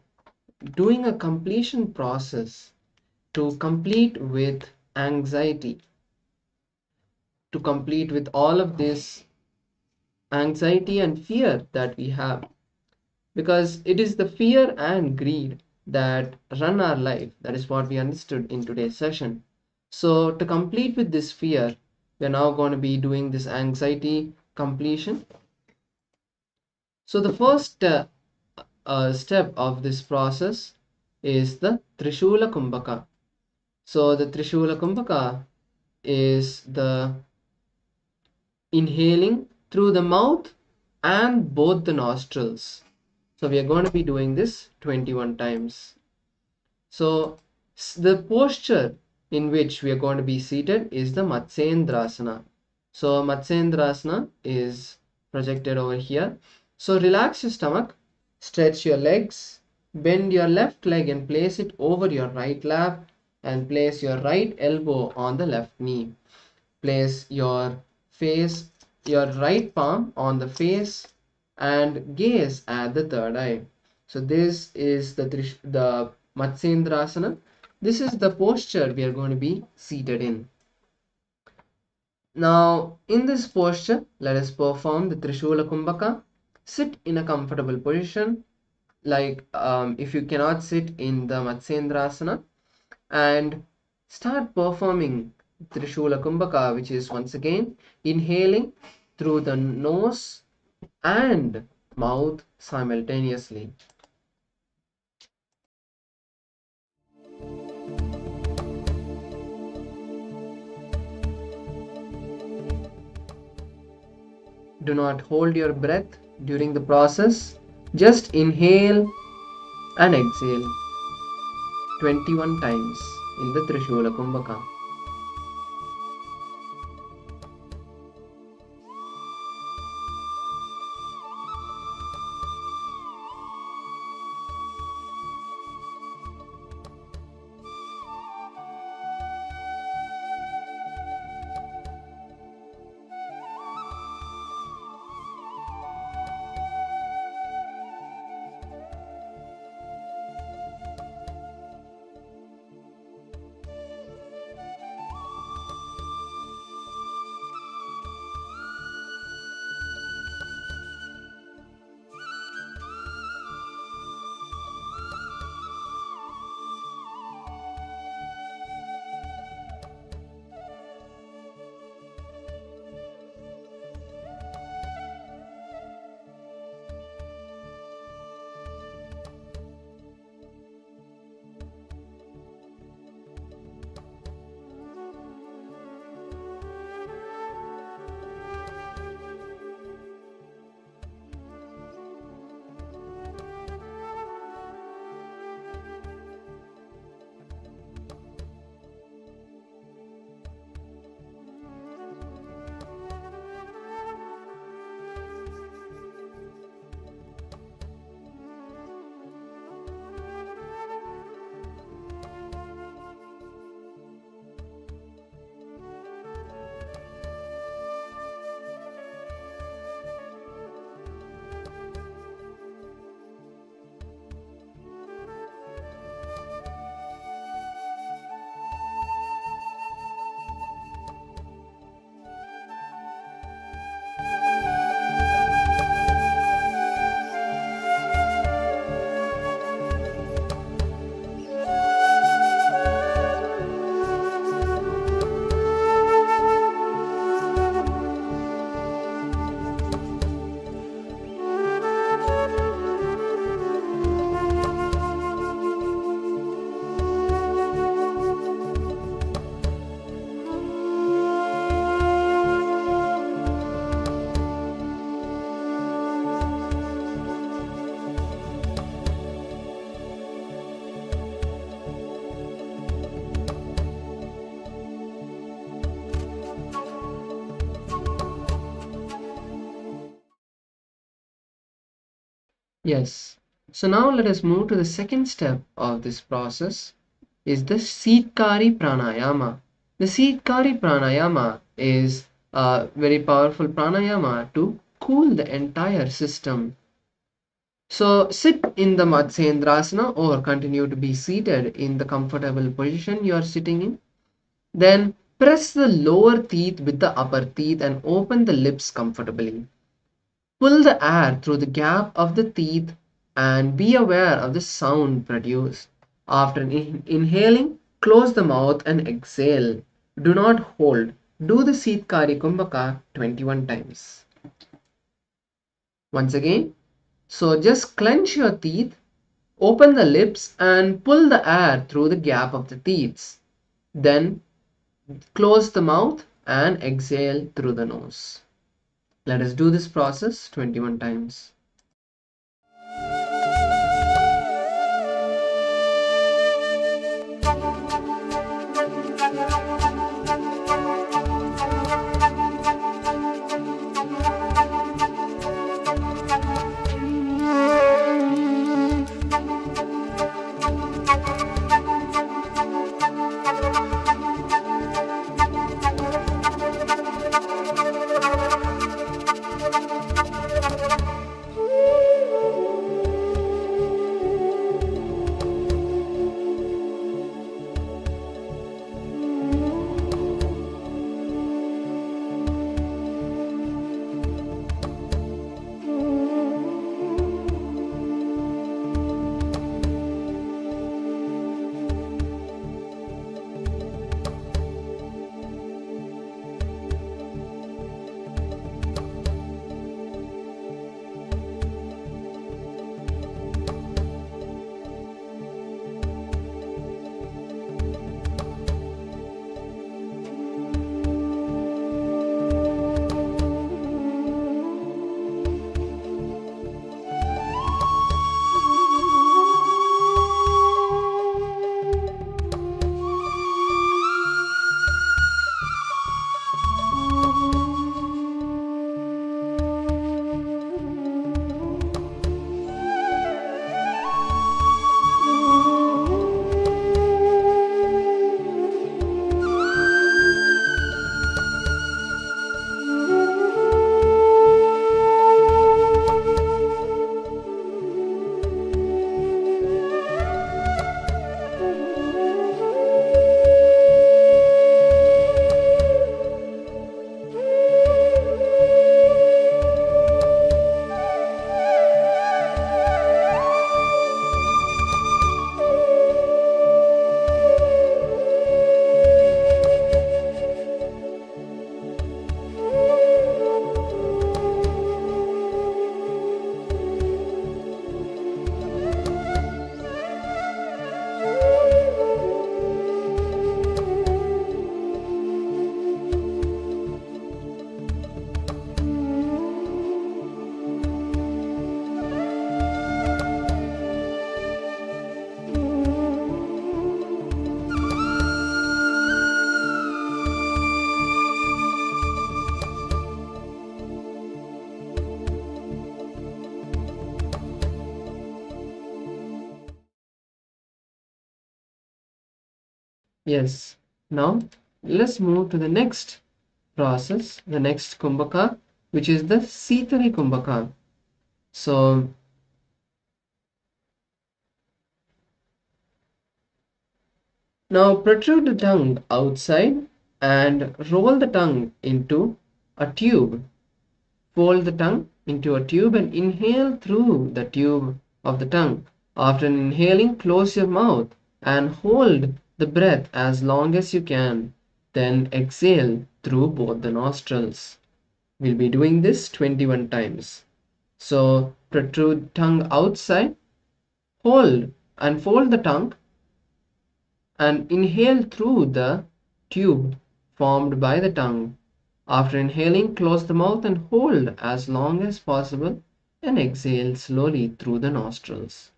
doing a completion process to complete with anxiety, to complete with all of this anxiety and fear that we have, because it is the fear and greed that run our life. That is what we understood in today's session. So to complete with this fear, we are now going to be doing this anxiety completion. So the first step of this process is the Trishula Kumbhaka. So the Trishula Kumbhaka is the inhaling through the mouth and both the nostrils. So we are going to be doing this 21 times. So the posture in which we are going to be seated is the Matsyendrasana. So Matsyendrasana is projected over here. So relax your stomach, stretch your legs, bend your left leg and place it over your right lap, and place your right elbow on the left knee. Place your right palm on the face and gaze at the third eye. So this is the Matsyendrasana. This is the posture we are going to be seated in. Now, in this posture, let us perform the Trishula Kumbhaka. Sit in a comfortable position, like if you cannot sit in the Matsyendrasana, and start performing Trishula Kumbhaka, which is once again inhaling through the nose and mouth simultaneously. Do not hold your breath during the process. Just inhale and exhale 21 times in the Trishula Kumbhaka. Yes. So now let us move to the second step of this process, is the Seetkari Pranayama. The Sitkari pranayama is a very powerful pranayama to cool the entire system. So sit in the Matsyendrasana or continue to be seated in the comfortable position you are sitting in. Then press the lower teeth with the upper teeth and open the lips comfortably. Pull the air through the gap of the teeth and be aware of the sound produced. After inhaling, close the mouth and exhale. Do not hold. Do the Sitkari Kumbhaka 21 times. Once again, so just clench your teeth, open the lips and pull the air through the gap of the teeth. Then close the mouth and exhale through the nose. Let us do this process 21 times. Yes, now let's move to the next process, the next Kumbhaka, which is the Sitari Kumbhaka. So now protrude the tongue outside and roll the tongue into a tube. Fold the tongue into a tube and inhale through the tube of the tongue. After inhaling, close your mouth and hold the breath as long as you can. Then exhale through both the nostrils. We'll be doing this 21 times. So protrude tongue outside, hold and fold the tongue and inhale through the tube formed by the tongue. After inhaling, close the mouth and hold as long as possible and exhale slowly through the nostrils.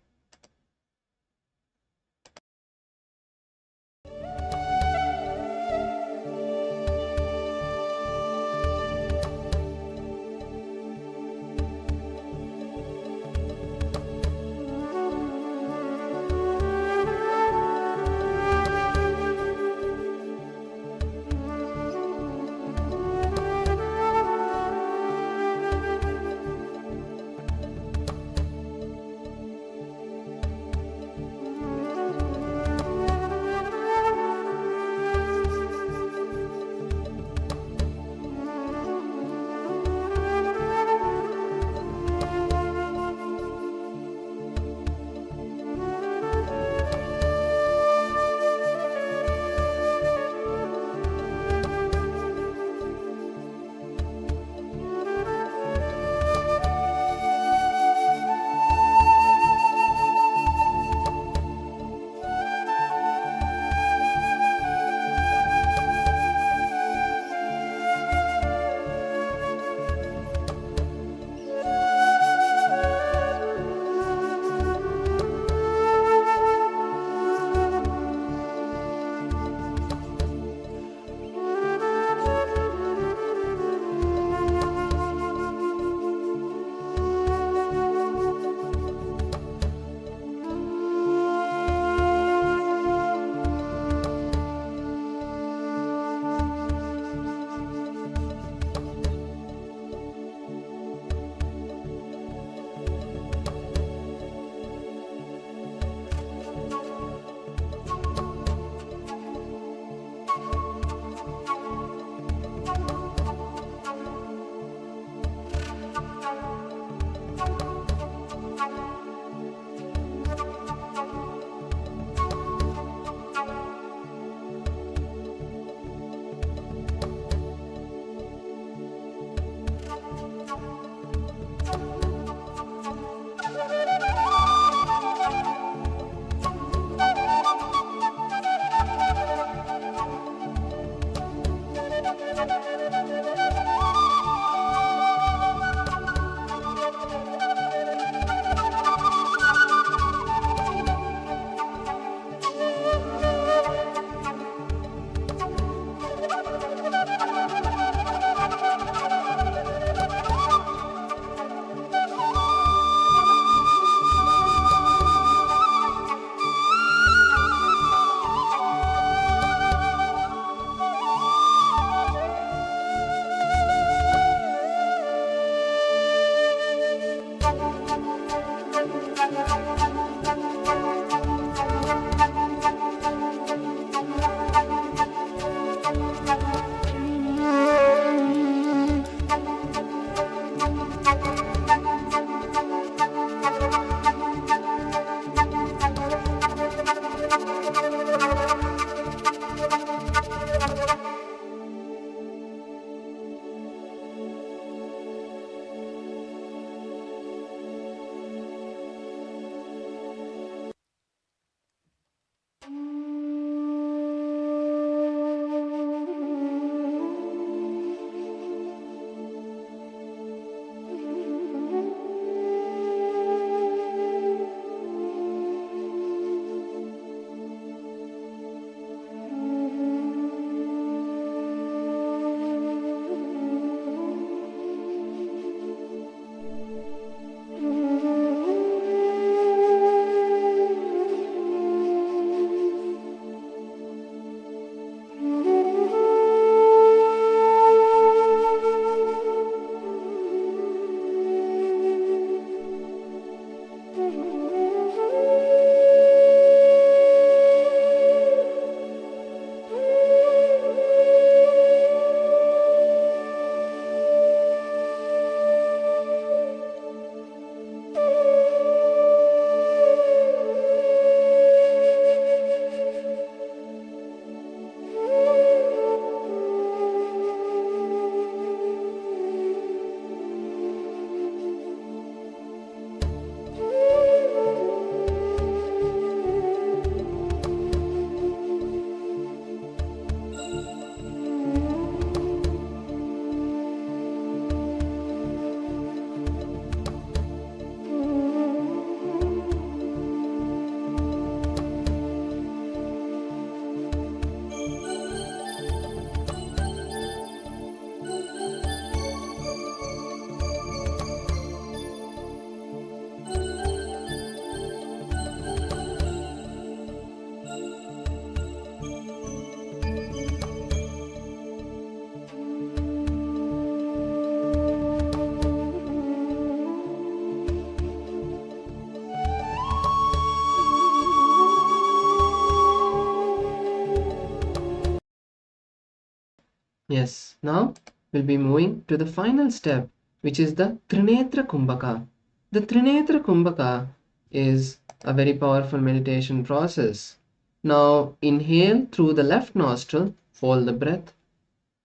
Yes, now we'll be moving to the final step, which is the Trinetra Kumbhaka. The Trinetra Kumbhaka is a very powerful meditation process. Now inhale through the left nostril, hold the breath.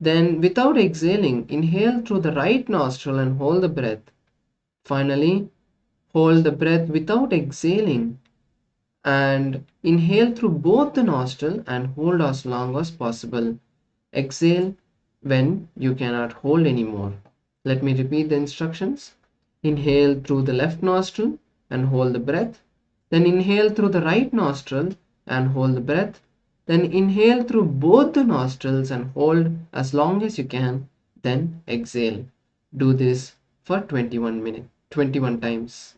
Then without exhaling, inhale through the right nostril and hold the breath. Finally, hold the breath without exhaling and inhale through both the nostril and hold as long as possible. Exhale when you cannot hold anymore. Let me repeat the instructions. Inhale through the left nostril and hold the breath. Then inhale through the right nostril and hold the breath. Then inhale through both the nostrils and hold as long as you can. Then exhale. Do this for 21 times.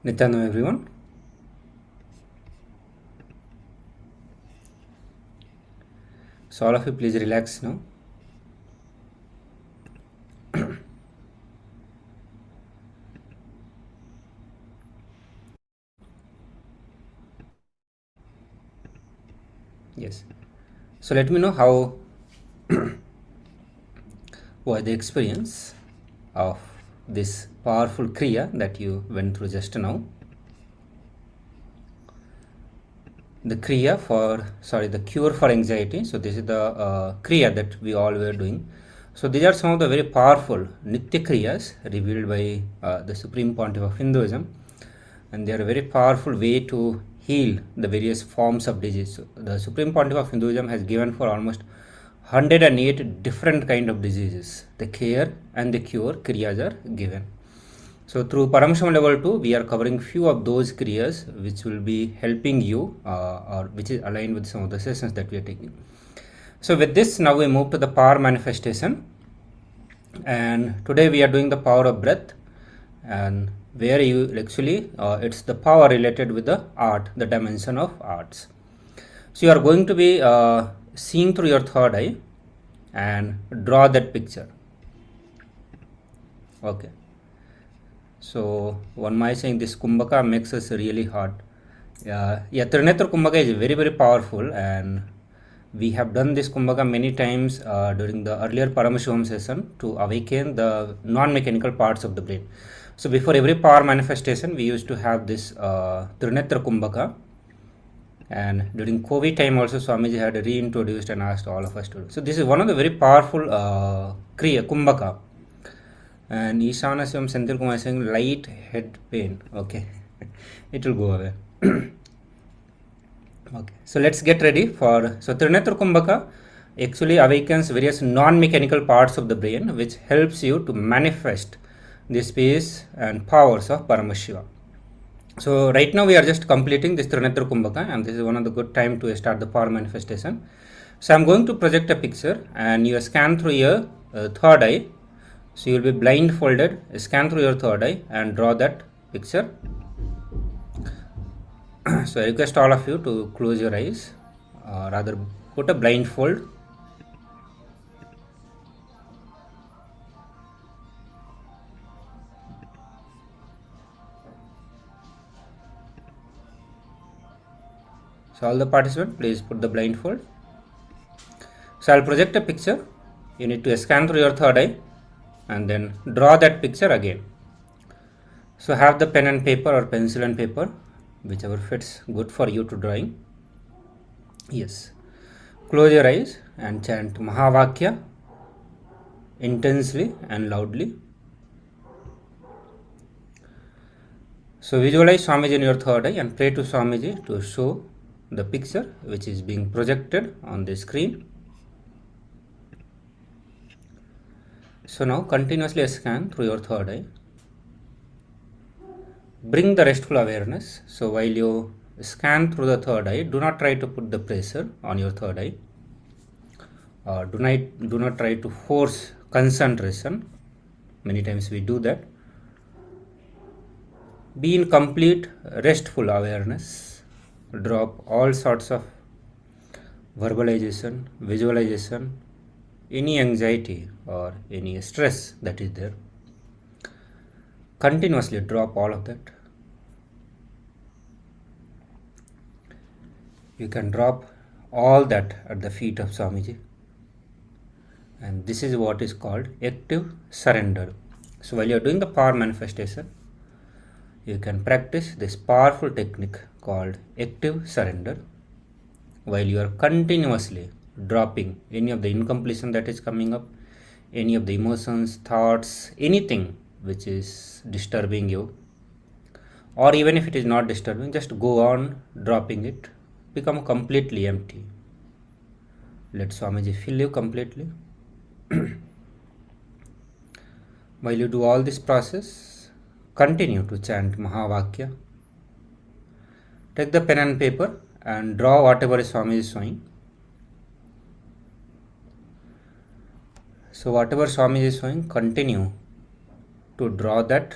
Nityanam everyone. So all of you please relax now. Yes. So let me know how was the experience of this powerful kriya that you went through just now. The kriya the cure for anxiety. So this is the kriya that we all were doing. So these are some of the very powerful nitya kriyas revealed by the Supreme Pontiff of Hinduism, and they are a very powerful way to heal the various forms of disease. So the Supreme Pontiff of Hinduism has given for almost 108 different kind of diseases. The care and the cure kriyas are given. So through Paramashivoham Level 2, we are covering few of those kriyas which will be helping you or which is aligned with some of the sessions that we are taking. So with this, now we move to the power manifestation, and today we are doing the power of breath, and where you actually it's the power related with the art, the dimension of arts. So you are going to be seeing through your third eye and draw that picture. Okay. So one might saying this kumbhaka makes us really hot. Trinetra kumbhaka is very, very powerful, and we have done this kumbhaka many times during the earlier Paramashivoham session to awaken the non-mechanical parts of the brain. So before every power manifestation, we used to have this Trinetra kumbhaka, and during COVID time also Swamiji had reintroduced and asked all of us to do. So this is one of the very powerful kriya kumbhaka. And Asana Shivam Senthil Kumar is saying light head pain. Okay, it will go away. Okay, so let's get ready for. So Trinetra Kumbhaka actually awakens various non-mechanical parts of the brain, which helps you to manifest the space and powers of Paramashiva. So right now we are just completing this Trinetra Kumbhaka, and this is one of the good time to start the power manifestation. So I'm going to project a picture, and you scan through your third eye. So you will be blindfolded, scan through your third eye and draw that picture. So I request all of you to close your eyes, rather put a blindfold. So all the participants, please put the blindfold. So I'll project a picture. You need to scan through your third eye and then draw that picture again. So have the pen and paper or pencil and paper, whichever fits good for you to drawing. Yes. Close your eyes and chant Mahavakya intensely and loudly. So visualize Swamiji in your third eye and pray to Swamiji to show the picture which is being projected on the screen. So now continuously scan through your third eye. Bring the restful awareness. So while you scan through the third eye, do not try to put the pressure on your third eye. Do not try to force concentration. Many times we do that. Be in complete restful awareness. Drop all sorts of verbalization, visualization, any anxiety or any stress that is there. Continuously drop all of that. You can drop all that at the feet of Swamiji. And this is what is called active surrender. So while you are doing the power manifestation, you can practice this powerful technique called active surrender while you are continuously dropping any of the incompletion that is coming up, any of the emotions, thoughts, anything which is disturbing you, or even if it is not disturbing, just go on dropping it. Become completely empty. Let Swamiji fill you completely. While you do all this process, continue to chant Mahavakya. Take the pen and paper and draw whatever Swamiji is showing. So whatever Swamiji is showing, continue to draw that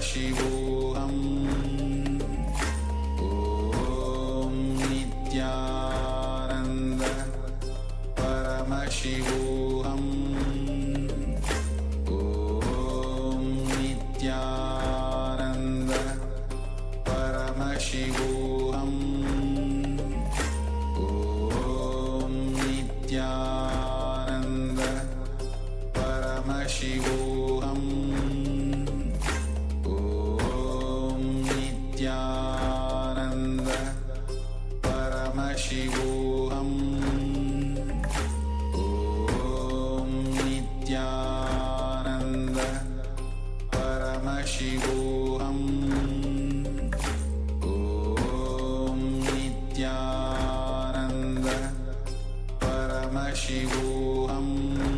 Paramashivoham Om Nityananda Paramashivoham Om Nityananda Paramashivoham Om Nityananda Paramashivoham Om Nityananda Paramashivoham Om Nityananda Paramashivoham Om Nityananda Paramashivoham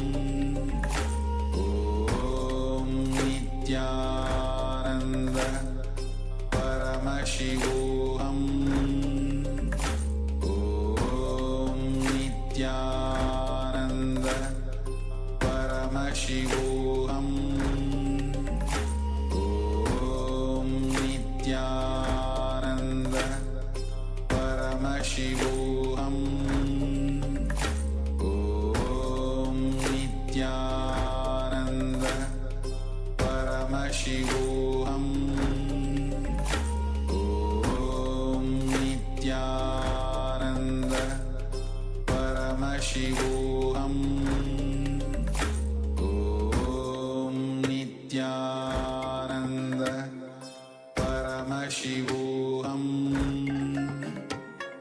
Om Nityananda Paramashivoham Om Nityananda Paramashivoham Om Nityananda Paramashivoham Om Nityananda Paramashivoham Om Nityananda Paramashivoham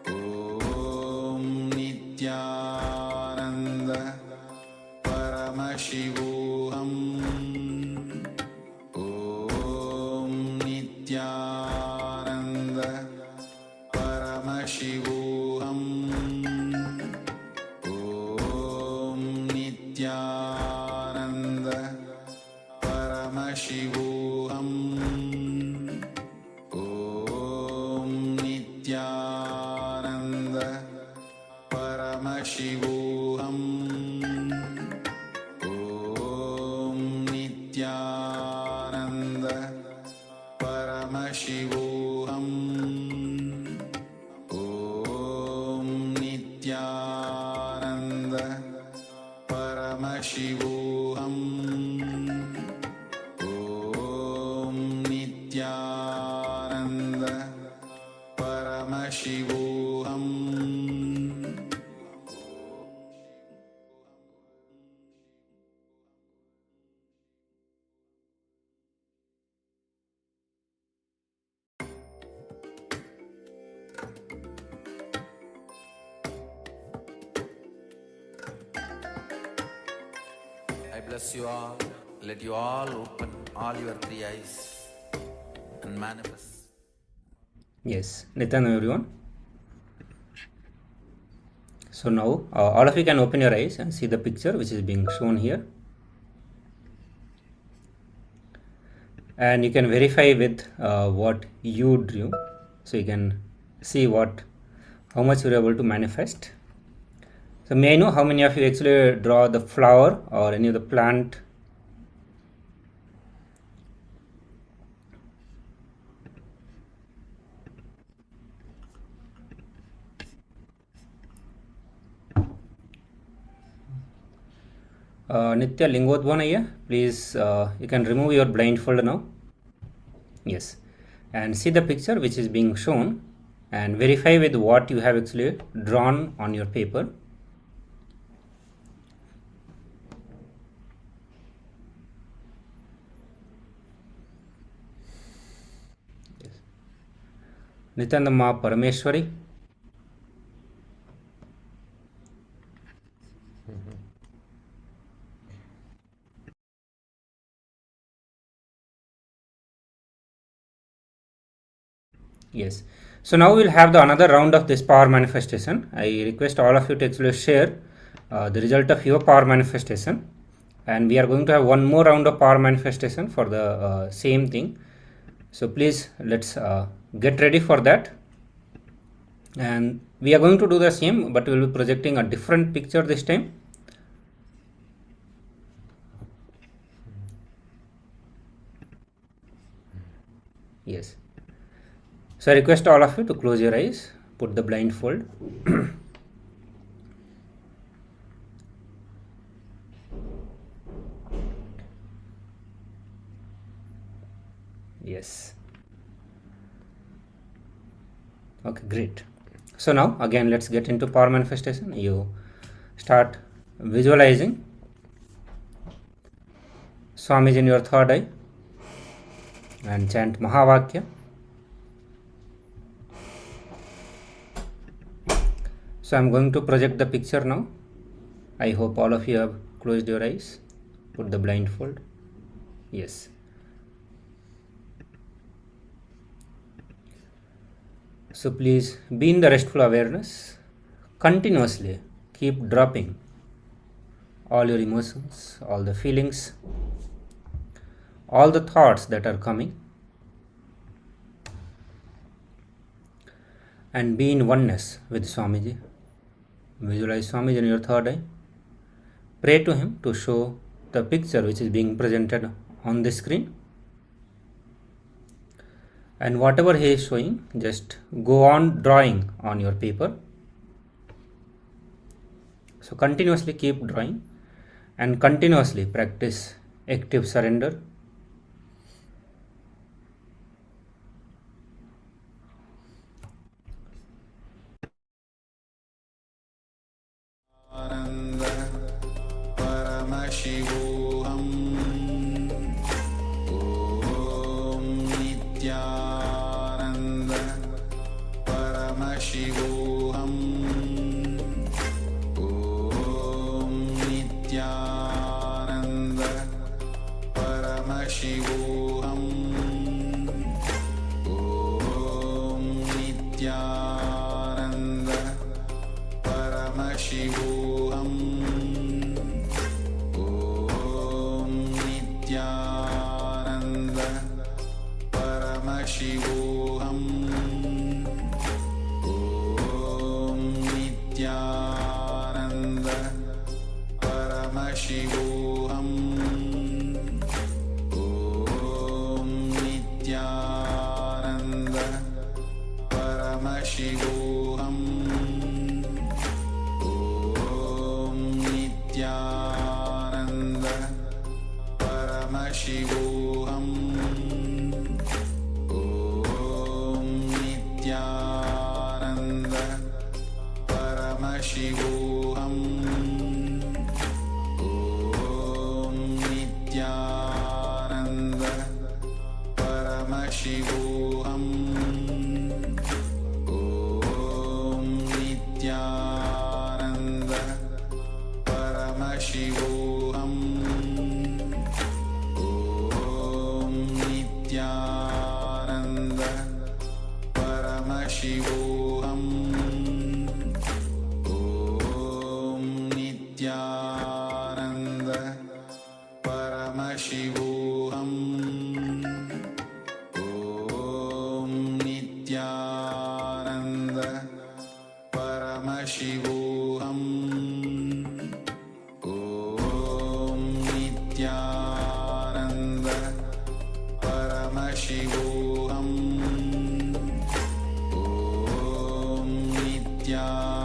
Om Nityananda Paramashivoham Om Nityananda Paramashivoham Om Nityananda Paramashivoham Om Nityananda Paramashivoham Om Nityananda Paramashivoham Om Nityananda Paramashivoham Om Nityananda Paramashivoham Om Nityananda Paramashivoham I bless you all. Let you all open all your three eyes and manifest. Yes, Nityananda everyone. So now all of you can open your eyes and see the picture which is being shown here. And you can verify with what you drew. So you can see how much you are able to manifest. So may I know how many of you actually draw the flower or any of the plant? Nitya Lingodvanaya, please you can remove your blindfold now. Yes, and see the picture which is being shown and verify with what you have actually drawn on your paper. Yes. Nityananda Parameshwari. Yes. So now we'll have the another round of this power manifestation. I request all of you to actually share the result of your power manifestation, and we are going to have one more round of power manifestation for the same thing. So please let's get ready for that, and we are going to do the same, but we will be projecting a different picture this time. Yes. So I request all of you to close your eyes, put the blindfold. Yes. Okay, great. So now again let's get into power manifestation. You start visualizing Swamiji in your third eye and chant Mahavakya. So I'm going to project the picture now. I hope all of you have closed your eyes, put the blindfold. Yes. So please be in the restful awareness. Continuously keep dropping all your emotions, all the feelings, all the thoughts that are coming, and be in oneness with Swamiji. Visualize Swamiji in your third eye. Pray to him to show the picture which is being presented on the screen. And whatever he is showing, just go on drawing on your paper. So continuously keep drawing and continuously practice active surrender. Paramashivoham Om Nityananda Paramashivoham Om Nityananda Paramashivoham Om Nityananda Paramashivoham Paramashivoham Om Nityananda Paramashivoham Om Nityananda Paramashivoham Om Nityananda Paramashivoham Paramashivoham Om Nityananda Paramashivoham Om Nityananda Paramashivoham Om Nityananda Paramashivoham Nityananda Paramashivoham Om Nityananda Paramashivoham Om Nityananda Paramashivoham Om Nityananda Paramashivoham Om Nityananda Paramashivoham Om Nityananda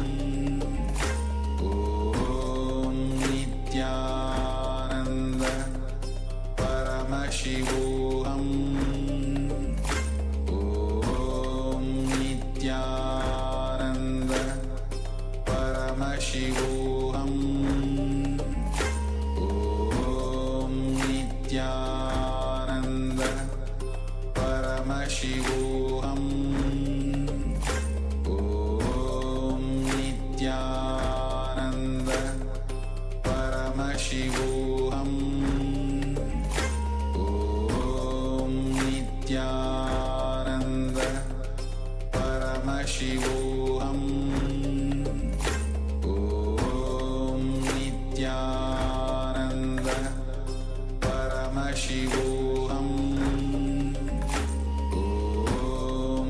Paramashivoham Om Nityananda Paramashivoham Om Nityananda Paramashivoham Om Nityananda Paramashivoham Om Nityananda Paramashivoham Om Nityananda Paramashivoham Om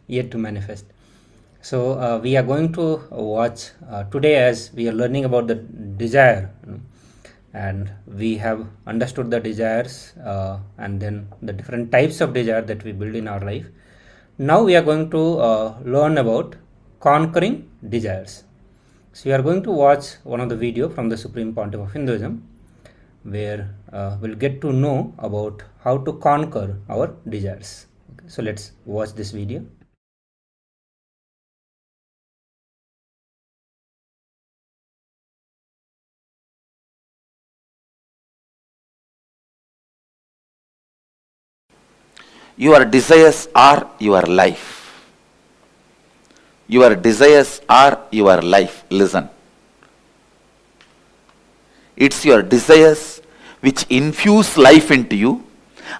yet to manifest. So we are going to watch today, as we are learning about the desire, and we have understood the desires and then the different types of desire that we build in our life. Now we are going to learn about conquering desires. So we are going to watch one of the video from the Supreme Pontiff of Hinduism, where we'll get to know about how to conquer our desires. Okay, so let's watch this video. Your desires are your life. Your desires are your life. Listen. It's your desires which infuse life into you,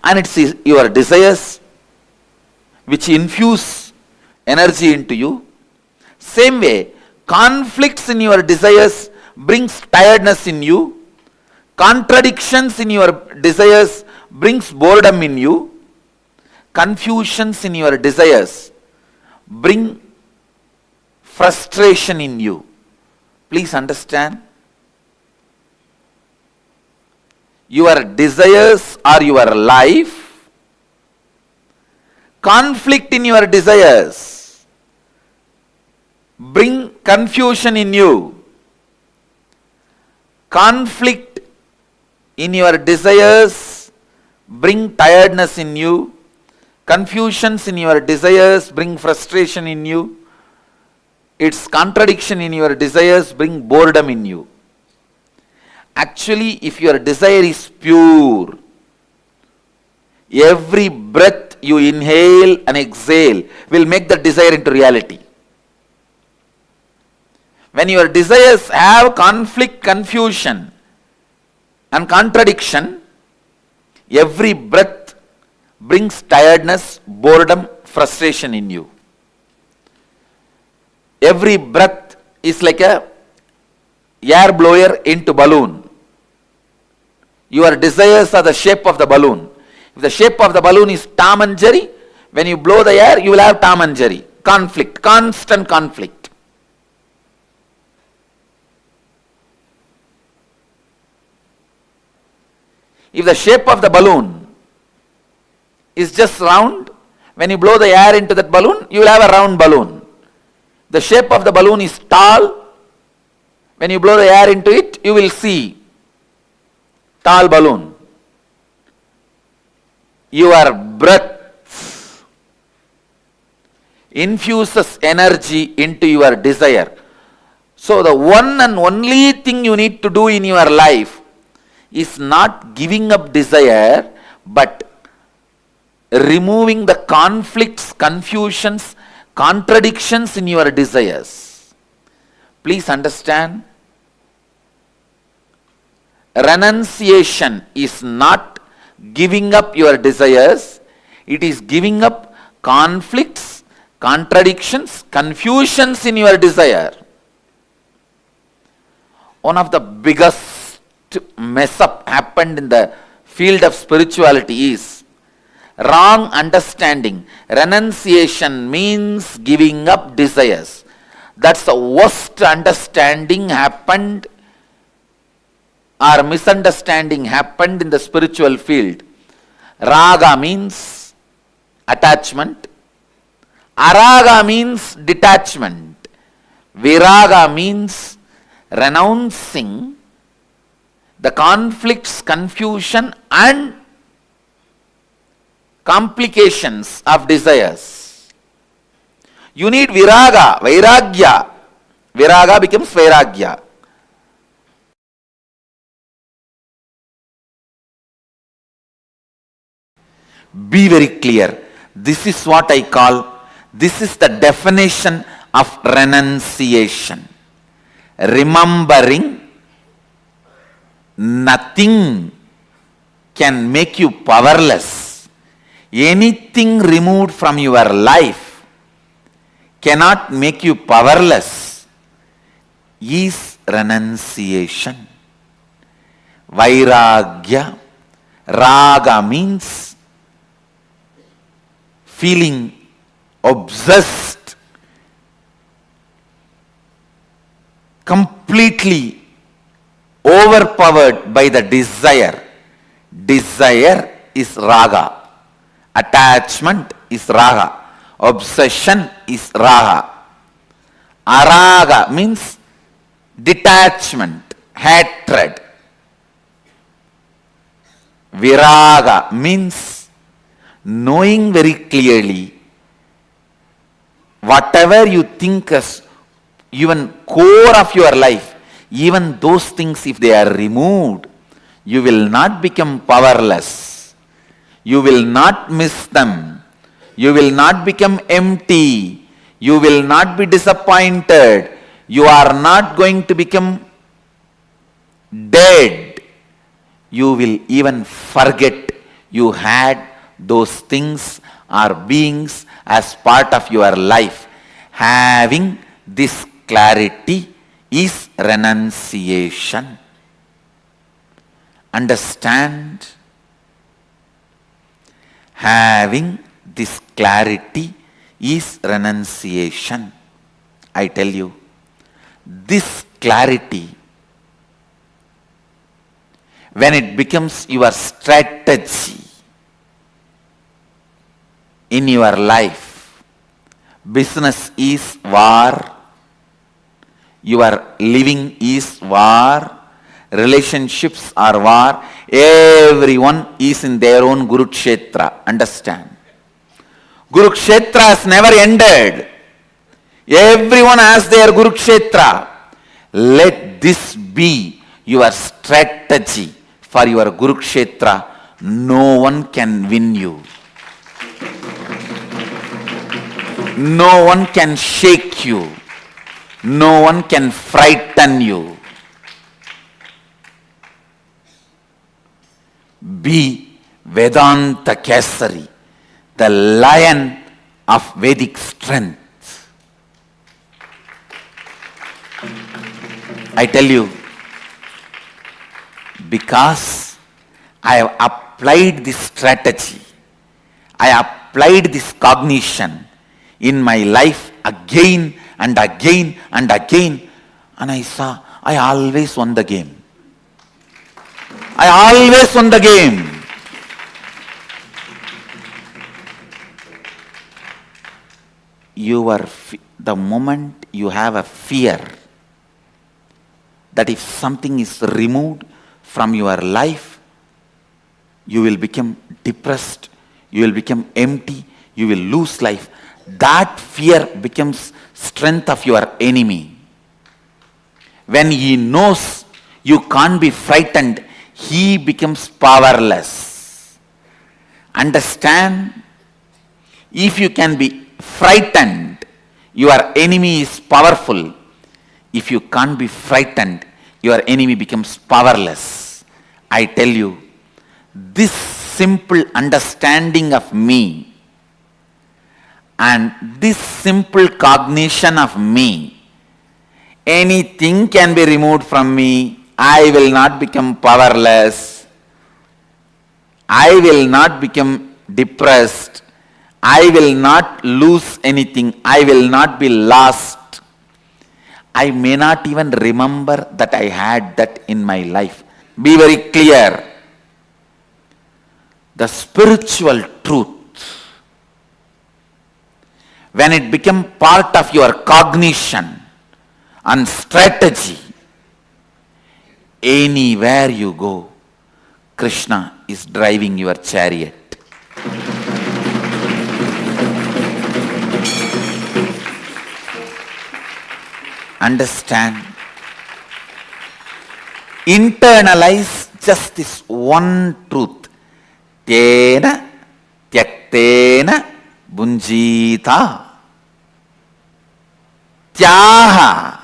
and it's your desires which infuse energy into you. Same way, conflicts in your desires brings tiredness in you. Contradictions in your desires brings boredom in you. Confusions in your desires bring frustration in you. Please understand. Your desires are your life. Conflict in your desires bring confusion in you. Conflict in your desires bring tiredness in you. Confusions in your desires bring frustration in you. Its contradiction in your desires bring boredom in you. Actually, if your desire is pure, every breath you inhale and exhale will make the desire into reality. When your desires have conflict, confusion and contradiction, every breath brings tiredness, boredom, frustration in you. Every breath is like a air blower into balloon. Your desires are the shape of the balloon. If the shape of the balloon is Tom and Jerry, when you blow the air, you will have Tom and Jerry. Conflict, constant conflict. If the shape of the balloon is just round, when you blow the air into that balloon, you will have a round balloon. The shape of the balloon is tall. When you blow the air into it, you will see tall balloon. Your breath infuses energy into your desire. So the one and only thing you need to do in your life is not giving up desire, but removing the conflicts, confusions, contradictions in your desires. Please understand, renunciation is not giving up your desires, it is giving up conflicts, contradictions, confusions in your desire. One of the biggest mess up happened in the field of spirituality is wrong understanding. Renunciation means giving up desires. That's the worst understanding happened, or misunderstanding happened in the spiritual field. Raga means attachment. Araga means detachment. Viraga means renouncing the conflicts, confusion and complications of desires. You need viraga, vairagya. Viraga becomes vairagya. Be very clear. This is what I call, this is the definition of renunciation. Remembering nothing can make you powerless. Anything removed from your life cannot make you powerless is renunciation. Vairagya. Raga means feeling obsessed, completely overpowered by the desire. Desire is raga. Attachment is raga. Obsession is raga. Araga means detachment, hatred. Viraga means knowing very clearly whatever you think as even core of your life, even those things, if they are removed, you will not become powerless. You will not miss them. You will not become empty. You will not be disappointed. You are not going to become dead. You will even forget you had those things or beings as part of your life. Having this clarity is renunciation. Understand? Having this clarity is renunciation. I tell you, this clarity, when it becomes your strategy in your life, business is war, your living is war, relationships are war, everyone is in their own Kurukshetra. Understand? Kurukshetra has never ended. Everyone has their Kurukshetra. Let this be your strategy for your Kurukshetra. No one can win you. No one can shake you. No one can frighten you. Be Vedanta Kesari, the lion of Vedic strength. I tell you, because I have applied this strategy, I applied this cognition in my life again and again and again, and I saw I always won the game. I always won the game. The moment you have a fear that if something is removed from your life, you will become depressed, you will become empty, you will lose life. That fear becomes strength of your enemy. When he knows you can't be frightened, he becomes powerless. Understand? If you can be frightened, your enemy is powerful. If you can't be frightened, your enemy becomes powerless. I tell you, this simple understanding of me and this simple cognition of me, anything can be removed from me. I will not become powerless. I will not become depressed. I will not lose anything. I will not be lost. I may not even remember that I had that in my life. Be very clear. The spiritual truth, when it becomes part of your cognition and strategy, anywhere you go, Krishna is driving your chariot. Understand? Internalize just this one truth. Tena tyaktena bunjita. Tyaha.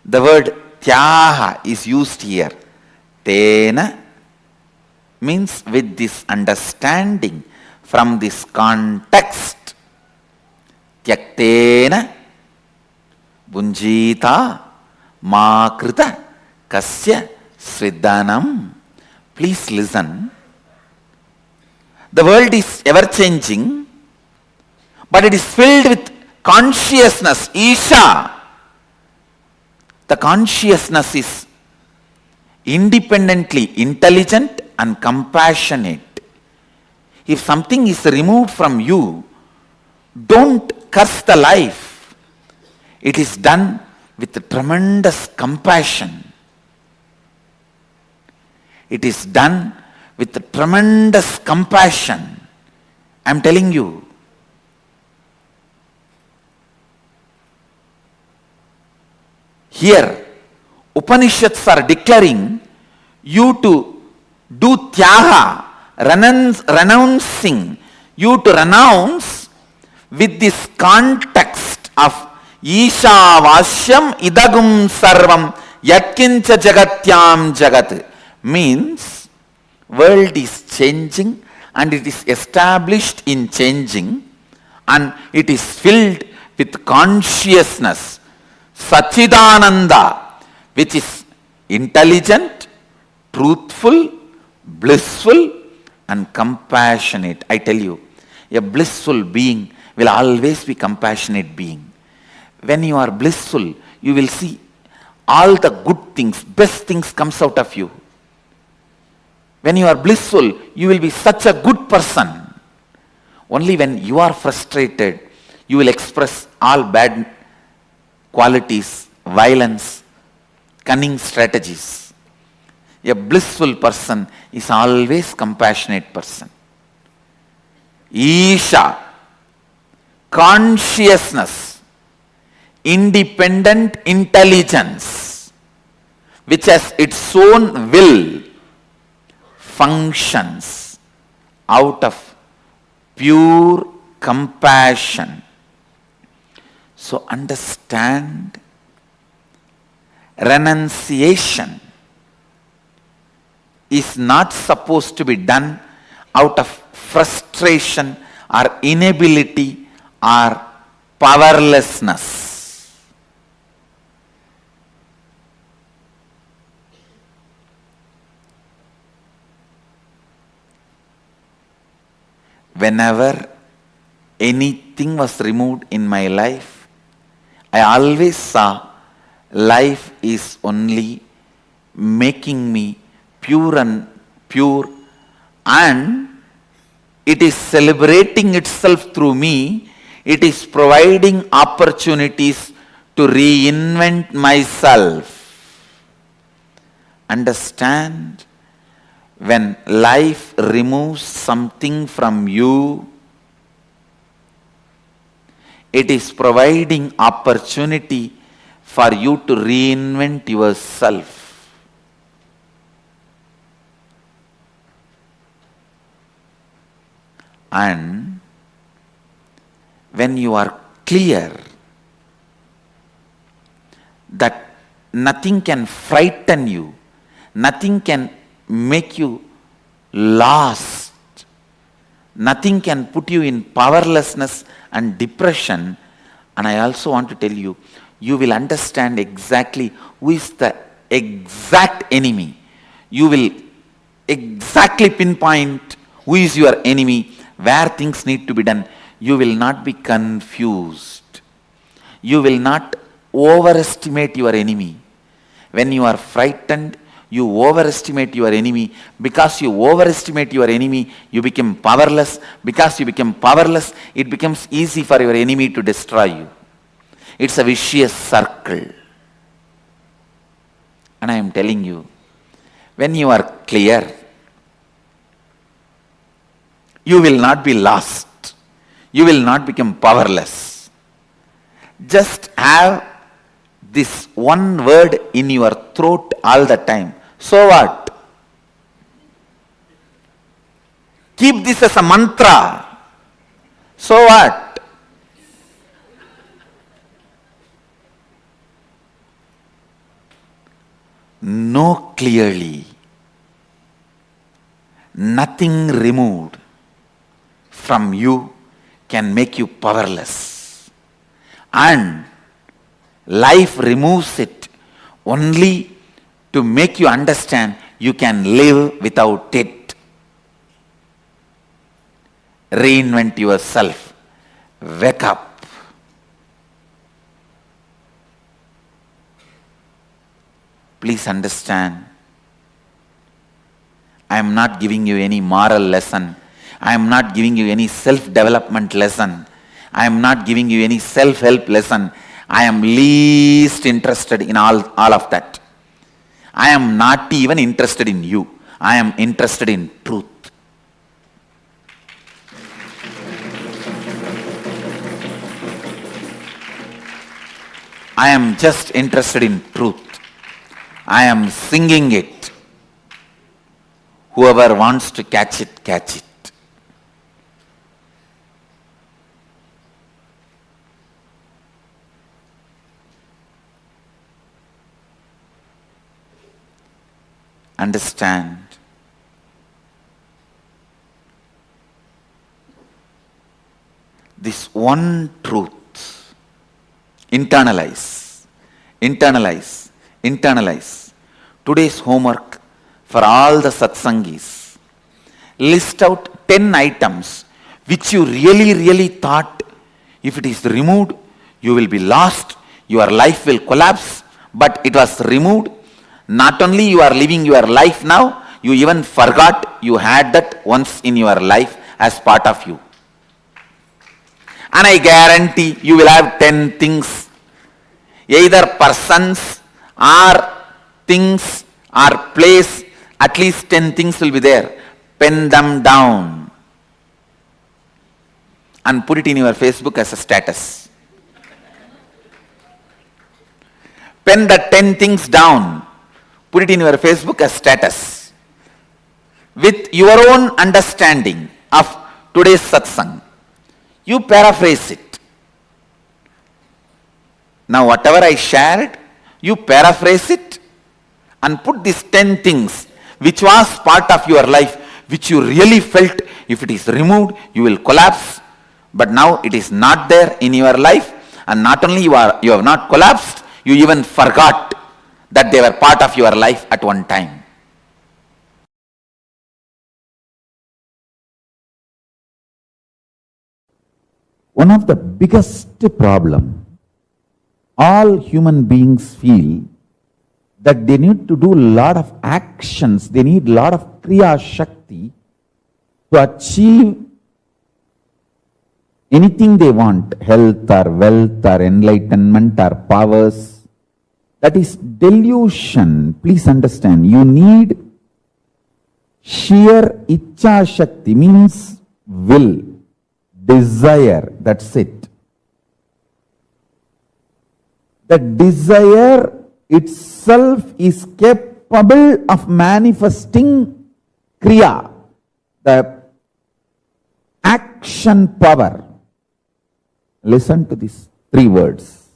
The word tyaha is used here. Tena means with this understanding from this context. Tyaktena bunjita makrita kasya sridhanam. Please listen. The world is ever changing, but it is filled with consciousness, Isha. The consciousness is independently intelligent and compassionate. If something is removed from you, don't curse the life. It is done with tremendous compassion. It is done with tremendous compassion. I am telling you. Here, Upanishads are declaring you to do tyaga, renouncing, you to renounce with this context of Isha Vasyam Idagum Sarvam Yatkincha Jagatyam Jagat. Means, world is changing and it is established in changing and it is filled with consciousness, Sachidananda, which is intelligent, truthful, blissful and compassionate. I tell you, a blissful being will always be compassionate being. When you are blissful, you will see all the good things, best things comes out of you. When you are blissful, you will be such a good person. Only when you are frustrated, you will express all bad qualities, violence, cunning strategies. A blissful person is always compassionate person. Isha, consciousness, independent intelligence, which has its own will, functions out of pure compassion. So understand, renunciation is not supposed to be done out of frustration or inability or powerlessness. Whenever anything was removed in my life, I always saw life is only making me pure and it is celebrating itself through me. It is providing opportunities to reinvent myself. Understand? When life removes something from you, it is providing opportunity for you to reinvent yourself. And when you are clear that nothing can frighten you, nothing can make you lost, nothing can put you in powerlessness and depression. And I also want to tell you, you will understand exactly who is the exact enemy. You will exactly pinpoint who is your enemy, where things need to be done. You will not be confused. You will not overestimate your enemy. When you are frightened, you overestimate your enemy. Because you overestimate your enemy, you become powerless. Because you become powerless, it becomes easy for your enemy to destroy you. It's a vicious circle. And I am telling you, when you are clear, you will not be lost. You will not become powerless. Just have this one word in your throat all the time. So what? Keep this as a mantra. So what? Know clearly, nothing removed from you can make you powerless. And life removes it only to make you understand you can live without it. reinvent yourself. Wake up. Please understand, I am not giving you any moral lesson. I am not giving you any self-development lesson. I am not giving you any self-help lesson. I am least interested in all of that. I am not even interested in you. I am interested in truth. I am just interested in truth. I am singing it. Whoever wants to catch it, catch it. Understand. This one truth. Internalize. Internalize. Internalize. Today's homework for all the satsangis. List out 10 items which you really thought if it is removed, you will be lost, your life will collapse, but it was removed. Not only you are living your life now, you even forgot you had that once in your life as part of you. And I guarantee you will have 10 things, either persons or things or place, at least 10 things will be there. Pen them down and put it in your Facebook as a status. Pen the 10 things down, put it in your Facebook as status. With your own understanding of today's satsang, you paraphrase it. Now whatever I shared, you paraphrase it and put these 10 things which was part of your life, which you really felt if it is removed, you will collapse. But now it is not there in your life, and not only you have not collapsed, you even forgot that they were part of your life at one time. One of the biggest problem all human beings feel that they need to do a lot of actions, they need a lot of kriya shakti to achieve anything they want, health or wealth or enlightenment or powers. That is delusion. Please understand, you need sheer ichcha shakti, means will, desire, that's it. The desire itself is capable of manifesting kriya, the action power. Listen to these 3 words.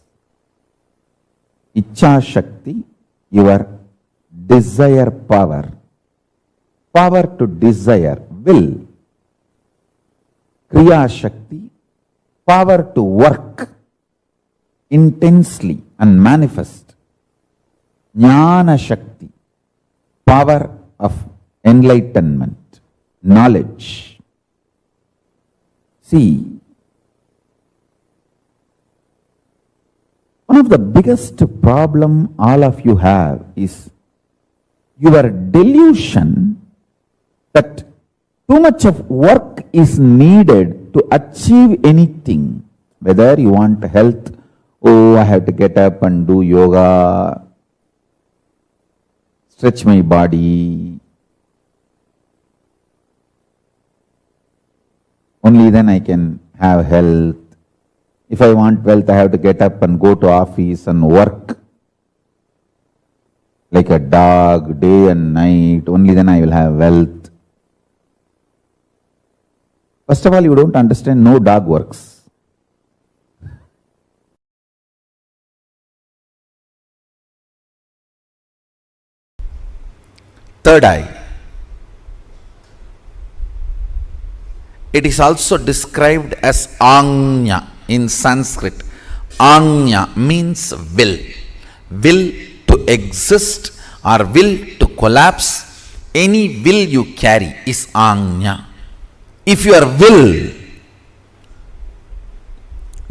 Ichcha Shakti, your desire power. Power to desire, will. Kriya Shakti, power to work intensely and manifest. Jnana Shakti, power of enlightenment, knowledge. See, one of the biggest problem all of you have is your delusion that too much of work is needed to achieve anything. Whether you want health, oh, I have to get up and do yoga, stretch my body. Only then I can have health. If I want wealth, I have to get up and go to office and work like a dog, day and night. Only then I will have wealth. First of all, you don't understand, no dog works. Third eye. It is also described as Anya in Sanskrit. Anya means will. Will to exist or will to collapse. Any will you carry is Anya. If your will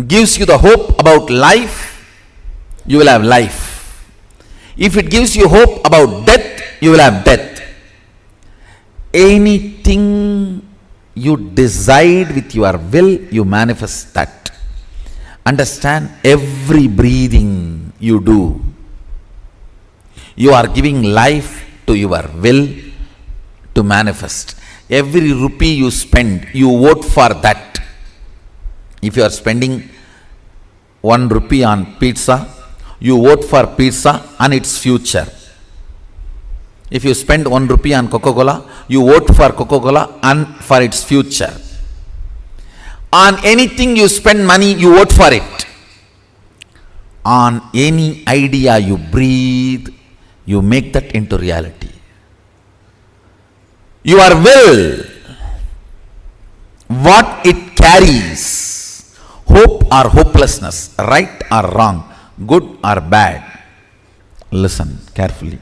gives you the hope about life, you will have life. If it gives you hope about death, you will have death. Anything you decide with your will, you manifest that. Understand, every breathing you do, you are giving life to your will to manifest. Every rupee you spend, you vote for that. If you are spending 1 rupee on pizza, you vote for pizza and its future. If you spend 1 rupee on Coca-Cola, you vote for Coca-Cola and for its future. On anything you spend money, you vote for it. On any idea you breathe, you make that into reality. Your will, what it carries, hope or hopelessness, right or wrong, good or bad. Listen carefully.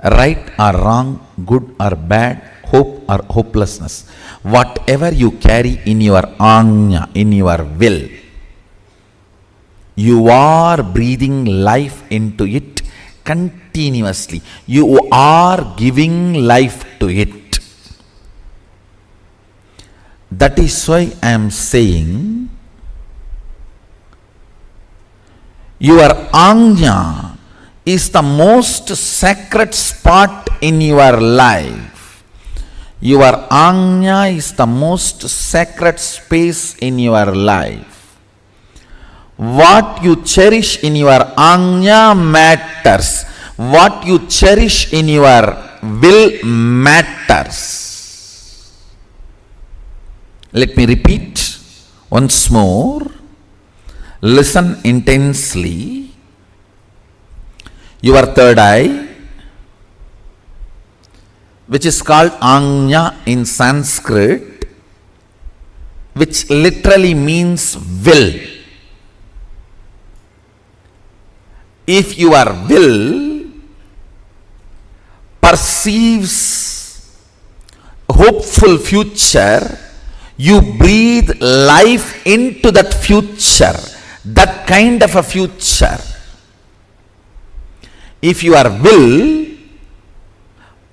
Right or wrong, good or bad, hope or hopelessness, whatever you carry in your anya, in your will, you are breathing life into it continuously. You are giving life to it. That is why I am saying your anya is the most sacred spot in your life. Your anya is the most sacred space in your life. What you cherish in your anya matters. What you cherish in your will matters. Let me repeat once more. Listen intensely. Your third eye, which is called anya in Sanskrit, which literally means will. If your will perceives a hopeful future, you breathe life into that future, that kind of a future. If your will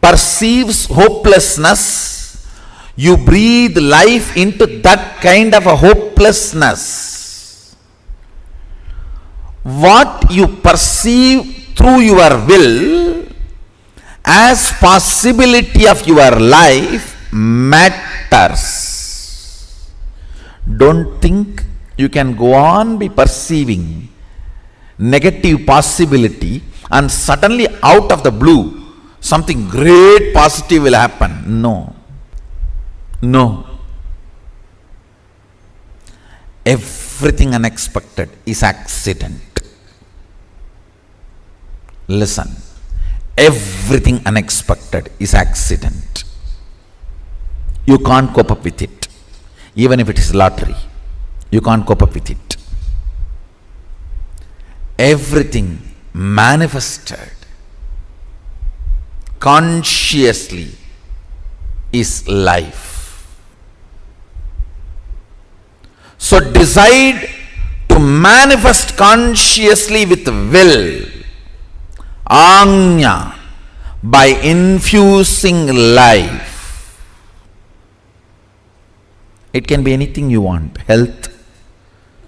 perceives hopelessness, you breathe life into that kind of a hopelessness. What you perceive through your will as possibility of your life matters. Don't think you can go on be perceiving negative possibility and suddenly out of the blue something great positive will happen. No. No. Everything unexpected is accident. Listen. Everything unexpected is accident. You can't cope up with it. Even if it is lottery, you can't cope up with it. Everything manifested consciously is life. So decide to manifest consciously with will, anya, by infusing life. It can be anything you want: health,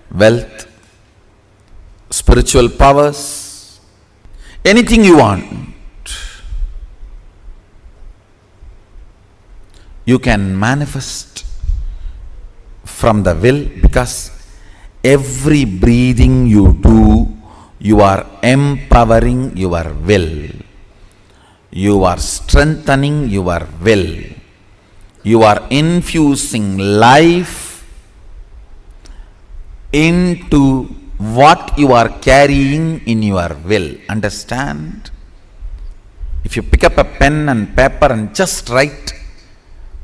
wealth, spiritual powers, anything you want. You can manifest from the will, because every breathing you do, you are empowering your will. You are strengthening your will. You are infusing life into what you are carrying in your will. Understand? If you pick up a pen and paper and just write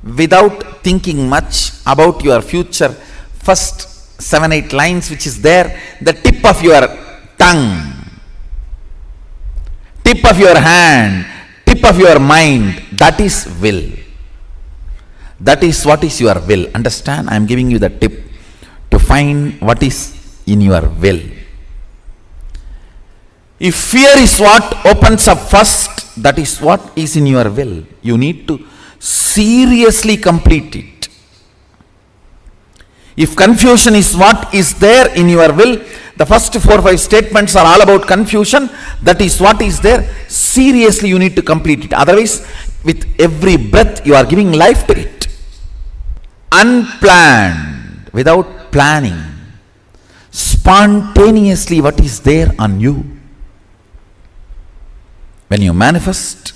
without thinking much about your future, first 7-8 lines which is there, the tip of your tongue, tip of your hand, tip of your mind, that is will. That is what is your will. Understand? I am giving you the tip to find what is in your will. If fear is what opens up first, that is what is in your will. You need to seriously complete it. If confusion is what is there in your will, the first 4 or 5 statements are all about confusion. That is what is there. Seriously, you need to complete it. Otherwise, with every breath, you are giving life to it. Unplanned, without planning, spontaneously, what is there on you. When you manifest,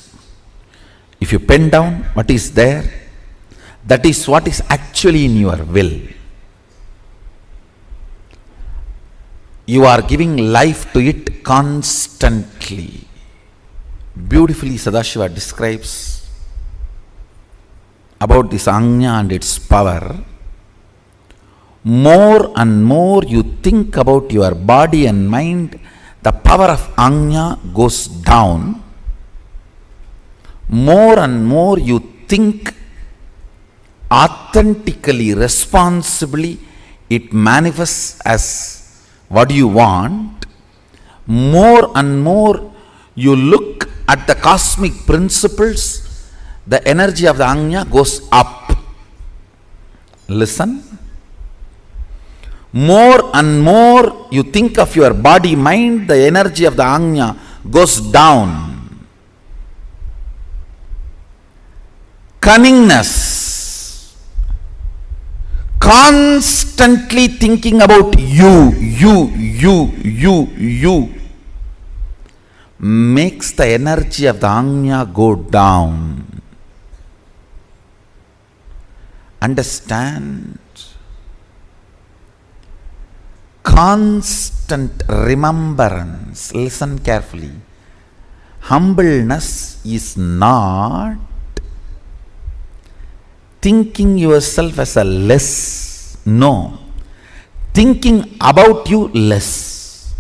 if you pen down what is there, that is what is actually in your will. You are giving life to it constantly. Beautifully Sadashiva describes about this Ajna and its power. More and more you think about your body and mind, the power of Ajna goes down. More and more you think authentically, responsibly, it manifests as what you want. More and more you look at the cosmic principles, the energy of the Ajna goes up. Listen. More and more you think of your body, mind, the energy of the Ajna goes down. Cunningness, constantly thinking about you, makes the energy of the Ajna go down. Understand? Constant remembrance. Listen carefully. Humbleness is not thinking yourself as a less. No. Thinking about you less.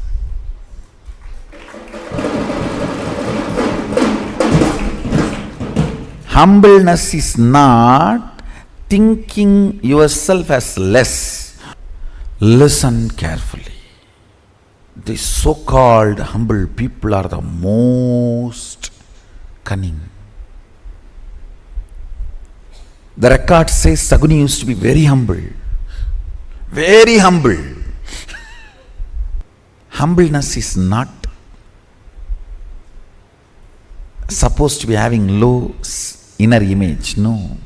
Humbleness is not thinking yourself as less. Listen carefully. These so-called humble people are the most cunning. The record says Saguni used to be very humble. Very humble. Humbleness is not supposed to be having low inner image. No.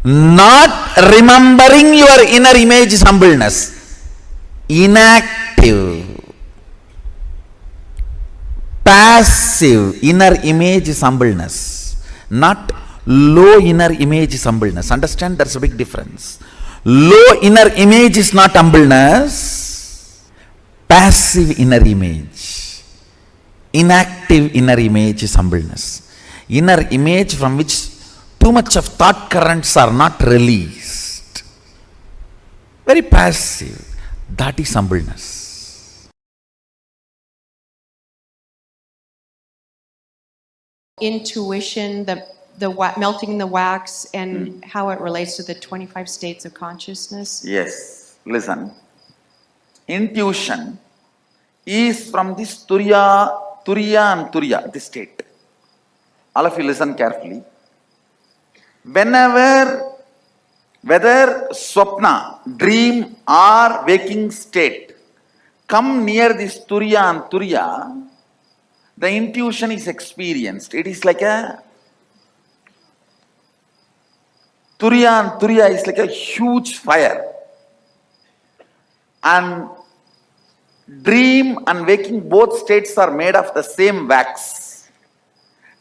Not remembering your inner image is humbleness. Inactive, passive inner image is humbleness. Not low inner image is humbleness. Understand? There's a big difference. Low inner image is not humbleness. Passive inner image, inactive inner image is humbleness. Inner image from which too much of thought currents are not released. Very passive. That is humbleness. Intuition, melting the wax, and how it relates to the 25 states of consciousness? Yes. Listen. Intuition is from this Turiya and Turiya, this state. All of you listen carefully. Whenever, whether swapna, dream or waking state, come near this Turiya and Turiya, the intuition is experienced. It is like a Turiya and Turiya is like a huge fire. And dream and waking, both states are made of the same wax.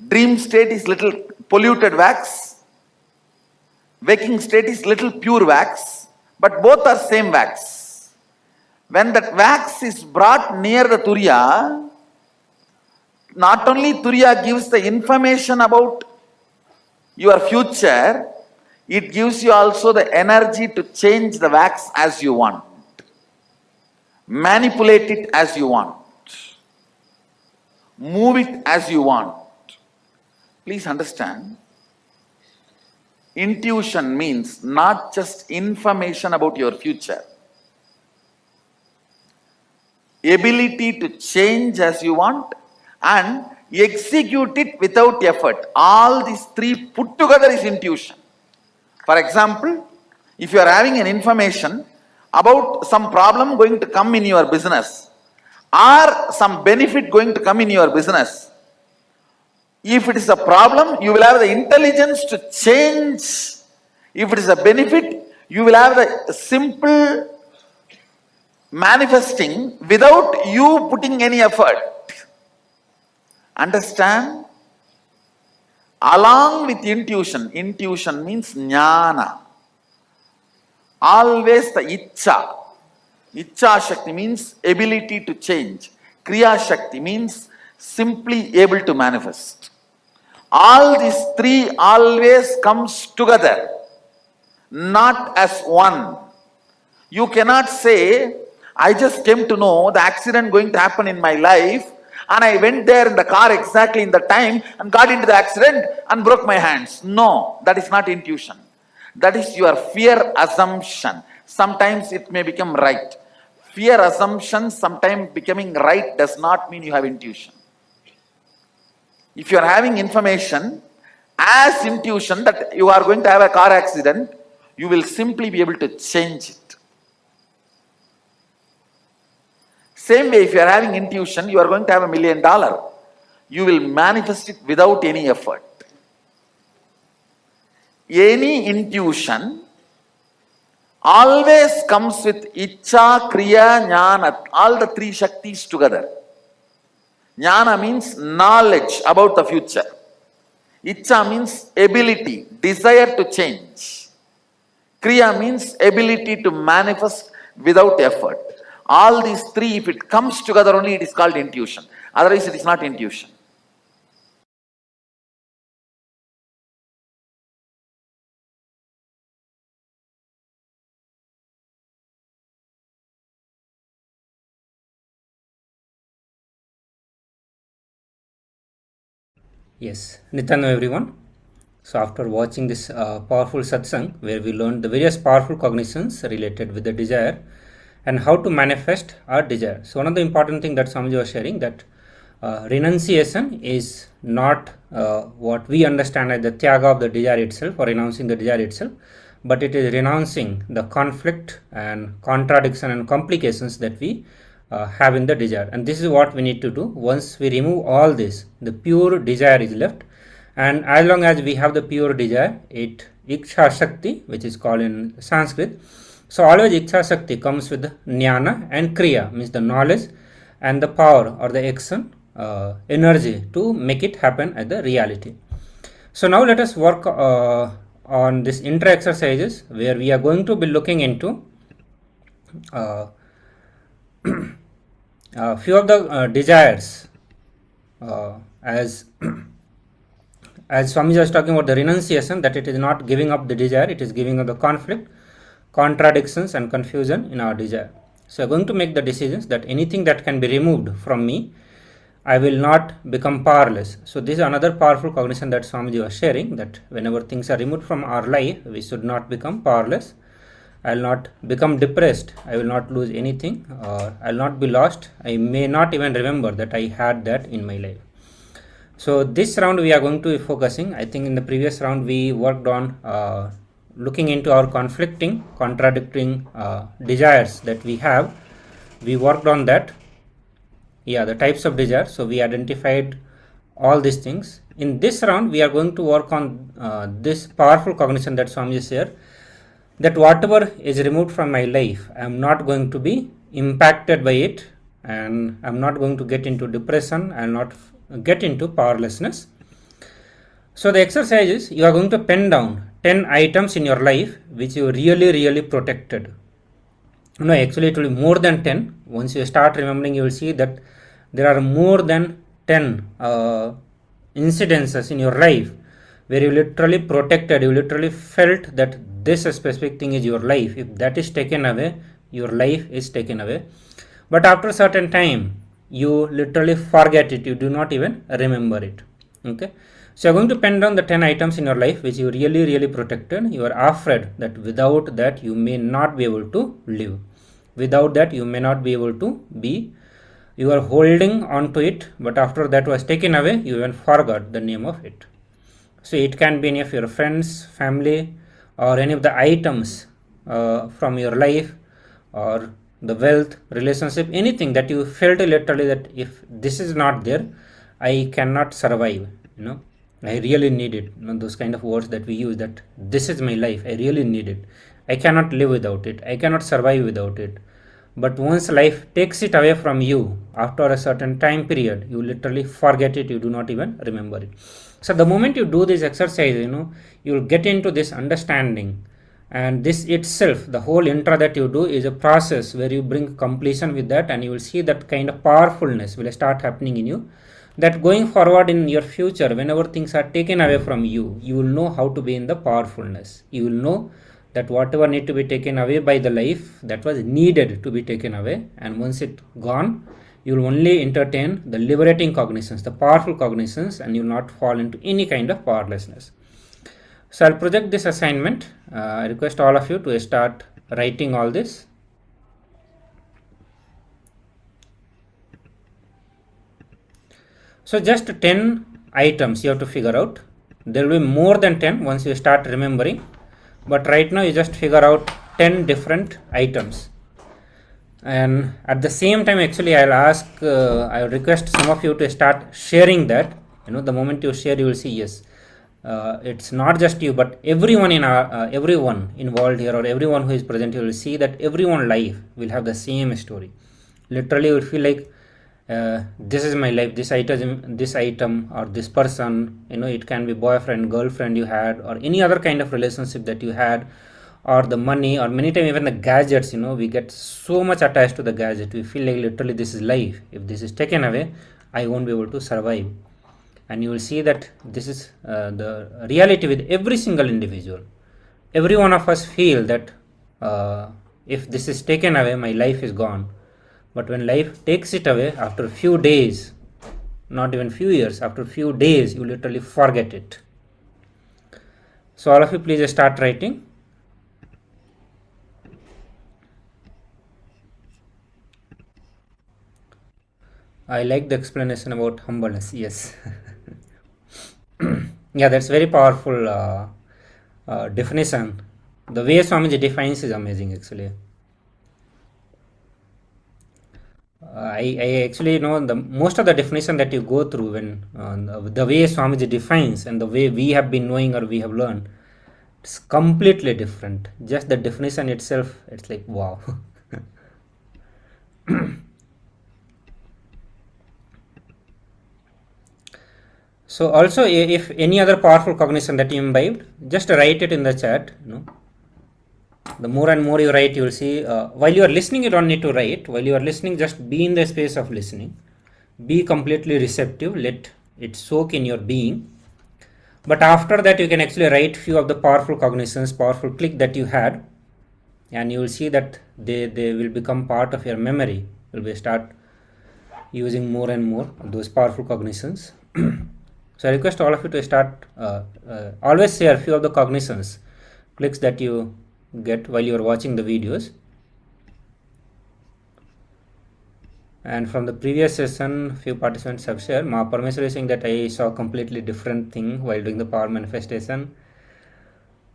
Dream state is little polluted wax. Waking state is little pure wax, but both are same wax. When that wax is brought near the Turiya, not only Turiya gives the information about your future, it gives you also the energy to change the wax as you want. Manipulate it as you want. Move it as you want. Please understand. Intuition means not just information about your future. Ability to change as you want and execute it without effort. All these three put together is intuition. For example, if you are having an information about some problem going to come in your business or some benefit going to come in your business, if it is a problem, you will have the intelligence to change. If it is a benefit, you will have the simple manifesting without you putting any effort. Understand? Along with intuition, intuition means jnana. Always the icha. Icha Shakti means ability to change. Kriya Shakti means simply able to manifest. All these three always comes together, not as one. You cannot say, I just came to know the accident going to happen in my life and I went there in the car exactly in the time and got into the accident and broke my hands. No, that is not intuition. That is your fear assumption. Sometimes it may become right. Fear assumption, sometimes becoming right does not mean you have intuition. If you are having information as intuition that you are going to have a car accident, you will simply be able to change it. Same way, if you are having intuition, you are going to have $1 million. You will manifest it without any effort. Any intuition always comes with Icha, Kriya, Jnana, all the three Shaktis together. Jnana means knowledge about the future. Icha means ability, desire to change. Kriya means ability to manifest without effort. All these three, if it comes together only, it is called intuition. Otherwise, it is not intuition. Yes, Nityananda everyone. So after watching this powerful satsang where we learned the various powerful cognitions related with the desire and how to manifest our desire. So one of the important thing that Swamiji was sharing, that renunciation is not what we understand as the tyaga of the desire itself or renouncing the desire itself, but it is renouncing the conflict and contradiction and complications that we have in the desire. And this is what we need to do. Once we remove all this, the pure desire is left. And as long as we have the pure desire, it Iksha Shakti, which is called in Sanskrit. So always Iksha Shakti comes with Jnana and Kriya, means the knowledge and the power or the action, energy to make it happen as the reality. So now let us work on this intra exercises where we are going to be looking into few of the desires as Swamiji was talking about the renunciation, that it is not giving up the desire, it is giving up the conflict, contradictions and confusion in our desire. So I'm going to make the decisions that anything that can be removed from me, I will not become powerless. So this is another powerful cognition that Swamiji was sharing, that whenever things are removed from our life, we should not become powerless. I will not become depressed, I will not lose anything, or I will not be lost. I may not even remember that I had that in my life. So this round we are going to be focusing, I think in the previous round we worked on looking into our conflicting, contradicting desires that we have. We worked on that. Yeah, the types of desire. So we identified all these things. In this round we are going to work on this powerful cognition that Swamiji shared, that whatever is removed from my life, I am not going to be impacted by it, and I am not going to get into depression, I will not get into powerlessness. So the exercise is, you are going to pen down 10 items in your life which you really protected. No, actually it will be more than 10. Once you start remembering, you will see that there are more than 10 incidences in your life where you literally protected, you literally felt that this specific thing is your life. If that is taken away, your life is taken away. But after a certain time, you literally forget it, you do not even remember it. Okay, So you're going to pen down the 10 items in your life which you really protected. You are afraid that without that you may not be able to live. Without that you may not be able to be. You are holding on to it, but after that was taken away, you even forgot the name of it. So it can be any of your friends, family, or any of the items from your life, or the wealth, relationship, anything that you felt literally that if this is not there, I cannot survive. I really need it. Those kind of words that we use, that this is my life, I really need it. I cannot live without it. I cannot survive without it. But once life takes it away from you, after a certain time period, you literally forget it. You do not even remember it. So the moment you do this exercise, you will get into this understanding. And this itself, the whole intra that you do, is a process where you bring completion with that, and you will see that kind of powerfulness will start happening in you. That going forward in your future, whenever things are taken away from you, you will know how to be in the powerfulness. You will know that whatever need to be taken away by the life, that was needed to be taken away, and once it gone, you will only entertain the liberating cognitions, the powerful cognitions, and you will not fall into any kind of powerlessness. So I'll project this assignment. I request all of you to start writing all this. So just 10 items you have to figure out. There will be more than 10 once you start remembering. But right now you just figure out 10 different items. And at the same time, actually, I will request some of you to start sharing that. The moment you share, you will see, yes, it's not just you, but everyone everyone involved here, or everyone who is present here, will see that everyone's life will have the same story. Literally, you will feel like, this is my life, this item or this person, it can be boyfriend, girlfriend you had, or any other kind of relationship that you had, or the money, or many times even the gadgets. We get so much attached to the gadget, we feel like literally this is life. If this is taken away, I won't be able to survive. And you will see that this is the reality with every single individual. Every one of us feel that if this is taken away, my life is gone. But when life takes it away, after a few days, not even few years, after a few days, you literally forget it. So all of you, please start writing. I like the explanation about humbleness. Yes. Yeah, that's very powerful definition. The way Swamiji defines is amazing, actually. I actually know the most of the definition that you go through when the way Swamiji defines and the way we have been knowing or we have learned, it's completely different. Just the definition itself, it's like wow. So also, if any other powerful cognition that you imbibed, just write it in the chat. The more and more you write, you will see, while you are listening, you don't need to write. While you are listening, just be in the space of listening. Be completely receptive. Let it soak in your being. But after that, you can actually write few of the powerful cognitions, powerful click that you had. And you will see that they will become part of your memory. You will start using more and more of those powerful cognitions. So I request all of you to start, always share few of the cognitions, clicks that you get while you are watching the videos. And from the previous session, few participants have shared. Ma Parameshwar is saying that I saw completely different thing while doing the power manifestation.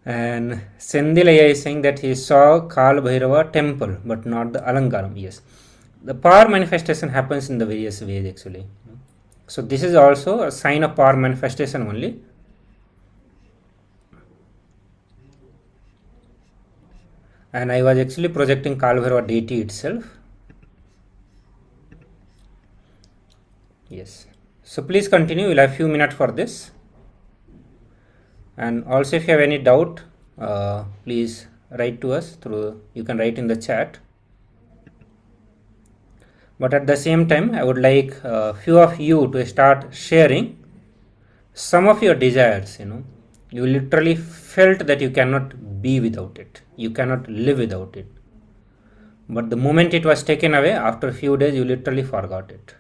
And Sendilaya is saying that he saw Kal Bhairava temple, but not the Alankaram. Yes, the power manifestation happens in the various ways, actually. So this is also a sign of power manifestation only. And I was actually projecting Kal Bhairava deity itself. Yes. So please continue. We'll have few minutes for this. And also, if you have any doubt, please write to us through. You can write in the chat. But at the same time, I would like a few of you to start sharing some of your desires. You literally felt that you cannot be without it. You cannot live without it. But the moment it was taken away, after a few days, you literally forgot it.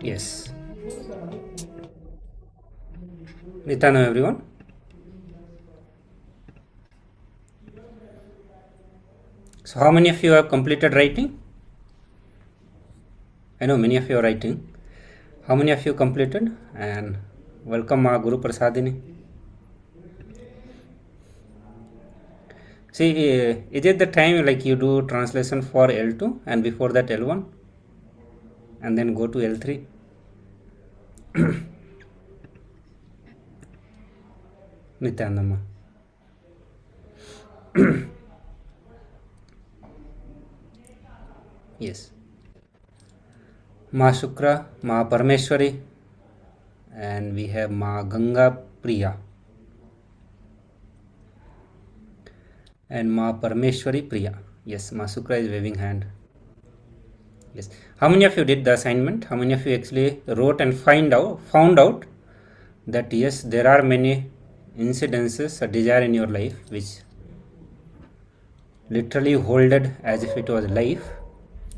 Yes. Nitano, everyone. So how many of you have completed writing? I know many of you are writing. How many of you completed? And welcome Guru Prasadini. See, is it the time like you do translation for L2 and before that L1 and then go to L3? Nityanandama. Yes. Ma Shukra, Ma Parameshwari, and we have Ma Ganga Priya and Ma Parameshwari Priya. Yes, Ma Shukra is waving hand. Yes. How many of you did the assignment? How many of you actually wrote and found out that yes, there are many incidences, a desire in your life which literally holded as if it was life,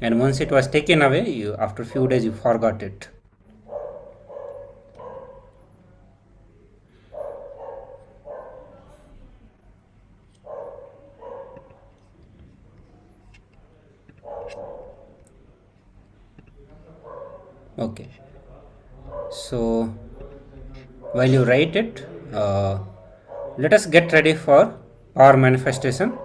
and once it was taken away, you after few days you forgot it. Okay. So while you write it, let us get ready for power manifestation,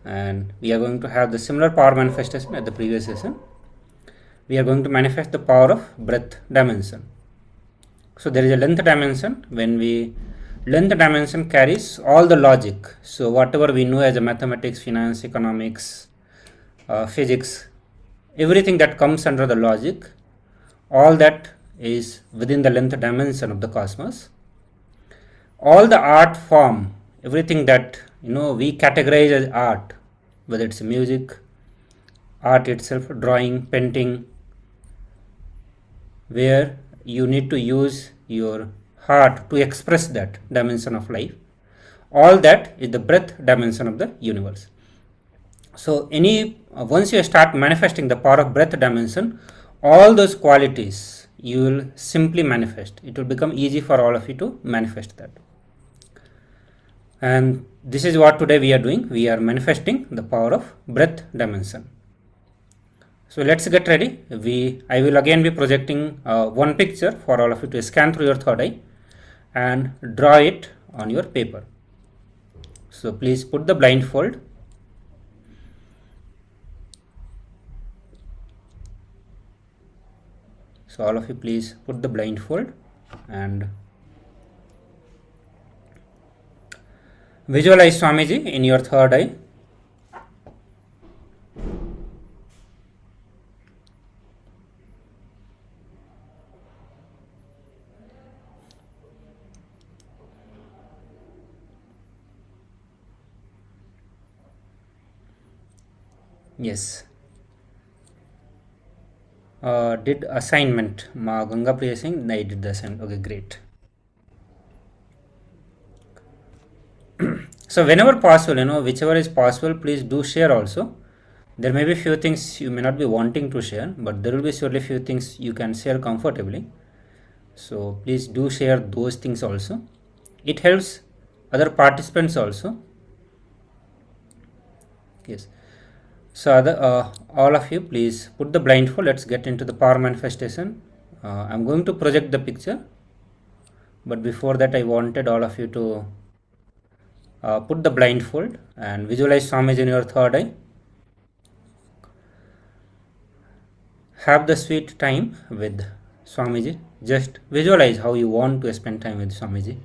and we are going to have the similar power manifestation at the previous session. We are going to manifest the power of breath dimension. So there is a length dimension. When we length dimension carries all the logic. So whatever we know as a mathematics, finance, economics, physics, everything that comes under the logic, all that is within the length dimension of the cosmos. All the art form, everything that we categorize as art, whether it's music, art itself, drawing, painting, where you need to use your heart to express that dimension of life, all that is the breath dimension of the universe. So once you start manifesting the power of breath dimension, all those qualities you will simply manifest. It will become easy for all of you to manifest that. And this is what today we are doing. We are manifesting the power of breath dimension. So let's get ready. I will again be projecting one picture for all of you to scan through your third eye and draw it on your paper. So please put the blindfold. So all of you please put the blindfold and visualize Swamiji in your third eye. Yes. Did assignment. Ma Ganga Priya Singh, I did the assignment. Okay, great. So whenever possible, whichever is possible, please do share also. There may be few things you may not be wanting to share, but there will be surely few things you can share comfortably. So please do share those things also. It helps other participants also. Yes. So all of you please put the blindfold. Let's get into the power manifestation. I'm going to project the picture, but before that I wanted all of you to put the blindfold and visualize Swamiji in your third eye. Have the sweet time with Swamiji. Just visualize how you want to spend time with Swamiji,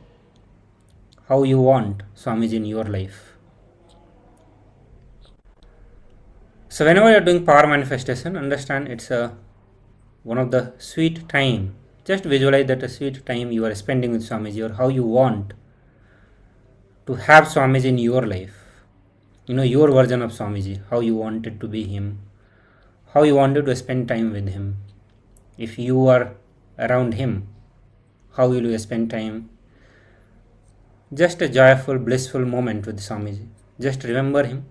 how you want Swamiji in your life. So whenever you are doing power manifestation, understand it's one of the sweet time. Just visualize that a sweet time you are spending with Swamiji, or how you want to have Swamiji in your life. Your version of Swamiji, how you wanted to be him, how you wanted to spend time with him. If you are around him, how will you spend time? Just a joyful, blissful moment with Swamiji. Just remember him.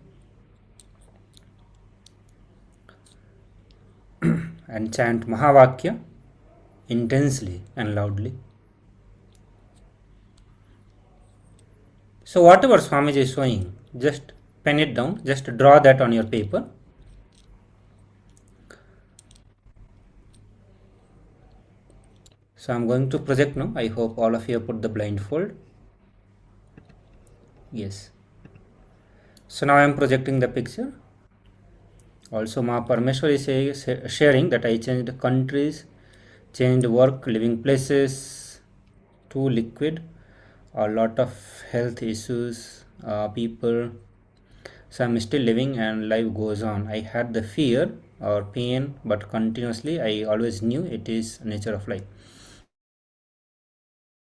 And chant Mahavakya intensely and loudly. So whatever Swamiji is showing, just pen it down, just draw that on your paper. So I'm going to project now. I hope all of you have put the blindfold. Yes. So now I am projecting the picture. Also, Ma Parameshwari is sharing that I changed countries, changed work, living places to liquid, a lot of health issues, people. So I'm still living and life goes on. I had the fear or pain, but continuously I always knew it is nature of life.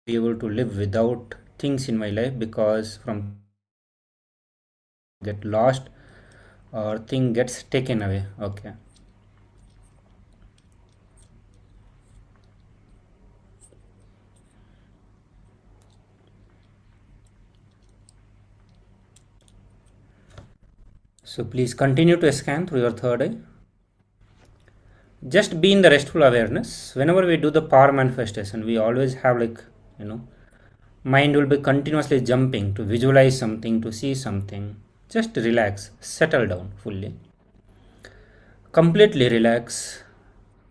Be able to live without things in my life, because from get lost or thing gets taken away. Okay. So please continue to scan through your third eye. Just be in the restful awareness. Whenever we do the power manifestation, we always have mind will be continuously jumping to visualize something, to see something. Just relax, settle down fully. Completely relax,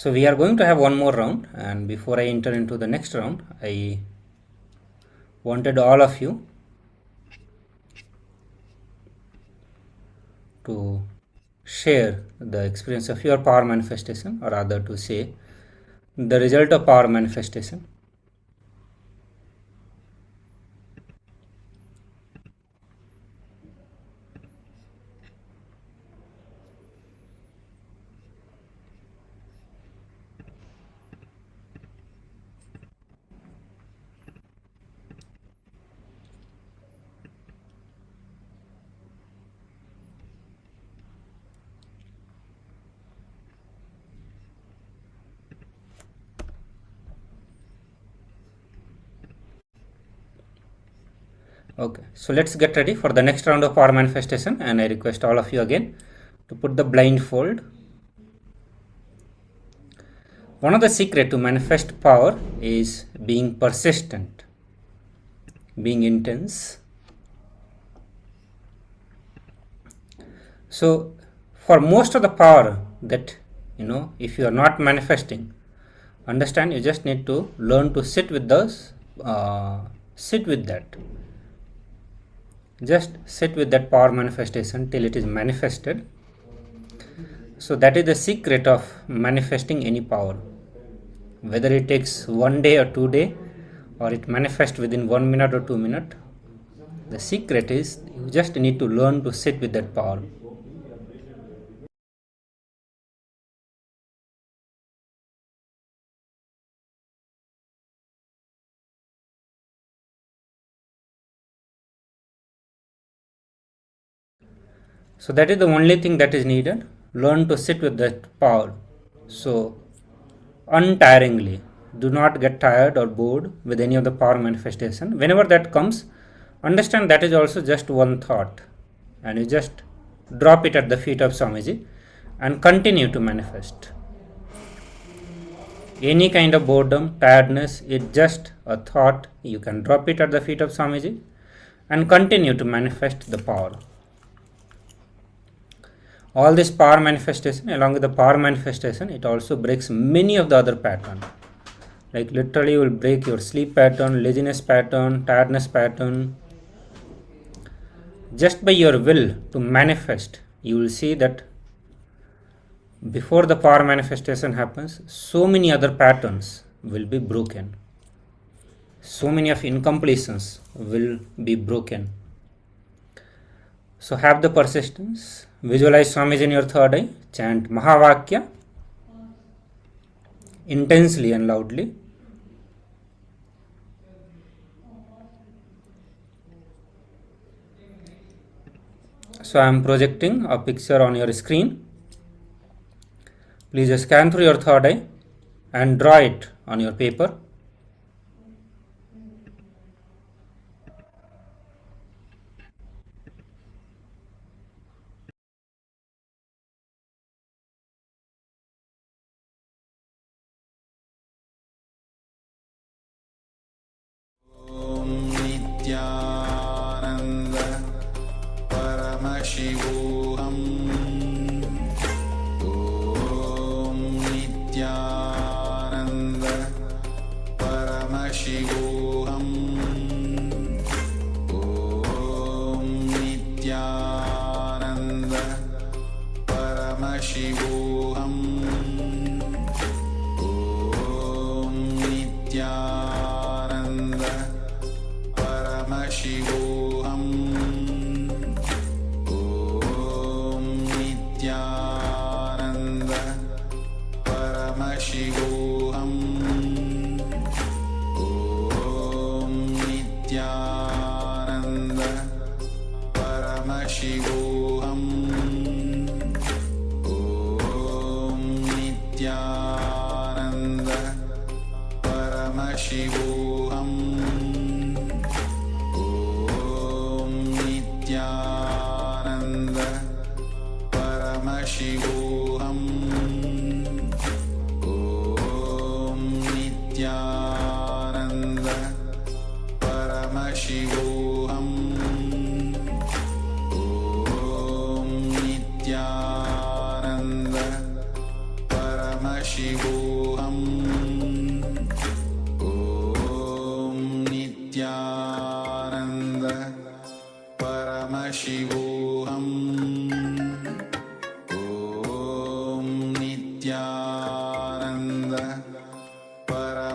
So we are going to have one more round, and before I enter into the next round, I wanted all of you to share the experience of your power manifestation, or rather to say the result of power manifestation. Okay, so let's get ready for the next round of power manifestation, and I request all of you again to put the blindfold. One of the secrets to manifest power is being persistent, being intense. So for most of the power that, if you are not manifesting, understand, you just need to learn to sit with those, sit with that. Just sit with that power manifestation till it is manifested. So that is the secret of manifesting any power. Whether it takes 1 day or 2 days, or it manifests within 1 minute or 2 minutes, the secret is you just need to learn to sit with that power. So that is the only thing that is needed. Learn to sit with that power. So untiringly, do not get tired or bored with any of the power manifestation. Whenever that comes, understand that is also just one thought, and you just drop it at the feet of Swamiji and continue to manifest. Any kind of boredom, tiredness, it's just a thought. You can drop it at the feet of Swamiji and continue to manifest the power. All this power manifestation, along with the power manifestation, it also breaks many of the other patterns. Like literally you will break your sleep pattern, laziness pattern, tiredness pattern. Just by your will to manifest, you will see that before the power manifestation happens, so many other patterns will be broken. So many of incompletions will be broken. So have the persistence. Visualize Swamiji in your third eye. Chant Mahavakya intensely and loudly. So I am projecting a picture on your screen. Please scan through your third eye and draw it on your paper. Nityananda Paramashivoham Om Nityananda Paramashivoham Om Nityananda Paramashivoham Om Nityananda Paramashivoham Om Nityananda Paramashivoham Om Nityananda Paramashivoham Om Nityananda Paramashivoham Om Nityananda Paramashivoham Om Nityananda Paramashivoham Om Nityananda Paramashivoham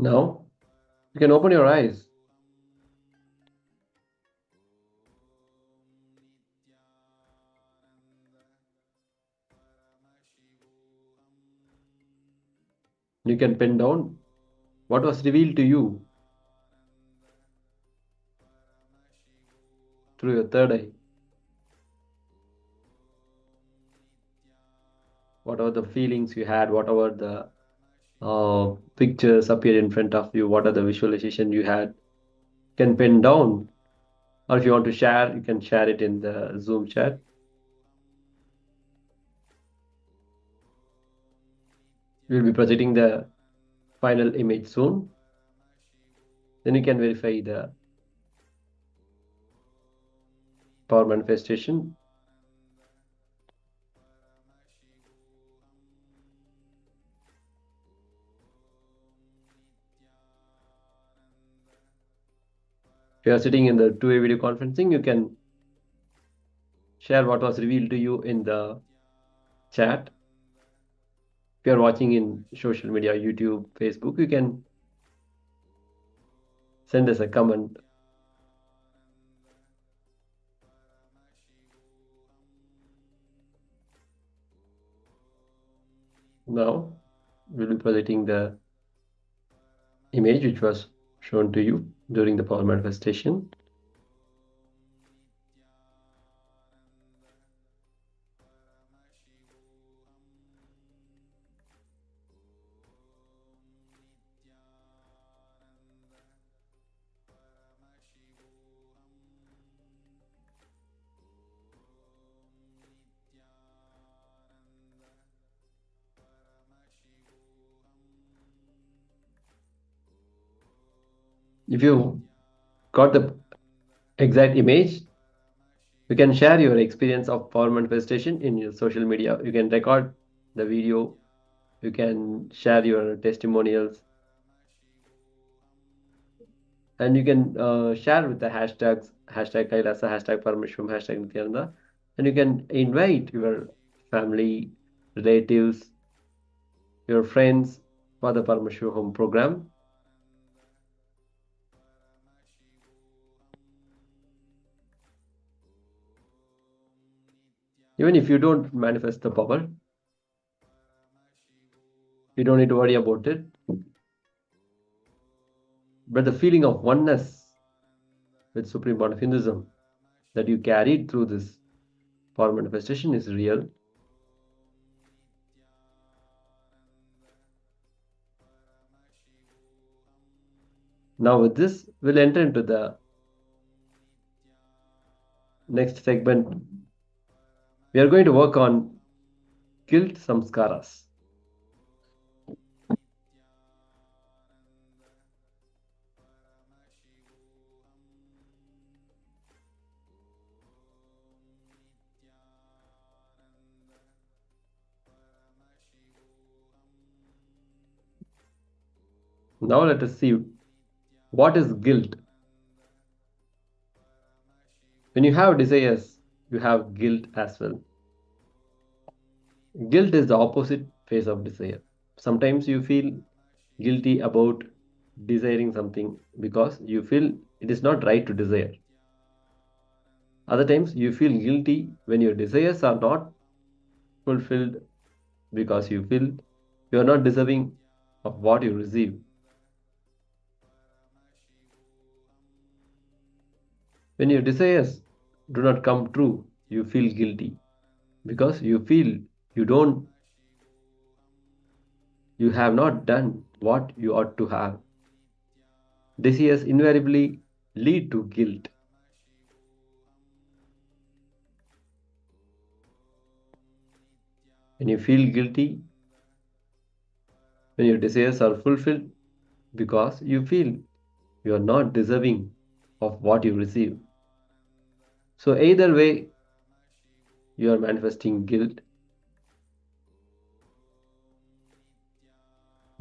Now, you can open your eyes. You can pen down what was revealed to you through your third eye. Whatever the feelings you had, whatever the pictures appeared in front of you, what are the visualization you had, can pen down. Or if you want to share, you can share it in the Zoom chat. We'll be projecting the final image soon. Then you can verify the power manifestation. If you are sitting in the two-way video conferencing, you can share what was revealed to you in the chat. If you are watching in social media, YouTube, Facebook, you can send us a comment. Now, we'll be projecting the image which was shown to you during the power manifestation. If you got the exact image, you can share your experience of power manifestation in your social media. You can record the video. You can share your testimonials. And you can share with the hashtags, hashtag Kailasa, hashtag Paramashivoham, hashtag Nityananda. And you can invite your family, relatives, your friends for the Paramashivoham program. Even if you don't manifest the power, you don't need to worry about it. But the feeling of oneness with Supreme Point of Hinduism that you carried through this power manifestation is real. Now with this, we'll enter into the next segment. We are going to work on guilt samskaras. Now let us see what is guilt. When you have desires, you have guilt as well. Guilt is the opposite phase of desire. Sometimes you feel guilty about desiring something because you feel it is not right to desire. Other times you feel guilty when your desires are not fulfilled because you feel you are not deserving of what you receive. When your desires do not come true, you feel guilty because you feel you have not done what you ought to have. Desires invariably lead to guilt. When you feel guilty, when your desires are fulfilled, because you feel you are not deserving of what you receive. So either way, you are manifesting guilt.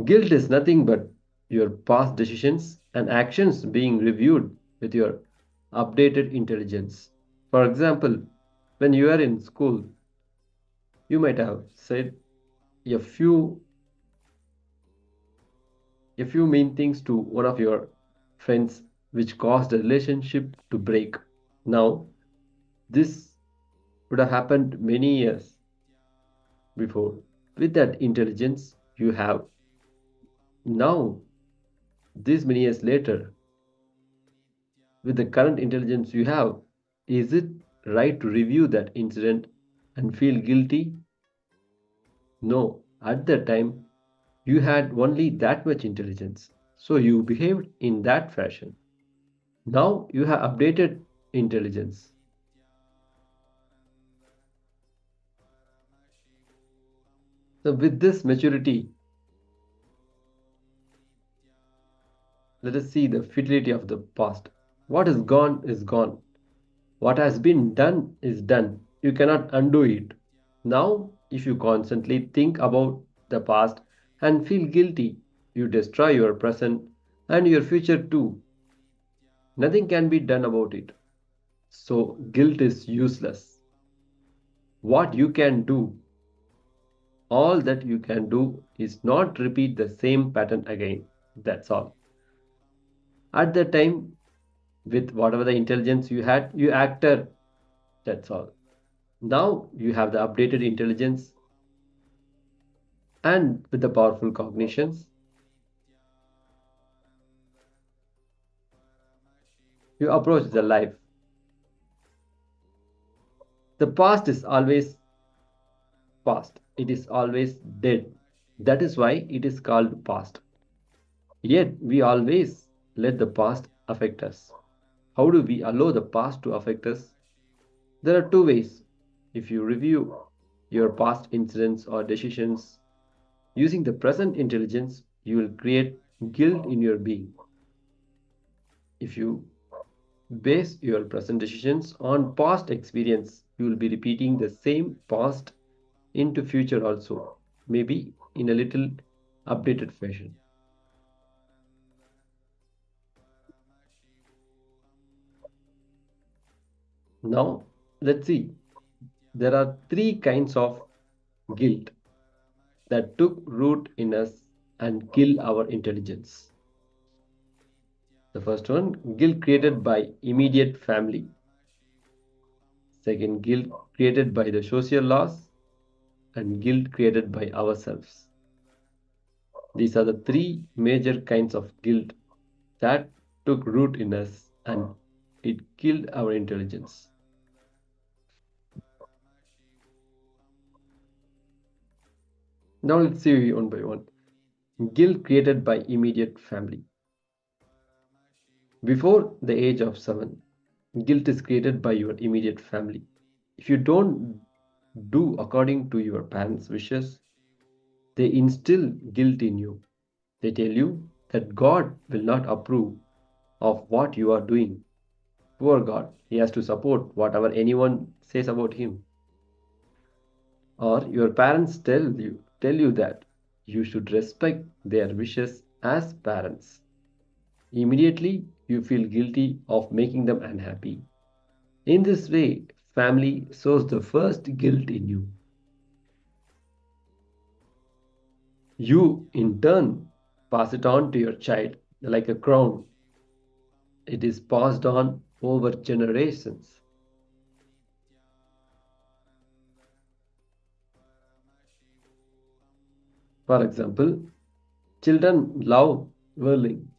Guilt is nothing but your past decisions and actions being reviewed with your updated intelligence. For example, when you are in school, you might have said a few a few mean things to one of your friends which caused a relationship to break. Now, this would have happened many years before. With that intelligence you have now, this many years later, with the current intelligence you have, is it right to review that incident and feel guilty? No, at that time you had only that much intelligence, so you behaved in that fashion. Now you have updated intelligence. So, with this maturity, let us see the futility of the past. What is gone is gone. What has been done is done. You cannot undo it. Now, if you constantly think about the past and feel guilty, you destroy your present and your future too. Nothing can be done about it. So, guilt is useless. What you can do, all that you can do, is not repeat the same pattern again. That's all. At that time, with whatever the intelligence you had, you acted. That's all. Now you have the updated intelligence and with the powerful cognitions, you approach the life. The past is always past. It is always dead. That is why it is called past. Yet we always let the past affect us. How do we allow the past to affect us? There are two ways. If you review your past incidents or decisions using the present intelligence, you will create guilt in your being. If you base your present decisions on past experience, you will be repeating the same past into future also, maybe in a little updated fashion. Now, let's see. There are three kinds of guilt that took root in us and kill our intelligence. The first one, guilt created by immediate family. Second, guilt created by the social laws, and guilt created by ourselves. These are the three major kinds of guilt that took root in us and it killed our intelligence. Now let's see one by one. Guilt created by immediate family. Before the age of 7, guilt is created by your immediate family. If you don't do according to your parents' wishes, they instill guilt in you. They tell you that God will not approve of what you are doing. Poor God, he has to support whatever anyone says about him. Or your parents tell you that you should respect their wishes as parents. Immediately you feel guilty of making them unhappy. In this way, family sows the first guilt in you. You, in turn, pass it on to your child like a crown. It is passed on over generations. For example, children love whirling.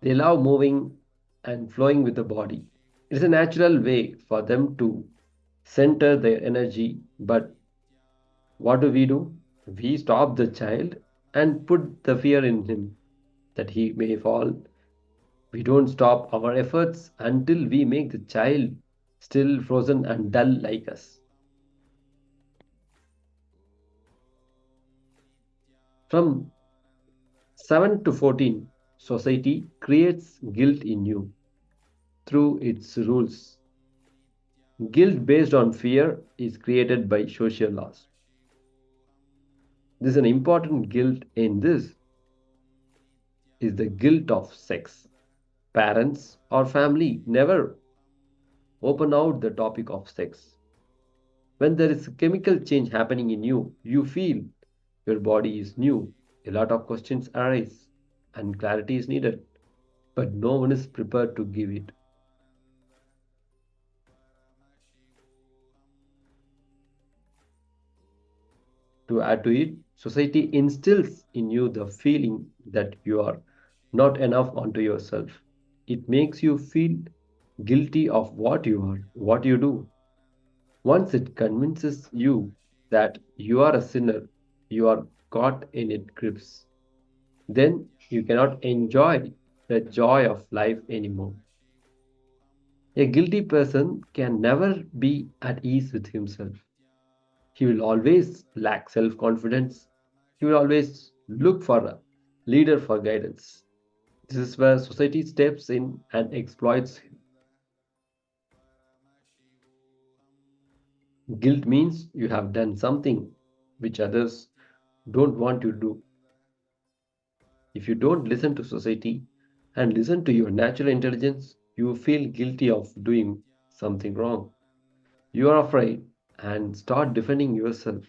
They love moving and flowing with the body. It is a natural way for them to center their energy, but what do? We stop the child and put the fear in him that he may fall. We don't stop our efforts until we make the child still frozen and dull like us. From 7 to 14, society creates guilt in you through its rules. Guilt based on fear is created by social laws. This is an important guilt in this is the guilt of sex. Parents or family never open out the topic of sex. When there is a chemical change happening in you, you feel your body is new. A lot of questions arise. and clarity is needed, but no one is prepared to give it. To add to it, society instills in you the feeling that you are not enough onto yourself. It makes you feel guilty of what you are, what you do. Once it convinces you that you are a sinner, you are caught in its grips. Then you cannot enjoy the joy of life anymore. A guilty person can never be at ease with himself. He will always lack self confidence. He will always look for a leader for guidance. This is where society steps in and exploits him. Guilt means you have done something which others don't want you to do. If you don't listen to society and listen to your natural intelligence, you feel guilty of doing something wrong. You are afraid and start defending yourself.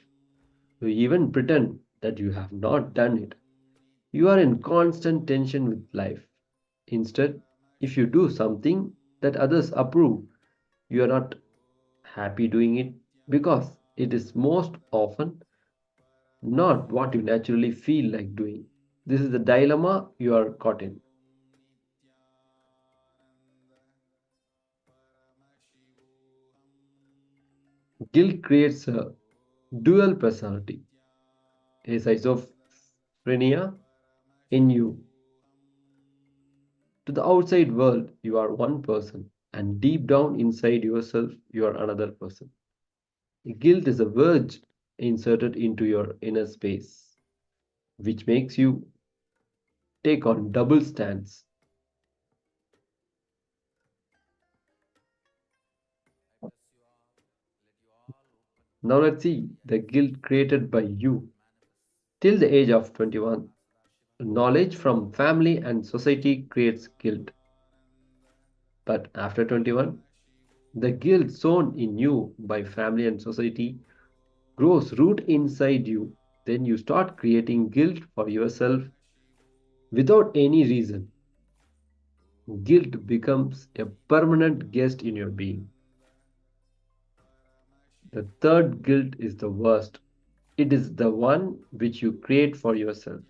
You even pretend that you have not done it. You are in constant tension with life. Instead, if you do something that others approve, you are not happy doing it because it is most often not what you naturally feel like doing. This is the dilemma you are caught in. Guilt creates a dual personality, a schizophrenia in you. To the outside world, you are one person, and deep down inside yourself, you are another person. Guilt is a verge inserted into your inner space, which makes you take on double stance. Now let's see the guilt created by you. Till the age of 21, knowledge from family and society creates guilt. But after 21, the guilt sown in you by family and society grows root inside you. Then you start creating guilt for yourself without any reason. Guilt becomes a permanent guest in your being. The third guilt is the worst. It is the one which you create for yourself.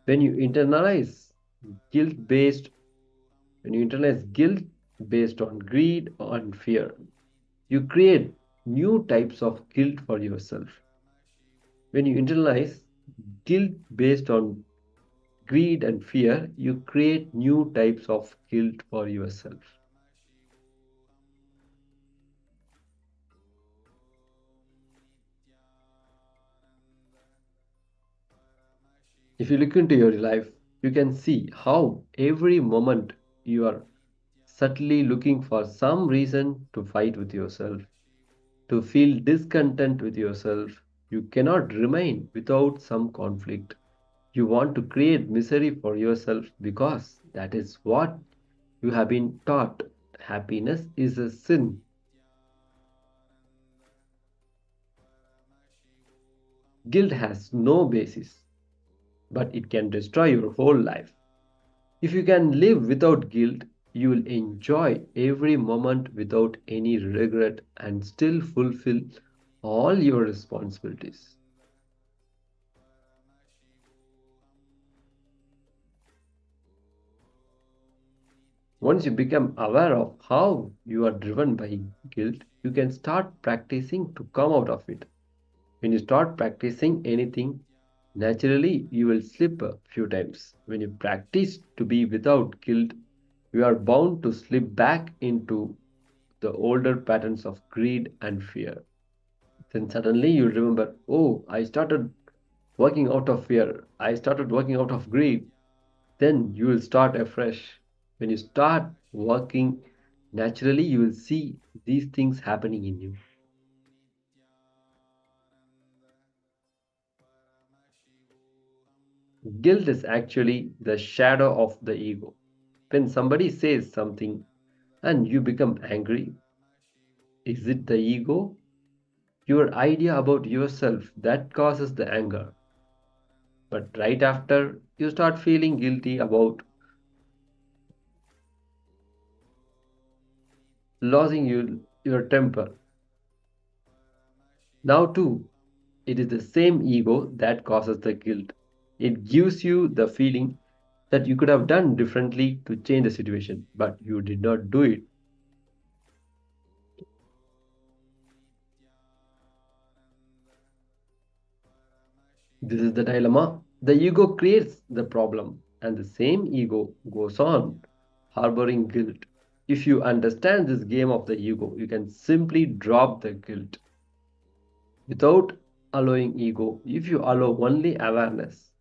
When you internalize guilt based on greed and fear, you create new types of guilt for yourself. When you internalize guilt based on greed and fear, you create new types of guilt for yourself. If you look into your life, you can see how every moment you are subtly looking for some reason to fight with yourself, to feel discontent with yourself. You cannot remain without some conflict. You want to create misery for yourself because that is what you have been taught. Happiness is a sin. Guilt has no basis, but it can destroy your whole life. If you can live without guilt, you will enjoy every moment without any regret and still fulfill all your responsibilities. Once you become aware of how you are driven by guilt, you can start practicing to come out of it. When you start practicing anything, naturally you will slip a few times. When you practice to be without guilt, you are bound to slip back into the older patterns of greed and fear. Then suddenly you remember, oh, I started working out of fear. I started working out of greed. Then you will start afresh. When you start working, naturally you will see these things happening in you. Guilt is actually the shadow of the ego. When somebody says something and you become angry, is it the ego? Your idea about yourself that causes the anger. But right after you start feeling guilty about losing your temper. Now too, it is the same ego that causes the guilt. It gives you the feeling that you could have done differently to change the situation, but you did not do it. This is the dilemma. The ego creates the problem, and the same ego goes on harboring guilt. If you understand this game of the ego, you can simply drop the guilt. Without allowing ego, if you allow only awareness,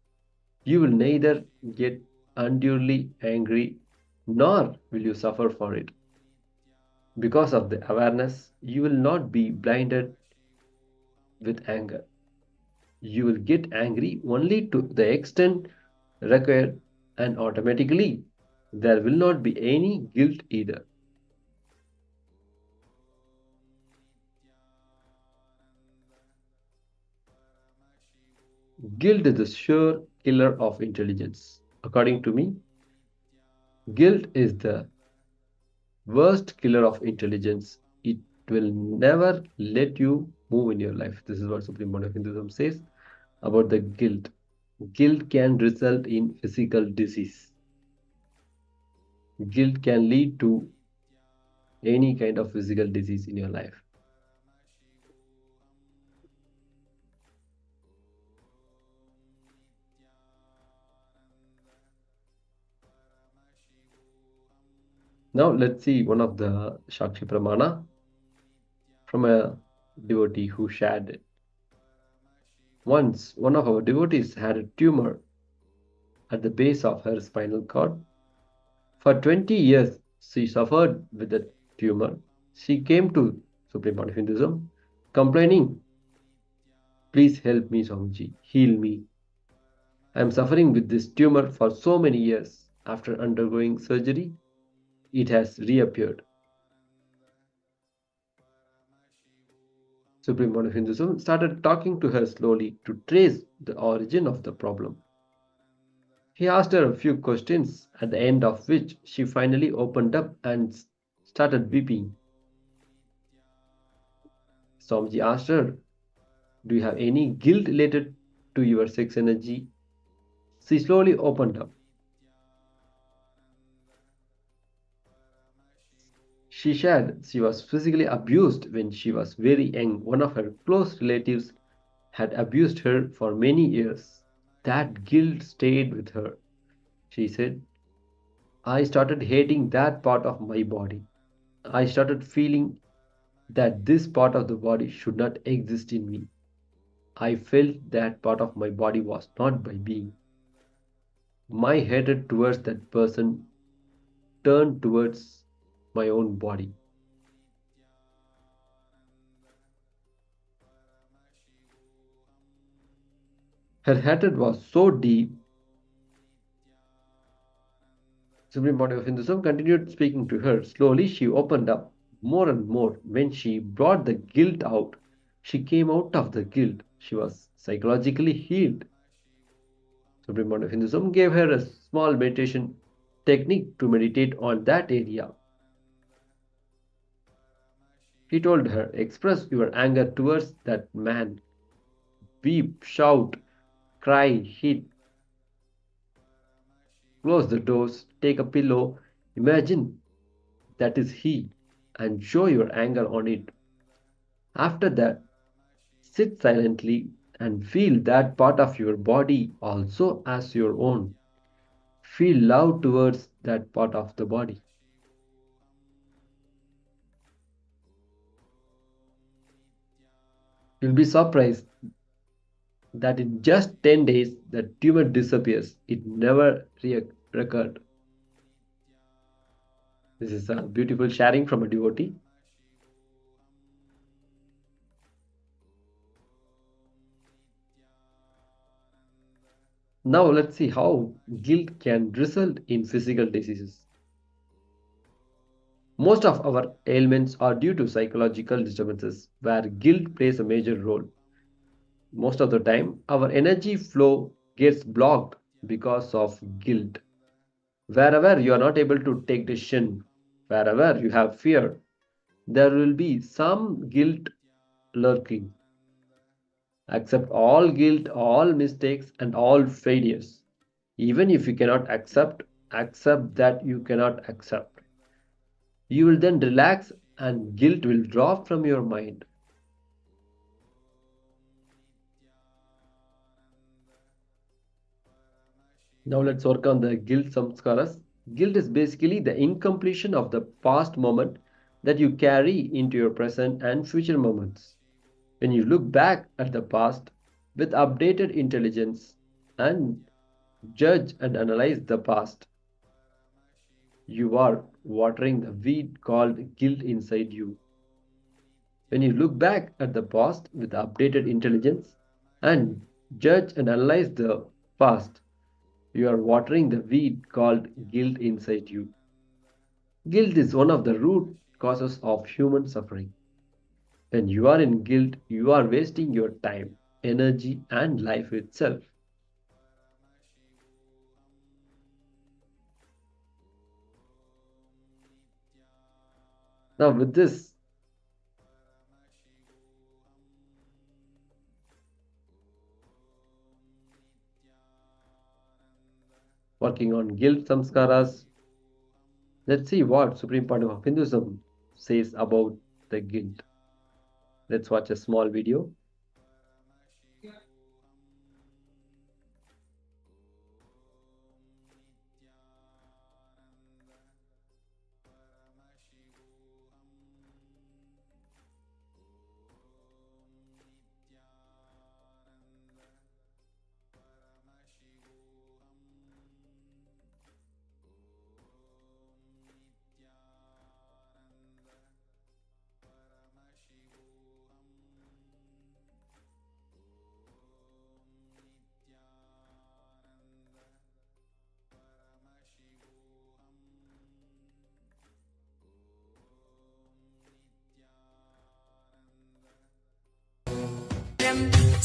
you will neither get unduly angry nor will you suffer for it. Because of the awareness, you will not be blinded with anger. You will get angry only to the extent required, and automatically there will not be any guilt either. Guilt is the sure killer of intelligence. According to me, guilt is the worst killer of intelligence. It will never let you move in your life. This is what Supreme Point of Hinduism says about the guilt. Guilt can result in physical disease. Guilt can lead to any kind of physical disease in your life. Now let's see one of the Shakshi Pramana from a devotee who shared it. Once, one of our devotees had a tumor at the base of her spinal cord. For 20 years, she suffered with the tumor. She came to Supreme Point of Hinduism complaining, "Please help me, Swamiji, heal me. I am suffering with this tumor for so many years. After undergoing surgery, it has reappeared." Supreme Point of Hinduism started talking to her slowly to trace the origin of the problem. He asked her a few questions, at the end of which she finally opened up and started weeping. Swamiji asked her, "Do you have any guilt related to your sex energy?" She slowly opened up. She shared she was physically abused when she was very young. One of her close relatives had abused her for many years. That guilt stayed with her. She said, "I started hating that part of my body. I started feeling that this part of the body should not exist in me. I felt that part of my body was not my being. My hatred towards that person turned towards my own body." Her hatred was so deep. Supreme Point of Hinduism continued speaking to her. Slowly she opened up more and more. When she brought the guilt out, she came out of the guilt. She was psychologically healed. Supreme Point of Hinduism gave her a small meditation technique to meditate on that area. He told her, "Express your anger towards that man. Weep, shout, cry, hit. Close the doors, take a pillow, imagine that is he, and show your anger on it. After that, sit silently and feel that part of your body also as your own. Feel love towards that part of the body." You'll be surprised that in just 10 days the tumor disappears. It never recurred. This is a beautiful sharing from a devotee. Now let's see how guilt can result in physical diseases. Most of our ailments are due to psychological disturbances where guilt plays a major role. Most of the time, our energy flow gets blocked because of guilt. Wherever you are not able to take decision, wherever you have fear, there will be some guilt lurking. Accept all guilt, all mistakes, and all failures. Even if you cannot accept, accept that you cannot accept. You will then relax and guilt will drop from your mind. Now let's work on the guilt samskaras. Guilt is basically the incompletion of the past moment that you carry into your present and future moments. When you look back at the past with updated intelligence and judge and analyze the past, you are watering the weed called guilt inside you. When you look back at the past with updated intelligence and judge and analyze the past, you are watering the weed called guilt inside you. Guilt is one of the root causes of human suffering. When you are in guilt, you are wasting your time, energy, and life itself. Now, with this, working on guilt samskaras, let's see what Supreme Pontiff of Hinduism says about the guilt. Let's watch a small video.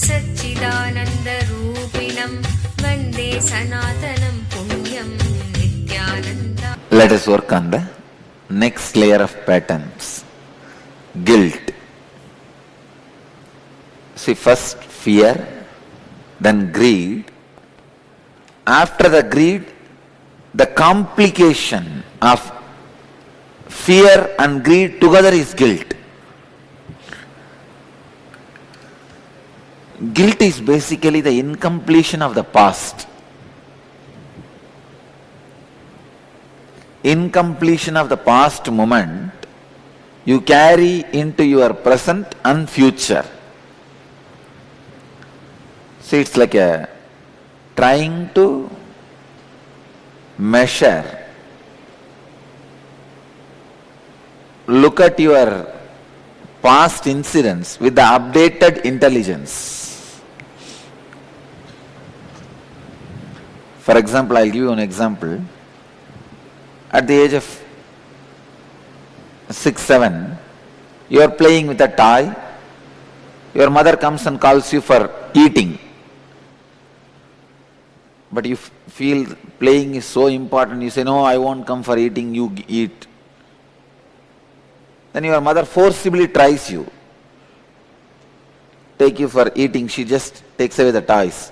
सच्चिदानन्दरूपिणं वन्दे सनातनं पुण्यं Nityanand. Let us work on the next layer of patterns. Guilt. See, first fear, then greed. After the greed, the complication of fear and greed together is guilt. Guilt is basically the incompletion of the past. Incompletion of the past moment you carry into your present and future. See, it's like a trying to measure. Look at your past incidents with the updated intelligence. For example, I'll give you an example. At the age of 6, 7, you are playing with a toy. Your mother comes and calls you for eating. But you feel playing is so important. You say, no, I won't come for eating, you eat. Then your mother forcibly tries you. Take you for eating, she just takes away the toys.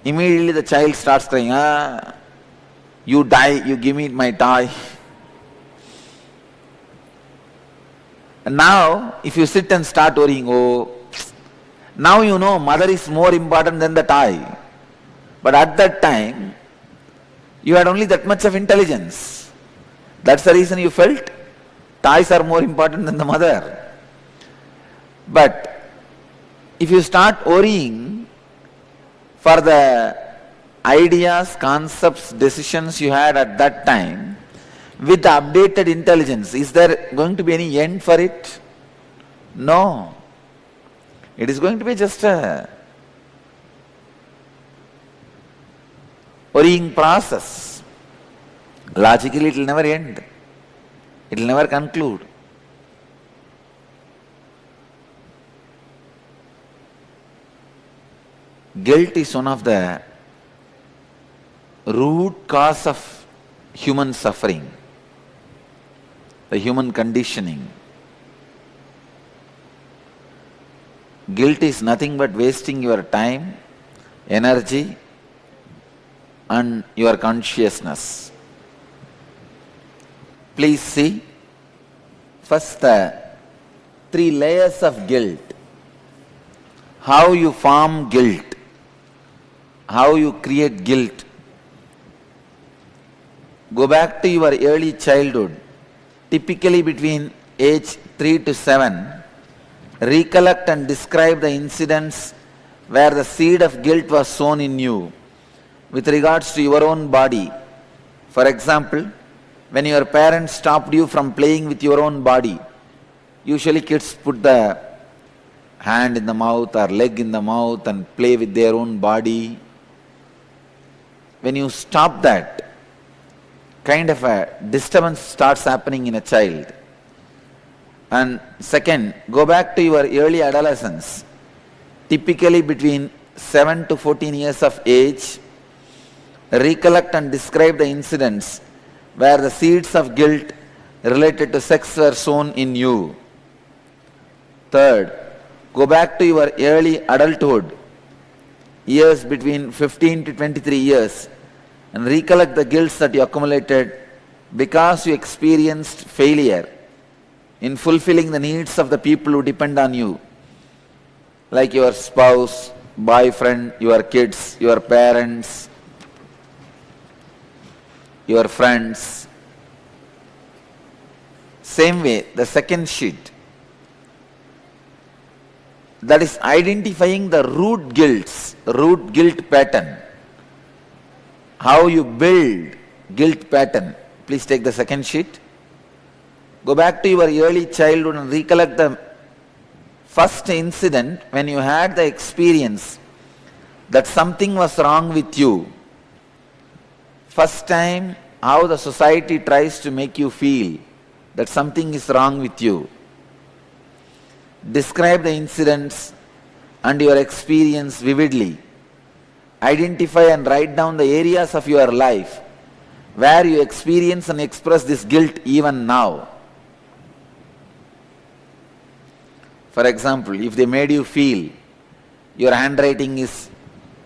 Immediately the child starts crying, you die, you give me my toy. And now, if you sit and start worrying, now you know mother is more important than the toy. But at that time, you had only that much of intelligence. That's the reason you felt toys are more important than the mother. But if you start worrying for the ideas, concepts, decisions you had at that time, with the updated intelligence, is there going to be any end for it? No. It is going to be just a worrying process. Logically, it will never end. It will never conclude. Guilt is one of the root cause of human suffering, the human conditioning. Guilt is nothing but wasting your time, energy, and your consciousness. Please see first the 3 layers of guilt. How you form guilt, how you create guilt. Go back to your early childhood, typically between age 3 to 7. Recollect and describe the incidents where the seed of guilt was sown in you with regards to your own body. For example, when your parents stopped you from playing with your own body, usually kids put the hand in the mouth or leg in the mouth and play with their own body. When you stop that, kind of a disturbance starts happening in a child. And second, go back to your early adolescence, typically between 7 to 14 years of age. Recollect and describe the incidents where the seeds of guilt related to sex were sown in you. Third, go back to your early adulthood, years between 15 to 23 years, and recollect the guilt that you accumulated because you experienced failure in fulfilling the needs of the people who depend on you, like your spouse, boyfriend, your kids, your parents, your friends. Same way, the second sheet, that is identifying the root guilt pattern. How you build guilt pattern. Please take the second sheet. Go back to your early childhood and recollect the first incident when you had the experience that something was wrong with you. First time, how the society tries to make you feel that something is wrong with you. Describe the incidents and your experience vividly. Identify and write down the areas of your life where you experience and express this guilt even now. For example, if they made you feel your handwriting is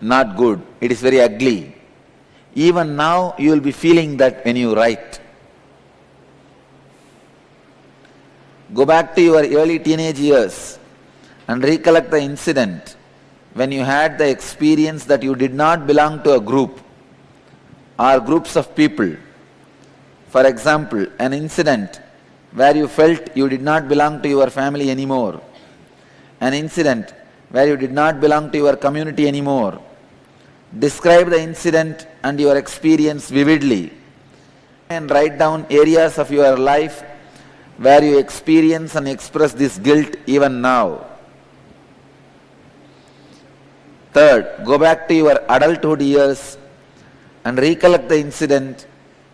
not good, it is very ugly, even now you will be feeling that when you write. Go back to your early teenage years and recollect the incident when you had the experience that you did not belong to a group or groups of people. For example, an incident where you felt you did not belong to your family anymore, an incident where you did not belong to your community anymore. Describe the incident and your experience vividly and write down areas of your life where you experience and express this guilt even now. Third, go back to your adulthood years and recollect the incident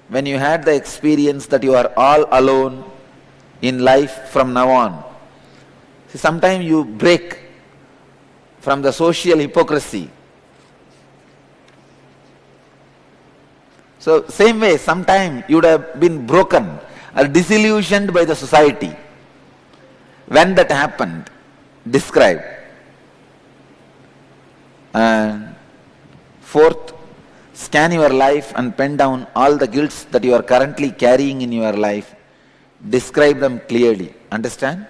when you had the experience that you are all alone in life from now on. See, sometimes you break from the social hypocrisy. So same way, sometime you would have been broken or disillusioned by the society. When that happened, describe. And fourth, scan your life and pen down all the guilts that you are currently carrying in your life. Describe them clearly. Understand?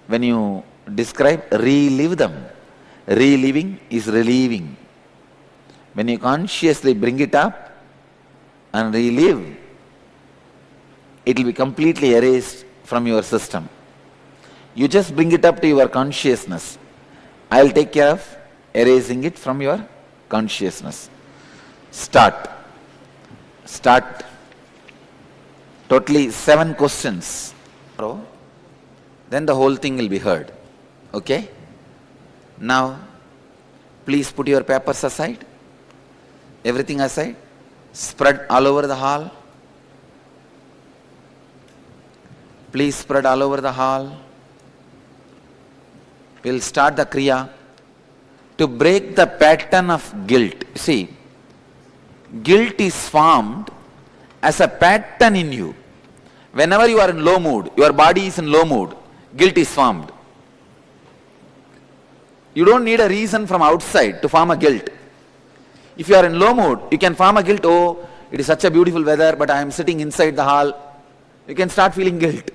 When you describe, relive them. Reliving is relieving. When you consciously bring it up and relive, it will be completely erased from your system. You just bring it up to your consciousness. I will take care of erasing it from your consciousness. Start. Totally 7 questions. Then the whole thing will be heard. Okay? Now, please put your papers aside. Everything aside. Spread all over the hall. Please spread all over the hall. We'll start the Kriya. To break the pattern of guilt. See, guilt is formed as a pattern in you. Whenever you are in low mood, your body is in low mood, guilt is formed. You don't need a reason from outside to form a guilt. If you are in low mood, you can form a guilt. Oh, it is such a beautiful weather, but I am sitting inside the hall. You can start feeling guilt.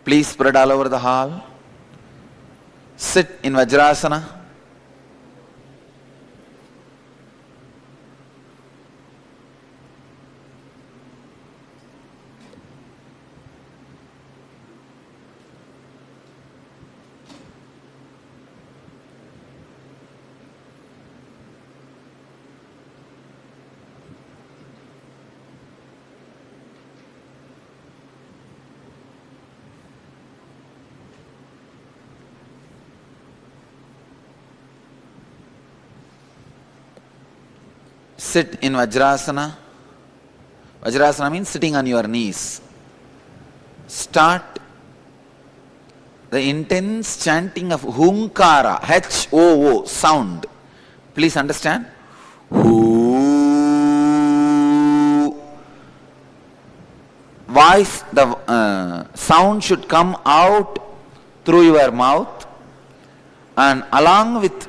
Please spread all over the hall. Sit in Vajrasana. Sit in Vajrasana. Vajrasana means sitting on your knees. Start the intense chanting of Hunkara, H-O-O, sound. Please understand. Voice, the sound should come out through your mouth, and along with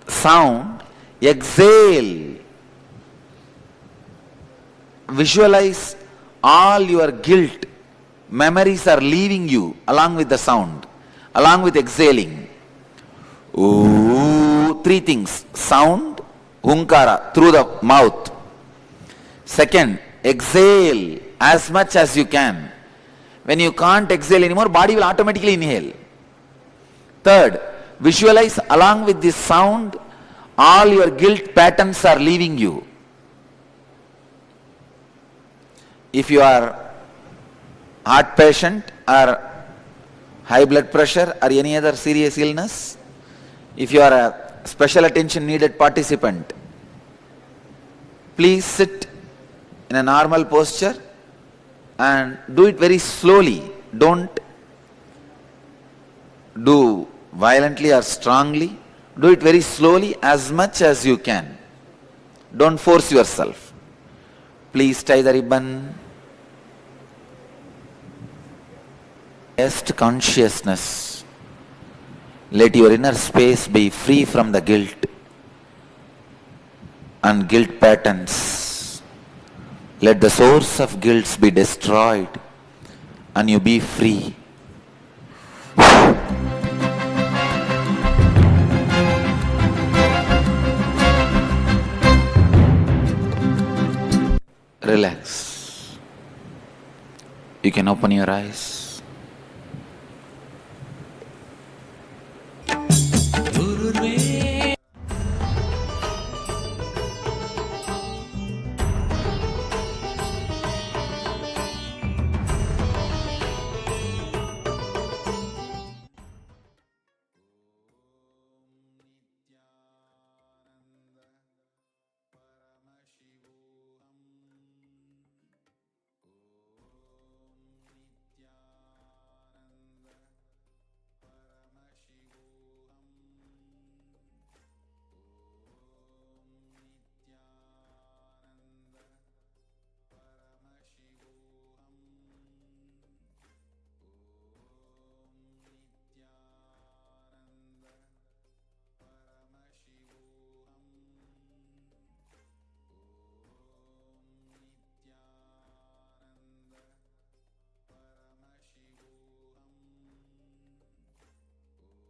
sound, exhale. Visualize all your guilt, memories are leaving you along with the sound, along with exhaling. Ooh, three things: sound, hunkara, through the mouth. Second, exhale as much as you can. When you can't exhale anymore, body will automatically inhale. Third, visualize along with this sound, all your guilt patterns are leaving you. If you are heart patient or high blood pressure or any other serious illness, if you are a special attention needed participant, please sit in a normal posture and do it very slowly. Don't do violently or strongly. Do it very slowly, as much as you can. Don't force yourself. Please tie the ribbon. Rest consciousness. Let your inner space be free from the guilt and guilt patterns. Let the source of guilt be destroyed and you be free. Relax. You can open your eyes.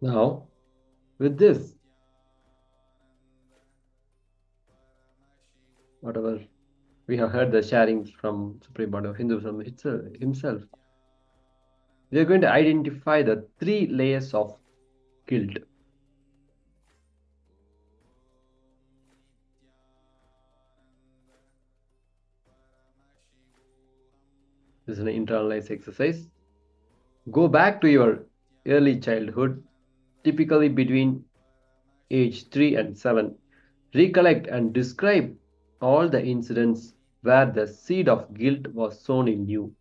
Now, with this, whatever we have heard the sharing from Supreme Pontiff of Hinduism himself, we are going to identify the 3 layers of guilt. This is an internalized exercise. Go back to your early childhood, typically between age 3 and 7. Recollect and describe all the incidents where the seed of guilt was sown in you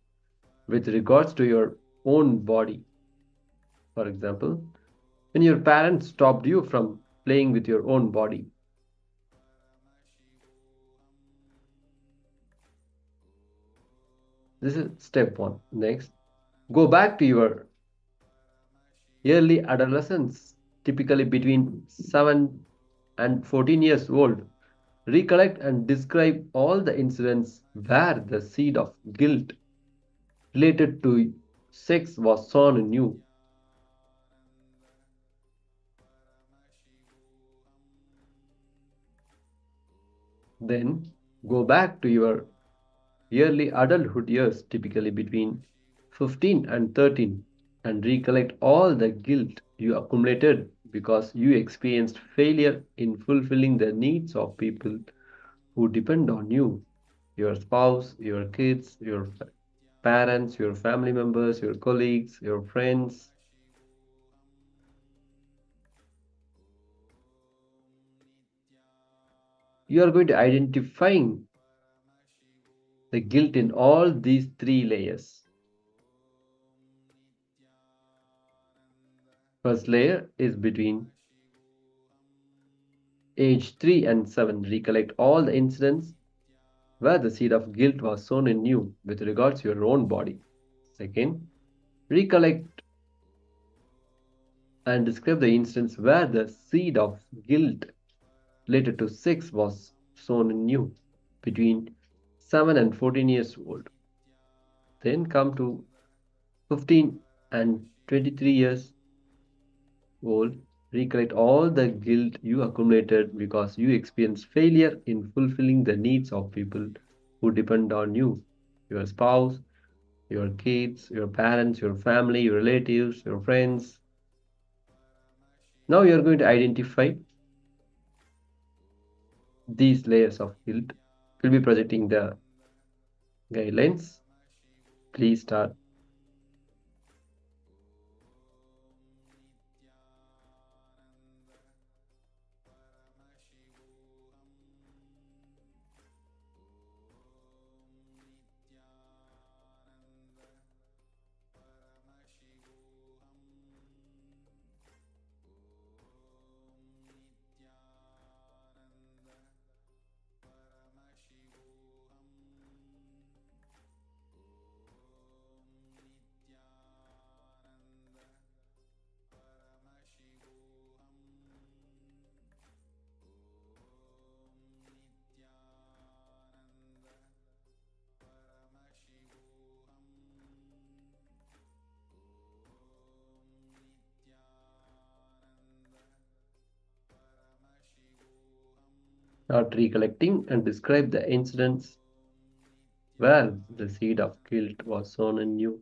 with regards to your own body. For example, when your parents stopped you from playing with your own body, This is step 1. Next, go back to your early adolescence, typically between 7 and 14 years old. Recollect and describe all the incidents where the seed of guilt related to sex was sown in you. Then go back to your early adulthood years, typically between 15 and 13, and recollect all the guilt you accumulated because you experienced failure in fulfilling the needs of people who depend on you, your spouse, your kids, your parents, your family members, your colleagues, your friends. You are going to identifying the guilt in all these 3 layers. First layer is between age 3 and 7. Recollect all the incidents where the seed of guilt was sown in you with regards to your own body. Second, recollect and describe the instance where the seed of guilt related to sex was sown in you between 7 and 14 years old. Then come to 15 and 23 years old. Recollect all the guilt you accumulated because you experienced failure in fulfilling the needs of people who depend on you, your spouse, your kids, your parents, your family, your relatives, your friends. Now you are going to identify these layers of guilt. We'll be projecting the guidelines. Please start. Start recollecting and describe the incidents where the seed of guilt was sown in you.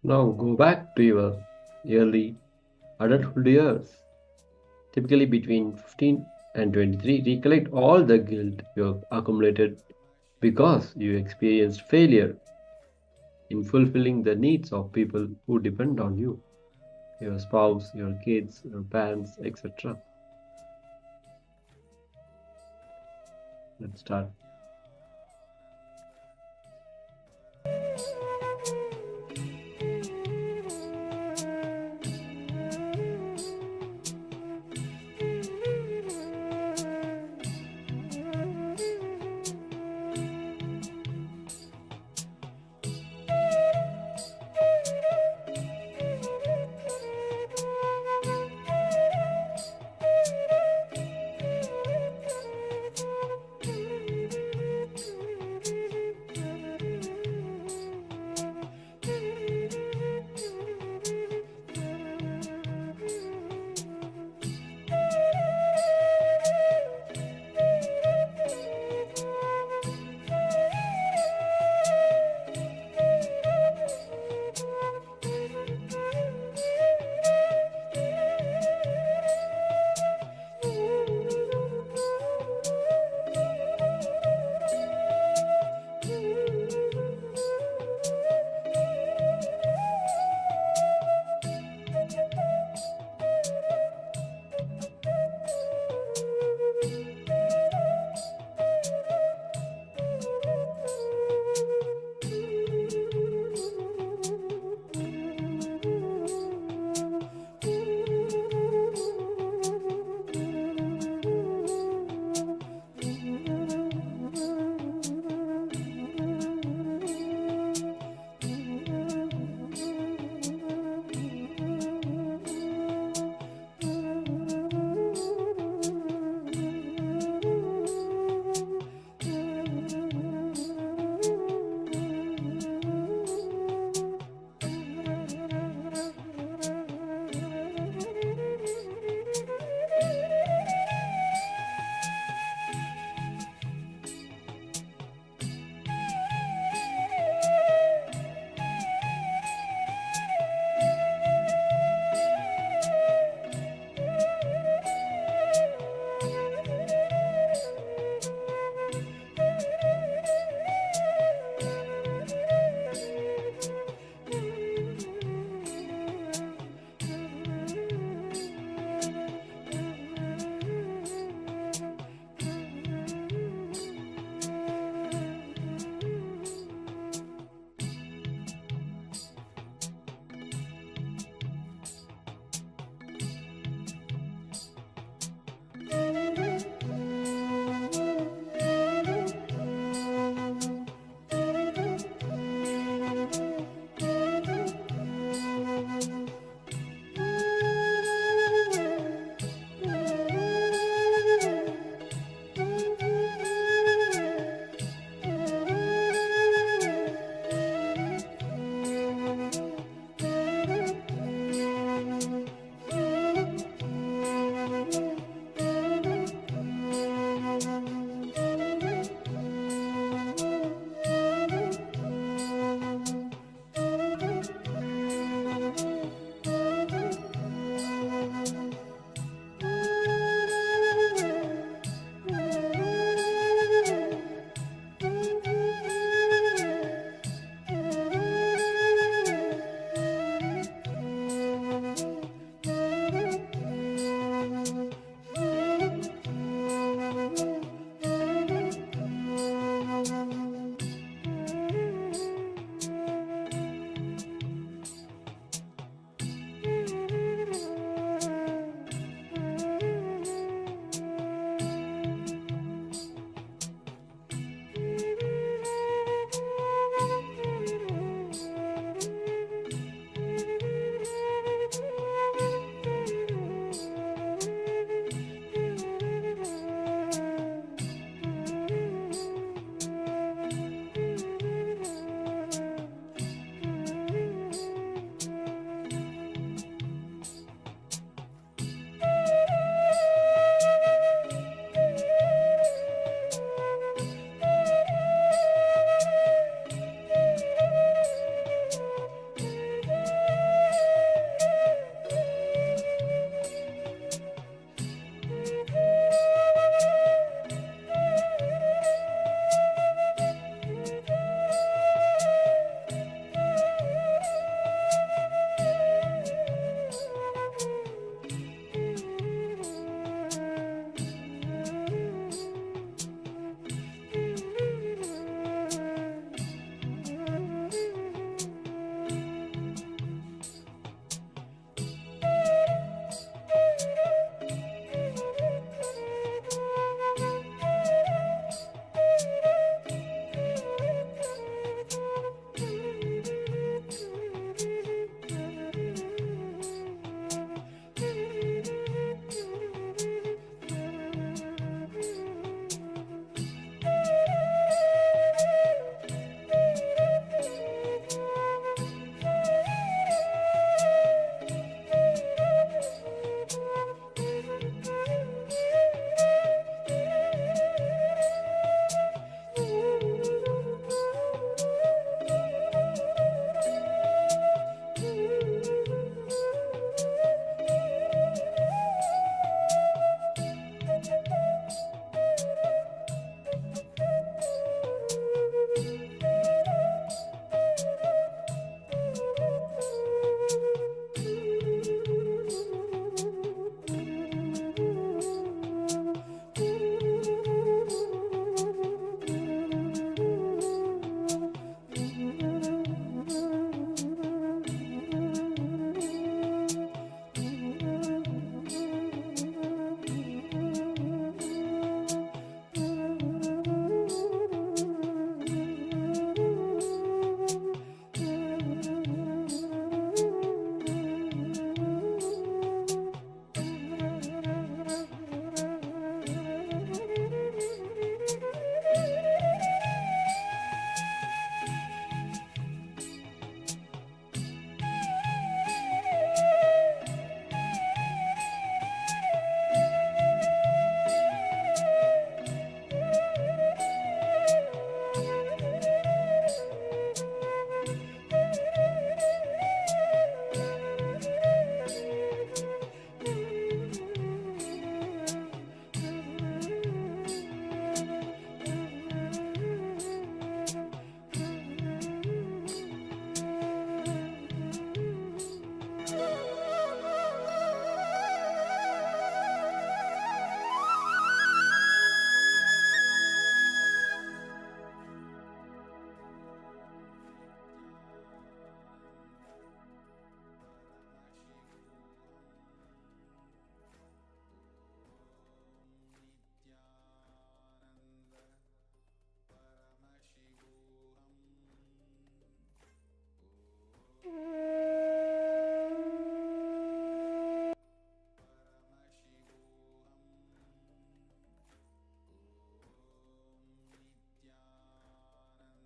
Now go back to your early adulthood years. Typically between 15 and 23, recollect all the guilt you have accumulated because you experienced failure in fulfilling the needs of people who depend on you, your spouse, your kids, your parents, etc. Let's start.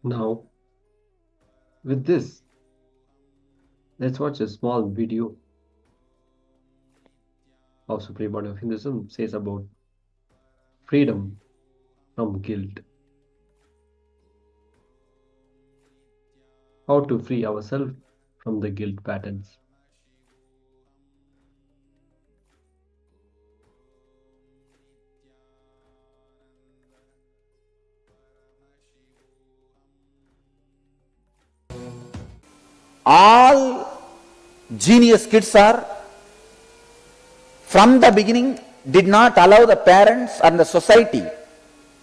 Now, with this, let's watch a small video of Supreme Body of Hinduism says about freedom from guilt. How to free ourselves from the guilt patterns. All genius kids are, from the beginning, did not allow the parents and the society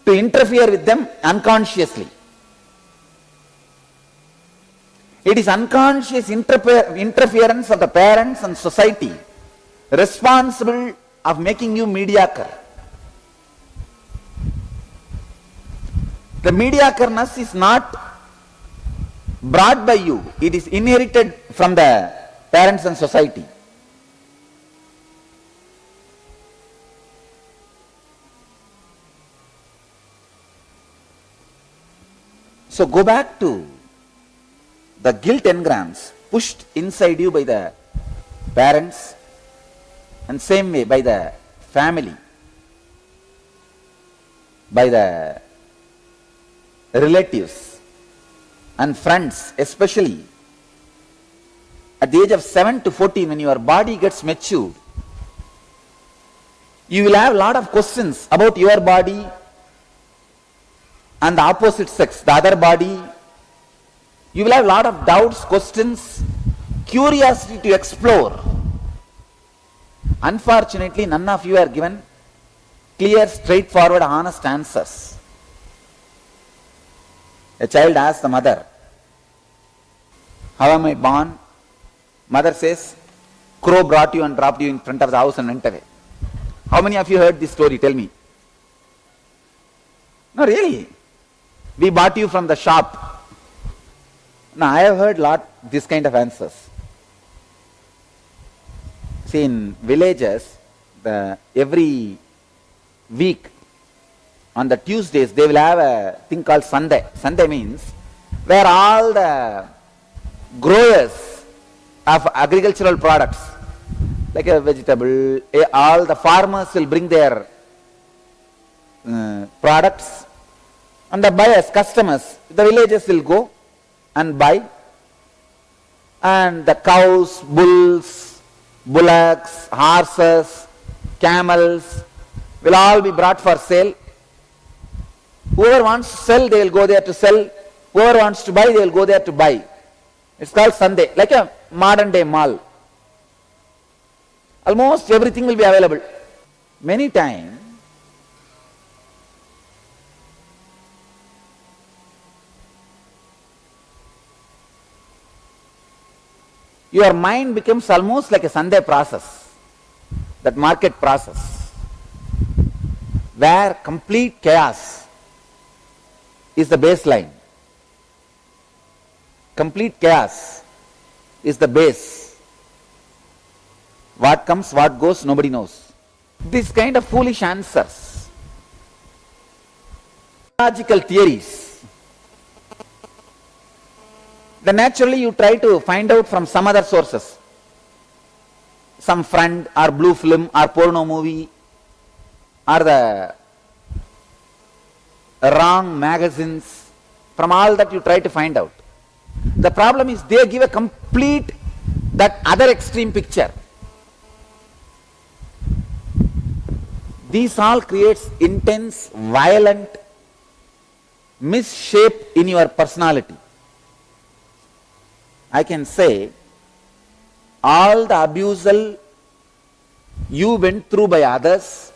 to interfere with them unconsciously. It is unconscious interference of the parents and society responsible of making you mediocre. The mediocreness is not brought by you, it is inherited from the parents and society. So go back to the guilt engrams pushed inside you by the parents, and same way by the family, by the relatives and friends, especially at the age of 7 to 14, when your body gets matured, you will have a lot of questions about your body and the opposite sex, the other body. You will have a lot of doubts, questions, curiosity to explore. Unfortunately, none of you are given clear, straightforward, honest answers. A child asks the mother, "How am I born?" Mother says, "Crow brought you and dropped you in front of the house and went away." How many of you heard this story? Tell me. No, really. We bought you from the shop. Now, I have heard this kind of answers. See, in villages, every week on the Tuesdays, they will have a thing called Sunday. Sunday means where all the growers of agricultural products, like a vegetable, all the farmers will bring their products, and the buyers, customers, the villages will go and buy, and the cows, bulls, bullocks, horses, camels will all be brought for sale. Whoever wants to sell, they will go there to sell. Whoever wants to buy, they will go there to buy. It's called Sunday, like a modern day mall. Almost everything will be available. Many times, your mind becomes almost like a Sunday process, that market process, where complete chaos is the baseline. Complete chaos is the base. What comes, what goes, nobody knows. This kind of foolish answers, logical theories, then naturally you try to find out from some other sources. Some friend or blue film or porno movie or the wrong magazines. From all that you try to find out. The problem is they give a complete, that other extreme picture. These all creates intense, violent misshape in your personality. I can say all the abusal you went through by others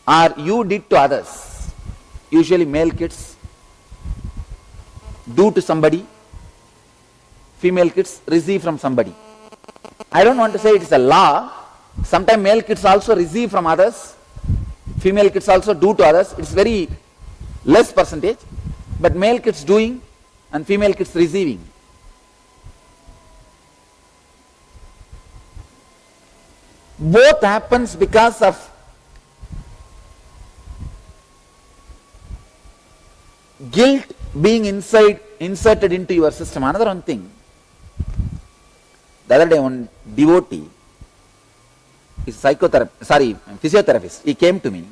or you did to others, usually male kids do to somebody, female kids receive from somebody. I don't want to say it is a law. Sometimes male kids also receive from others, female kids also do to others. It's very less percentage, but male kids doing and female kids receiving. Both happens because of guilt being inserted into your system. Another one thing. The other day, one devotee, he's physiotherapist, he came to me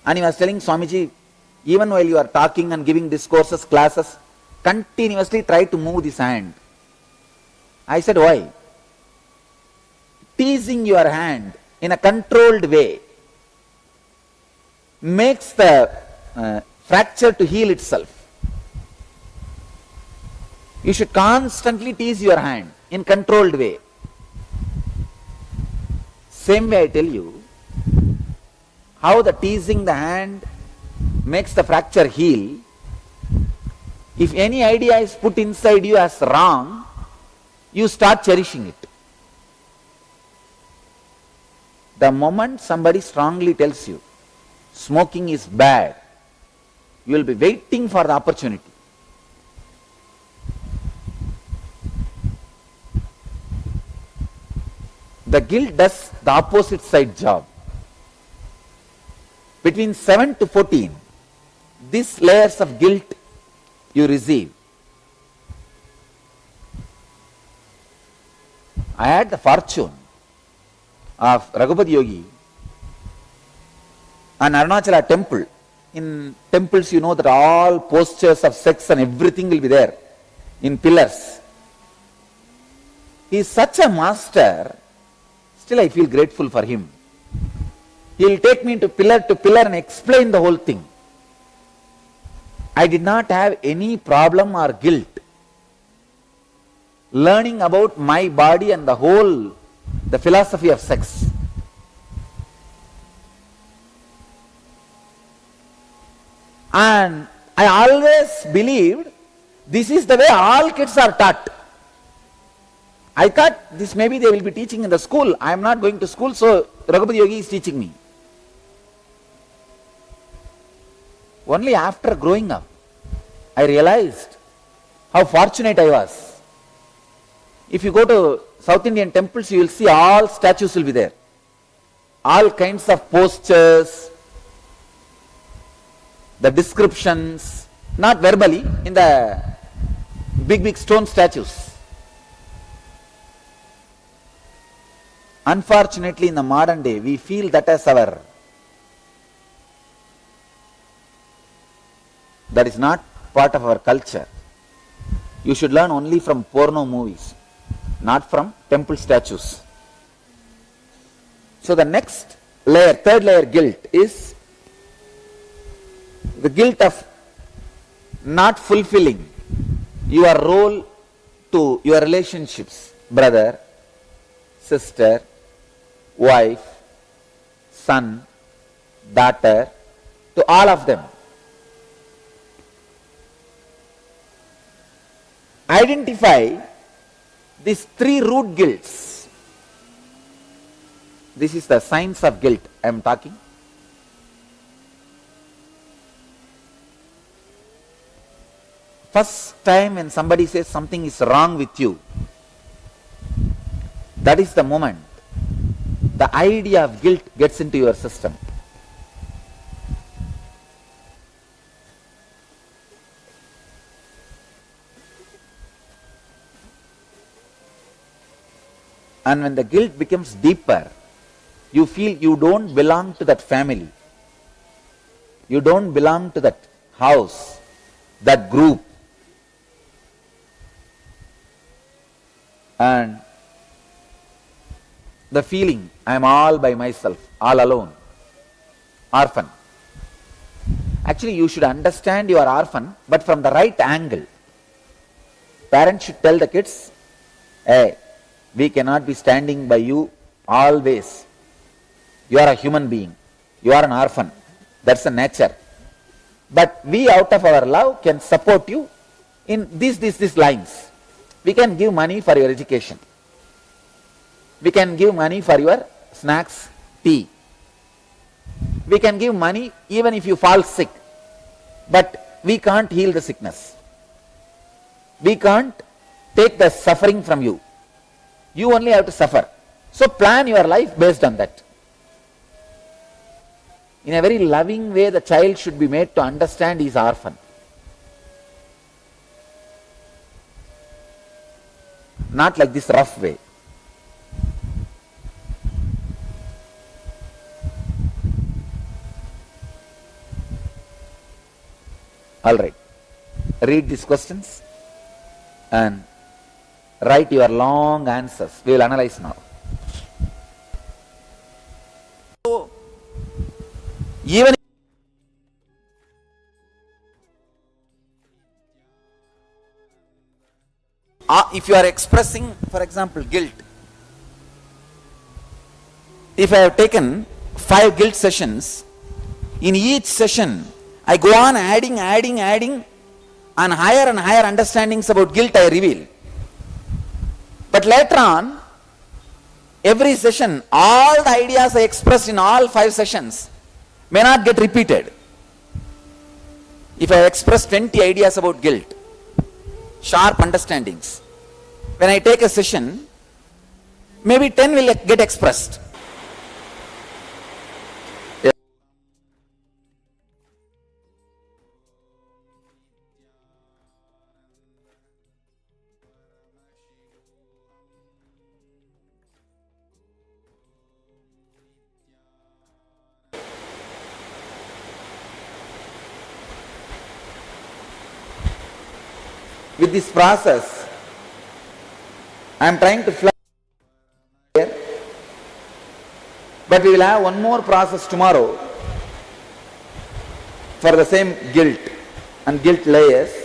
and he was telling, Swamiji, even while you are talking and giving discourses, classes, continuously try to move this hand. I said, why? Teasing your hand in a controlled way makes the fracture to heal itself. You should constantly tease your hand in controlled way. Same way I tell you, how the teasing the hand makes the fracture heal. If any idea is put inside you as wrong, you start cherishing it. The moment somebody strongly tells you, smoking is bad, you will be waiting for the opportunity. The guilt does the opposite side job. Between 7 to 14, these layers of guilt you receive. I had the fortune of Raghupati Yogi and Arunachala temple. In temples, you know that all postures of sex and everything will be there in pillars. He is such a master, still I feel grateful for him. He will take me to pillar and explain the whole thing. I did not have any problem or guilt learning about my body and the philosophy of sex. And I always believed this is the way all kids are taught. I thought this maybe they will be teaching in the school. I am not going to school, so Raghupati Yogi is teaching me. Only after growing up, I realized how fortunate I was. If you go to South Indian temples, you will see all statues will be there. All kinds of postures, the descriptions, not verbally, in the big stone statues. Unfortunately, in the modern day, we feel that as our, that is not part of our culture. You should learn only from porno movies, not from temple statues. So the next layer, third layer guilt is the guilt of not fulfilling your role to your relationships, brother, sister, wife, son, daughter, to all of them. Identify these three root guilts. This is the science of guilt I am talking. First time when somebody says something is wrong with you, that is the moment the idea of guilt gets into your system. And when the guilt becomes deeper, you feel you don't belong to that family. You don't belong to that house, that group. And the feeling, I am all by myself, all alone, orphan. Actually, you should understand you are orphan, but from the right angle. Parents should tell the kids, hey, we cannot be standing by you always. You are a human being. You are an orphan. That's the nature. But we, out of our love, can support you in these lines. We can give money for your education. We can give money for your snacks, tea. We can give money even if you fall sick. But we can't heal the sickness. We can't take the suffering from you. You only have to suffer. So plan your life based on that. In a very loving way, the child should be made to understand he is orphan. not like this rough way. Alright, read these questions and write your long answers. We will analyze now. So, even if you are expressing, for example, guilt, if I have taken 5 guilt sessions, in each session I go on adding and higher understandings about guilt I reveal. But later on, every session, all the ideas I expressed in all 5 sessions may not get repeated. If I express 20 ideas about guilt, sharp understandings, when I take a session, maybe 10 will get expressed. With this process, I am trying to fly here, but we will have one more process tomorrow for the same guilt and guilt layers.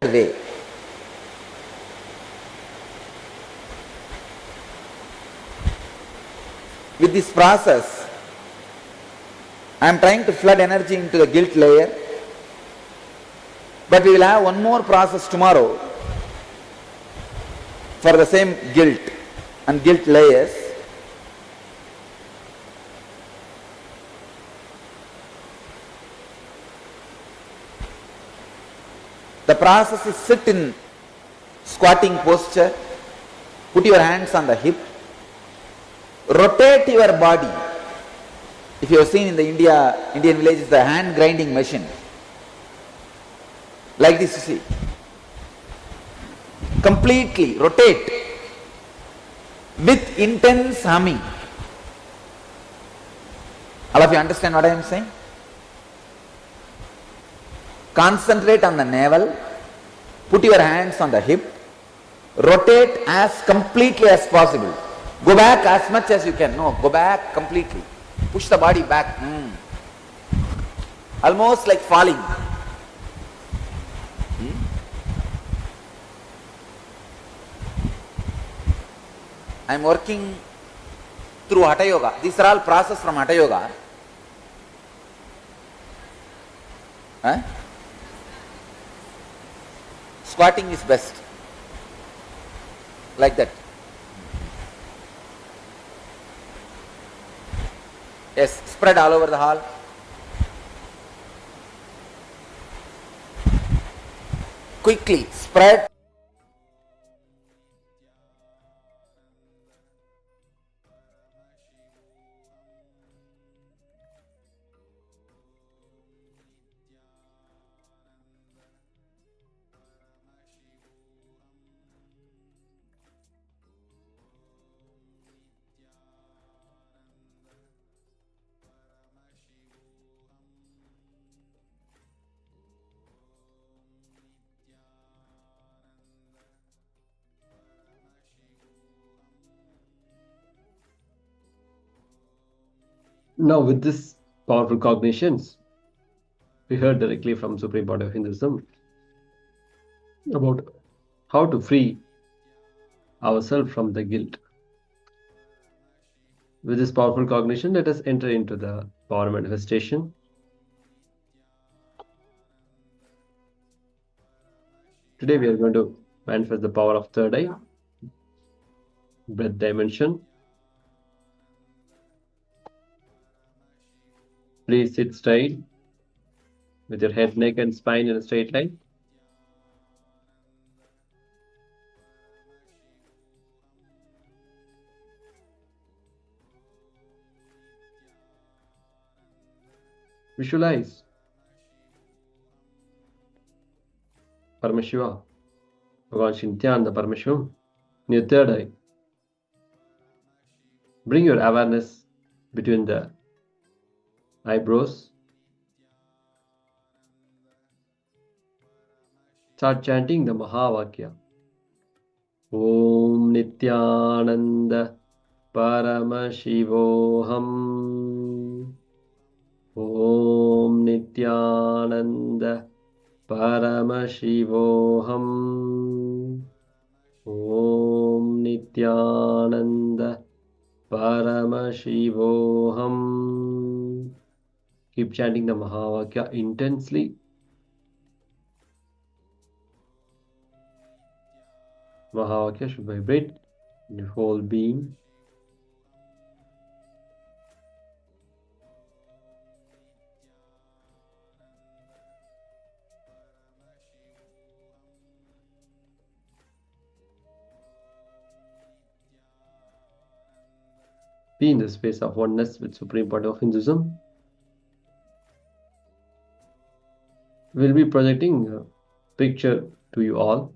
Way. With this process, I am trying to flood energy into the guilt layer, but we will have one more process tomorrow for the same guilt and guilt layers. The process is sit in squatting posture, put your hands on the hip, rotate your body. If you have seen in the Indian villages, the hand grinding machine, like this you see, completely rotate with intense humming. All of you understand what I am saying? Concentrate on the navel, put your hands on the hip, rotate as completely as possible. Go back as much as you can. No, go back completely. Push the body back. Almost like falling. I am working through Hatha Yoga. These are all process from Hatha Yoga. Squatting is best. Like that. Yes, spread all over the hall. Quickly spread. Now, with this powerful cognitions, we heard directly from Supreme Pontiff of Hinduism about how to free ourselves from the guilt. With this powerful cognition, let us enter into the power manifestation. Today we are going to manifest the power of third eye, breath dimension. Please sit straight with your head, neck and spine in a straight line. Visualize Paramashiva, Bhagavan Shinthyananda Paramashivam in your third eye. Bring your awareness between the eyebrows. Start chanting the Mahavakya. Om Nityananda Paramashivoham. Om Nityananda Paramashivoham. Om Nityananda Paramashivoham. Keep chanting the Mahavakya intensely. Mahavakya should vibrate in your whole being. Be in the space of oneness with Supreme Pontiff of Hinduism. We'll be projecting a picture to you all.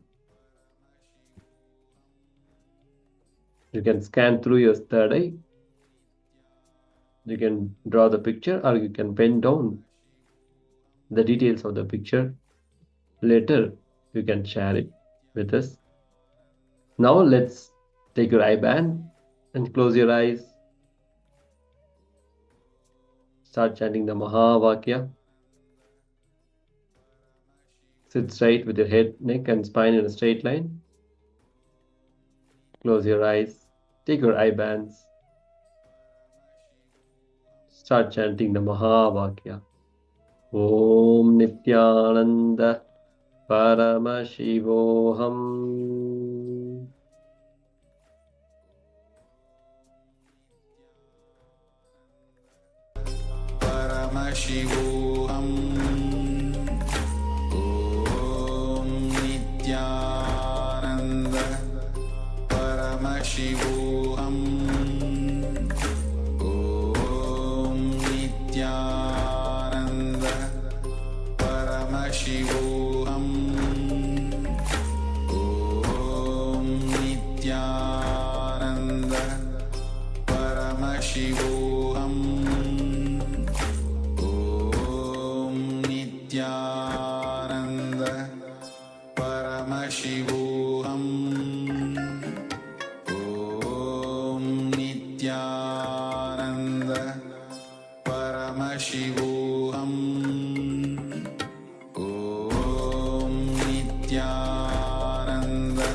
You can scan through your third eye. You can draw the picture or you can pen down the details of the picture. Later, you can share it with us. Now let's take your eye band and close your eyes. Start chanting the Mahavakya. Sit straight with your head, neck and spine in a straight line. Close your eyes. Take your eye bands. Start chanting the Mahavakya. Om Nityananda Paramashivoham. Paramashivoham. Om Nityananda Paramashivoham. Om Nityananda Paramashivoham. Om Nityananda Paramashivoham. Om Nityananda Paramashivoham. Om Nityananda Paramashivoham. Om Nityananda Paramashivoham. Om Nityananda Paramashivoham. Om Nityananda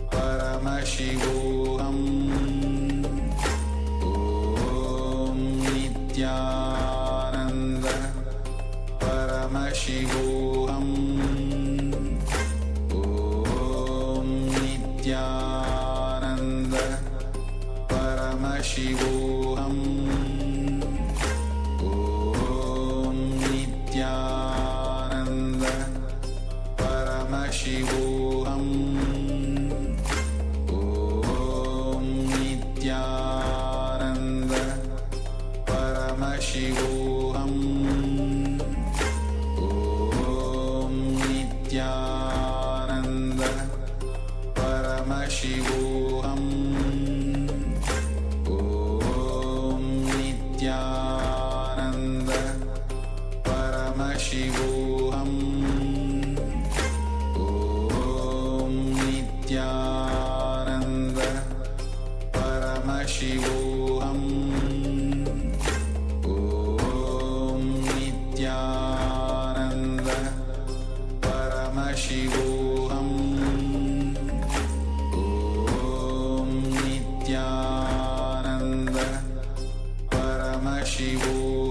Paramashivoham. Om Nityananda Paramashivoham. Om Nityananda Paramashivoham. Om Nityananda Paramashivoham. Om Nityananda Paramashivoham. Om Nityananda Paramashivoham. Om Nityananda Paramashivoham. Om Nityananda Paramashivoham.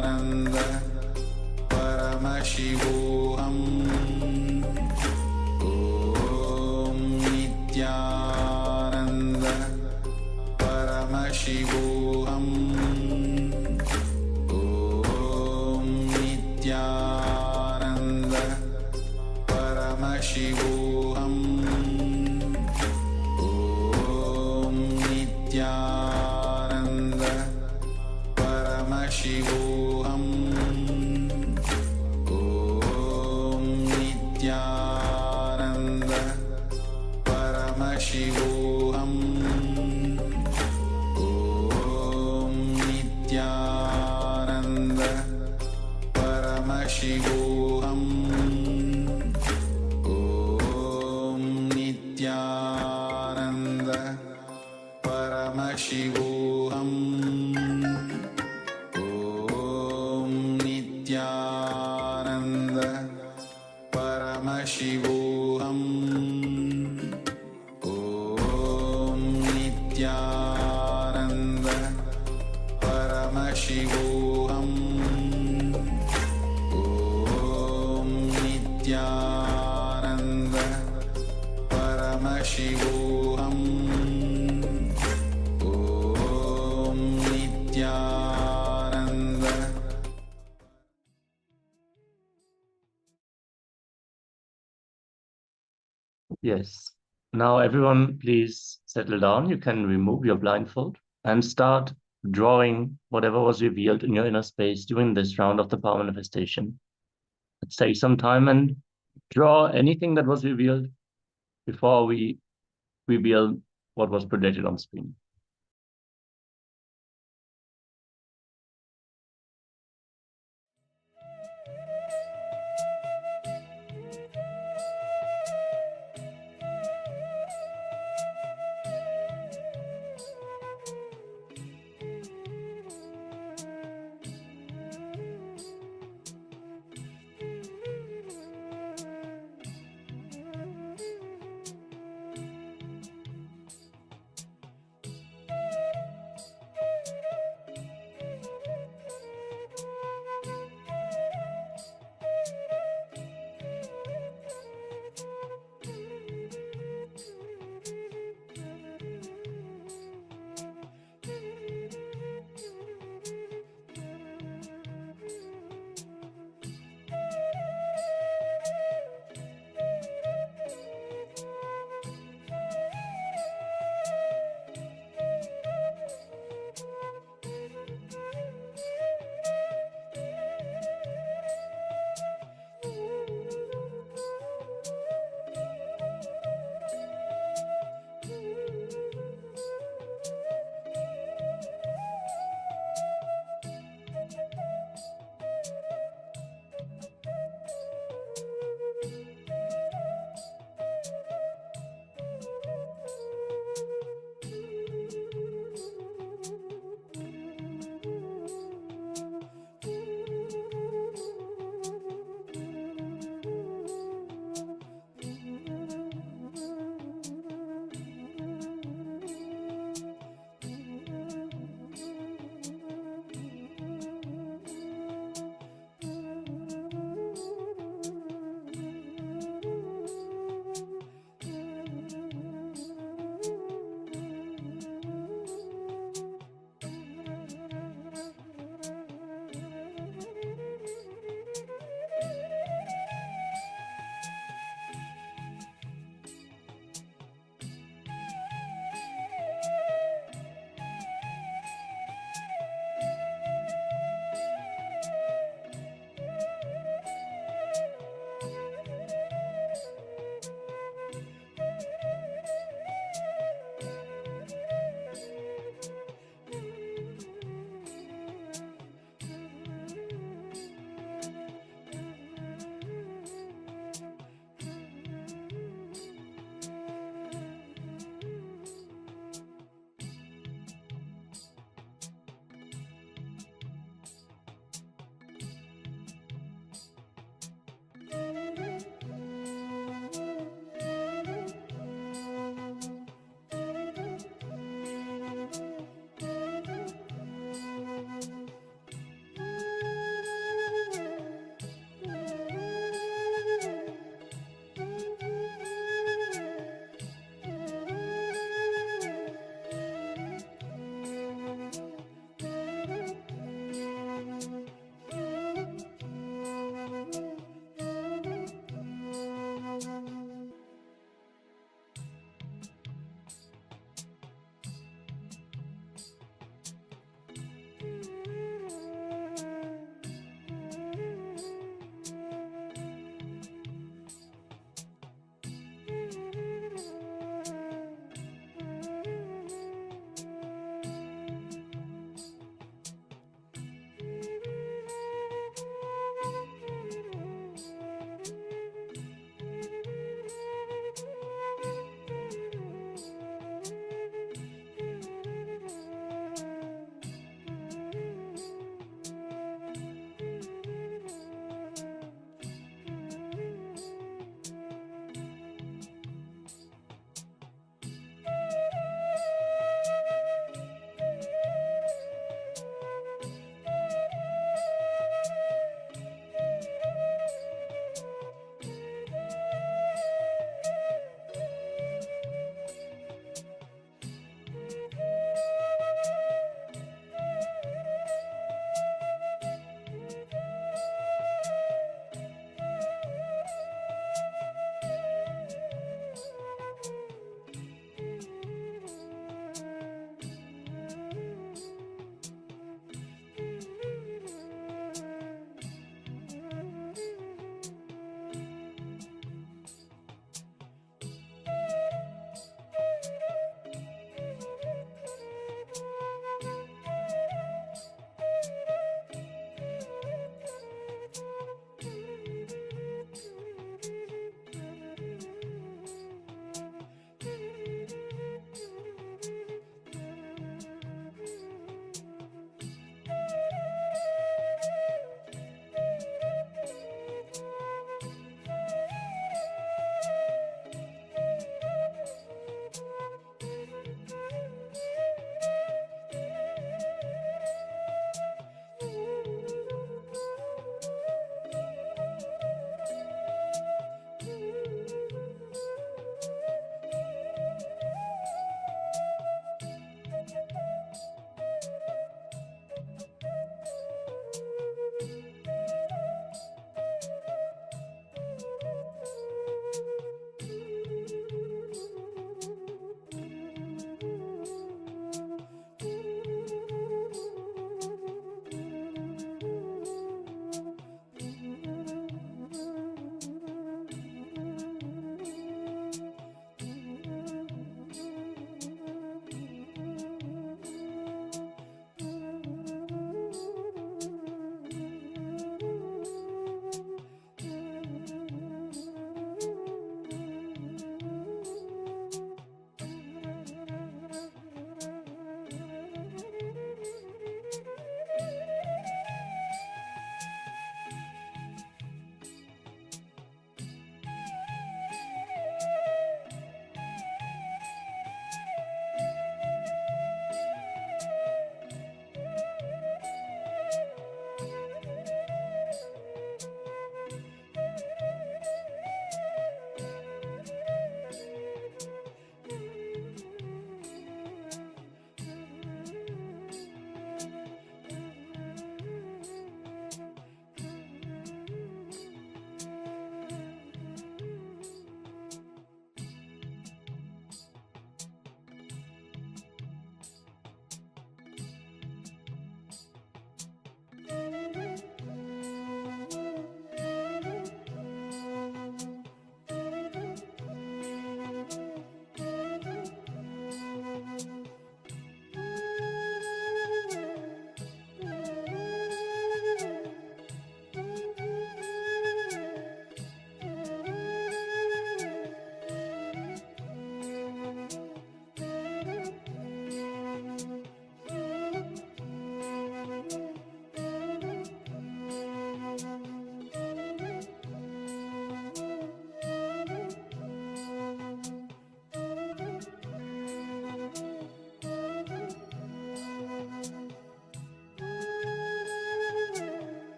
Paramashivoham Om Nityananda Paramashivoham Om Nityananda Paramashivoham Om Nityananda Paramashivoham Om Nityananda Paramashivoham Om Nityananda Paramashivoham Om Nityananda Paramashivoham Om Nityananda Paramashivoham Om Nityananda Paramashivoham Om Nityananda Paramashivoham Om Nityananda. Yes. Now, everyone, please settle down. You can remove your blindfold and start drawing whatever was revealed in your inner space during this round of the power manifestation. Let's take some time and draw anything that was revealed before we reveal what was projected on screen.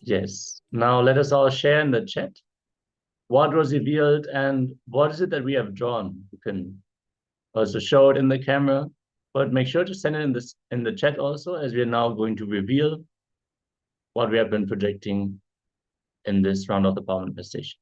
Yes. Now let us all share in the chat what was revealed and what is it that we have drawn. You can also show it in the camera, but make sure to send it in the chat also, as we are now going to reveal what we have been projecting in this round of the power manifestation.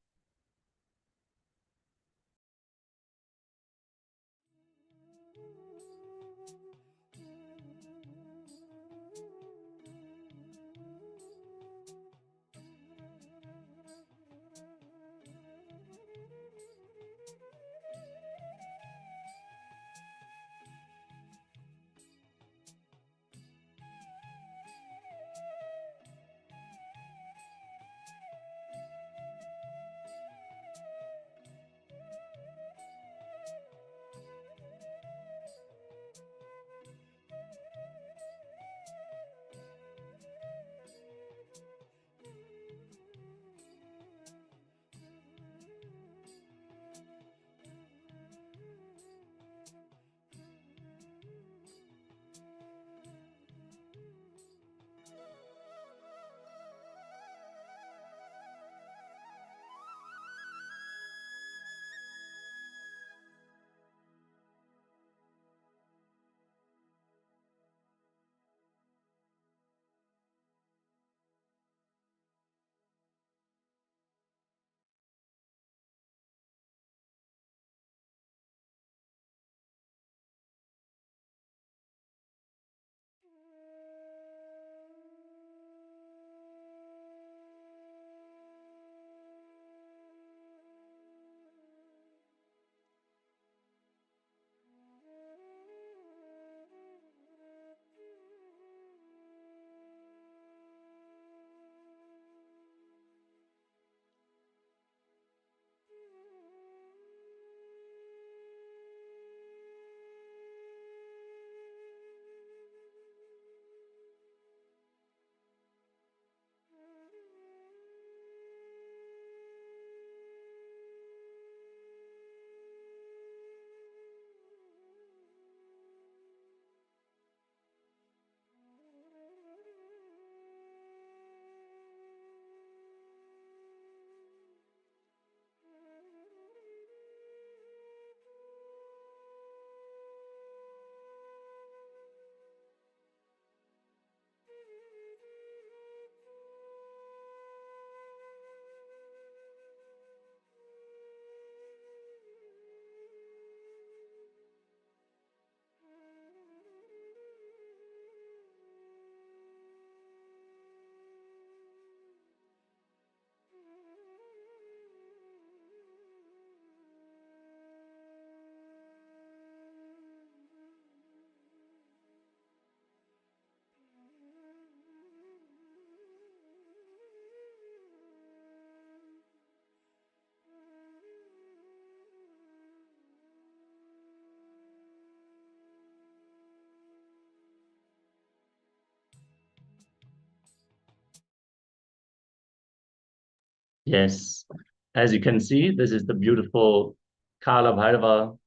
Yes, as you can see, this is the beautiful Kala Bhairava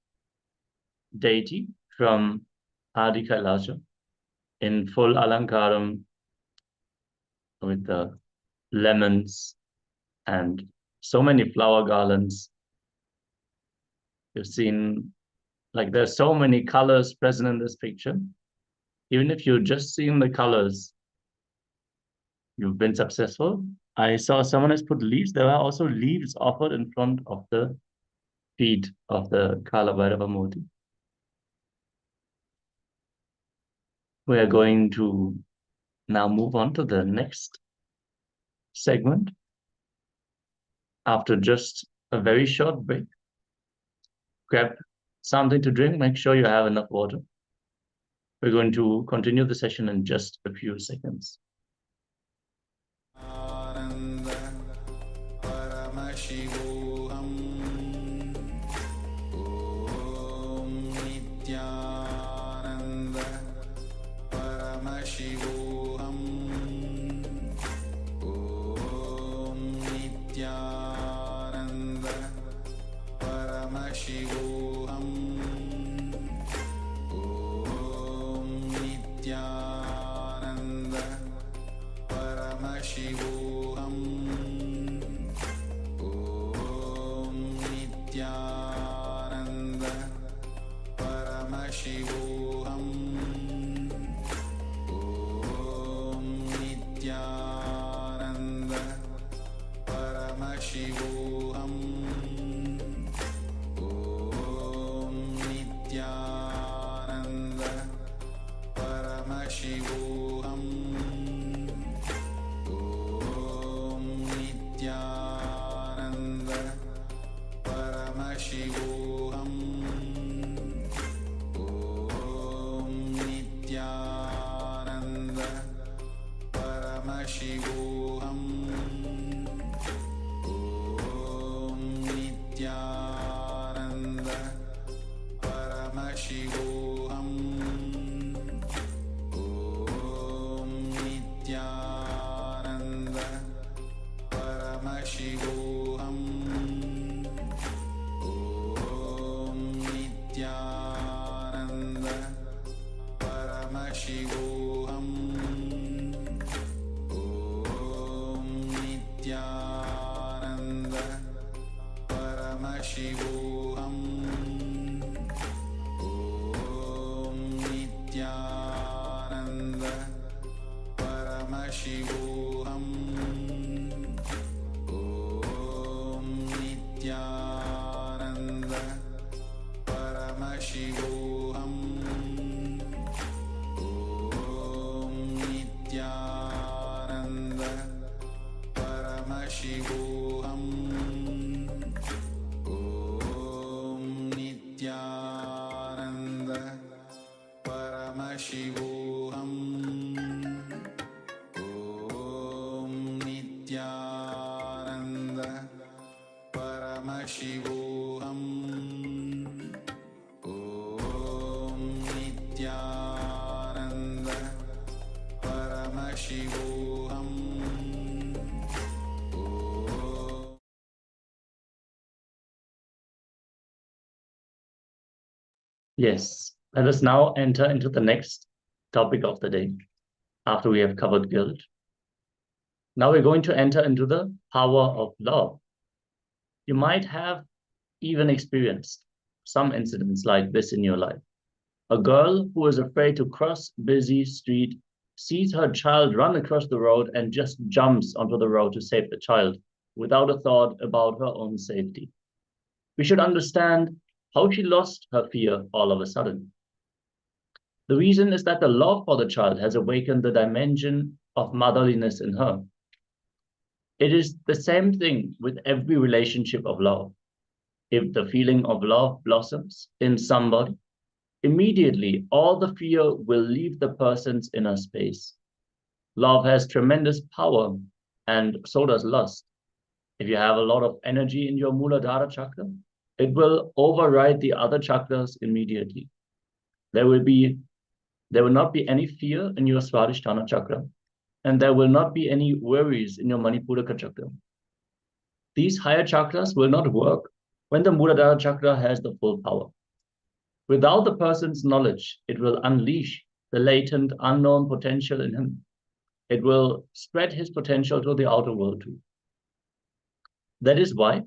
deity from Adi Kailasha in full alankaram with the lemons and so many flower garlands. You've seen, like, there's so many colors present in this picture. Even if you've just seen the colors, you've been successful. I saw someone has put leaves. There are also leaves offered in front of the feet of the Kala Bhairava Murti. We are going to now move on to the next segment after just a very short break. Grab something to drink, make sure you have enough water. We're going to continue the session in just a few seconds. Paramashivoham Om Nityananda Paramashivoham Om Nityananda Paramashivoham Om Nityananda Paramashivoham Nityananda Paramashivoham Om Nityananda Paramashivoham Om Nityananda Paramashivoham Om Nityananda Paramashivoham Om Nityananda Paramashivoham Om Nityananda Paramashivoham Om Nityananda Paramashivoham Om Nityananda Paramashivoham Om Nityananda Paramashivoham Om Nityananda Paramashivoham Om Nityananda Paramashivoham Om Nityananda Paramashivoham Om Nityananda Paramashivoham Om Nityananda Paramashivoham Om Nityananda Paramashivoham Yes, let us now enter into the next topic of the day after we have covered guilt. Now we're going to enter into the power of love. You might have even experienced some incidents like this in your life. A girl who is afraid to cross busy street sees her child run across the road and just jumps onto the road to save the child without a thought about her own safety. We should understand how she lost her fear all of a sudden. The reason is that the love for the child has awakened the dimension of motherliness in her. It is the same thing with every relationship of love. If the feeling of love blossoms in somebody, immediately all the fear will leave the person's inner space. Love has tremendous power, and so does lust. If you have a lot of energy in your Muladhara chakra, it will override the other chakras immediately. There will not be any fear in your Swadhisthana chakra, and there will not be any worries in your Manipuraka chakra. These higher chakras will not work when the Muladhara chakra has the full power. Without the person's knowledge, it will unleash the latent, unknown potential in him. It will spread his potential to the outer world too. That is why,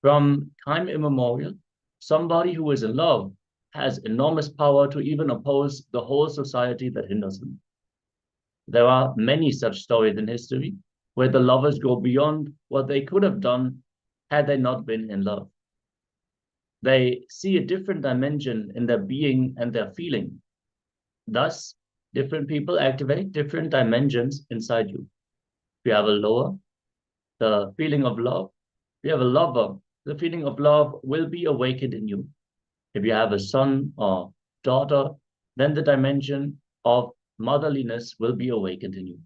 from time immemorial, somebody who is in love has enormous power to even oppose the whole society that hinders him. There are many such stories in history where the lovers go beyond what they could have done had they not been in love. They see a different dimension in their being and their feeling. Thus, different people activate different dimensions inside you. If you have a lower, the feeling of love. If you have a lover, the feeling of love will be awakened in you. If you have a son or daughter, then the dimension of motherliness will be awakened in you.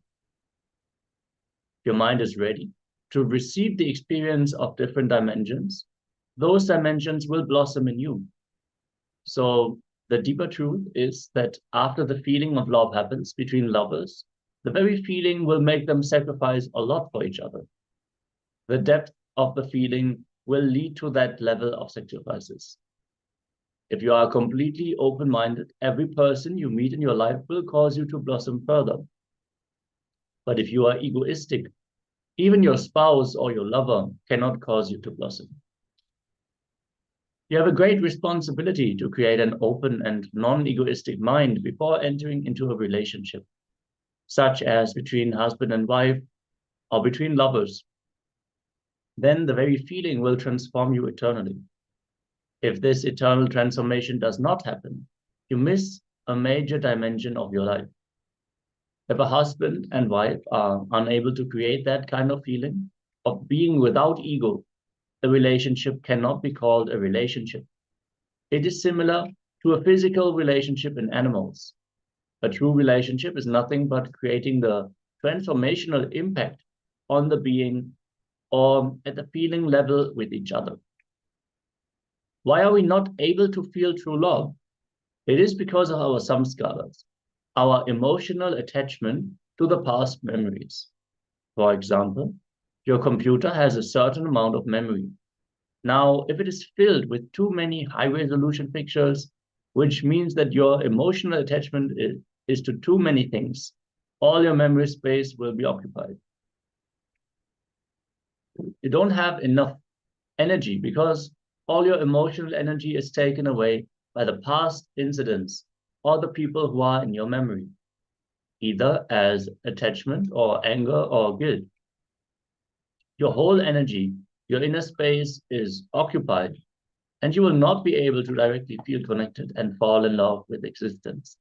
Your mind is ready to receive the experience of different dimensions. Those dimensions will blossom in you. So the deeper truth is that after the feeling of love happens between lovers, the very feeling will make them sacrifice a lot for each other. The depth of the feeling will lead to that level of sacrifices. If you are completely open-minded, every person you meet in your life will cause you to blossom further. But if you are egoistic, even your spouse or your lover cannot cause you to blossom. You have a great responsibility to create an open and non-egoistic mind before entering into a relationship, such as between husband and wife or between lovers. Then the very feeling will transform you eternally. If this eternal transformation does not happen, you miss a major dimension of your life. If a husband and wife are unable to create that kind of feeling of being without ego, the relationship cannot be called a relationship. It is similar to a physical relationship in animals. A true relationship is nothing but creating the transformational impact on the being or at the feeling level with each other. Why are we not able to feel true love? It is because of our samskaras, our emotional attachment to the past memories. For example, your computer has a certain amount of memory. Now, if it is filled with too many high-resolution pictures, which means that your emotional attachment is to too many things, all your memory space will be occupied. You don't have enough energy because all your emotional energy is taken away by the past incidents or the people who are in your memory, either as attachment or anger or guilt. Your whole energy, your inner space is occupied, and you will not be able to directly feel connected and fall in love with existence.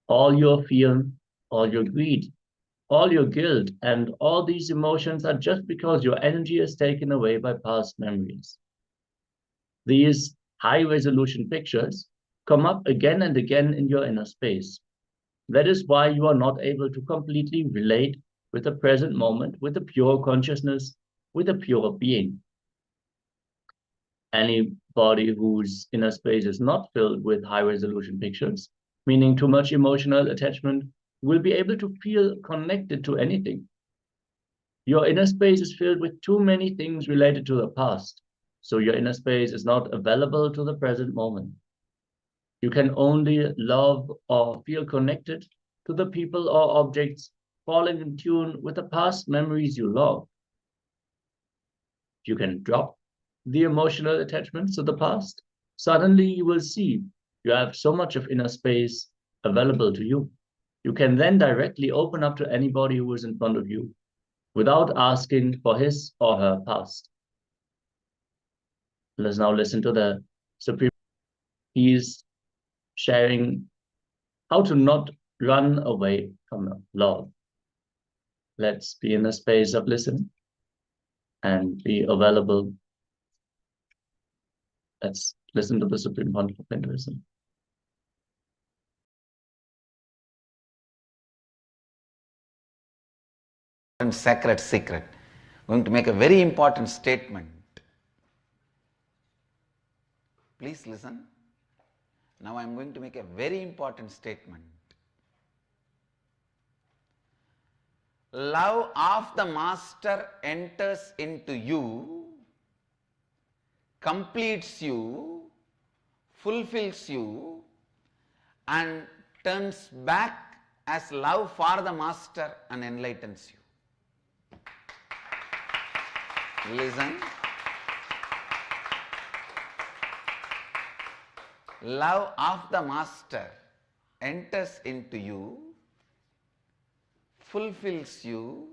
All your fear, all your greed, all your guilt, and all these emotions are just because your energy is taken away by past memories. These high-resolution pictures come up again and again in your inner space. That is why you are not able to completely relate with the present moment, with the pure consciousness, with the pure being. Anybody whose inner space is not filled with high-resolution pictures, meaning too much emotional attachment, will be able to feel connected to anything. Your inner space is filled with too many things related to the past, so your inner space is not available to the present moment. You can only love or feel connected to the people or objects falling in tune with the past memories you love. You can drop the emotional attachments to the past. Suddenly you will see you have so much of inner space available to you. You can then directly open up to anybody who is in front of you without asking for his or her past. Let's now listen to the Supreme. He's sharing how to not run away from love. Let's be in a space of listening and be available. Let's listen to the Supreme Pontiff of Hinduism. Sacred secret. I'm going to make a very important statement. Please listen. Now I am going to make a very important statement. Love of the Master enters into you, completes you, fulfills you, and turns back as love for the Master and enlightens you. Listen. Love of the Master enters into you, fulfills you,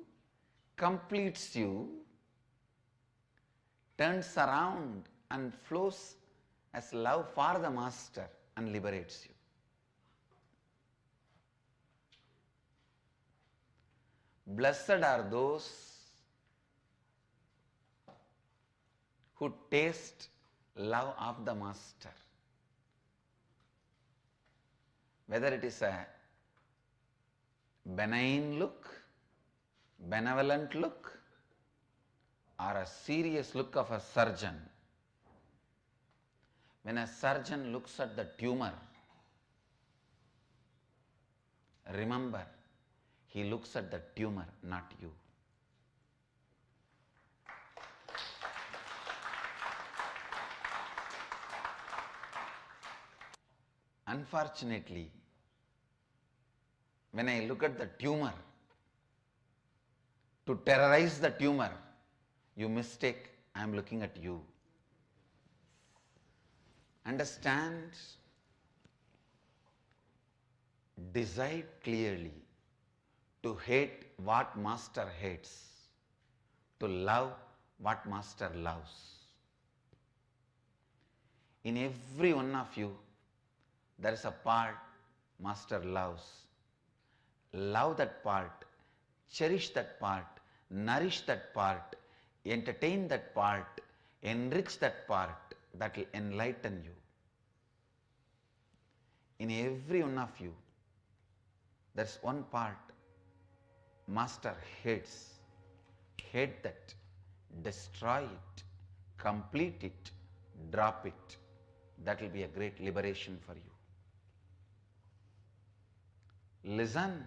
completes you, turns around and flows as love for the Master and liberates you. Blessed are those who taste love of the Master. Whether it is a benign look, benevolent look, or a serious look of a surgeon. When a surgeon looks at the tumor, remember, he looks at the tumor, not you. Unfortunately, when I look at the tumor, to terrorize the tumor, you mistake I am looking at you. Understand, decide clearly to hate what master hates, to love what master loves. In every one of you, there is a part master loves. Love that part, cherish that part, nourish that part, entertain that part, enrich that part, that will enlighten you. In every one of you, there is one part master hates. Hate that, destroy it, complete it, drop it. That will be a great liberation for you. Listen.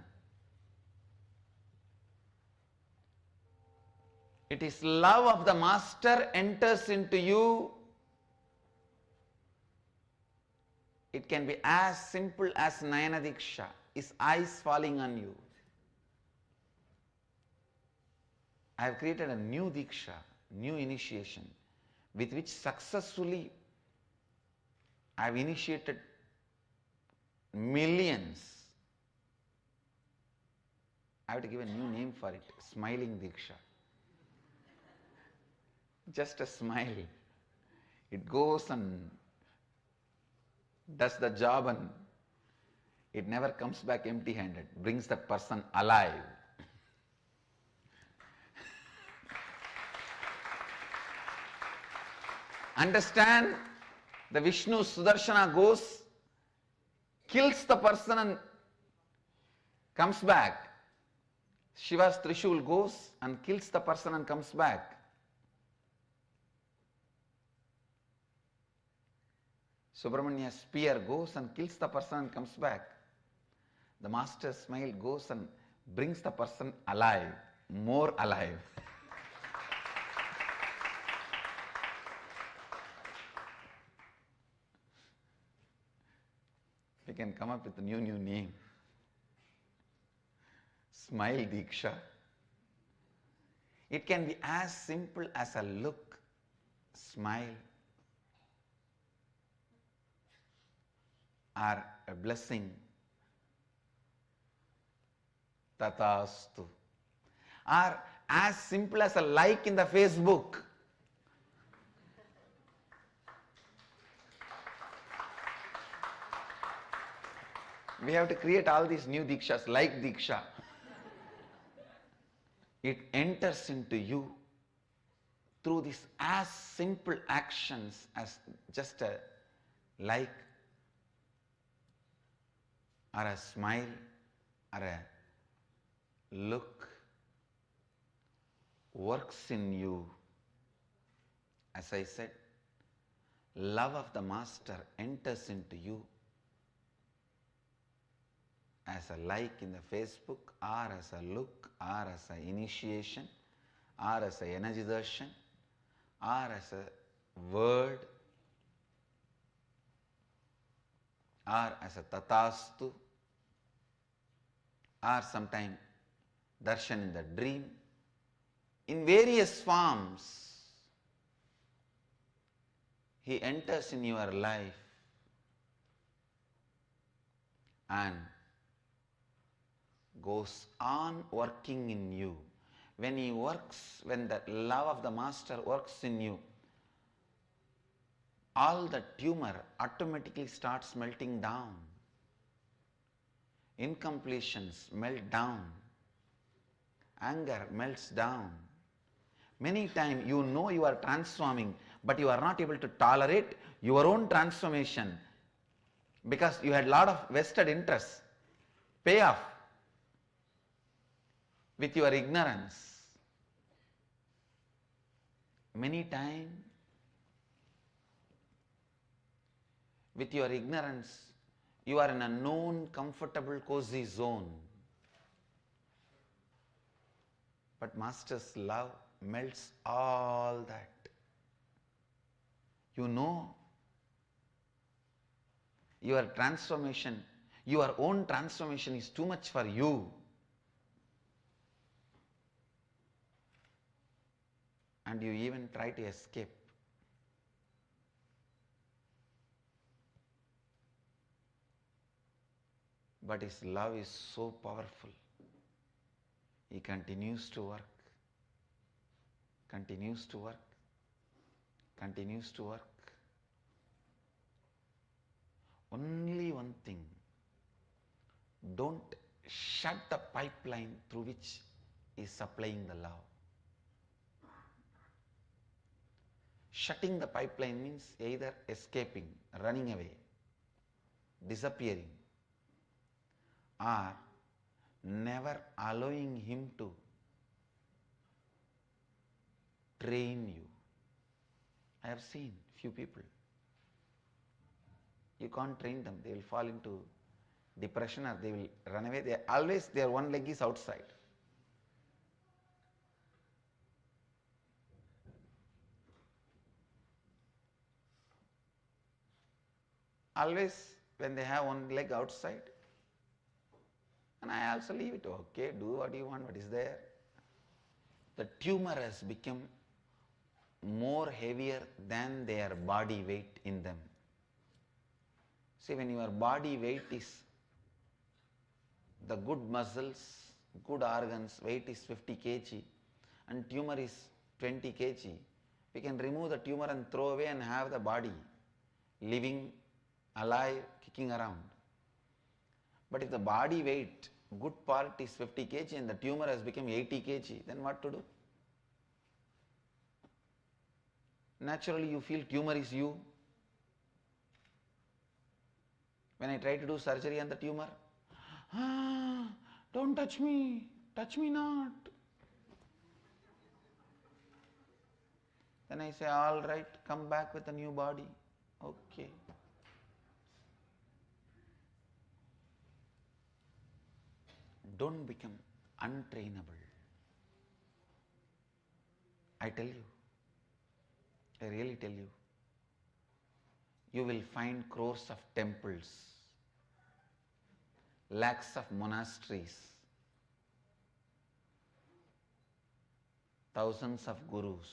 It is love of the master enters into you. It can be as simple as Nayana Diksha, his eyes falling on you. I have created a new Diksha, new initiation, with which successfully I have initiated millions. I have to give a new name for it, Smiling Diksha. Just a smile. It goes and does the job and it never comes back empty-handed, brings the person alive. Understand, the Vishnu Sudarshana goes, kills the person and comes back. Shiva's Trishul goes and kills the person and comes back. Subramania's spear goes and kills the person and comes back. The master's smile goes and brings the person alive, more alive. We can come up with a new name. Smile Diksha. It can be as simple as a look, smile, or a blessing, Tatastu, or as simple as a like in the Facebook. We have to create all these new Dikshas, like Diksha. It enters into you through these as simple actions as just a like, or a smile, or a look, works in you. As I said, love of the master enters into you as a like in the Facebook, or as a look, or as an initiation, or as a energy darshan, or as a word, or as a tatastu, or sometime darshan in the dream, in various forms. He enters in your life and goes on working in you. When he works, when the love of the master works in you, all the tumor automatically starts melting down. Incompletions melt down. Anger melts down. Many times you know you are transforming, but you are not able to tolerate your own transformation because you had a lot of vested interests. Payoff with your ignorance. Many times with your ignorance, you are in a known, comfortable, cozy zone. But Master's love melts all that. You know your transformation, your own transformation is too much for you. And you even try to escape. But his love is so powerful. He continues to work, continues to work, continues to work. Only one thing, don't shut the pipeline through which he is supplying the love. Shutting the pipeline means either escaping, running away, disappearing, or never allowing him to train you. I have seen few people. You can't train them. They will fall into depression or they will run away. They always, their one leg is outside. Always when they have one leg outside, and I also leave it, okay, do what you want, what is there. The tumor has become more heavier than their body weight in them. See, when your body weight is, the good muscles, good organs, weight is 50 kg and tumor is 20 kg, we can remove the tumor and throw away and have the body living, alive, kicking around. But if the body weight, good part is 50 kg and the tumor has become 80 kg, then what to do? Naturally you feel tumor is you. When I try to do surgery on the tumor, don't touch me not. Then I say, all right, come back with a new body. Okay. Don't become untrainable. I tell you, I really tell you, you will find crores of temples, lakhs of monasteries, thousands of gurus,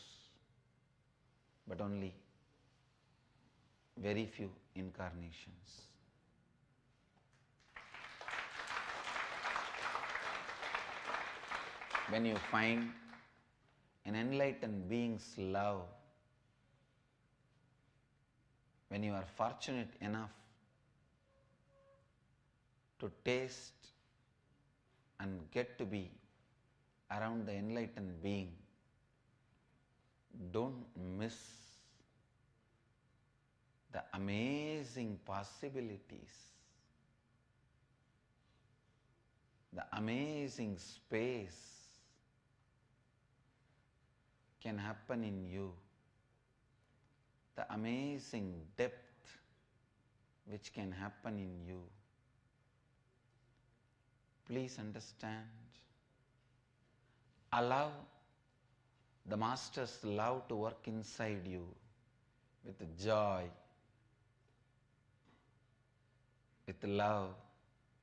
but only very few incarnations. When you find an enlightened being's love, when you are fortunate enough to taste and get to be around the enlightened being, don't miss the amazing possibilities, the amazing space can happen in you, the amazing depth which can happen in you. Please understand, allow the Master's love to work inside you with joy, with love,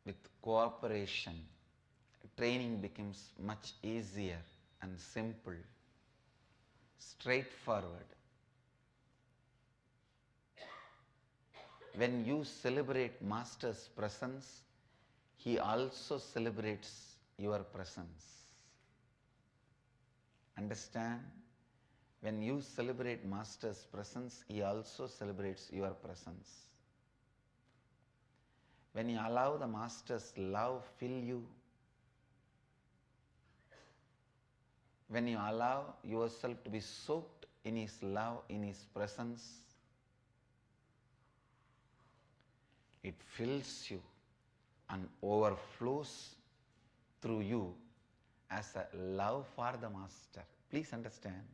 with cooperation. Training becomes much easier and simple, straightforward. When you celebrate Master's presence, he also celebrates your presence. Understand? When you celebrate Master's presence, he also celebrates your presence. When you allow the Master's love fill you, when you allow yourself to be soaked in his love, in his presence, it fills you and overflows through you as a love for the Master. Please understand,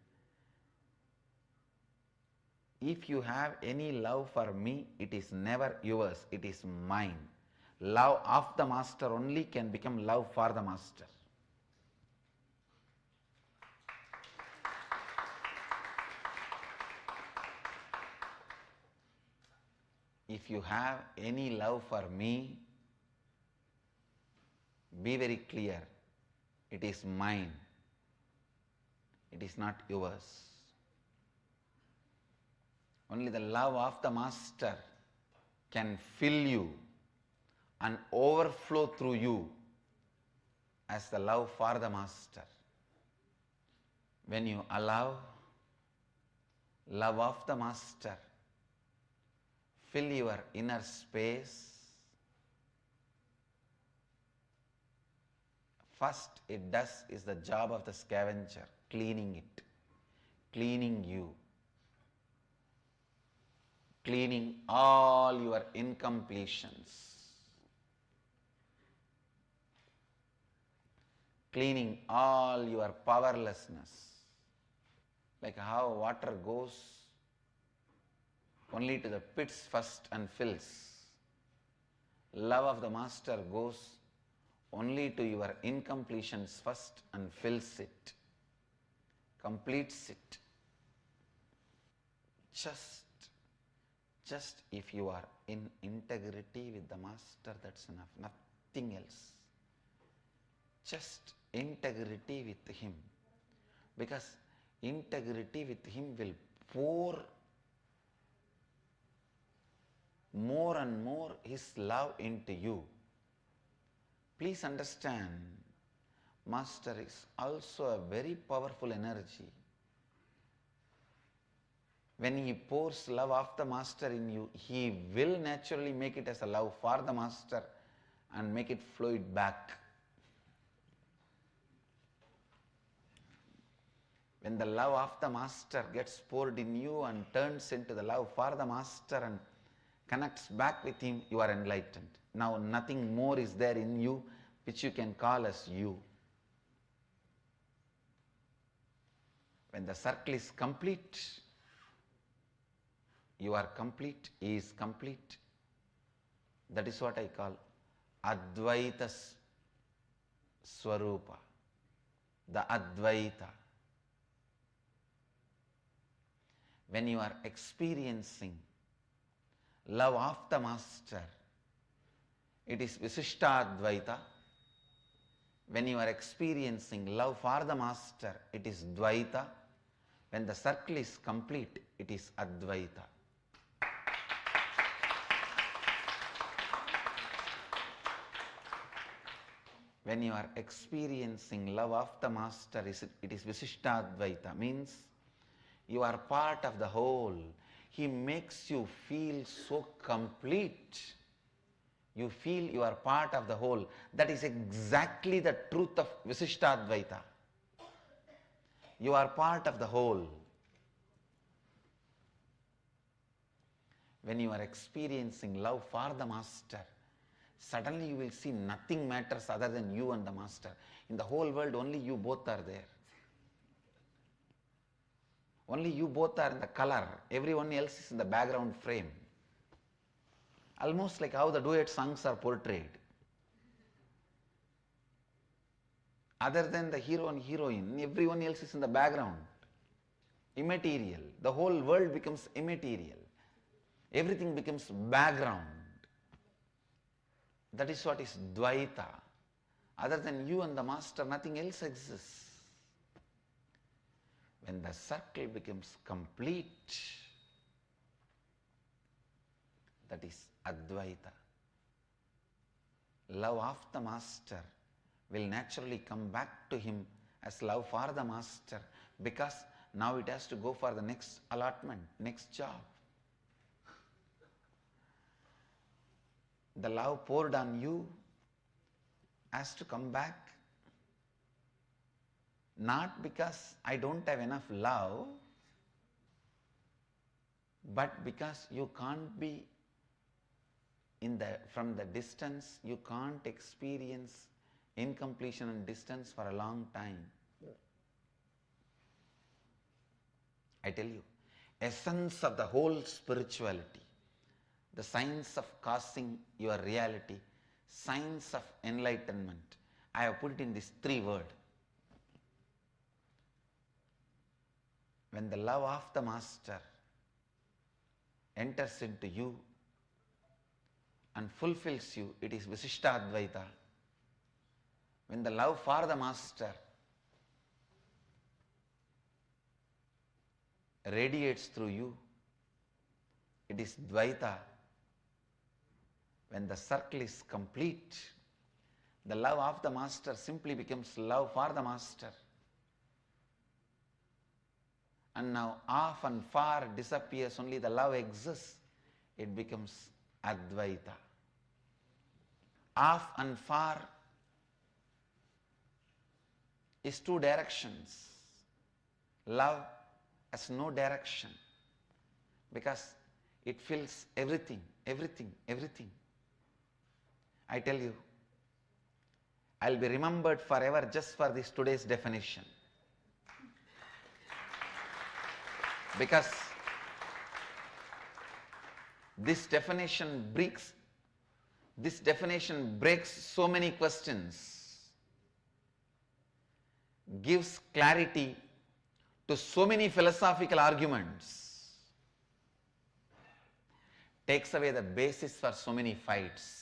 if you have any love for me, it is never yours, it is mine. Love of the Master only can become love for the Master. If you have any love for me, be very clear, it is mine, it is not yours. Only the love of the Master can fill you and overflow through you as the love for the Master. When you allow love of the Master fill your inner space, first it does is the job of the scavenger, cleaning it, cleaning you, cleaning all your incompletions, cleaning all your powerlessness, like how water goes only to the pits first and fills. Love of the Master goes only to your incompletions first and fills it, completes it. Just if you are in integrity with the Master, that's enough, nothing else. Just integrity with Him, because integrity with Him will pour more and more His love into you. Please understand, Master is also a very powerful energy. When He pours love of the Master in you, He will naturally make it as a love for the Master and make it fluid back. When the love of the Master gets poured in you and turns into the love for the Master and connects back with Him, you are enlightened. Now nothing more is there in you which you can call as you. When the circle is complete, you are complete, He is complete. That is what I call Advaita Swarupa, the Advaita. When you are experiencing love of the Master, it is Visishtadvaita. When you are experiencing love for the Master, it is Dvaita. When the circle is complete, it is Advaita. When you are experiencing love of the Master, it is Visishtadvaita, means you are part of the whole. He makes you feel so complete. You feel you are part of the whole. That is exactly the truth of Visishtadvaita. You are part of the whole. When you are experiencing love for the Master, suddenly you will see nothing matters other than you and the Master. In the whole world, only you both are there. Only you both are in the color. Everyone else is in the background frame. Almost like how the duet songs are portrayed. Other than the hero and heroine, everyone else is in the background. Immaterial. The whole world becomes immaterial. Everything becomes background. That is what is Dvaita. Other than you and the Master, nothing else exists. When the circle becomes complete, that is Advaita. Love of the Master will naturally come back to him as love for the Master, because now it has to go for the next allotment, next job. The love poured on you has to come back. Not because I don't have enough love, but because you can't be from the distance, you can't experience incompletion and distance for a long time. I tell you, essence of the whole spirituality, the science of causing your reality, science of enlightenment, I have put it in these 3 words. When the love of the Master enters into you and fulfills you, it is Visishtadvaita. When the love for the Master radiates through you, it is Dvaita. when the circle is complete, the love of the master simply becomes love for the master. And now off and far disappears, only the love exists. It becomes Advaita. Off and far is two directions. Love has no direction because it fills everything, everything, everything. I tell you, I'll be remembered forever just for this today's definition. Because this definition breaks so many questions, gives clarity to so many philosophical arguments, takes away the basis for so many fights.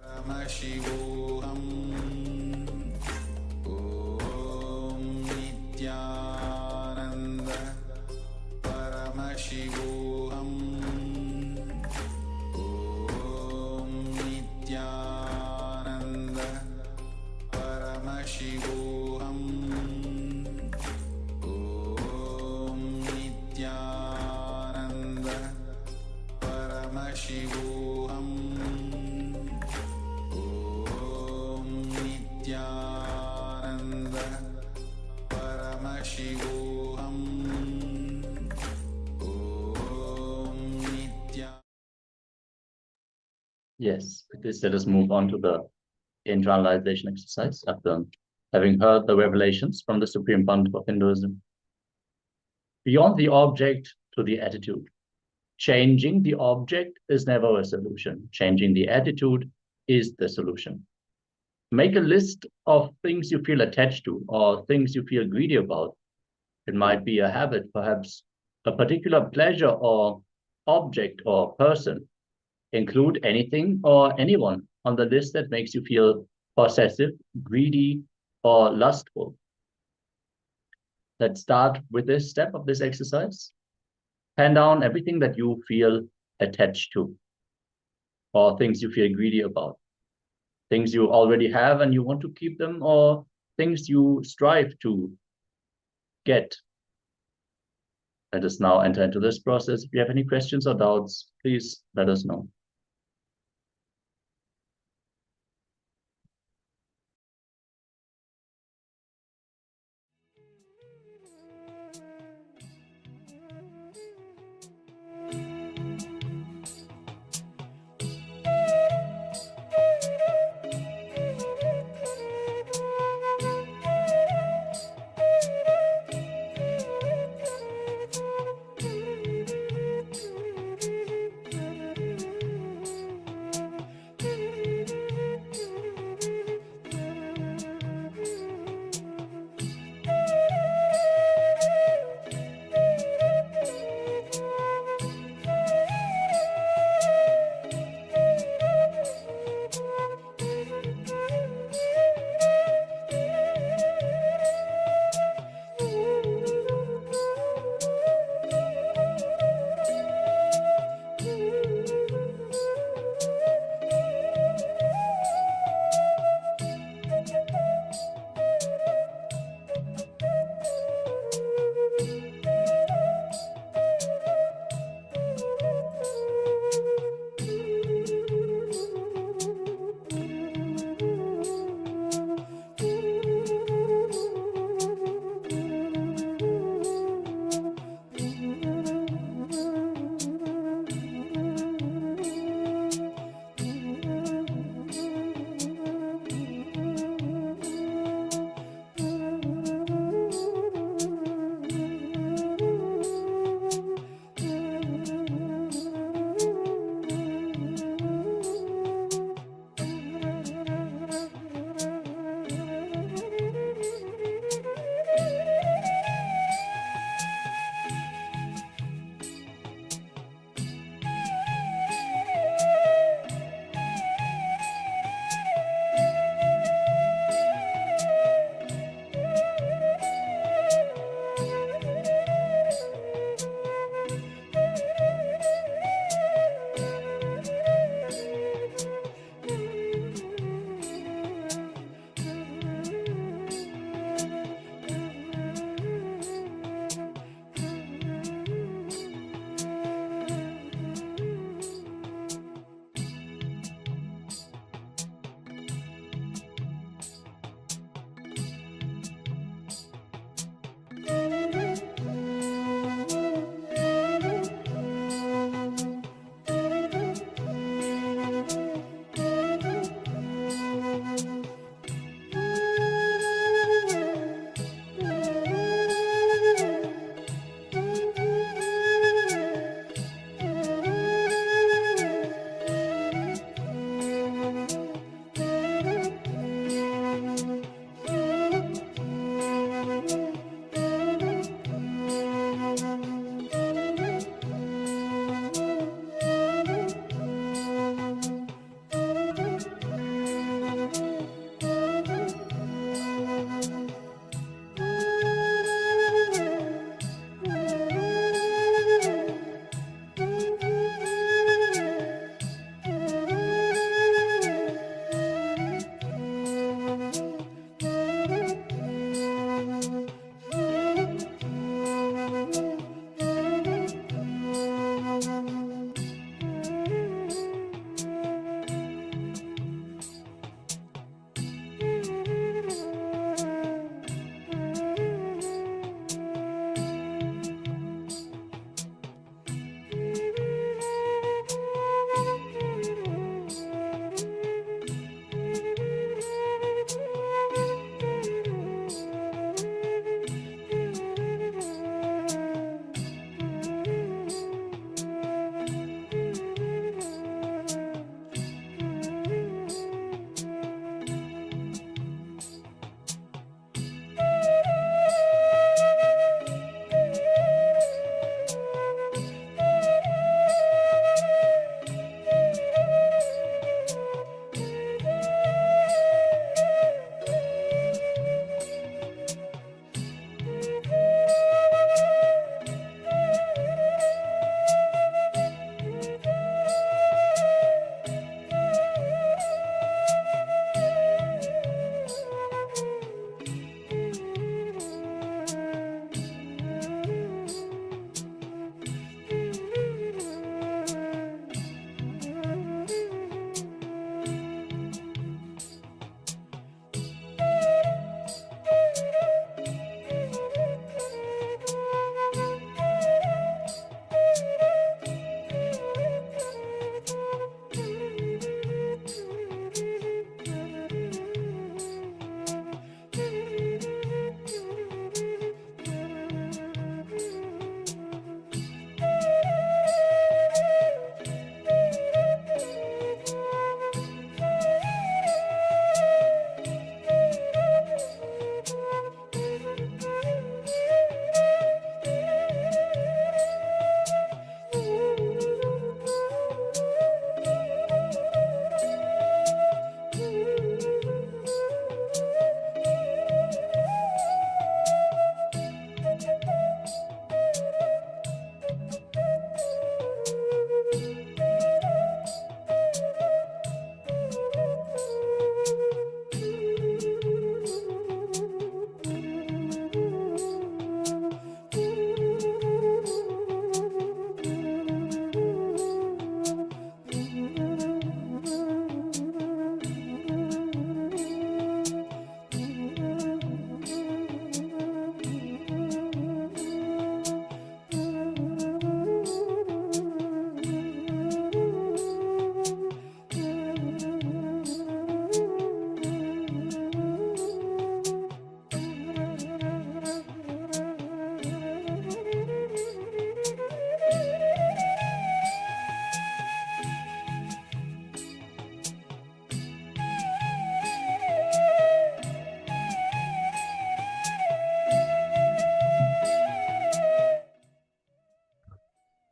Paramashivoham Om Nityananda Paramashivoham Om Nityananda Paramashivoham Om Nityananda Paramashivoham Nityananda Paramashivoham Om Nityananda. Yes, with this, let us move on to the internalization exercise after having heard the revelations from the Supreme Pontiff of Hinduism. Beyond the object to the attitude. Changing the object is never a solution. Changing the attitude is the solution. Make a list of things you feel attached to or things you feel greedy about. It might be a habit, perhaps a particular pleasure or object or person. Include anything or anyone on the list that makes you feel possessive, greedy, or lustful. Let's start with this step of this exercise. Pen down everything that you feel attached to or things you feel greedy about. Things you already have and you want to keep them, or things you strive to get. Let us now enter into this process. If you have any questions or doubts, please let us know.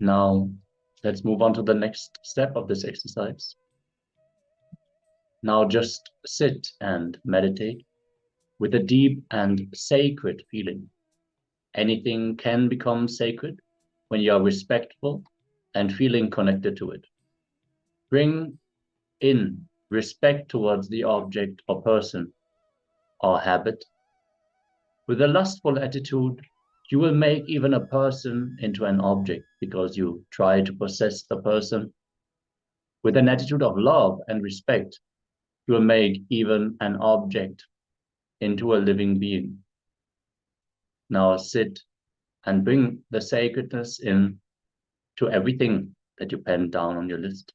Now, let's move on to the next step of this exercise. Now just sit and meditate with a deep and sacred feeling. Anything can become sacred when you are respectful and feeling connected to it. Bring in respect towards the object or person or habit. With a lustful attitude, you will make even a person into an object because you try to possess the person. With an attitude of love and respect, you will make even an object into a living being. Now sit and bring the sacredness in to everything that you pen down on your list.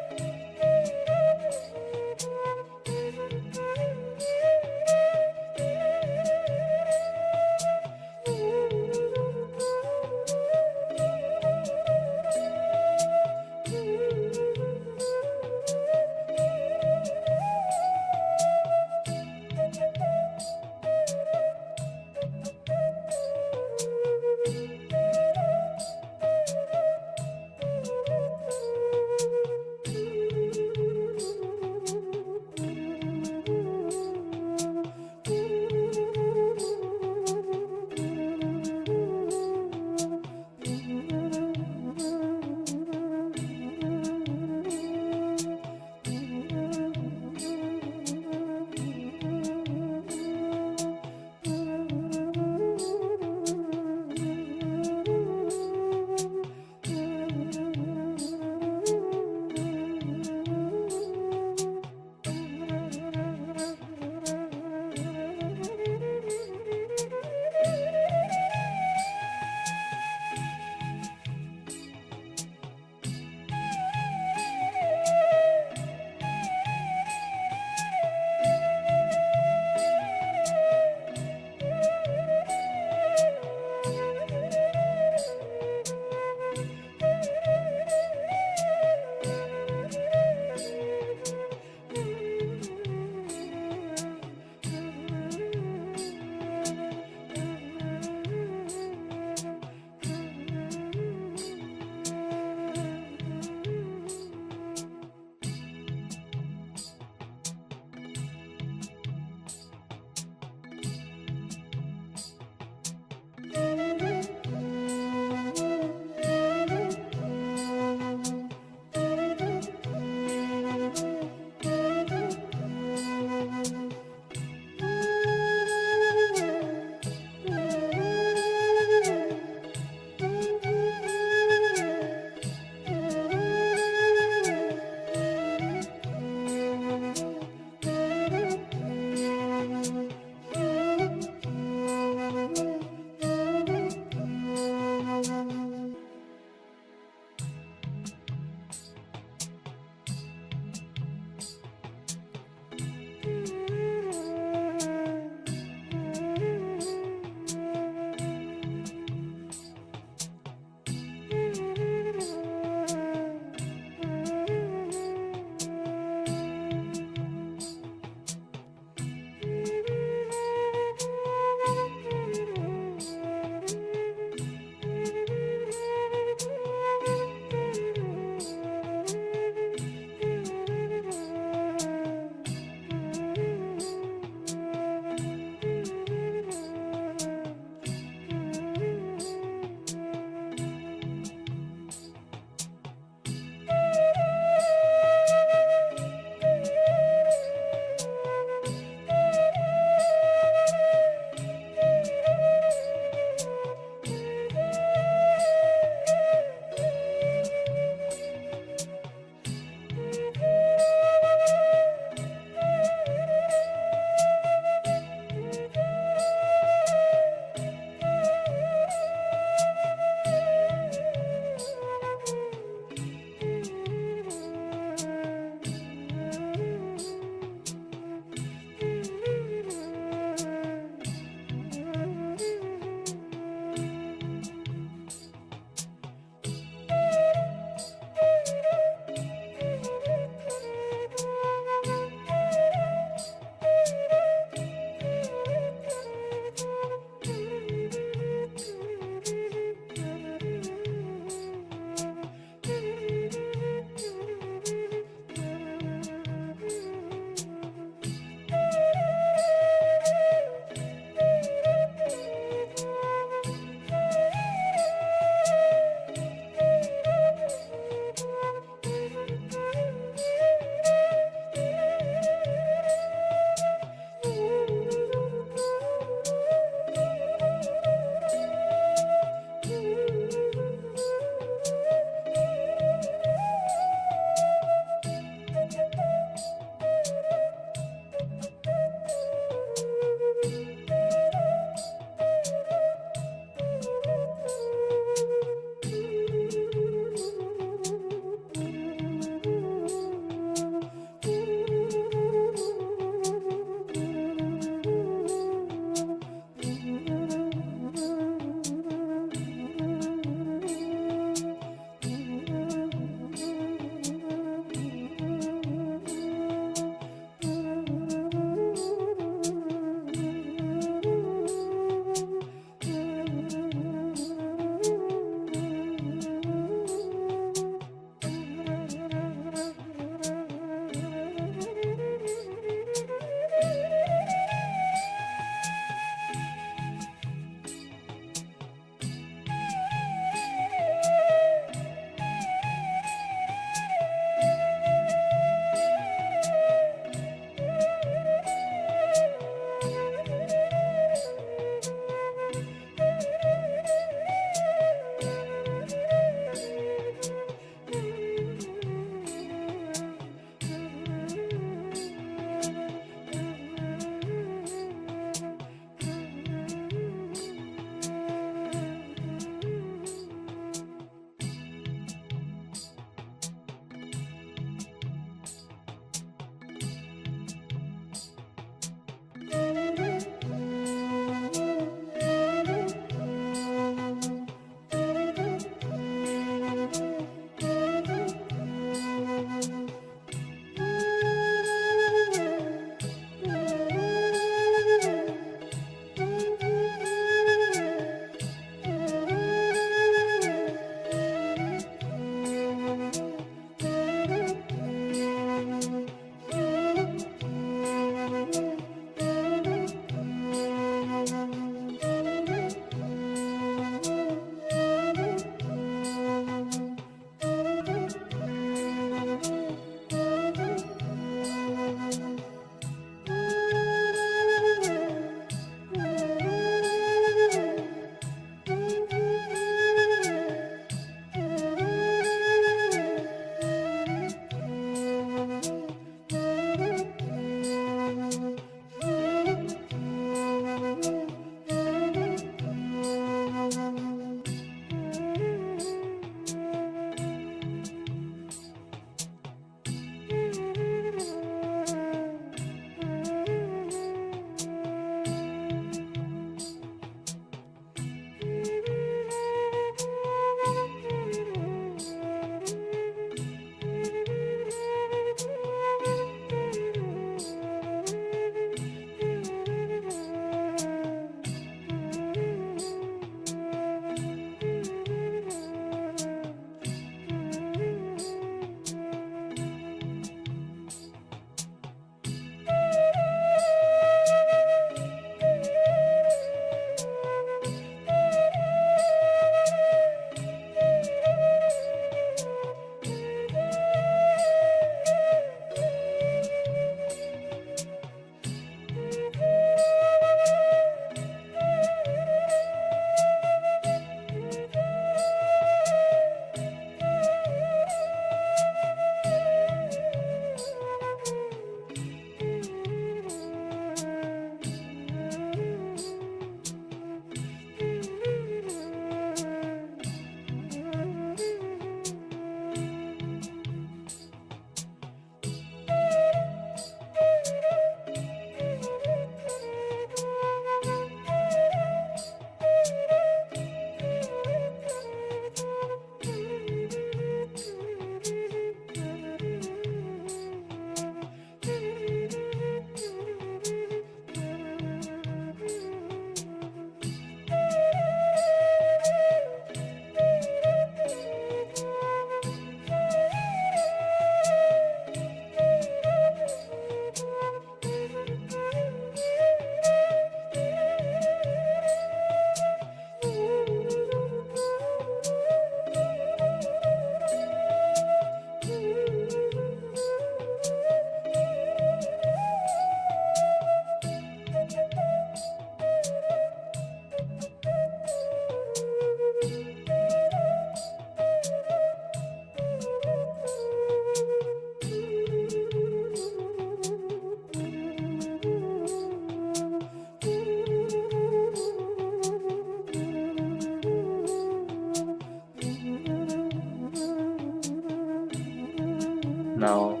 Now,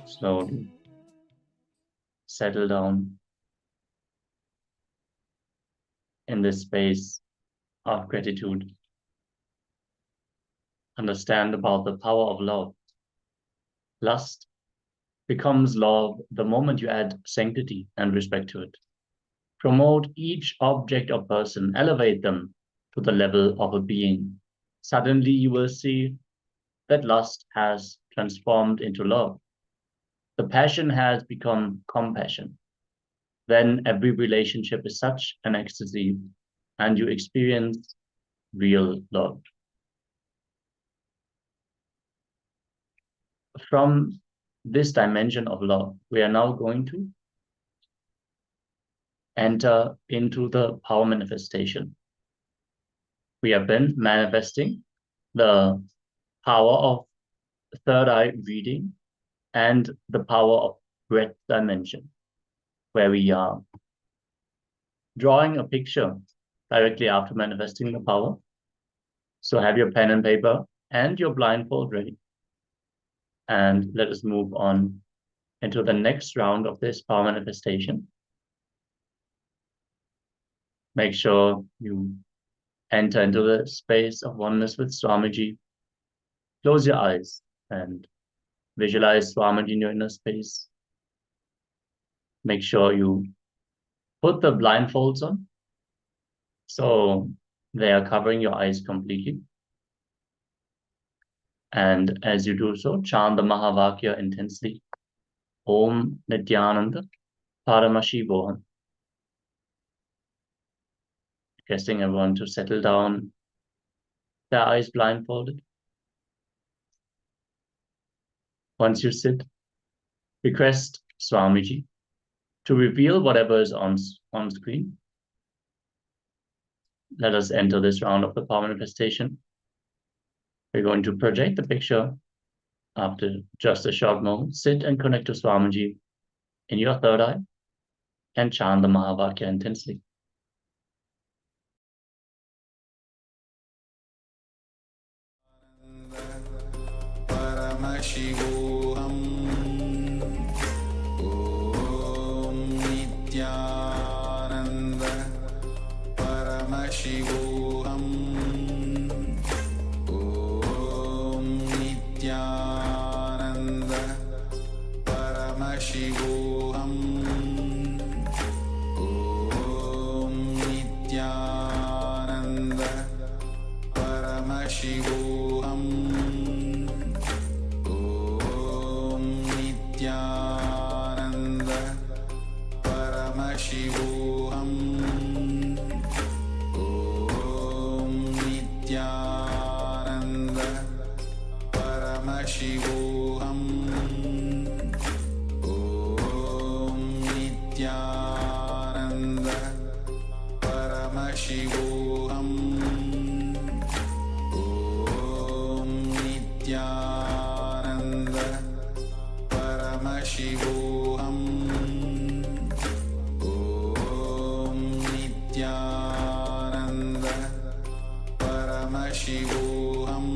slowly settle down in this space of gratitude. Understand about the power of love. Lust becomes love the moment you add sanctity and respect to it. Promote each object or person, elevate them to the level of a being. Suddenly you will see that lust has transformed into love. The passion has become compassion. Then every relationship is such an ecstasy, and you experience real love. From this dimension of love, we are now going to enter into the power manifestation. We have been manifesting the power of third eye reading and the power of breath dimension, where we are drawing a picture directly after manifesting the power. So have your pen and paper and your blindfold ready. And let us move on into the next round of this power manifestation. Make sure you enter into the space of oneness with Swamiji. Close your eyes and visualize Swamiji in your inner space. Make sure you put the blindfolds on so they are covering your eyes completely. And as you do so, chant the Mahavakya intensely. Om Nityananda Paramashivoham. Requesting everyone to settle down, their eyes blindfolded. Once you sit, request Swamiji to reveal whatever is on screen. Let us enter this round of the power manifestation. We're going to project the picture after just a short moment. Sit and connect to Swamiji in your third eye and chant the Mahavakya intensely. Paramashivoham Om Nityananda Paramashivoham Om Nityananda Paramashivoham Om Nityananda Paramashivoham Nityananda Paramashivoham Om Nityananda Paramashivoham Om Nityananda Paramashivoham Om Nityananda Paramashivoham Om Nityananda Paramashivoham Om Nityananda Paramashivoham Om Nityananda Paramashivoham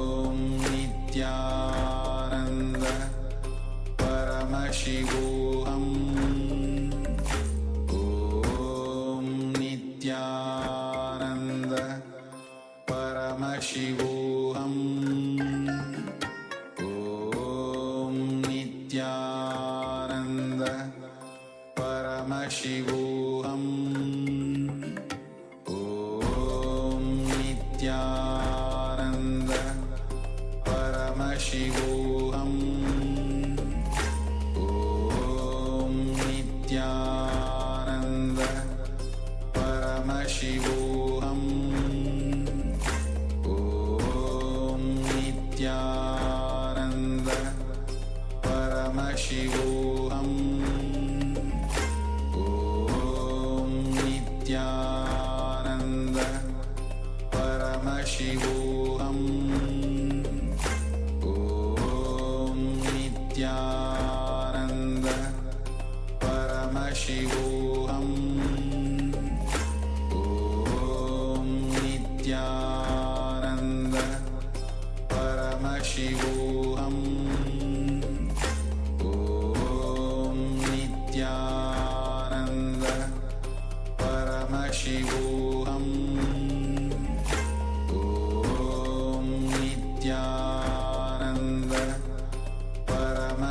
Om Nityananda Paramashivoham Om Nityananda Paramashivoham Om Nityananda Paramashivoham Om Nityananda Paramashivoham Om Nityananda Paramashivoham Om Nityananda Paramashivoham Om Nityananda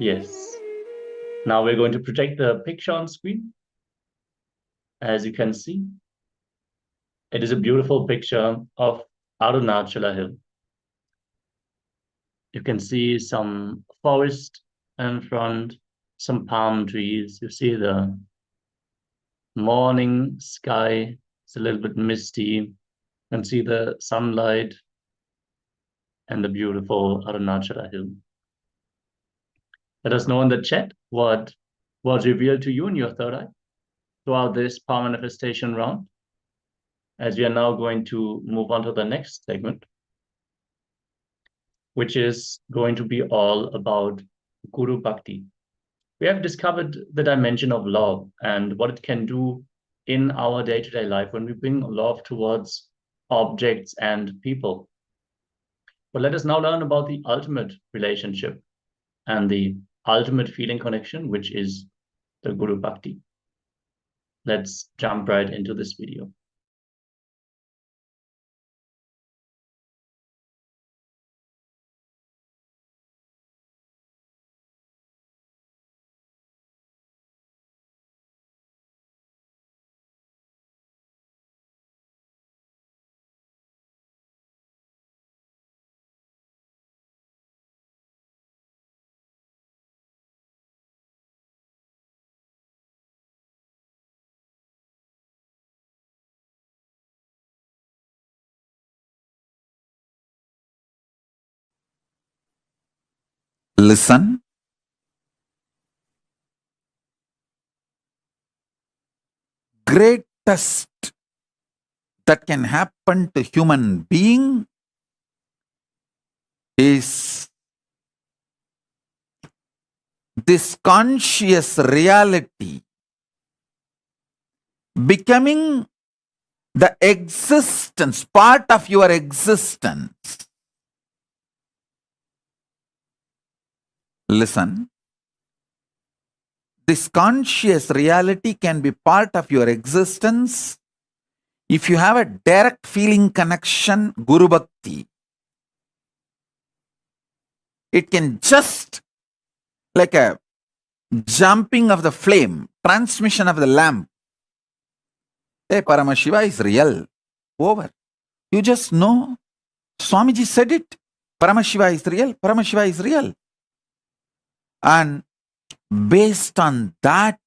Yes. Now we're going to project the picture on screen. As you can see, it is a beautiful picture of Arunachala Hill. You can see some forest in front, some palm trees. You see the morning sky. It's a little bit misty. You can see the sunlight and the beautiful Arunachala Hill. Let us know in the chat what was revealed to you in your third eye throughout this power manifestation round, as we are now going to move on to the next segment, which is going to be all about Guru Bhakti. We have discovered the dimension of love and what it can do in our day-to-day life when we bring love towards objects and people. But let us now learn about the ultimate relationship and the ultimate feeling connection, which is the Guru Bhakti. Let's jump right into this video. Listen. Greatest that can happen to human being is this conscious reality becoming the existence, part of your existence. Listen. This conscious reality can be part of your existence if you have a direct feeling connection, Guru Bhakti. It can just like a jumping of the flame, transmission of the lamp. Hey, Paramashiva is real. Over. You just know. Swamiji said it. Paramashiva is real. Paramashiva is real. And based on that,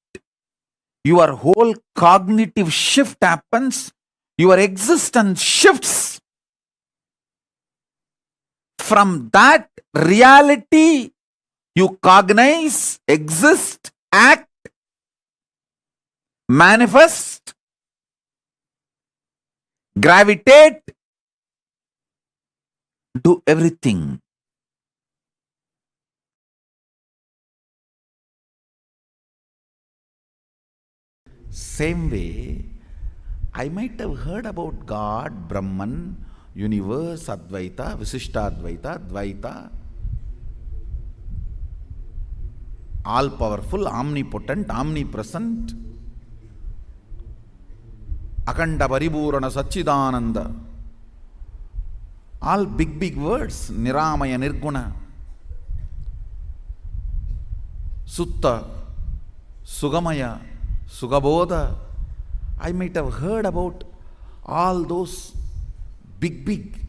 your whole cognitive shift happens. Your existence shifts. From that reality, you cognize, exist, act, manifest, gravitate, do everything. Same way, I might have heard about God, Brahman, universe, Advaita, Visishtadvaita, Dvaita, all-powerful, omnipotent, omnipresent, Akanda Paripurana Satchidananda. All big words, Niramaya Nirguna, Sutta, Sugamaya, Sugabodha. I might have heard about all those big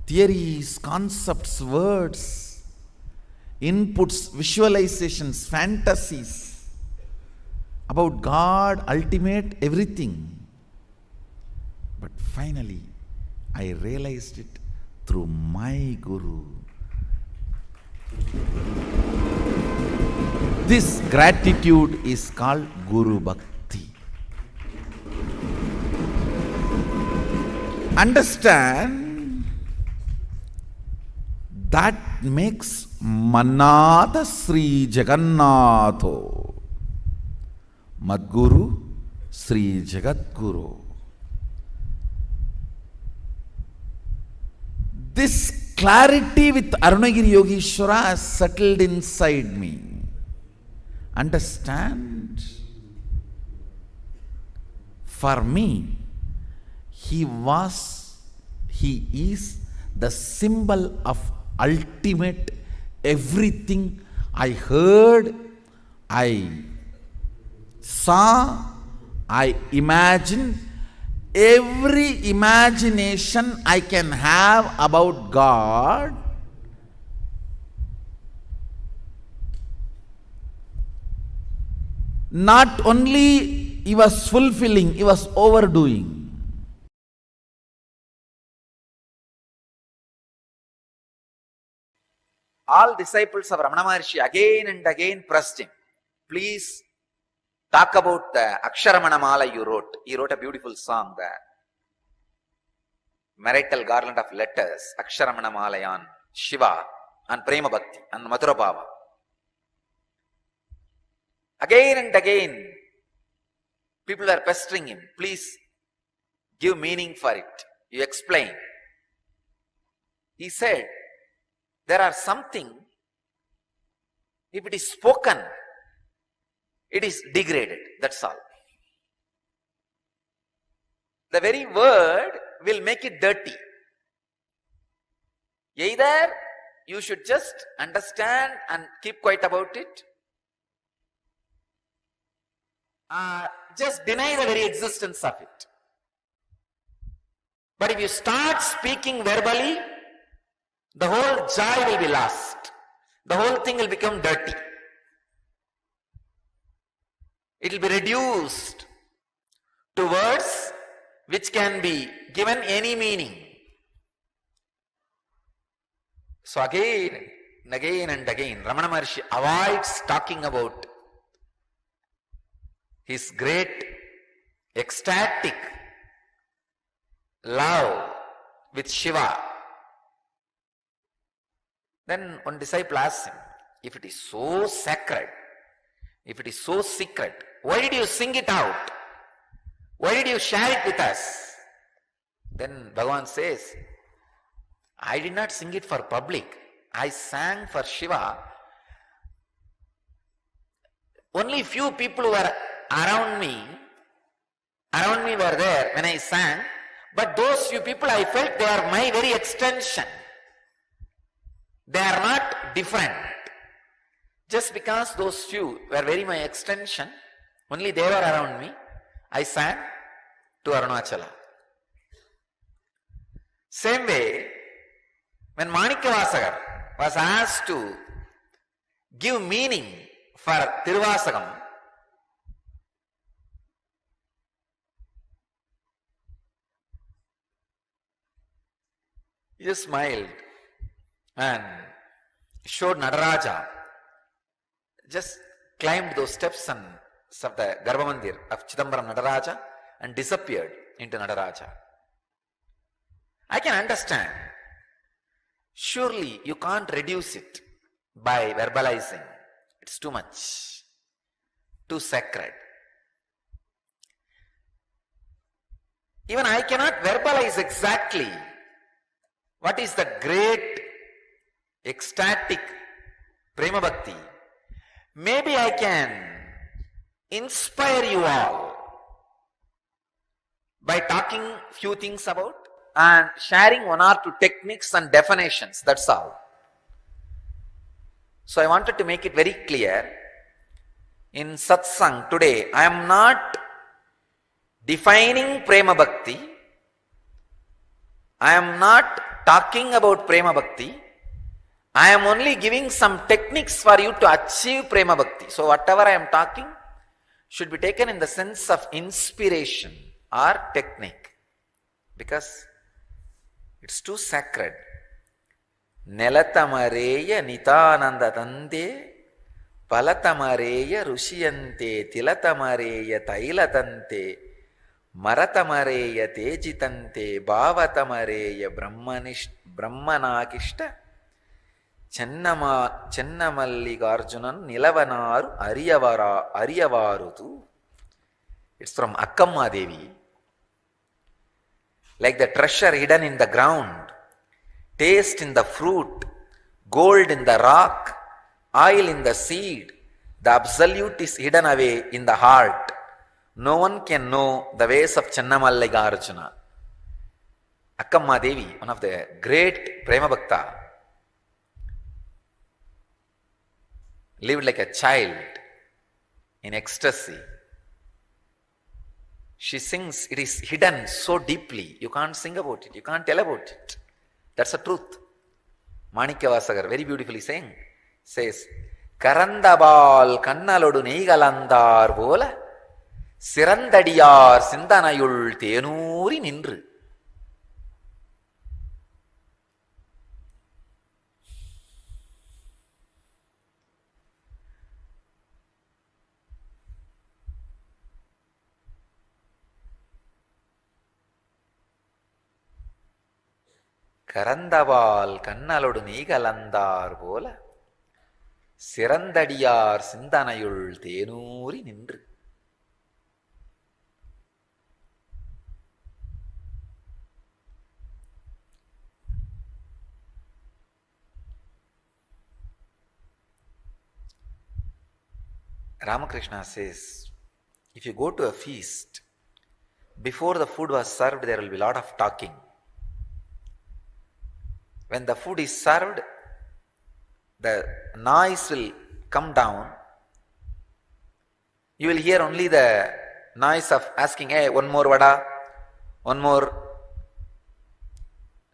theories, concepts, words, inputs, visualizations, fantasies about God, ultimate, everything. But finally, I realized it through my Guru. This gratitude is called Guru Bhakti. Understand, that makes Manata Sri Jagannatho Madguru Sri Jagadguru. This clarity with Arunagiri Yogeshwara has settled inside me. Understand? For me, he is the symbol of ultimate everything I heard, I saw, I imagined, every imagination I can have about God, not only he was fulfilling, he was overdoing. All disciples of Ramana Maharshi again and again pressed him, please talk about the Aksharamana Mala you wrote. He wrote a beautiful song, the marital garland of letters, Aksharamana Mala on Shiva, on Prema Bhakti, on Madhura Bhava. Again and again, people were pestering him, please give meaning for it. You explain. He said, there are something, if it is spoken, it is degraded, that's all. The very word will make it dirty. Either you should just understand and keep quiet about it, just deny the very existence of it. But if you start speaking verbally, the whole joy will be lost. The whole thing will become dirty. It will be reduced to words which can be given any meaning. So again and again and again, Ramana Maharshi avoids talking about his great ecstatic love with Shiva. Then one disciple asked him, if it is so sacred, if it is so secret, why did you sing it out? Why did you share it with us? Then Bhagavan says, I did not sing it for public. I sang for Shiva. Only few people were around me were there when I sang, but those few people I felt they are my very extension. They are not different. Just because those few were very my extension, only they were around me, I sang to Arunachala. Same way, when Manikavasagar was asked to give meaning for Tiruvasagam, he just smiled and showed Nadaraja, just climbed those steps of the Garbhamandir of Chidambaram Nadaraja and disappeared into Nadaraja. I can understand. Surely you can't reduce it by verbalizing. It's too much, too sacred. Even I cannot verbalize exactly what is the great ecstatic Prema Bhakti. Maybe I can inspire you all by talking few things about and sharing one or two techniques and definitions, that's all. So I wanted to make it very clear. In satsang today, I am not defining Prema Bhakti. I am not talking about Prema Bhakti. I am only giving some techniques for you to achieve Prema Bhakti. So whatever I am talking should be taken in the sense of inspiration or technique, because it's too sacred. Nelatamareya nitananda tande palatamareya rushiyante tilatamareya tailatante maratamareya tejitante bhavatamareya brahmanakishta Chennamalligarjunan Nilavanaru Ariyavarutu. It's from Akkamma Devi. Like the treasure hidden in the ground, taste in the fruit, gold in the rock, oil in the seed, the absolute is hidden away in the heart. No one can know the ways of Chennamalligarjuna. Akkamma Devi, one of the great Prema Bhakta. lived like a child in ecstasy. She sings, it is hidden so deeply, you can't sing about it, you can't tell about it. That's the truth. Manikya very beautifully says, Karandabal kannalodu neigalandar bola, Sirandadiyar Sindanayul Tenuri Nindru. Karandabal kannalodu neigalandar bola, Sirandadiyar Sindanayul Tenuri Nindru. Ramakrishna says, if you go to a feast, before the food was served, there will be a lot of talking. When the food is served, the noise will come down. You will hear only the noise of asking, hey, one more vada, one more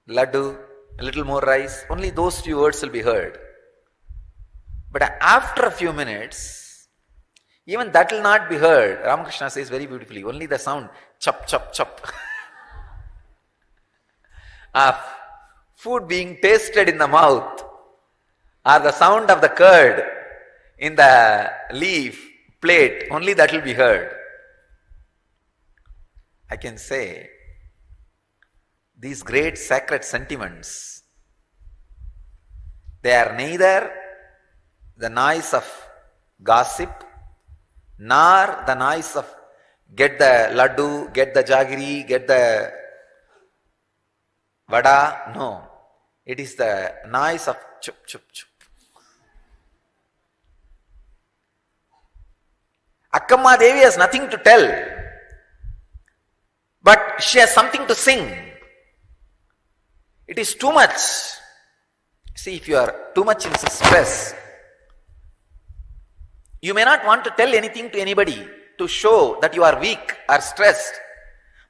laddu, a little more rice. Only those few words will be heard. But after a few minutes, even that will not be heard. Ramakrishna says very beautifully, only the sound, chop, chop, chop, of food being tasted in the mouth, or the sound of the curd in the leaf plate, only that will be heard. I can say, these great sacred sentiments, they are neither the noise of gossip, nor the noise of get the laddu, get the jaggery, get the vada. No, it is the noise of chup, chup, chup. Akkamma Devi has nothing to tell, but she has something to sing. It is too much. See, if you are too much in stress, you may not want to tell anything to anybody to show that you are weak or stressed,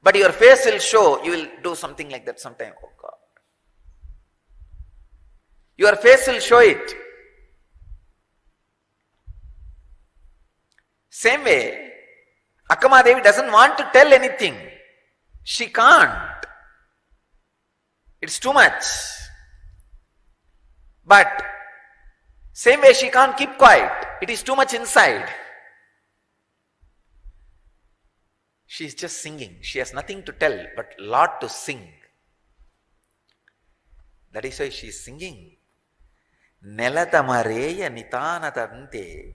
but your face will show, you will do something like that sometime. Oh God. Your face will show it. Same way, Akkamma Devi doesn't want to tell anything. She can't. It's too much. But same way she can't keep quiet. It is too much inside. She is just singing. She has nothing to tell, but lot to sing. That is why she is singing. Nelatamareya nitanatante,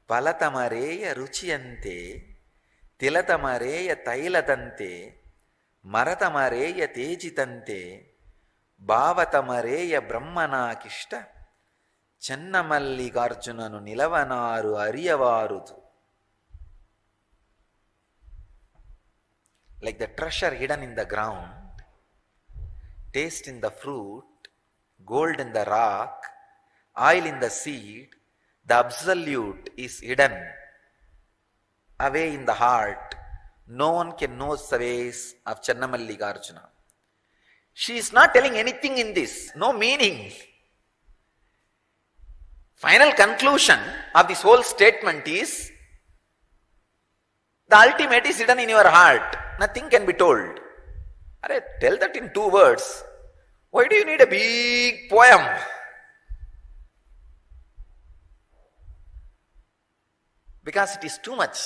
palatamareya ruchiyante, tilatamareya tailatante, maratamareya tejitante, bhavatamareya brahmana kishta, Channamallikarjunanu nilavanaru ariyavarudu. Like the treasure hidden in the ground, taste in the fruit, gold in the rock, oil in the seed, the absolute is hidden away in the heart. No one can know the ways of Channamallikarjuna. She is not telling anything in this, no meaning. Final conclusion of this whole statement is, the ultimate is hidden in your heart. Nothing can be told. Tell that in 2 words. Why do you need a big poem? Because it is too much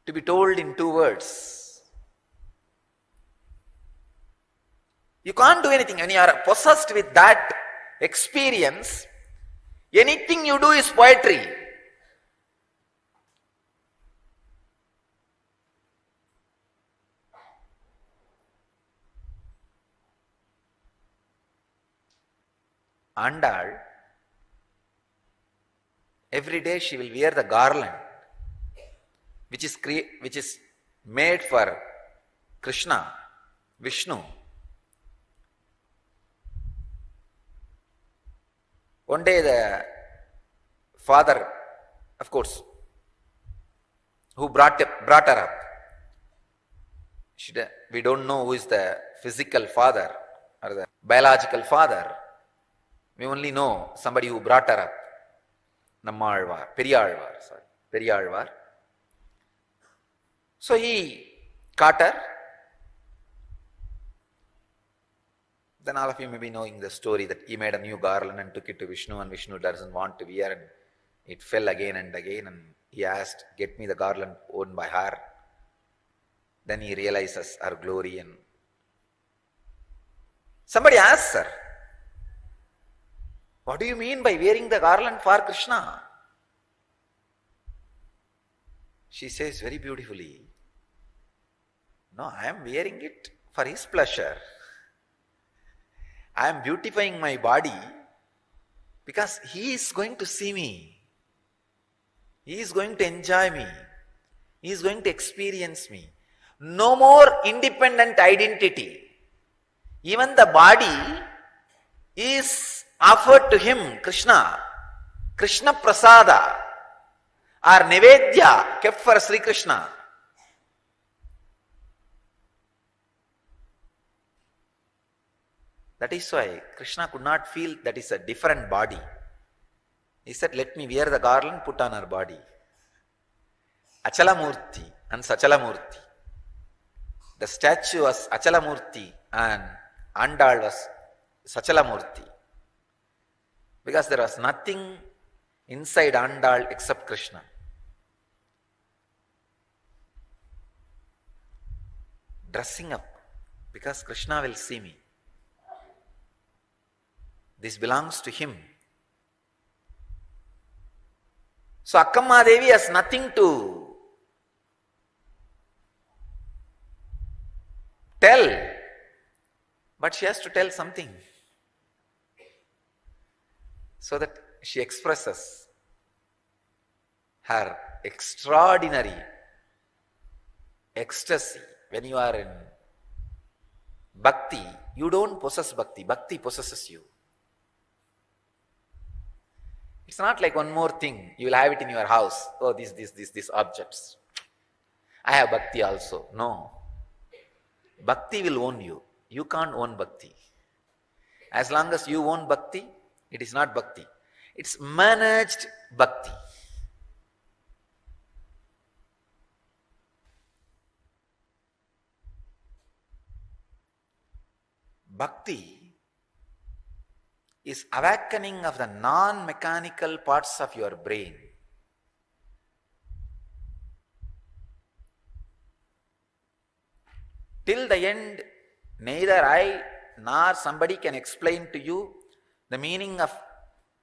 to be told in 2 words. You can't do anything. When you are possessed with that experience, anything you do is poetry. Andal, every day she will wear the garland, which is made for Krishna, Vishnu. One day the father, of course, who brought her up. We don't know who is the physical father or the biological father. We only know somebody who brought her up. Periyalvar. So he caught her. Then all of you may be knowing the story that he made a new garland and took it to Vishnu, and Vishnu doesn't want to wear, and it fell again and again, and he asked, get me the garland worn by her. Then he realizes her glory, and somebody asks her, what do you mean by wearing the garland for Krishna? She says very beautifully, no, I am wearing it for his pleasure. I am beautifying my body because he is going to see me. He is going to enjoy me. He is going to experience me. No more independent identity. Even the body is offered to him, Krishna. Krishna Prasada or Nevedya kept for Sri Krishna. That is why Krishna could not feel that is a different body. He said, let me wear the garland, put on her body. Achalamurti and Sachalamurti. The statue was Achalamurti and Andal was Sachalamurti. Because there was nothing inside Andal except Krishna. Dressing up because Krishna will see me. This belongs to him. So Akkamma Devi has nothing to tell, but she has to tell something. So that she expresses her extraordinary ecstasy. When you are in bhakti, you don't possess bhakti, bhakti possesses you. It's not like one more thing, you will have it in your house. Oh, these objects. I have bhakti also. No. Bhakti will own you. You can't own bhakti. As long as you own bhakti, it is not bhakti. It's managed bhakti. Bhakti is awakening of the non-mechanical parts of your brain. Till the end, neither I nor somebody can explain to you the meaning of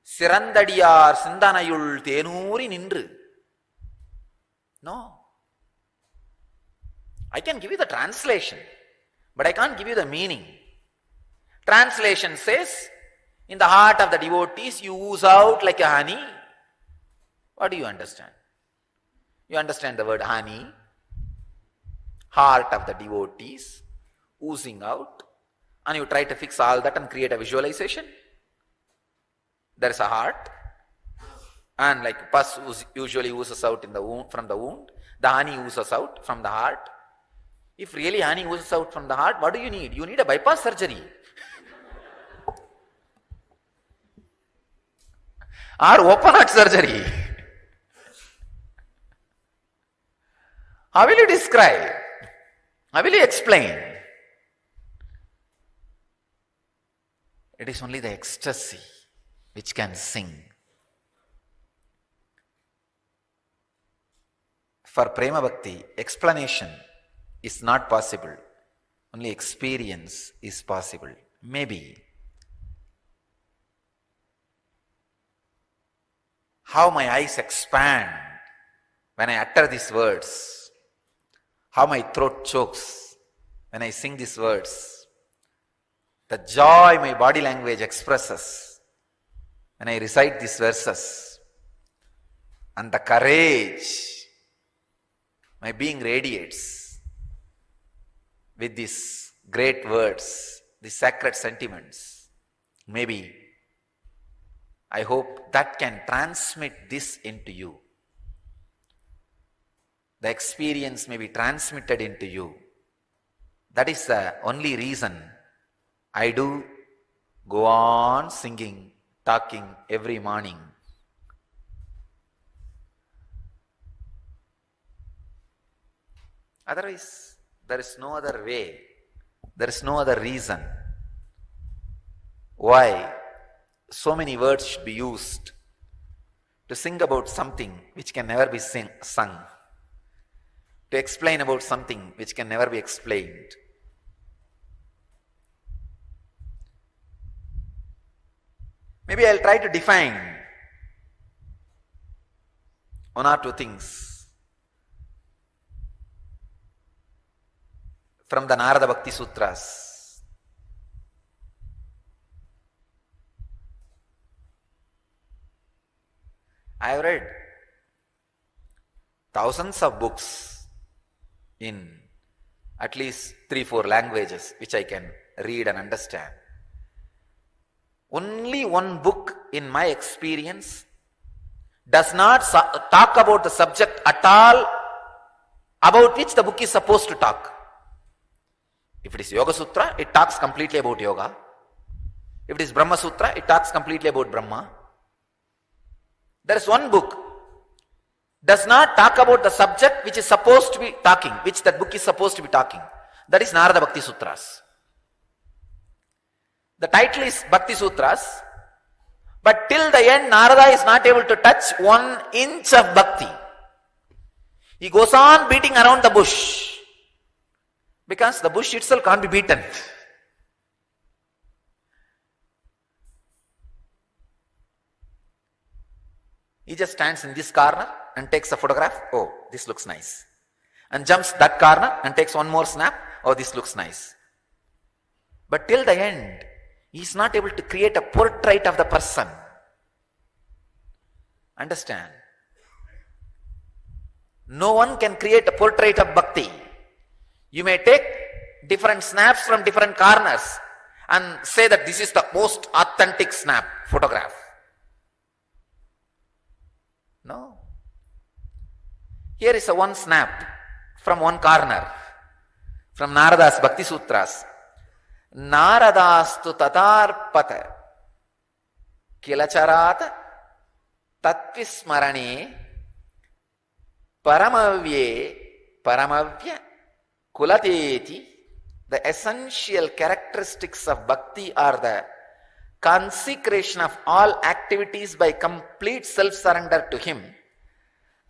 Sirandadiyar Sindanayul Tenuri Nindru. No. I can give you the translation, but I can't give you the meaning. Translation says, in the heart of the devotees, you ooze out like a honey. What do you understand? You understand the word honey, heart of the devotees, oozing out, and you try to fix all that and create a visualization. There is a heart, and like pus usually oozes out in the wound, from the wound, the honey oozes out from the heart. If really honey oozes out from the heart, what do you need? You need a bypass surgery. Or open heart surgery. How will you describe? How will you explain? It is only the ecstasy which can sing. For Prema Bhakti, explanation is not possible. Only experience is possible. Maybe. How my eyes expand when I utter these words. How my throat chokes when I sing these words. The joy my body language expresses when I recite these verses. And the courage my being radiates with these great words, these sacred sentiments. Maybe I hope that can transmit this into you. The experience may be transmitted into you. That is the only reason I do go on singing, talking every morning. Otherwise, there is no other way. There is no other reason why so many words should be used to sing about something which can never be sung, to explain about something which can never be explained. Maybe I'll try to define one or two things from the Narada Bhakti Sutras. I have read thousands of books in at least 3-4 languages which I can read and understand. Only one book in my experience does not talk about the subject at all about which the book is supposed to talk. If it is Yoga Sutra, it talks completely about yoga. If it is Brahma Sutra, it talks completely about Brahma. There is one book does not talk about the subject which is supposed to be talking, which that book is supposed to be talking. That is Narada Bhakti Sutras. The title is Bhakti Sutras, but till the end Narada is not able to touch 1 inch of bhakti. He goes on beating around the bush, because the bush itself can't be beaten. He just stands in this corner and takes a photograph. Oh, this looks nice. And jumps that corner and takes one more snap. Oh, this looks nice. But till the end, he is not able to create a portrait of the person. Understand? No one can create a portrait of bhakti. You may take different snaps from different corners and say that this is the most authentic snap, photograph. No. Here is a one snap from one corner from Narada's Bhakti Sutras. Naradastu tatarpata kilacharat tatvismarane paramavya kulateti. The essential characteristics of bhakti are the consecration of all activities by complete self-surrender to Him,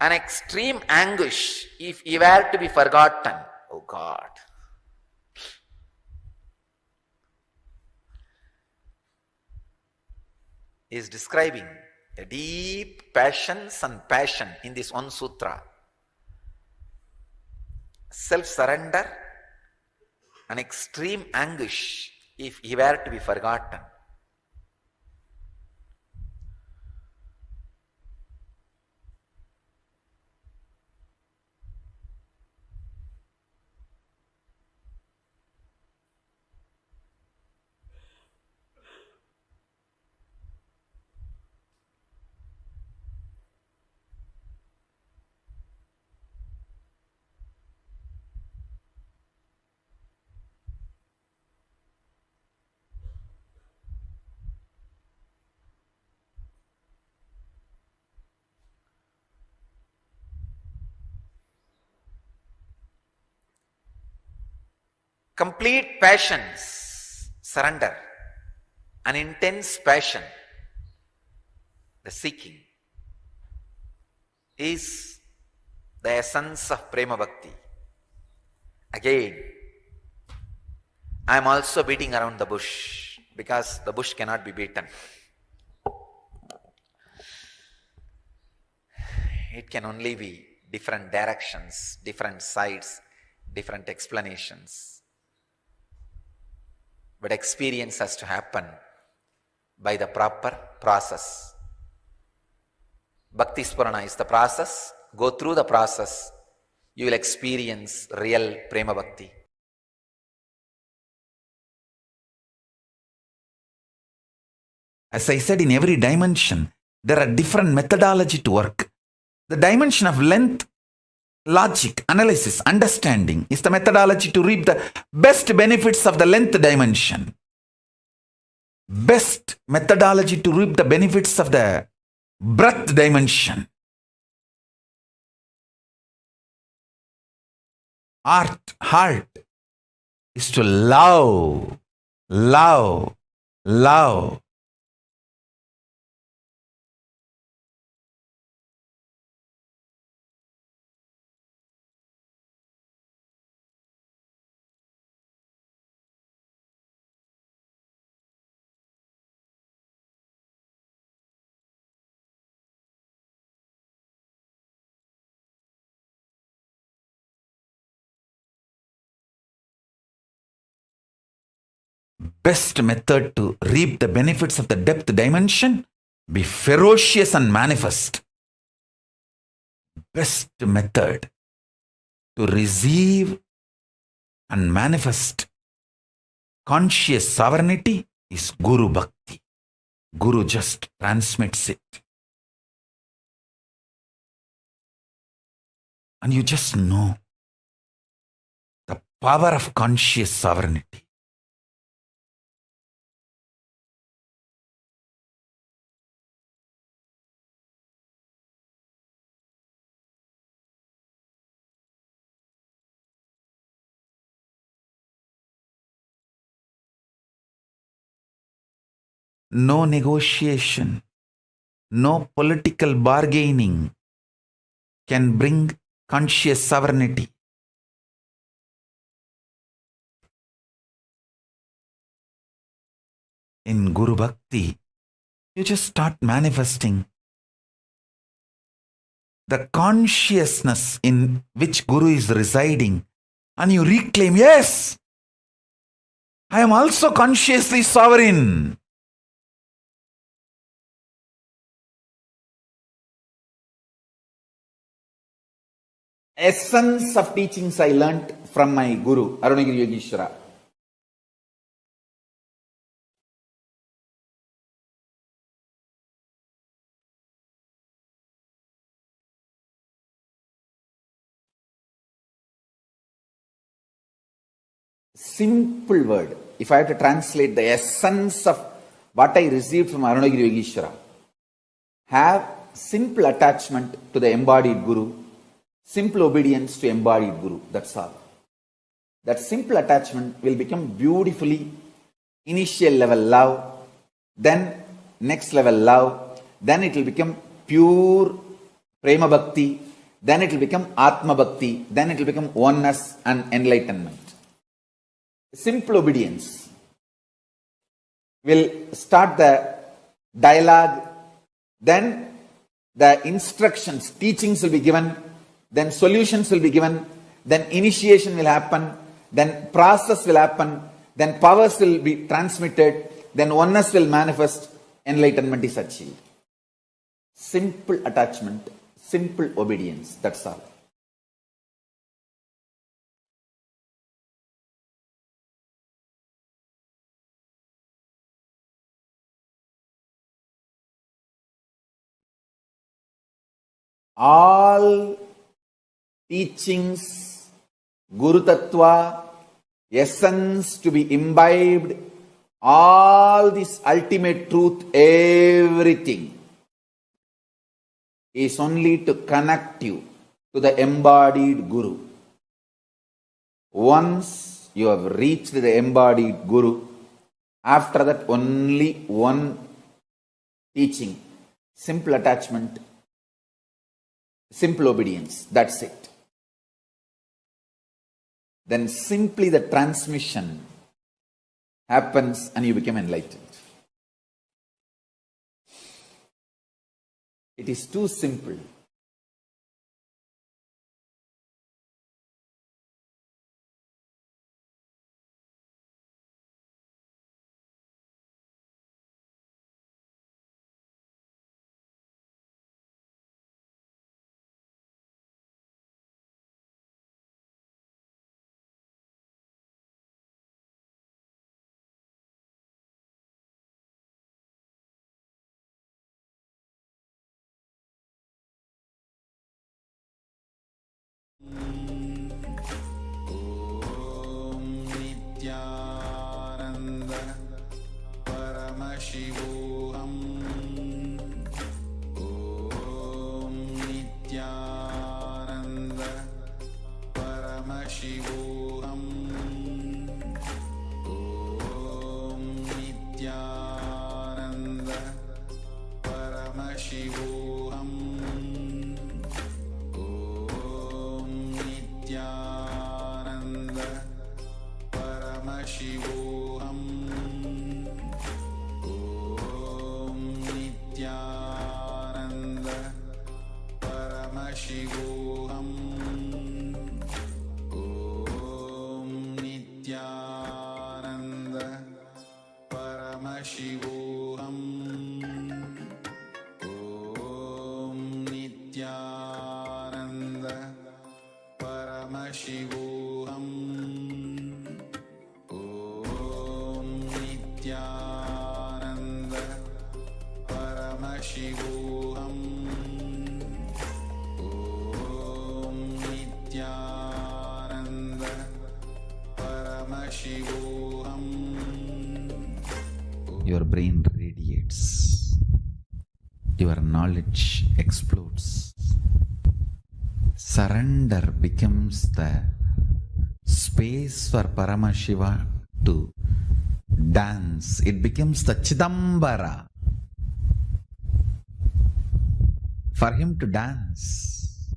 an extreme anguish if He were to be forgotten. Oh God! He is describing a deep passions and passion in this one sutra. Self-surrender, an extreme anguish if He were to be forgotten. Complete passions, surrender, an intense passion, the seeking, is the essence of Prema Bhakti. Again, I am also beating around the bush, because the bush cannot be beaten. It can only be different directions, different sides, different explanations. But experience has to happen by the proper process. Bhakti Spurana is the process. Go through the process. You will experience real Prema Bhakti. As I said, in every dimension, there are different methodology to work. The dimension of length, logic, analysis, understanding is the methodology to reap the best benefits of the length dimension. Best methodology to reap the benefits of the breath dimension. Heart is to love, love, love. Best method to reap the benefits of the depth dimension, be ferocious and manifest. Best method to receive and manifest conscious sovereignty is Guru Bhakti. Guru just transmits it. And you just know the power of conscious sovereignty. No negotiation, no political bargaining can bring conscious sovereignty. In Guru Bhakti, you just start manifesting the consciousness in which Guru is residing, and you reclaim, yes, I am also consciously sovereign. Essence of teachings I learnt from my Guru, Arunagiri Yogeshwara. Simple word. If I have to translate the essence of what I received from Arunagiri Yogeshwara, have simple attachment to the embodied Guru, simple obedience to embodied Guru. That's all. That simple attachment will become beautifully initial level love, then next level love, then it will become pure prema bhakti, then it will become atma bhakti, then it will become oneness and enlightenment. Simple obedience will start the dialogue, then the instructions, teachings will be given, then solutions will be given, then initiation will happen, then process will happen, then powers will be transmitted, then oneness will manifest, enlightenment is achieved. Simple attachment, simple obedience, that's all. All teachings, Guru Tattva, essence to be imbibed, all this ultimate truth, everything is only to connect you to the embodied Guru. Once you have reached the embodied Guru, after that only one teaching, simple attachment, simple obedience, that's it. Then simply the transmission happens and you become enlightened. It is too simple. Nityananda Paramashivoham Om Nityananda Paramashivoham Om Nityananda Paramashivoham Om Nityananda Paramashivoham Om Nityananda Paramashivoham Om Nityananda Paramashivoham Om Nityananda Paramashivoham Om Nityananda Paramashivoham Om Nityananda Paramashivoham. Your brain radiates. Your knowledge explodes. Surrender becomes the space for Paramashiva to dance. It becomes the Chidambara for him to dance.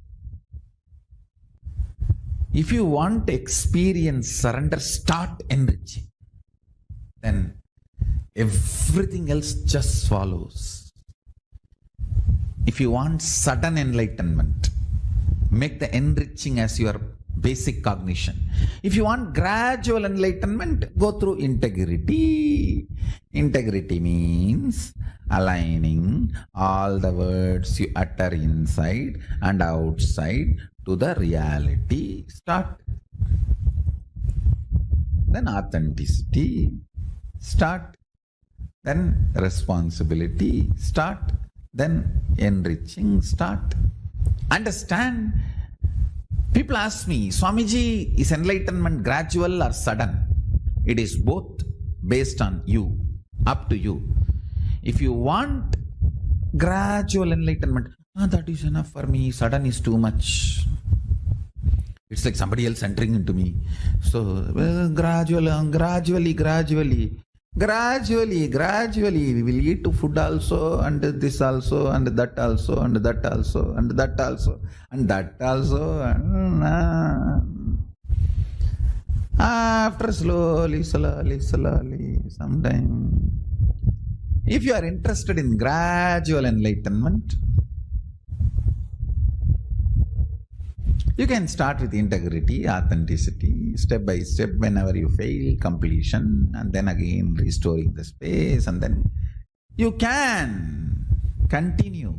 If you want to experience surrender, start enriching. Then everything else just follows. If you want sudden enlightenment, make the enriching as your basic cognition. If you want gradual enlightenment, go through integrity. Integrity means aligning all the words you utter inside and outside to the reality. Start. Then authenticity. Start. Then responsibility. Start. Then enriching. Start. Understand. People ask me, Swamiji, is enlightenment gradual or sudden? It is both, based on you, up to you. If you want gradual enlightenment, that is enough for me, sudden is too much. It's like somebody else entering into me. So, gradually, we will eat food also, and this also, and that also, and that also, and that also, and that also. After slowly, sometime. If you are interested in gradual enlightenment, you can start with integrity, authenticity, step by step. Whenever you fail, completion, and then again restoring the space, and then you can continue.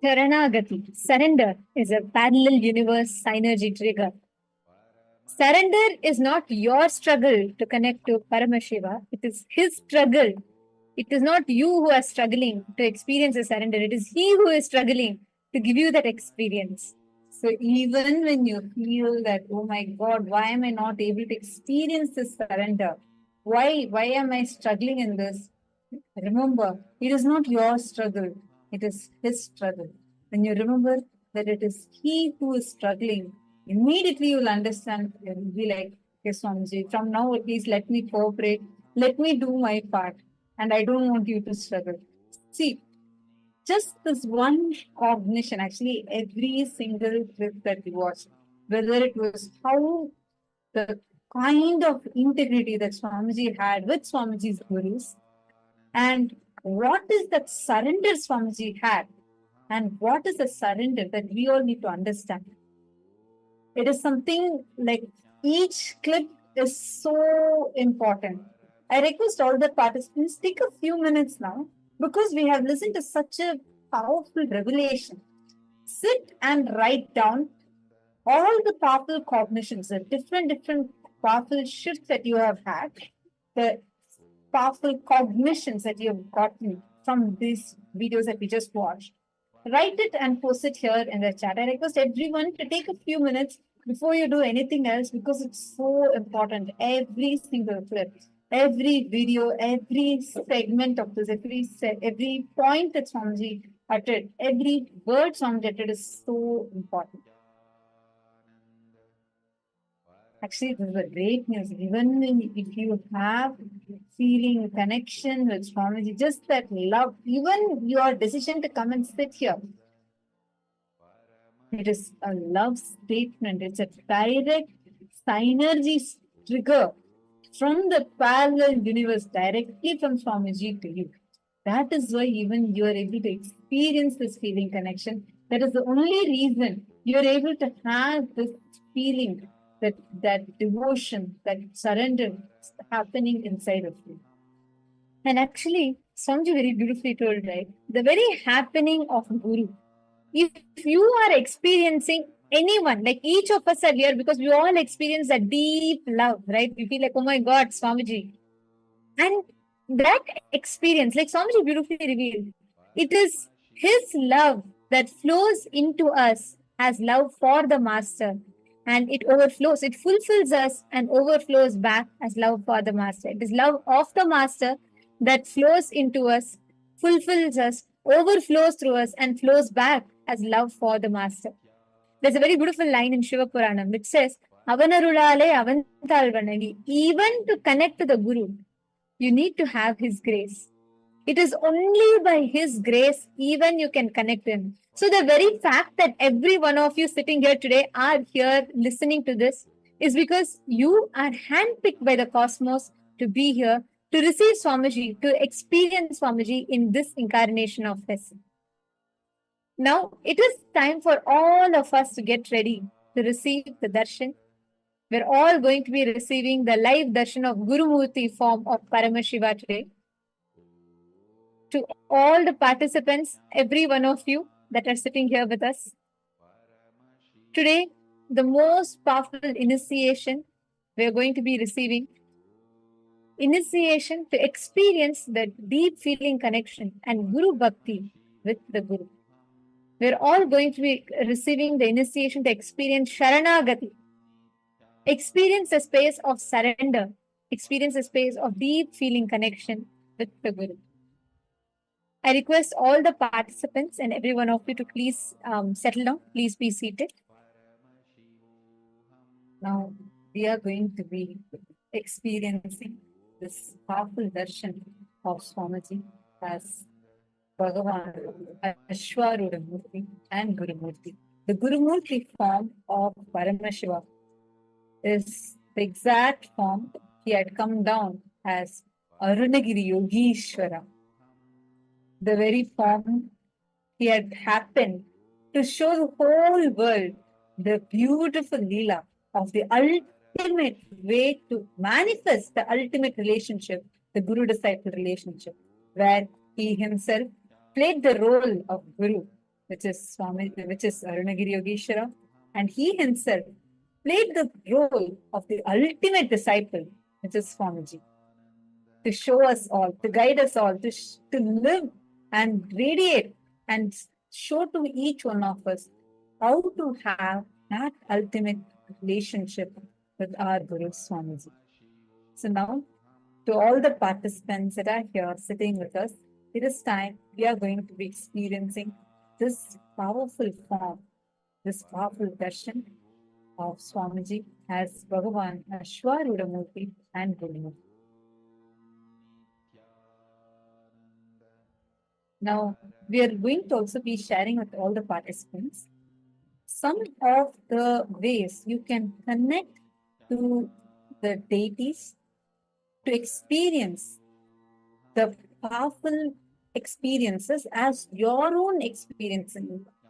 Sharanagati, surrender, is a parallel universe synergy trigger. Surrender is not your struggle to connect to Paramashiva, it is his struggle. It is not you who are struggling to experience a surrender, it is he who is struggling to give you that experience. So even when you feel that, oh my God, why am I not able to experience this surrender? Why am I struggling in this? Remember, it is not your struggle, it is his struggle. When you remember that it is he who is struggling, immediately you will understand, you will be like, yes, Swamiji, from now at least let me cooperate, let me do my part, and I don't want you to struggle. See, just this one cognition, actually every single clip that we watched, whether it was how the kind of integrity that Swamiji had with Swamiji's gurus, and what is that surrender Swamiji had, And what is a surrender that we all need to understand? It is something like each clip is so important. I request all the participants take a few minutes now because we have listened to such a powerful revelation. Sit and write down all the powerful cognitions, the different powerful shifts that you have had, the powerful cognitions that you have gotten from these videos that we just watched. Write it and post it here in the chat. I request everyone to take a few minutes before you do anything else because it's so important. Every single clip, every video, every segment of this, every point that Swamiji uttered, every word Swamiji uttered is so important. Actually, this is a great news. Even if you have feeling connection with Swamiji, just that love, even your decision to come and sit here, it is a love statement. It's a direct synergy trigger from the parallel universe directly from Swamiji to you. That is why even you are able to experience this feeling connection. That is the only reason you are able to have this feeling, that devotion, that surrender happening inside of you. And actually, Swamiji very beautifully told, right? The very happening of Guru. If you are experiencing anyone, like each of us are here because we all experience that deep love, right? We feel like, oh my God, Swamiji. And that experience, like Swamiji beautifully revealed, it is his love that flows into us as love for the Master. And it overflows, it fulfills us and overflows back as love for the Master. It is love of the Master that flows into us, fulfills us, overflows through us, and flows back as love for the Master. There's a very beautiful line in Shiva Puranam which says, Avanarulale avantalvanagi. Even to connect to the Guru, you need to have his grace. It is only by his grace even you can connect him. So the very fact that every one of you sitting here today are here listening to this is because you are handpicked by the cosmos to be here, to receive Swamiji, to experience Swamiji in this incarnation of his. Now, it is time for all of us to get ready to receive the darshan. We're all going to be receiving the live darshan of Guru Murti form of Paramashiva today. To all the participants, every one of you that are sitting here with us. Today, the most powerful initiation we are going to be receiving. Initiation to experience the deep feeling connection and Guru Bhakti with the Guru. We're all going to be receiving the initiation to experience Sharanagati. Experience a space of surrender. Experience a space of deep feeling connection with the Guru. I request all the participants and every one of you to please settle down. Please be seated. Now, we are going to be experiencing this powerful darshan of Swamiji as Bhagavan, Ashwarudha Murti and Guru Murti. The Guru Murti form of Paramashiva is the exact form he had come down as Arunagiri Yogishwara. The very form he had happened to show the whole world the beautiful Leela of the ultimate way to manifest the ultimate relationship, the Guru-disciple relationship, where he himself played the role of Guru, which is Arunagiri Yogeshwara, and he himself played the role of the ultimate disciple, which is Swamiji, to show us all, to guide us all, to live and radiate and show to each one of us how to have that ultimate relationship with our Guru Swamiji. So now, to all the participants that are here sitting with us, it is time we are going to be experiencing this powerful form, this powerful darshan of Swamiji as Bhagavan, Ashwarudha Murti and Guru Murti. Now, we are going to also be sharing with all the participants some of the ways you can connect to the deities to experience the powerful experiences as your own experience,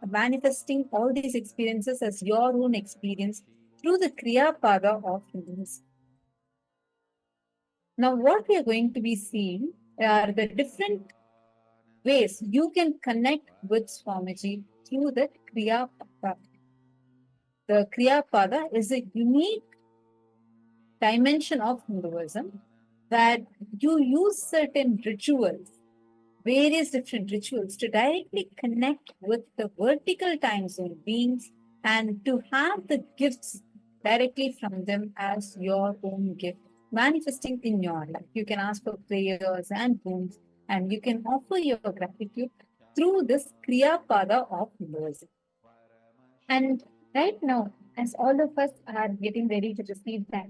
manifesting all these experiences as your own experience through the Kriya Pada of Hinduism. Now, what we are going to be seeing are the different ways you can connect with Swamiji through the Kriya Pada. The Kriya Pada is a unique dimension of Hinduism where you use certain rituals, various different rituals, to directly connect with the vertical time zone beings and to have the gifts directly from them as your own gift, manifesting in your life. You can ask for prayers and boons, and you can offer your gratitude through this Kriya Pada of Hinduism. And right now, as all of us are getting ready to receive that,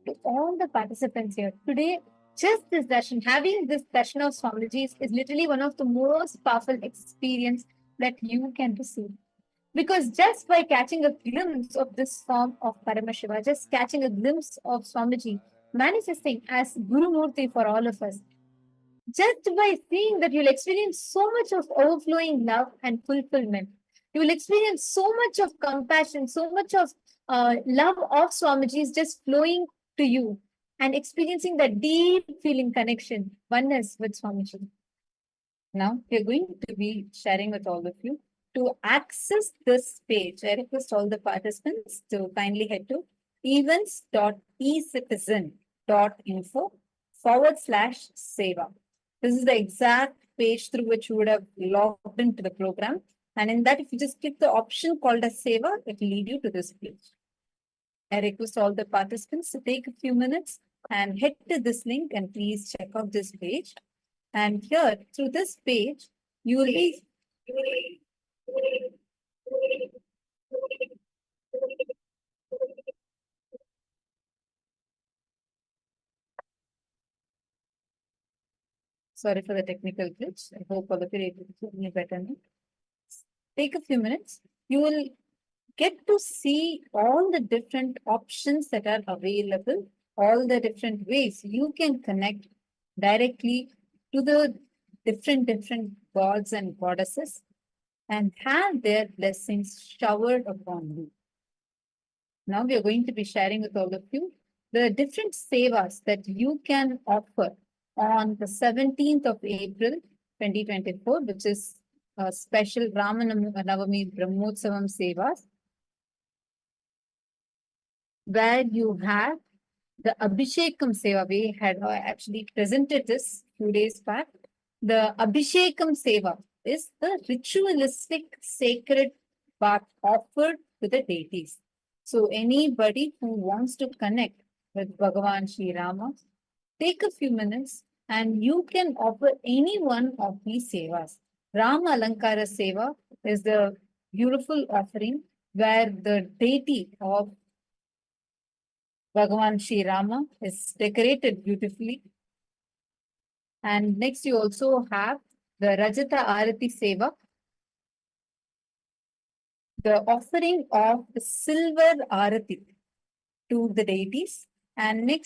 to all the participants here today, just this darshan, having this darshan of Swamiji's is literally one of the most powerful experience that you can receive. Because just by catching a glimpse of this form of Paramashiva, just catching a glimpse of Swamiji manifesting as Guru Murti for all of us, just by seeing that, you'll experience so much of overflowing love and fulfillment. You will experience so much of compassion, so much of love of Swamiji is just flowing to you and experiencing that deep feeling connection, oneness with Swamiji. Now, we're going to be sharing with all of you. To access this page, I request all the participants to kindly head to events.ecitizen.info/seva. This is the exact page through which you would have logged into the program. And in that, if you just click the option called as Seva, it will lead you to this page. I request all the participants to take a few minutes and head to this link and please check out this page. And here, through this page, you will be sorry for the technical glitch. I hope all of you are able to hear me better now. Take a few minutes. You will get to see all the different options that are available, all the different ways you can connect directly to the different gods and goddesses and have their blessings showered upon you. Now we are going to be sharing with all of you the different sevas that you can offer on the 17th of April 2024, which is a special Ramanavami Brahmotsavam Sevas, where you have the Abhishekam Seva. We had actually presented this few days back. The Abhishekam Seva is the ritualistic sacred bath offered to the deities. So anybody who wants to connect with Bhagavan Sri Rama, take a few minutes and you can offer any one of these sevas. Rama Alankara Seva is the beautiful offering where the deity of Bhagavan Sri Rama is decorated beautifully. And next you also have the Rajata Arati Seva, the offering of the silver Arati to the deities. And next